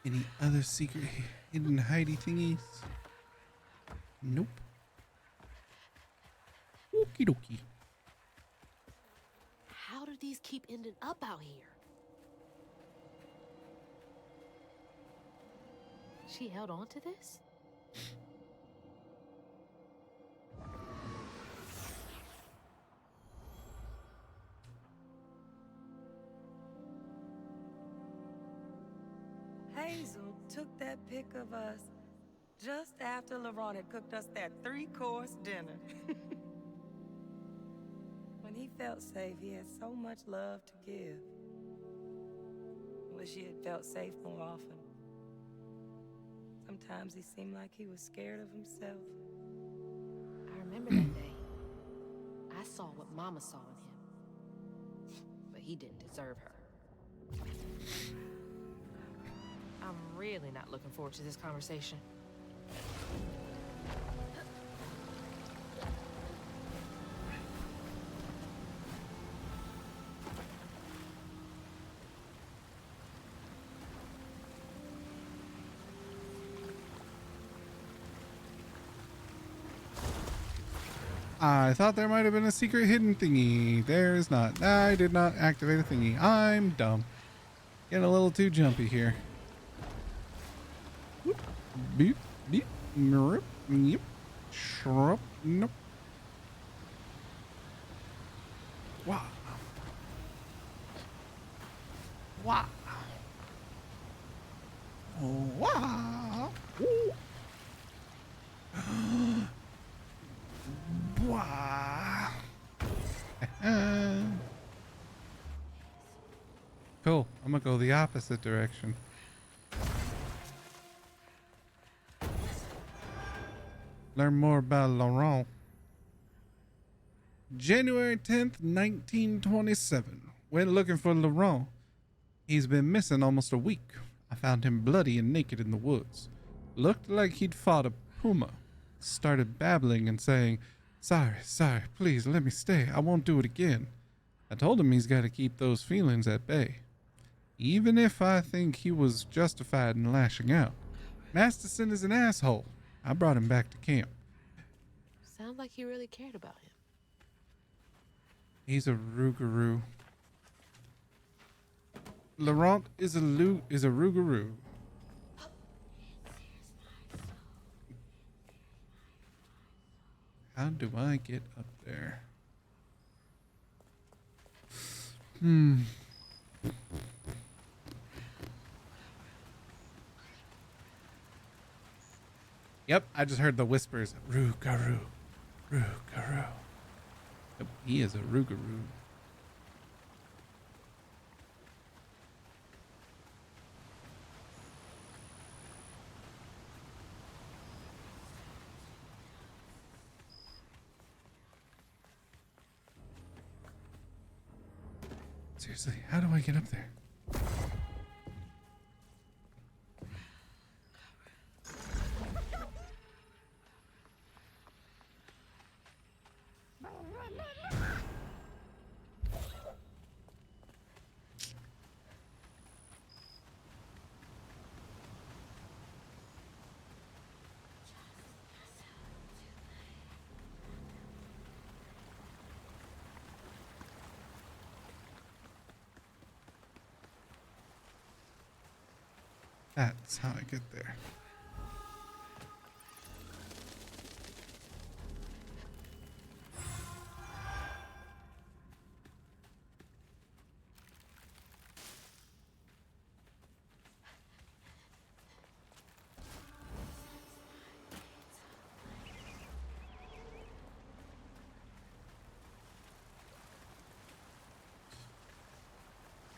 Speaker 11: Any other secret hidden hidey thingies? Nope. Okie dokie.
Speaker 13: How do these keep ending up out here? She held on to this?
Speaker 4: Hazel took that pic of us just after Laurent had cooked us that 3-course dinner. When he felt safe, he had so much love to give. Wish he had felt safe more often. Sometimes he seemed like he was scared of himself.
Speaker 13: I remember that day. I saw what Mama saw in him. But he didn't deserve her. I'm really not looking forward to this conversation.
Speaker 11: I thought there might have been a secret hidden thingy. There is not. I did not activate a thingy. I'm dumb. Getting a little too jumpy here. Whoop, beep, beep, nope, yep, shrup, nope. Wow. Wow. Wow. Cool. I'm gonna go the opposite direction. Learn more about Laurent. January 10th, 1927. Went looking for Laurent. He's been missing almost a week. I found him bloody and naked in the woods. Looked like he'd fought a puma. Started babbling and saying, sorry, please let me stay. I won't do it again. I told him he's got to keep those feelings at bay. Even if I think he was justified in lashing out. Masterson is an asshole. I brought him back to camp.
Speaker 13: Sounds like he really cared about him.
Speaker 11: He's a Rougarou. Laurent is a Rougarou. How do I get up there? Yep, I just heard the whispers. Rougarou. Rougarou. Yep, he is a Rougarou. Seriously, how do I get up there? That's how I get there.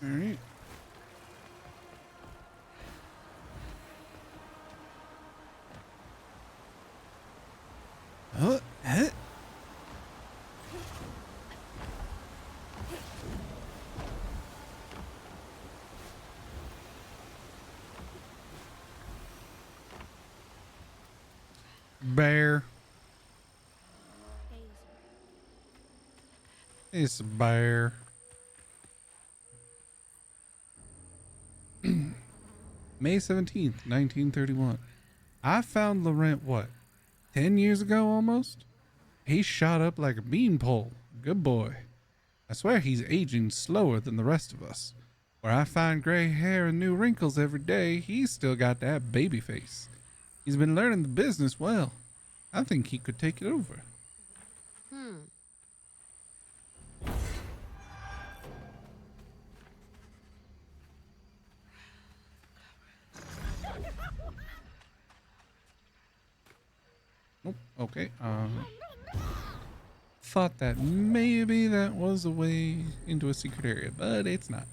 Speaker 11: All right. Bear. It's a bear. May 17th, 1931. I found Laurent, what, 10 years ago almost? He shot up like a beanpole. Good boy. I swear he's aging slower than the rest of us. Where I find gray hair and new wrinkles every day, he's still got that baby face. He's been learning the business well. I think he could take it over. Nope. Okay. Thought that maybe that was a way into a secret area, but it's not.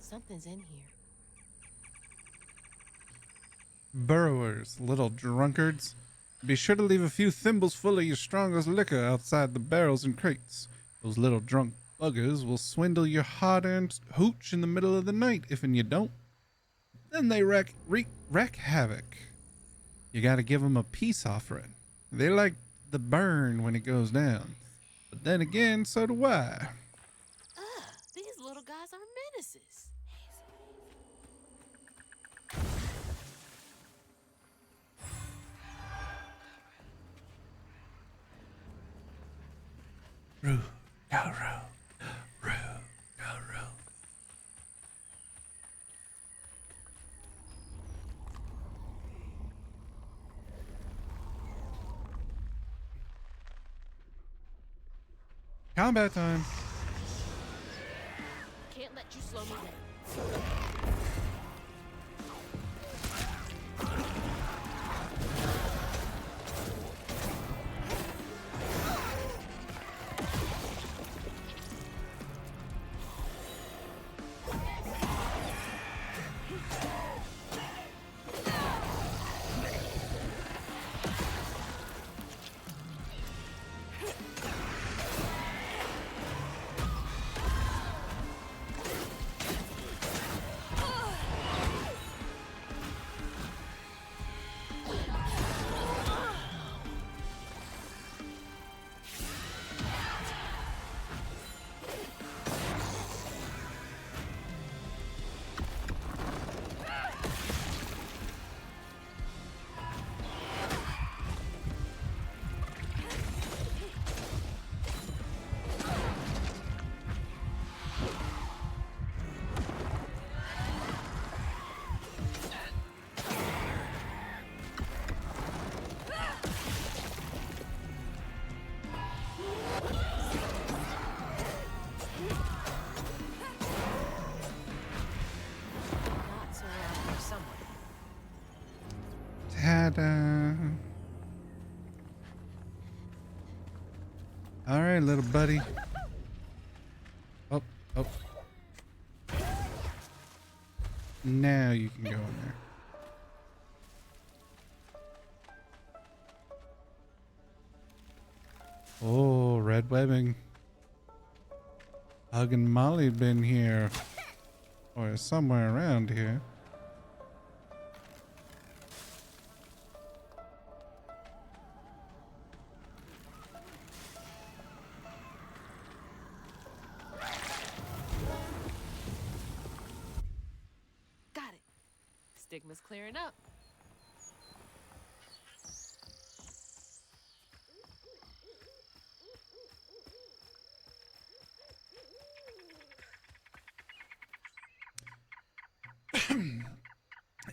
Speaker 13: Something's in here.
Speaker 11: Burrowers, little drunkards. Be sure to leave a few thimbles full of your strongest liquor outside the barrels and crates. Those little drunk buggers will swindle your hard-earned hooch in the middle of the night if and you don't. Then they wreak havoc. You gotta give them a peace offering. They like the burn when it goes down. But then again, so do I.
Speaker 13: These little guys are menaces.
Speaker 11: Rougarou. Combat time.
Speaker 13: Can't let you slow me down.
Speaker 11: All right, little buddy. Oh, oh. Now you can go in there. Oh, red webbing. Hug and Molly been here. Or somewhere around here.
Speaker 3: Got it. Stigma's clearing up.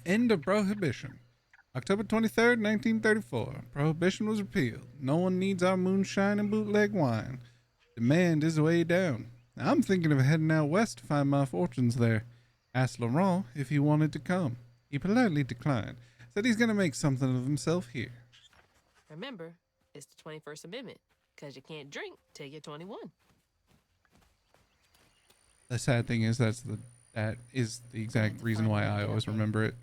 Speaker 11: End of Prohibition. October 23rd, 1934. Prohibition was repealed. No one needs our moonshine and bootleg wine. Demand is way down. I'm thinking of heading out west to find my fortunes there. Asked Laurent if he wanted to come. He politely declined. Said he's going to make something of himself here.
Speaker 3: Remember, it's the 21st Amendment, because you can't drink till you're 21.
Speaker 11: The sad thing is that is the exact reason why I always remember it.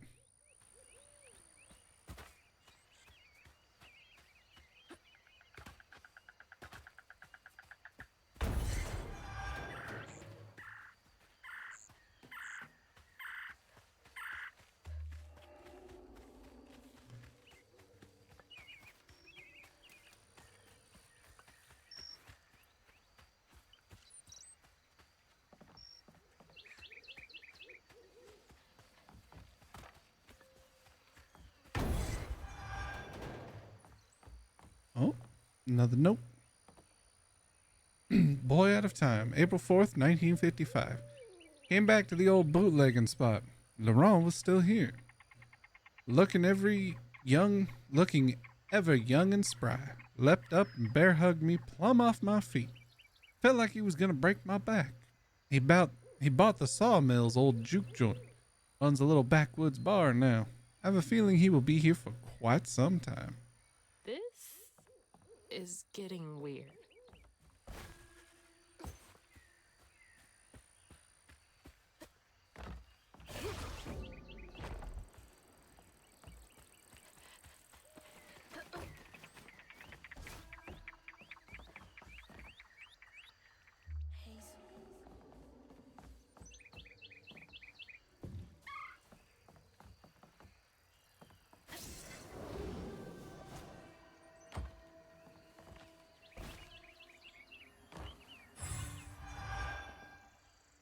Speaker 11: Oh, another note. Boy out of time. April 4th, 1955. Came back to the old bootlegging spot. Laurent was still here. Looking ever young and spry. Leapt up and bear hugged me plumb off my feet. Felt like he was gonna break my back. He bought the Sawmill's old juke joint. Runs a little backwoods bar now. I have a feeling he will be here for quite some time.
Speaker 3: This is getting weird.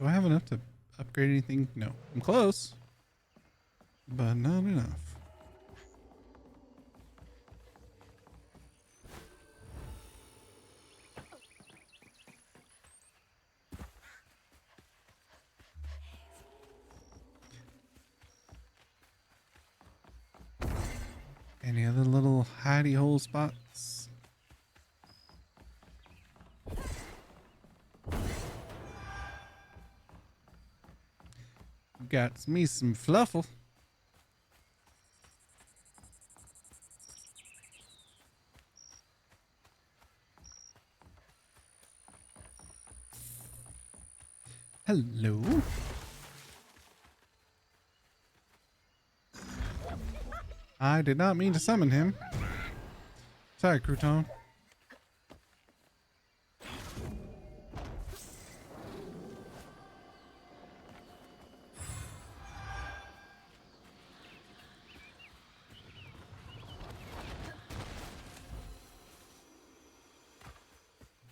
Speaker 11: Do I have enough to upgrade anything? No. I'm close, but not enough. Any other little hidey hole spots? Got me some fluffle. Hello. I did not mean to summon him. Sorry, Crouton.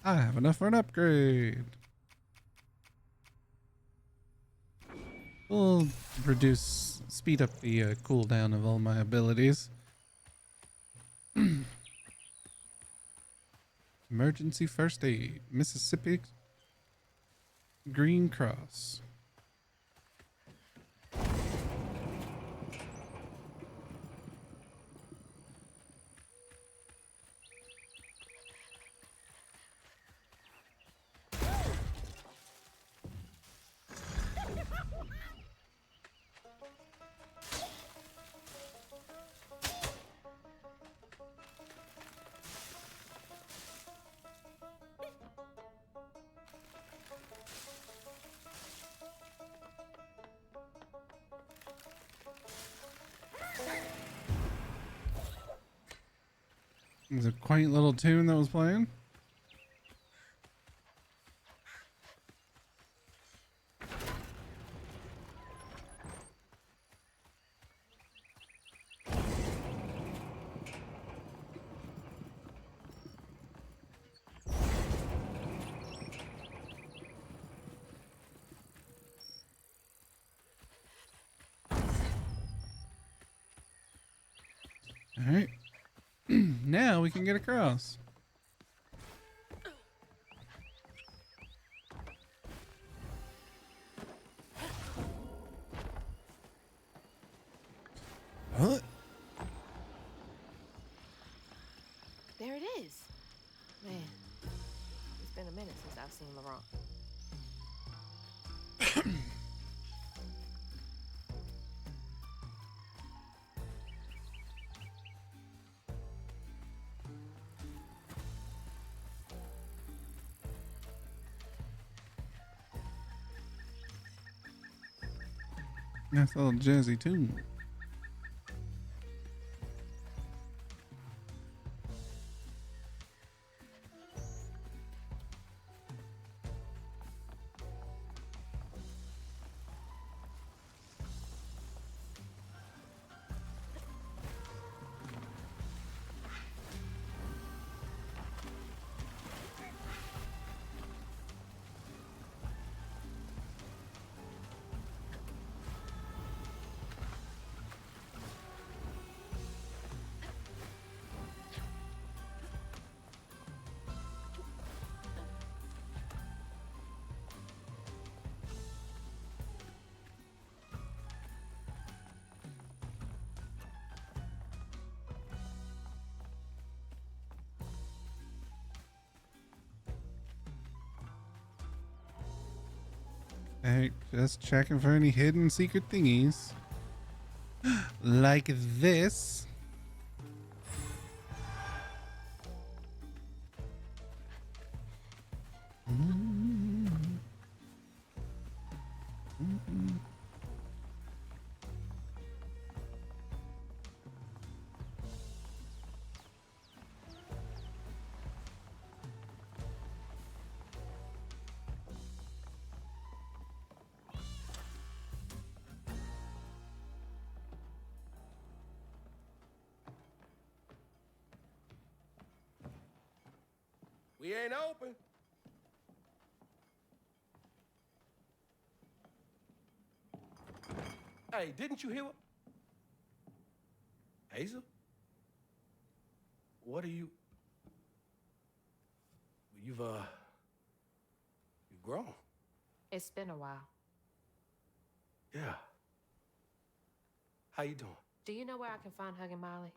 Speaker 11: I have enough for an upgrade. We'll speed up the cooldown of all my abilities. Emergency first aid, Mississippi Green Cross. It was a quaint little tune that was playing. All right. Now we can get across. What?
Speaker 10: There it is. Man, it's been a minute since I've seen Laurent.
Speaker 11: That's a little jazzy tune. Alright, just checking for any hidden secret thingies. Like this.
Speaker 18: We ain't open. Hey, didn't you hear what? Hazel? What are you? You've grown.
Speaker 10: It's been a while.
Speaker 18: Yeah. How you doing?
Speaker 10: Do you know where I can find Huggin' Molly?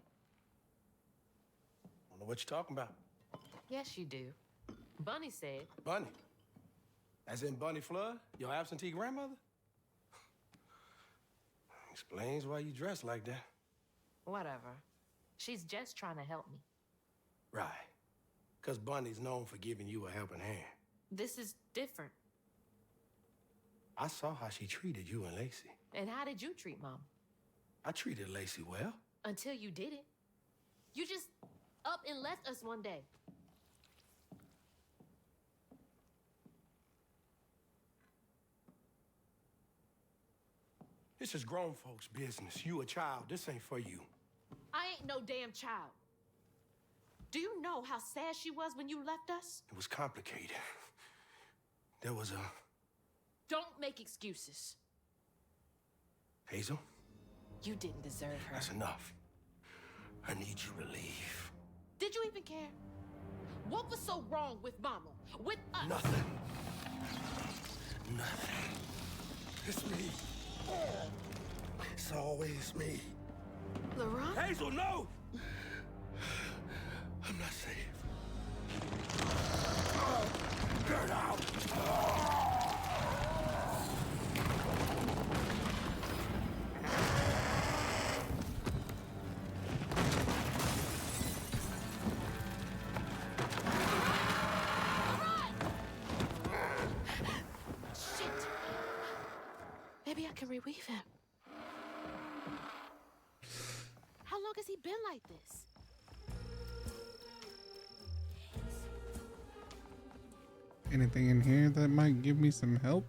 Speaker 18: I don't know what you're talking about.
Speaker 10: Yes, you do. Bunny said.
Speaker 18: Bunny? As in Bunny Flood, your absentee grandmother? Explains why you dress like that.
Speaker 10: Whatever. She's just trying to help me.
Speaker 18: Right. Because Bunny's known for giving you a helping hand.
Speaker 10: This is different.
Speaker 18: I saw how she treated you and Lacey.
Speaker 10: And how did you treat Mom?
Speaker 18: I treated Lacey well.
Speaker 10: Until you didn't. You just up and left us one day.
Speaker 18: This is grown folks' business. You a child. This ain't for you.
Speaker 10: I ain't no damn child. Do you know how sad she was when you left us?
Speaker 18: It was complicated. There was a...
Speaker 10: Don't make excuses.
Speaker 18: Hazel?
Speaker 10: You didn't deserve her.
Speaker 18: That's enough. I need you to leave.
Speaker 10: Did you even care? What was so wrong with Mama? With us?
Speaker 18: Nothing. Nothing. It's me. It's always me.
Speaker 10: Laurent?
Speaker 18: Hazel, no! I'm not safe. Get out!
Speaker 10: Shit! Maybe I can reweave him. How long has he been like this?
Speaker 11: anything in here that might give me some help?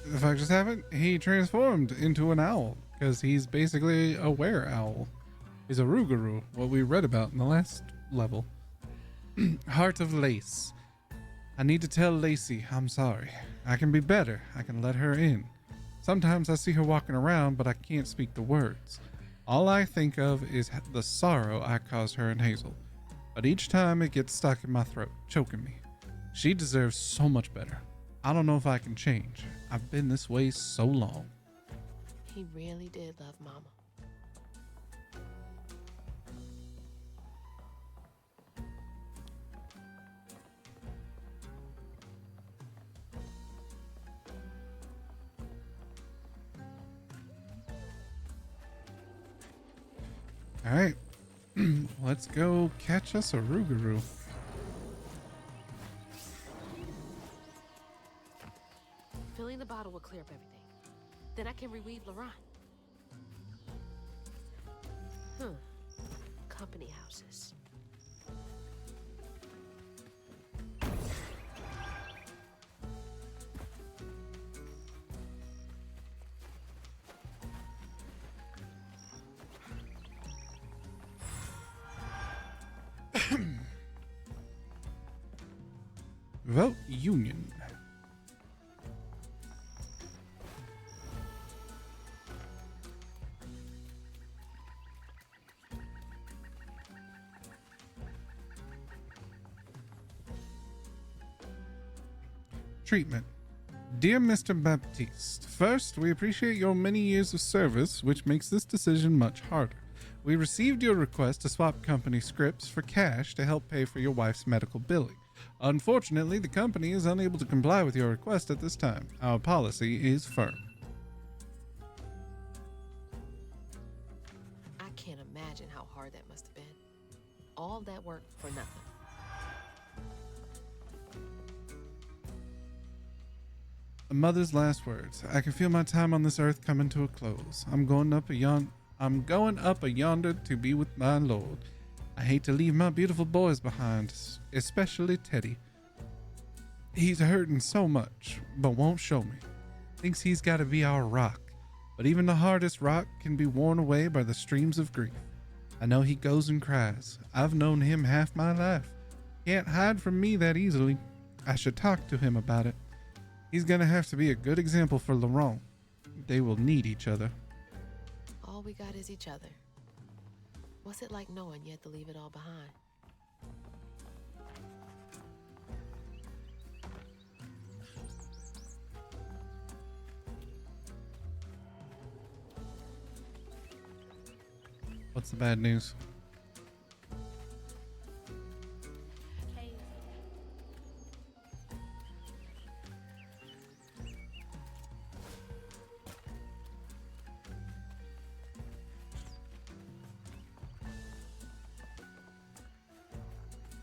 Speaker 11: The fact just happened, he transformed into an owl because he's basically a were owl. He's a Rougarou, what we read about in the last level. Heart of Lace. I need to tell Lacey I'm sorry. I can be better. I can let her in. Sometimes I see her walking around, but I can't speak the words. All I think of is the sorrow I caused her and Hazel. But each time it gets stuck in my throat, choking me. She deserves so much better. I don't know if I can change. I've been this way so long.
Speaker 10: He really did love Mama.
Speaker 11: All right, let's go catch us a Rougarou.
Speaker 3: Filling the bottle will clear up everything. Then I can reweave Laurent. Company houses.
Speaker 11: Vote Union. Treatment. Dear Mr. Baptiste, first, we appreciate your many years of service, which makes this decision much harder. We received your request to swap company scripts for cash to help pay for your wife's medical billing. Unfortunately, the company is unable to comply with your request at this time. Our policy is firm.
Speaker 3: I can't imagine how hard that must have been. All that work for nothing.
Speaker 11: A mother's last words. I can feel my time on this earth coming to a close. I'm going up a yonder to be with my Lord. I hate to leave my beautiful boys behind, especially Teddy. He's hurting so much, but won't show me. Thinks he's got to be our rock, but even the hardest rock can be worn away by the streams of grief. I know he goes and cries. I've known him half my life. Can't hide from me that easily. I should talk to him about it. He's gonna have to be a good example for Laurent. They will need each other.
Speaker 3: All we got is each other. What's it like knowing you had to leave it all behind?
Speaker 11: What's the bad news?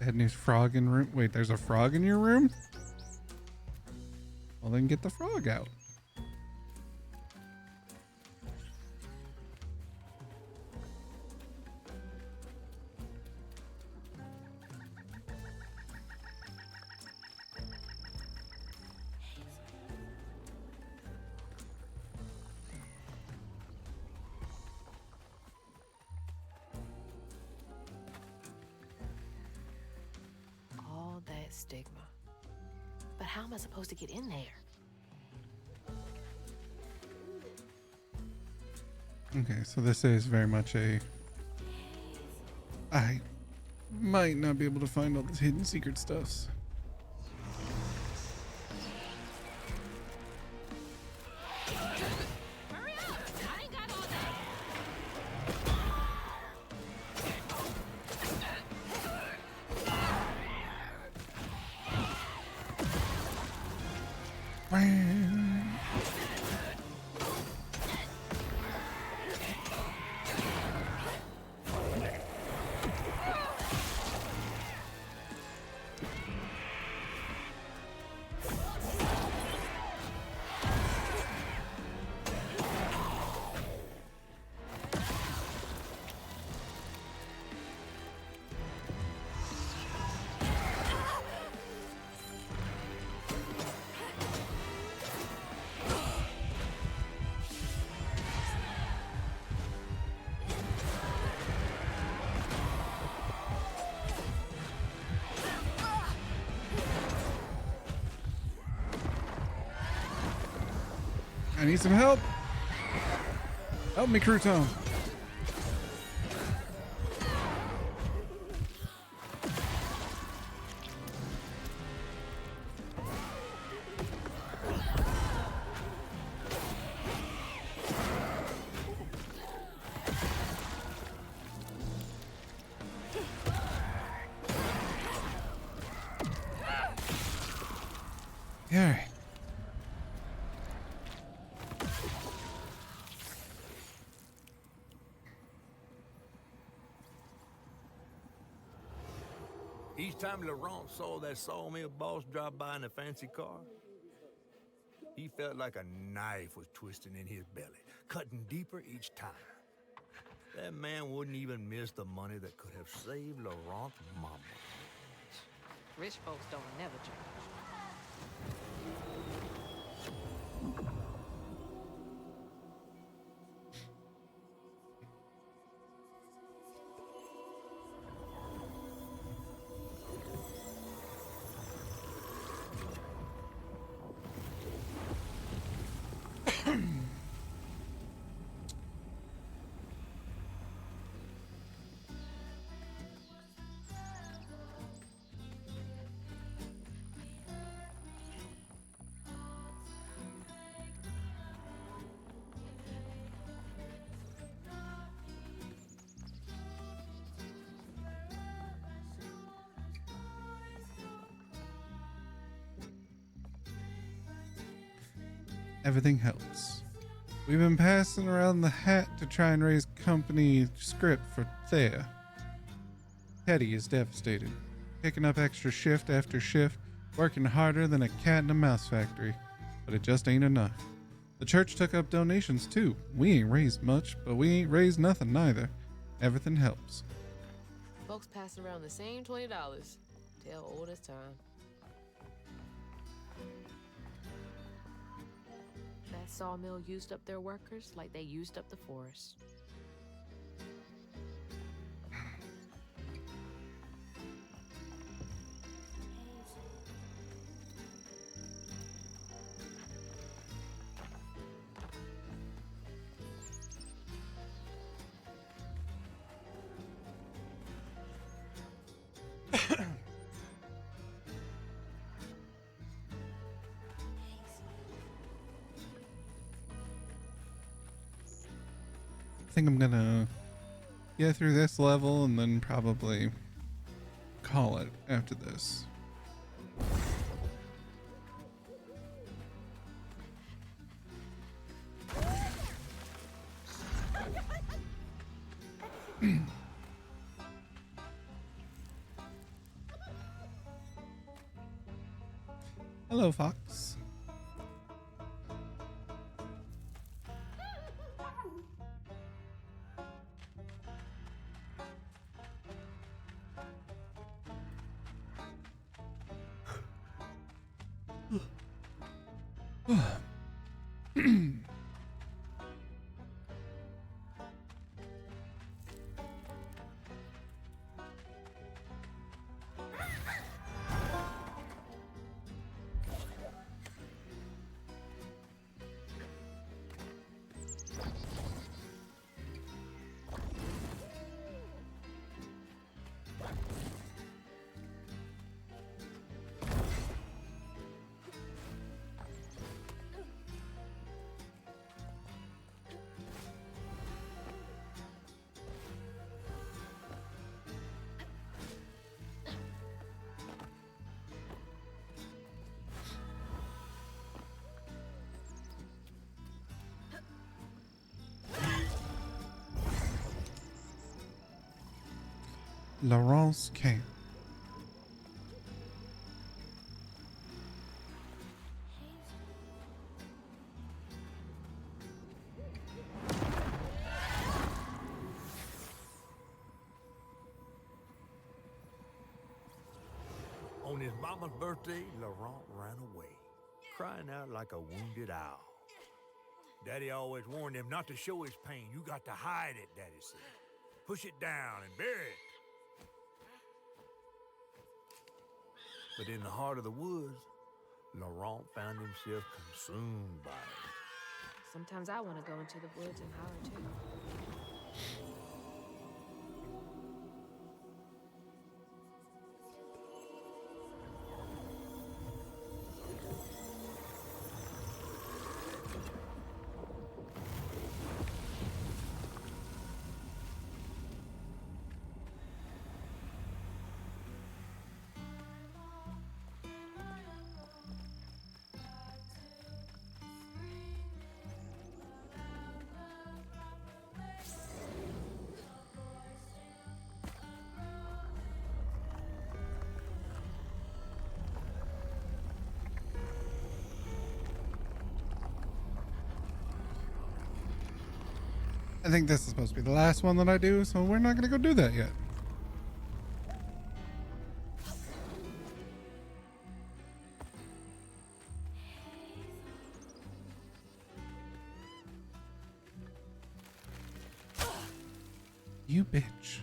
Speaker 11: Bad news, frog in room. Wait, there's a frog in your room? Well, then get the frog out.
Speaker 3: All that stigma. But how am I supposed to get in there?
Speaker 11: Okay, so this is very much I might not be able to find all the hidden secret stuffs.
Speaker 3: Hurry up! I ain't got all
Speaker 1: I need some help. Help me, Crouton. Yeah.
Speaker 2: Each time Laurent saw that sawmill boss drive by in a fancy car, he felt like a knife was twisting in his belly, cutting deeper each time. That man wouldn't even miss the money that could have saved Laurent's mama.
Speaker 13: Rich folks don't never change.
Speaker 1: Everything helps. We've been passing around the hat to try and raise company script for Thea. Teddy is devastated, picking up extra shift after shift, working harder than a cat in a mouse factory, but it just ain't enough. The church took up donations too. We ain't raised much, but we ain't raised nothing neither. Everything helps.
Speaker 13: Folks passing around the same $20. Tell old as time. That sawmill used up their workers like they used up the forest.
Speaker 1: I think I'm gonna get through this level and then probably call it after this. Hello, Fox. Laurent's camp.
Speaker 2: On his mama's birthday, Laurent ran away, crying out like a wounded owl. Daddy always warned him not to show his pain. You got to hide it, Daddy said. Push it down and bury it. But in the heart of the woods, Laurent found himself consumed by it.
Speaker 10: Sometimes I want to go into the woods and holler too.
Speaker 11: I think this is supposed to be the last one that I do, so we're not gonna go do that yet. You bitch.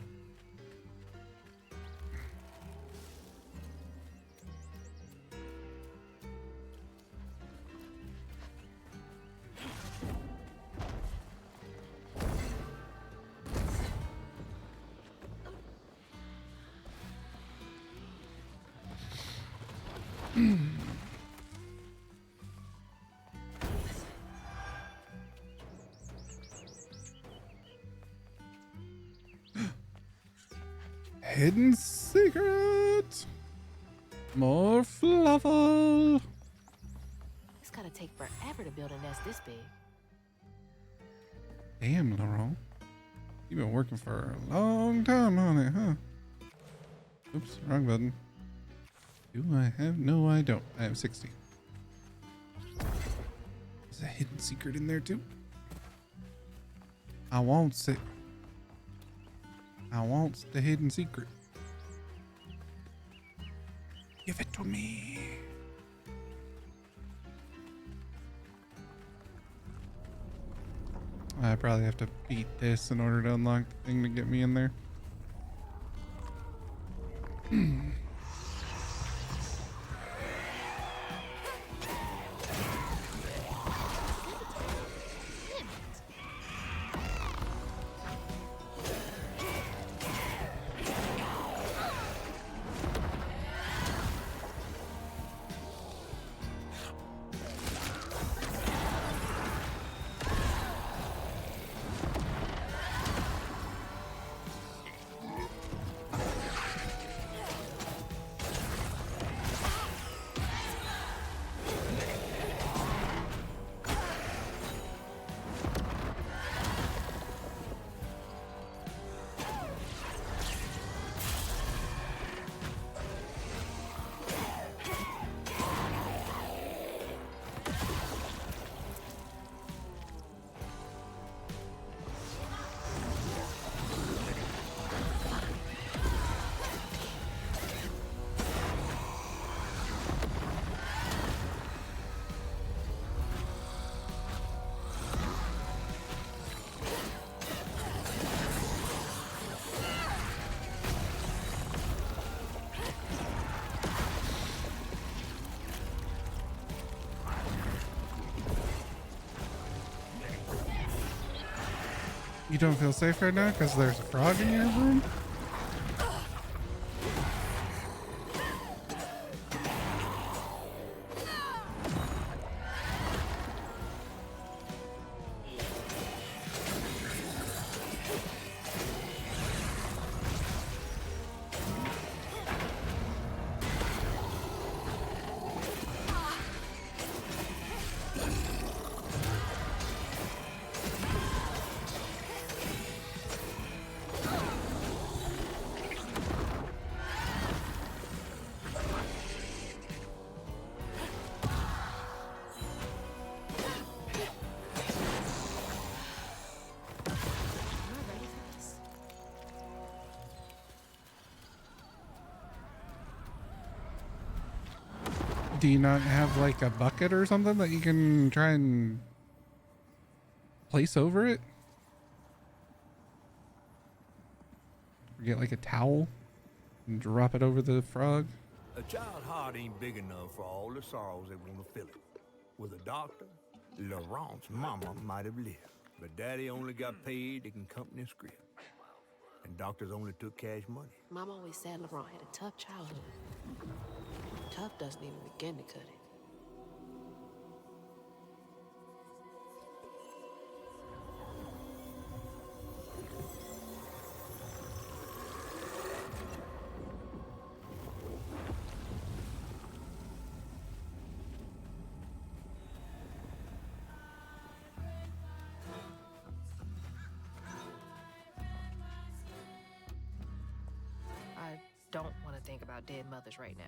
Speaker 11: Hidden secret. More fluffle.
Speaker 13: It's gotta take forever to build a nest this big.
Speaker 11: Damn, Laurent. You've been working for a long time on it, huh? Oops, wrong button. Do I have? No, I don't. I have 60. There's a hidden secret in there too. I want it. I want the hidden secret. Give it to me. I probably have to beat this in order to unlock the thing to get me in there. You don't feel safe right now because there's a frog in your room? Do you not have like a bucket or something that you can try and place over it? Or get like a towel and drop it over the frog?
Speaker 2: A child's heart ain't big enough for all the sorrows that want to fill it. With a doctor, Laurent's mama might have lived, but Daddy only got paid to accompany a script. And doctors only took cash money.
Speaker 10: Mom always said Laurent had a tough childhood. Tough doesn't even begin to cut it. I don't want to think about dead mothers right now.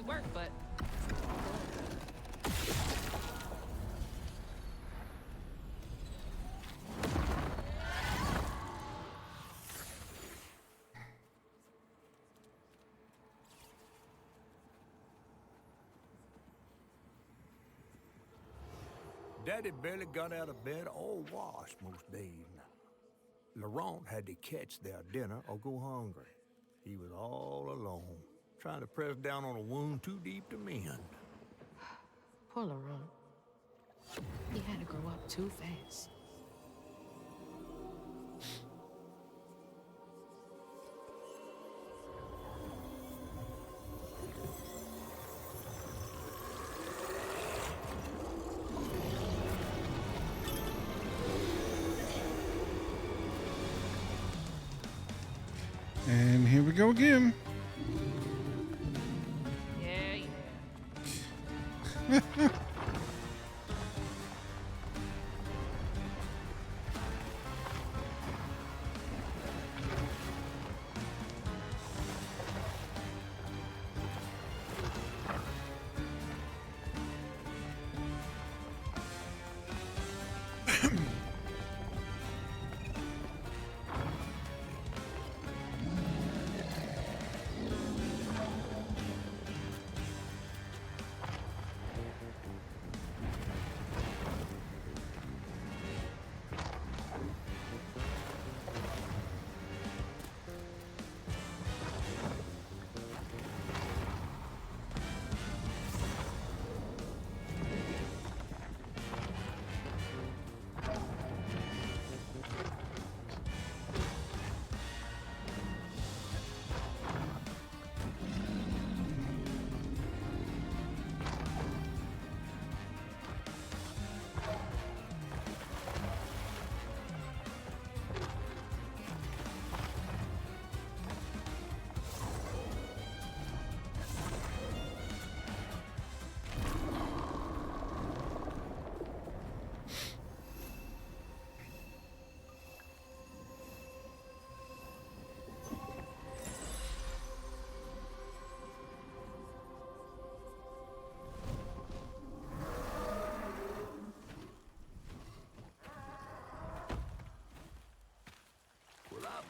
Speaker 10: Work, but
Speaker 2: Daddy barely got out of bed or washed most days now. Laurent had to catch their dinner or go hungry. He was all alone, trying to press down on a wound too deep to mend.
Speaker 10: poor Laurent. He had to grow up too fast.
Speaker 11: And here we go again.
Speaker 10: Yeah.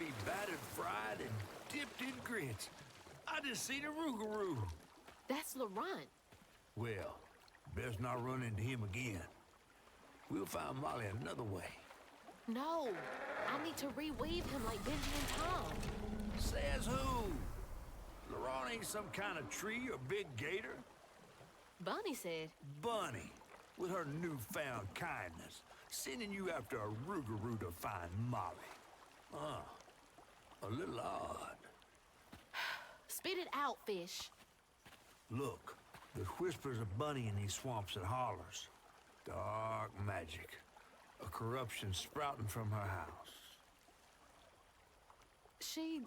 Speaker 5: be battered, fried, and dipped in grits. I just seen a Rougarou.
Speaker 3: That's Laurent.
Speaker 5: Well, best not run into him again. We'll find Molly another way.
Speaker 3: No, I need to reweave him like Benji and Tom.
Speaker 5: Says who? Laurent ain't some kind of tree or big gator.
Speaker 3: Bunny said.
Speaker 5: Bunny, with her newfound kindness, sending you after a Rougarou to find Molly. A little odd.
Speaker 3: Spit it out, fish.
Speaker 5: Look, there's whispers of Bunny in these swamps and hollers. Dark magic. A corruption sprouting from her house.
Speaker 3: She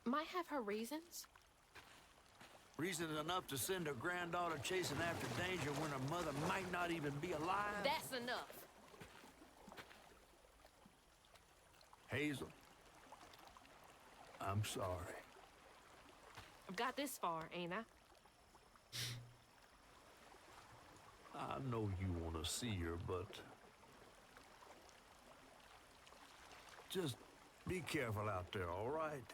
Speaker 3: might have her reasons.
Speaker 5: Reasons enough to send her granddaughter chasing after danger when her mother might not even be alive?
Speaker 3: That's enough.
Speaker 5: Hazel, I'm sorry.
Speaker 3: I've got this far, ain't I?
Speaker 5: I know you want to see her, but just be careful out there, all right?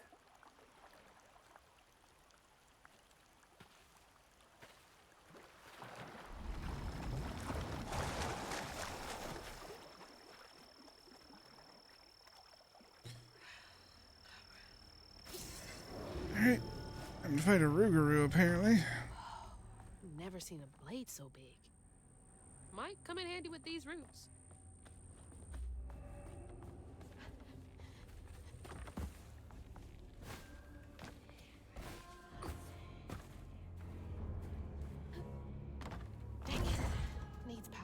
Speaker 11: Alright. Time to fight a Rougarou, apparently.
Speaker 3: Never seen a blade so big. Might come in handy with these roots. Dang it. Needs power.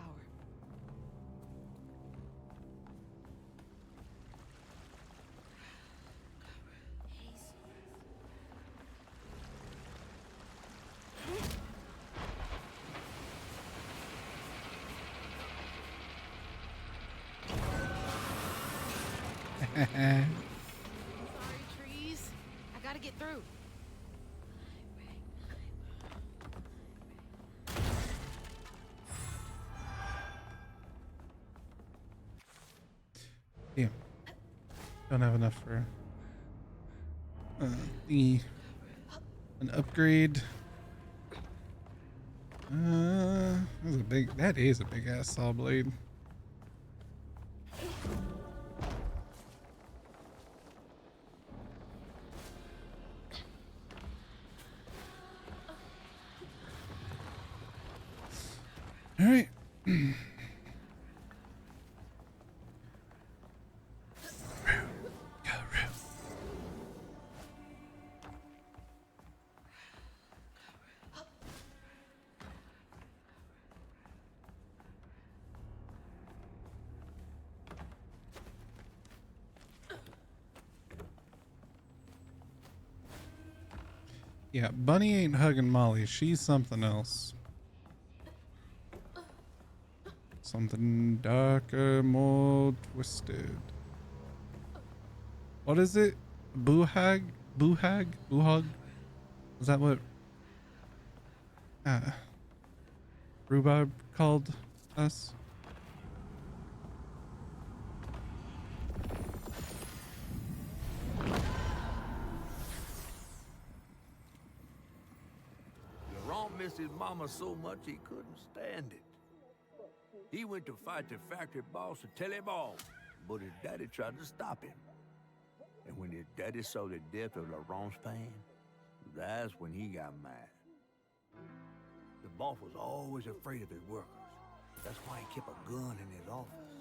Speaker 3: Sorry, trees. I gotta get through.
Speaker 11: Damn. Don't have enough for an upgrade. That is a big ass saw blade. All right. Yeah, Bunny ain't hugging Molly. She's something else. Something darker, more twisted. What is it? Boohag? Boohag? Boohog? Is that what Rhubarb called us?
Speaker 5: Laurent missed his mama so much he couldn't stand it. He went to fight the factory boss to tell him all, but his daddy tried to stop him. And when his daddy saw the depth of Laurent's pain, that's when he got mad. The boss was always afraid of his workers. That's why he kept a gun in his office.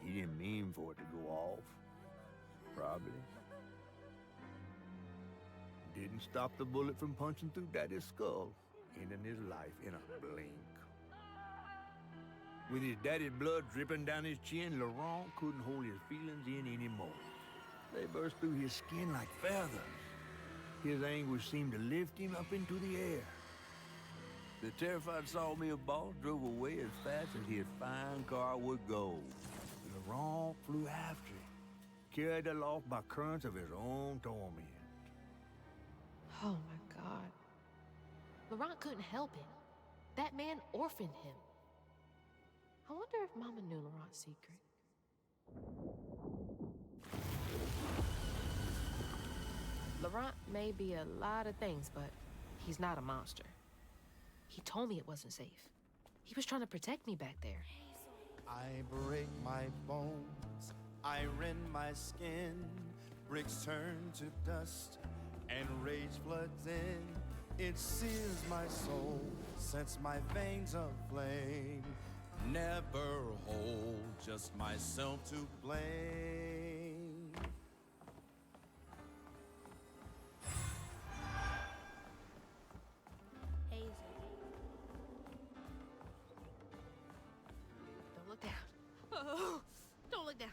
Speaker 5: He didn't mean for it to go off. Probably. Didn't stop the bullet from punching through Daddy's skull, ending his life in a blink. With his daddy's blood dripping down his chin, Laurent couldn't hold his feelings in anymore. They burst through his skin like feathers. His anguish seemed to lift him up into the air. The terrified sawmill boss drove away as fast as his fine car would go. Laurent flew after it, carried aloft by currents of his own torment.
Speaker 3: Oh my God. Laurent couldn't help it. That man orphaned him. I wonder if Mama knew Laurent's secret.
Speaker 10: Laurent may be a lot of things, but he's not a monster. He told me it wasn't safe. He was trying to protect me back there.
Speaker 19: I break my bones, I rend my skin, bricks turn to dust, and rage floods in. It sears my soul, sets my veins aflame. Never hold, just myself to blame.
Speaker 10: Hazel. Don't look down. Oh, don't look down.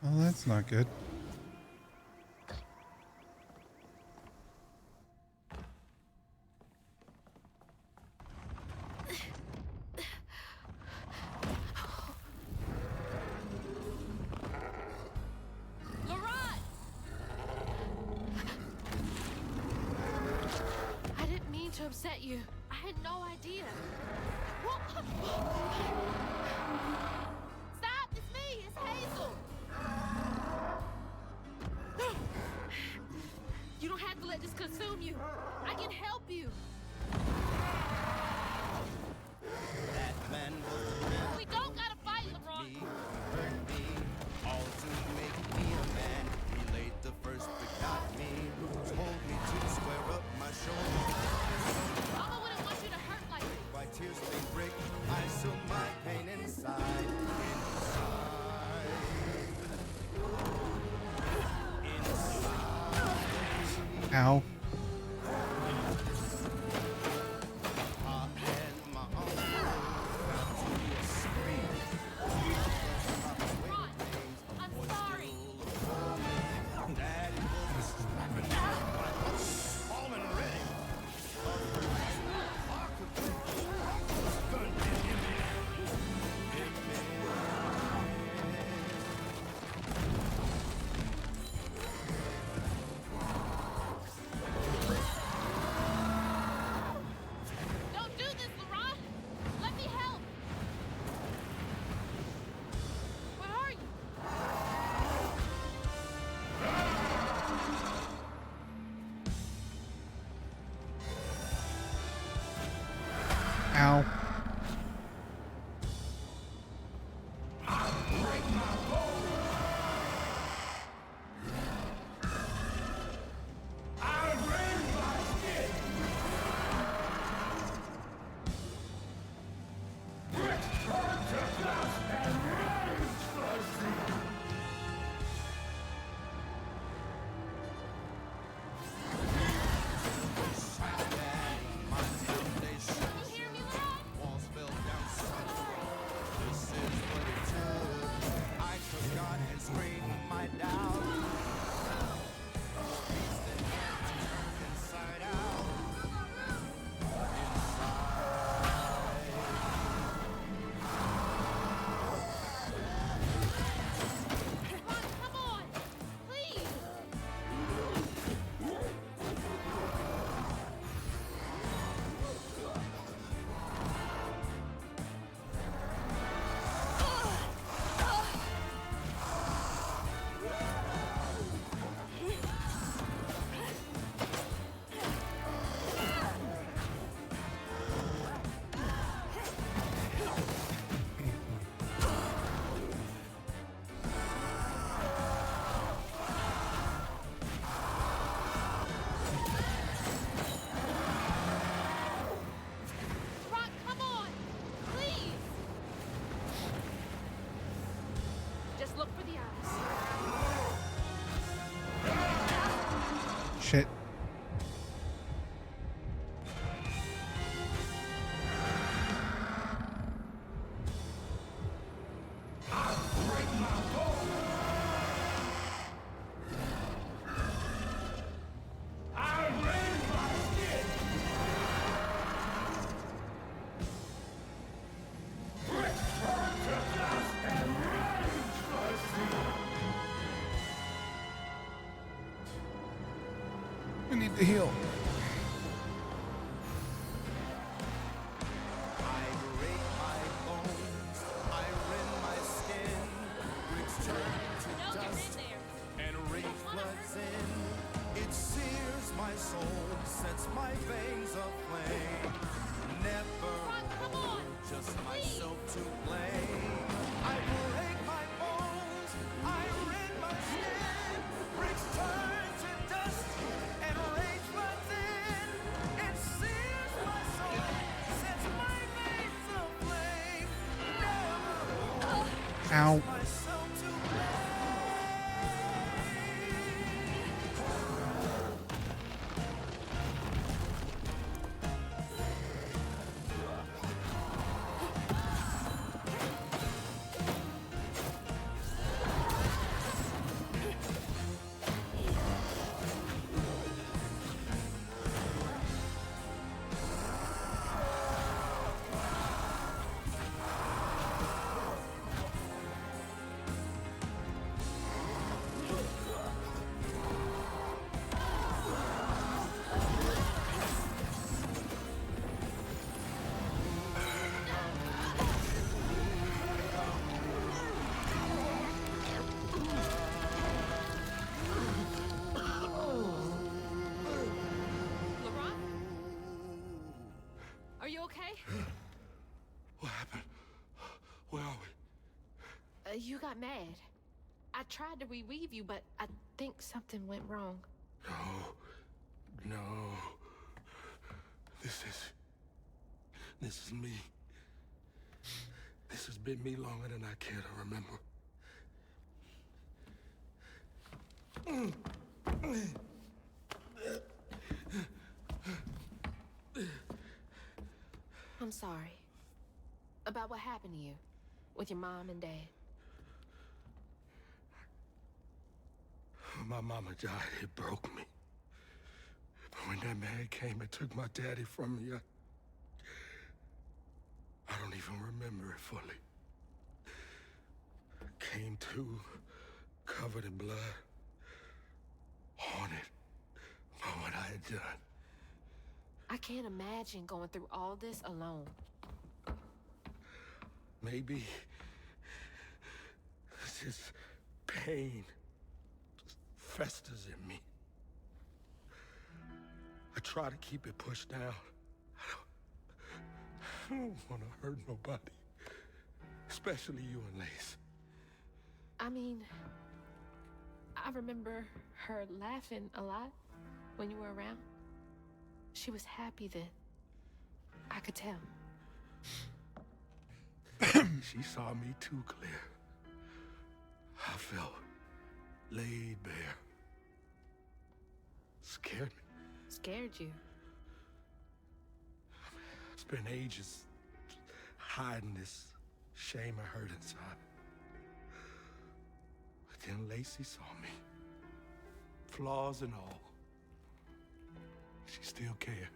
Speaker 11: Well, that's not good.
Speaker 3: Laurent! I didn't mean to upset you. I had no idea. Stop! It's me! It's Hazel! You don't have to let this consume you. I can help you.
Speaker 19: That man was
Speaker 3: We don't gotta fight, Laurent.
Speaker 19: hurt me, all to make me a man. He laid the first brick got me, told me to square up my shoulders.
Speaker 3: Mama wouldn't want you to hurt like this.
Speaker 19: By tears stained brick, I sealed my pain inside.
Speaker 11: Ow.
Speaker 3: I'm sorry. Don't do this, Laurent. Let me help. Where are you?
Speaker 11: Ow.
Speaker 3: Come on, please. Rock, come on, please. Just look for the eyes.
Speaker 11: Shit.
Speaker 1: need to heal.
Speaker 19: I break my bones, I rend my skin, bricks turn to dust, and rage floods in. It sears my soul, sets my veins aflame. Never alone, just myself to blame. I break my bones, I rend my skin, bricks turn to dust, and rage floods in. It sears my soul, sets my veins aflame. Never alone,
Speaker 1: Ow.
Speaker 19: just myself to
Speaker 3: Laurent? Are you okay?
Speaker 18: What happened? Where are we?
Speaker 3: You got mad. I tried to reweave you, but I think something went wrong.
Speaker 18: No. This is me. This has been me longer than I care to remember.
Speaker 3: I'm sorry. About what happened to you with your mom and dad.
Speaker 18: My mama died. It broke me. But when that man came and took my daddy from me, I don't even remember it fully. Came to, covered in blood, haunted by what I had done.
Speaker 3: I can't imagine going through all this alone.
Speaker 18: Maybe this pain just festers in me. I try to keep it pushed down. I don't want to hurt nobody, especially you and Lace.
Speaker 3: I mean, I remember her laughing a lot when you were around. She was happy then. I could tell.
Speaker 18: She saw me too clear. I felt laid bare. Scared me.
Speaker 3: Scared you?
Speaker 18: Spent ages hiding this shame I hurt inside. But then Lacey saw me. Flaws and all. She still cared.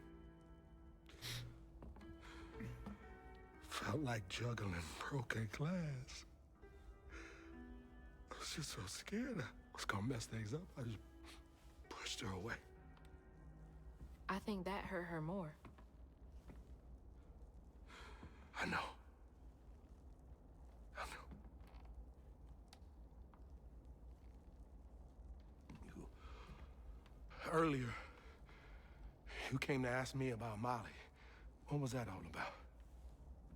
Speaker 18: Felt like juggling broken glass. I was just so scared I was gonna mess things up. I just pushed her away.
Speaker 3: I think that hurt her more.
Speaker 18: I know. Earlier, you came to ask me about Molly. What was that all about?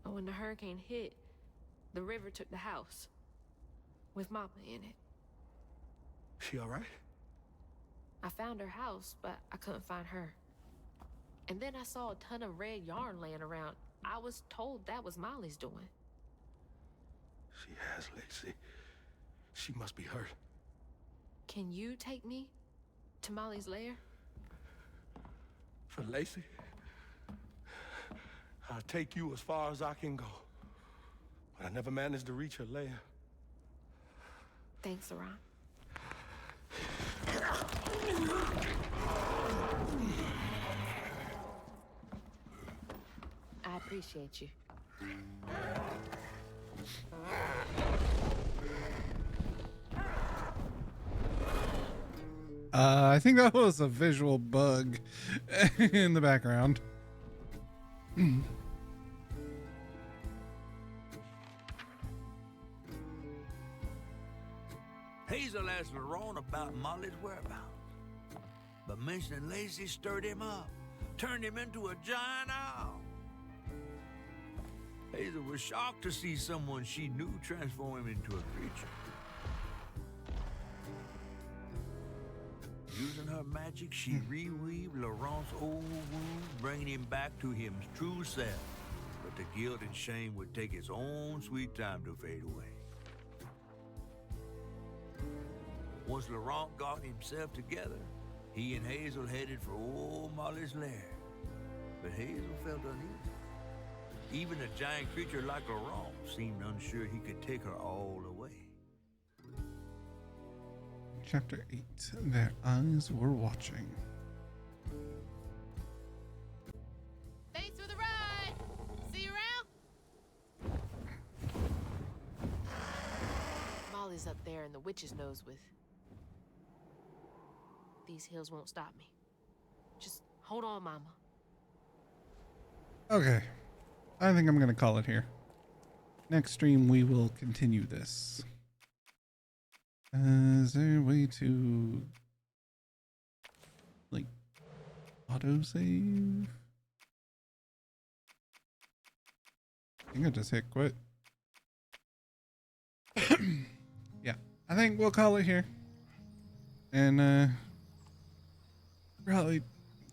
Speaker 3: When the hurricane hit, the river took the house. With Mama in it.
Speaker 18: She all right?
Speaker 3: I found her house, but I couldn't find her. And then I saw a ton of red yarn laying around. I was told that was Molly's doing.
Speaker 18: She has, Lacey. She must be hurt.
Speaker 3: Can you take me to Molly's lair?
Speaker 18: For Lacey? I'll take you as far as I can go. But I never managed to reach her lair.
Speaker 3: Thanks, Laurent. I appreciate you.
Speaker 11: I think that was a visual bug in the background.
Speaker 2: Hazel asked Laurent about Molly's whereabouts. But mentioning Lacey stirred him up, turned him into a giant owl. Hazel was shocked to see someone she knew transform him into a creature. Using her magic, she reweaved Laurent's old wound, bringing him back to his true self. But the guilt and shame would take its own sweet time to fade away. Once Laurent got himself together, he and Hazel headed for old Molly's lair. But Hazel felt uneasy. Even a giant creature like Laurent seemed unsure he could take her all away.
Speaker 11: Chapter 8. Their eyes were watching.
Speaker 3: Thanks for the ride. See you around. Molly's up there in the witch's nose with. These hills won't stop me. Just hold on, Mama.
Speaker 11: Okay. I think I'm going to call it here. Next stream, we will continue this. Is there a way to, like, autosave? I think I just hit quit. Yeah, I think we'll call it here. And, probably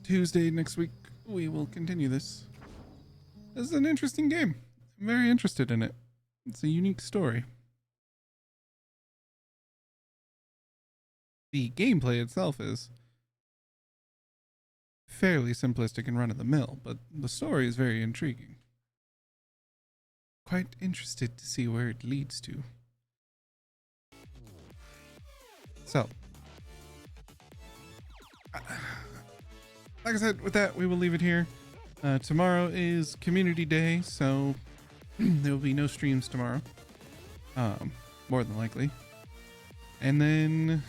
Speaker 11: Tuesday next week, we will continue this. This is an interesting game. I'm very interested in it. It's a unique story. The gameplay itself is fairly simplistic and run-of-the-mill, but the story is very intriguing. Quite interested to see where it leads to. So, like I said, with that, we will leave it here. Tomorrow is Community Day, so there will be no streams tomorrow. More than likely. And then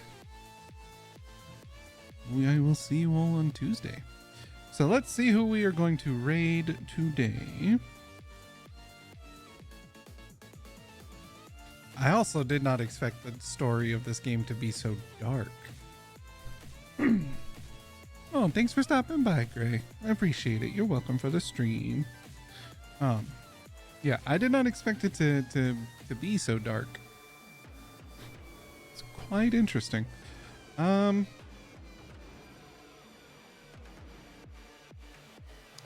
Speaker 11: I will see you all on Tuesday. So let's see who we are going to raid today. I also did not expect the story of this game to be so dark. Oh, thanks for stopping by, Gray. I appreciate it. You're welcome for the stream. Yeah, I did not expect it to be so dark. It's quite interesting. I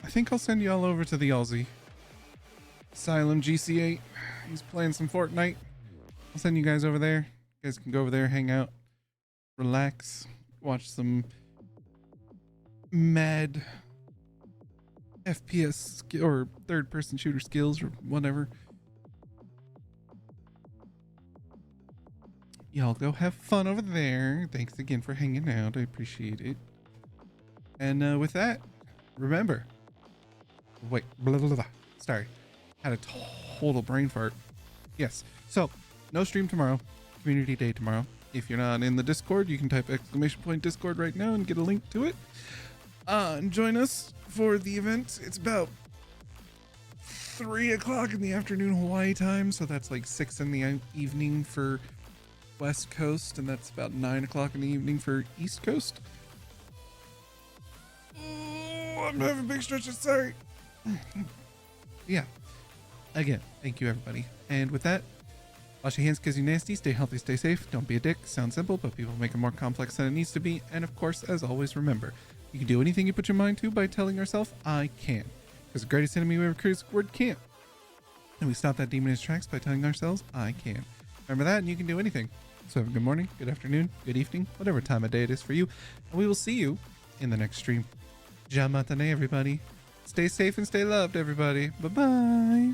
Speaker 11: think I'll send y'all over to the Aussie. Asylum GC8. He's playing some Fortnite. I'll send you guys over there. You guys can go over there, hang out, relax, watch some mad FPS or third-person shooter skills or whatever. Y'all go have fun over there. Thanks again for hanging out. I appreciate it. And with that, remember. Wait, blah, blah, blah. Sorry. Had a total brain fart. Yes. So, no stream tomorrow. Community Day tomorrow. If you're not in the Discord, you can type !Discord right now and get a link to it. And join us for the event. It's about 3 o'clock in the afternoon Hawaii time, so that's like 6 in the evening for West Coast, and that's about 9 o'clock in the evening for East Coast. Oh, I'm having big stretches, sorry. Yeah. Again, thank you everybody. And with that, wash your hands because you're nasty. Stay healthy, stay safe. Don't be a dick. Sounds simple, but people make it more complex than it needs to be. And of course, as always, remember, you can do anything you put your mind to by telling yourself, I can. Because the greatest enemy we ever created is the word can't. And we stop that demon in its tracks by telling ourselves, I can. Remember that, and you can do anything. So have a good morning, good afternoon, good evening, whatever time of day it is for you. And we will see you in the next stream. Ja matane, everybody. Stay safe and stay loved, everybody. Bye-bye.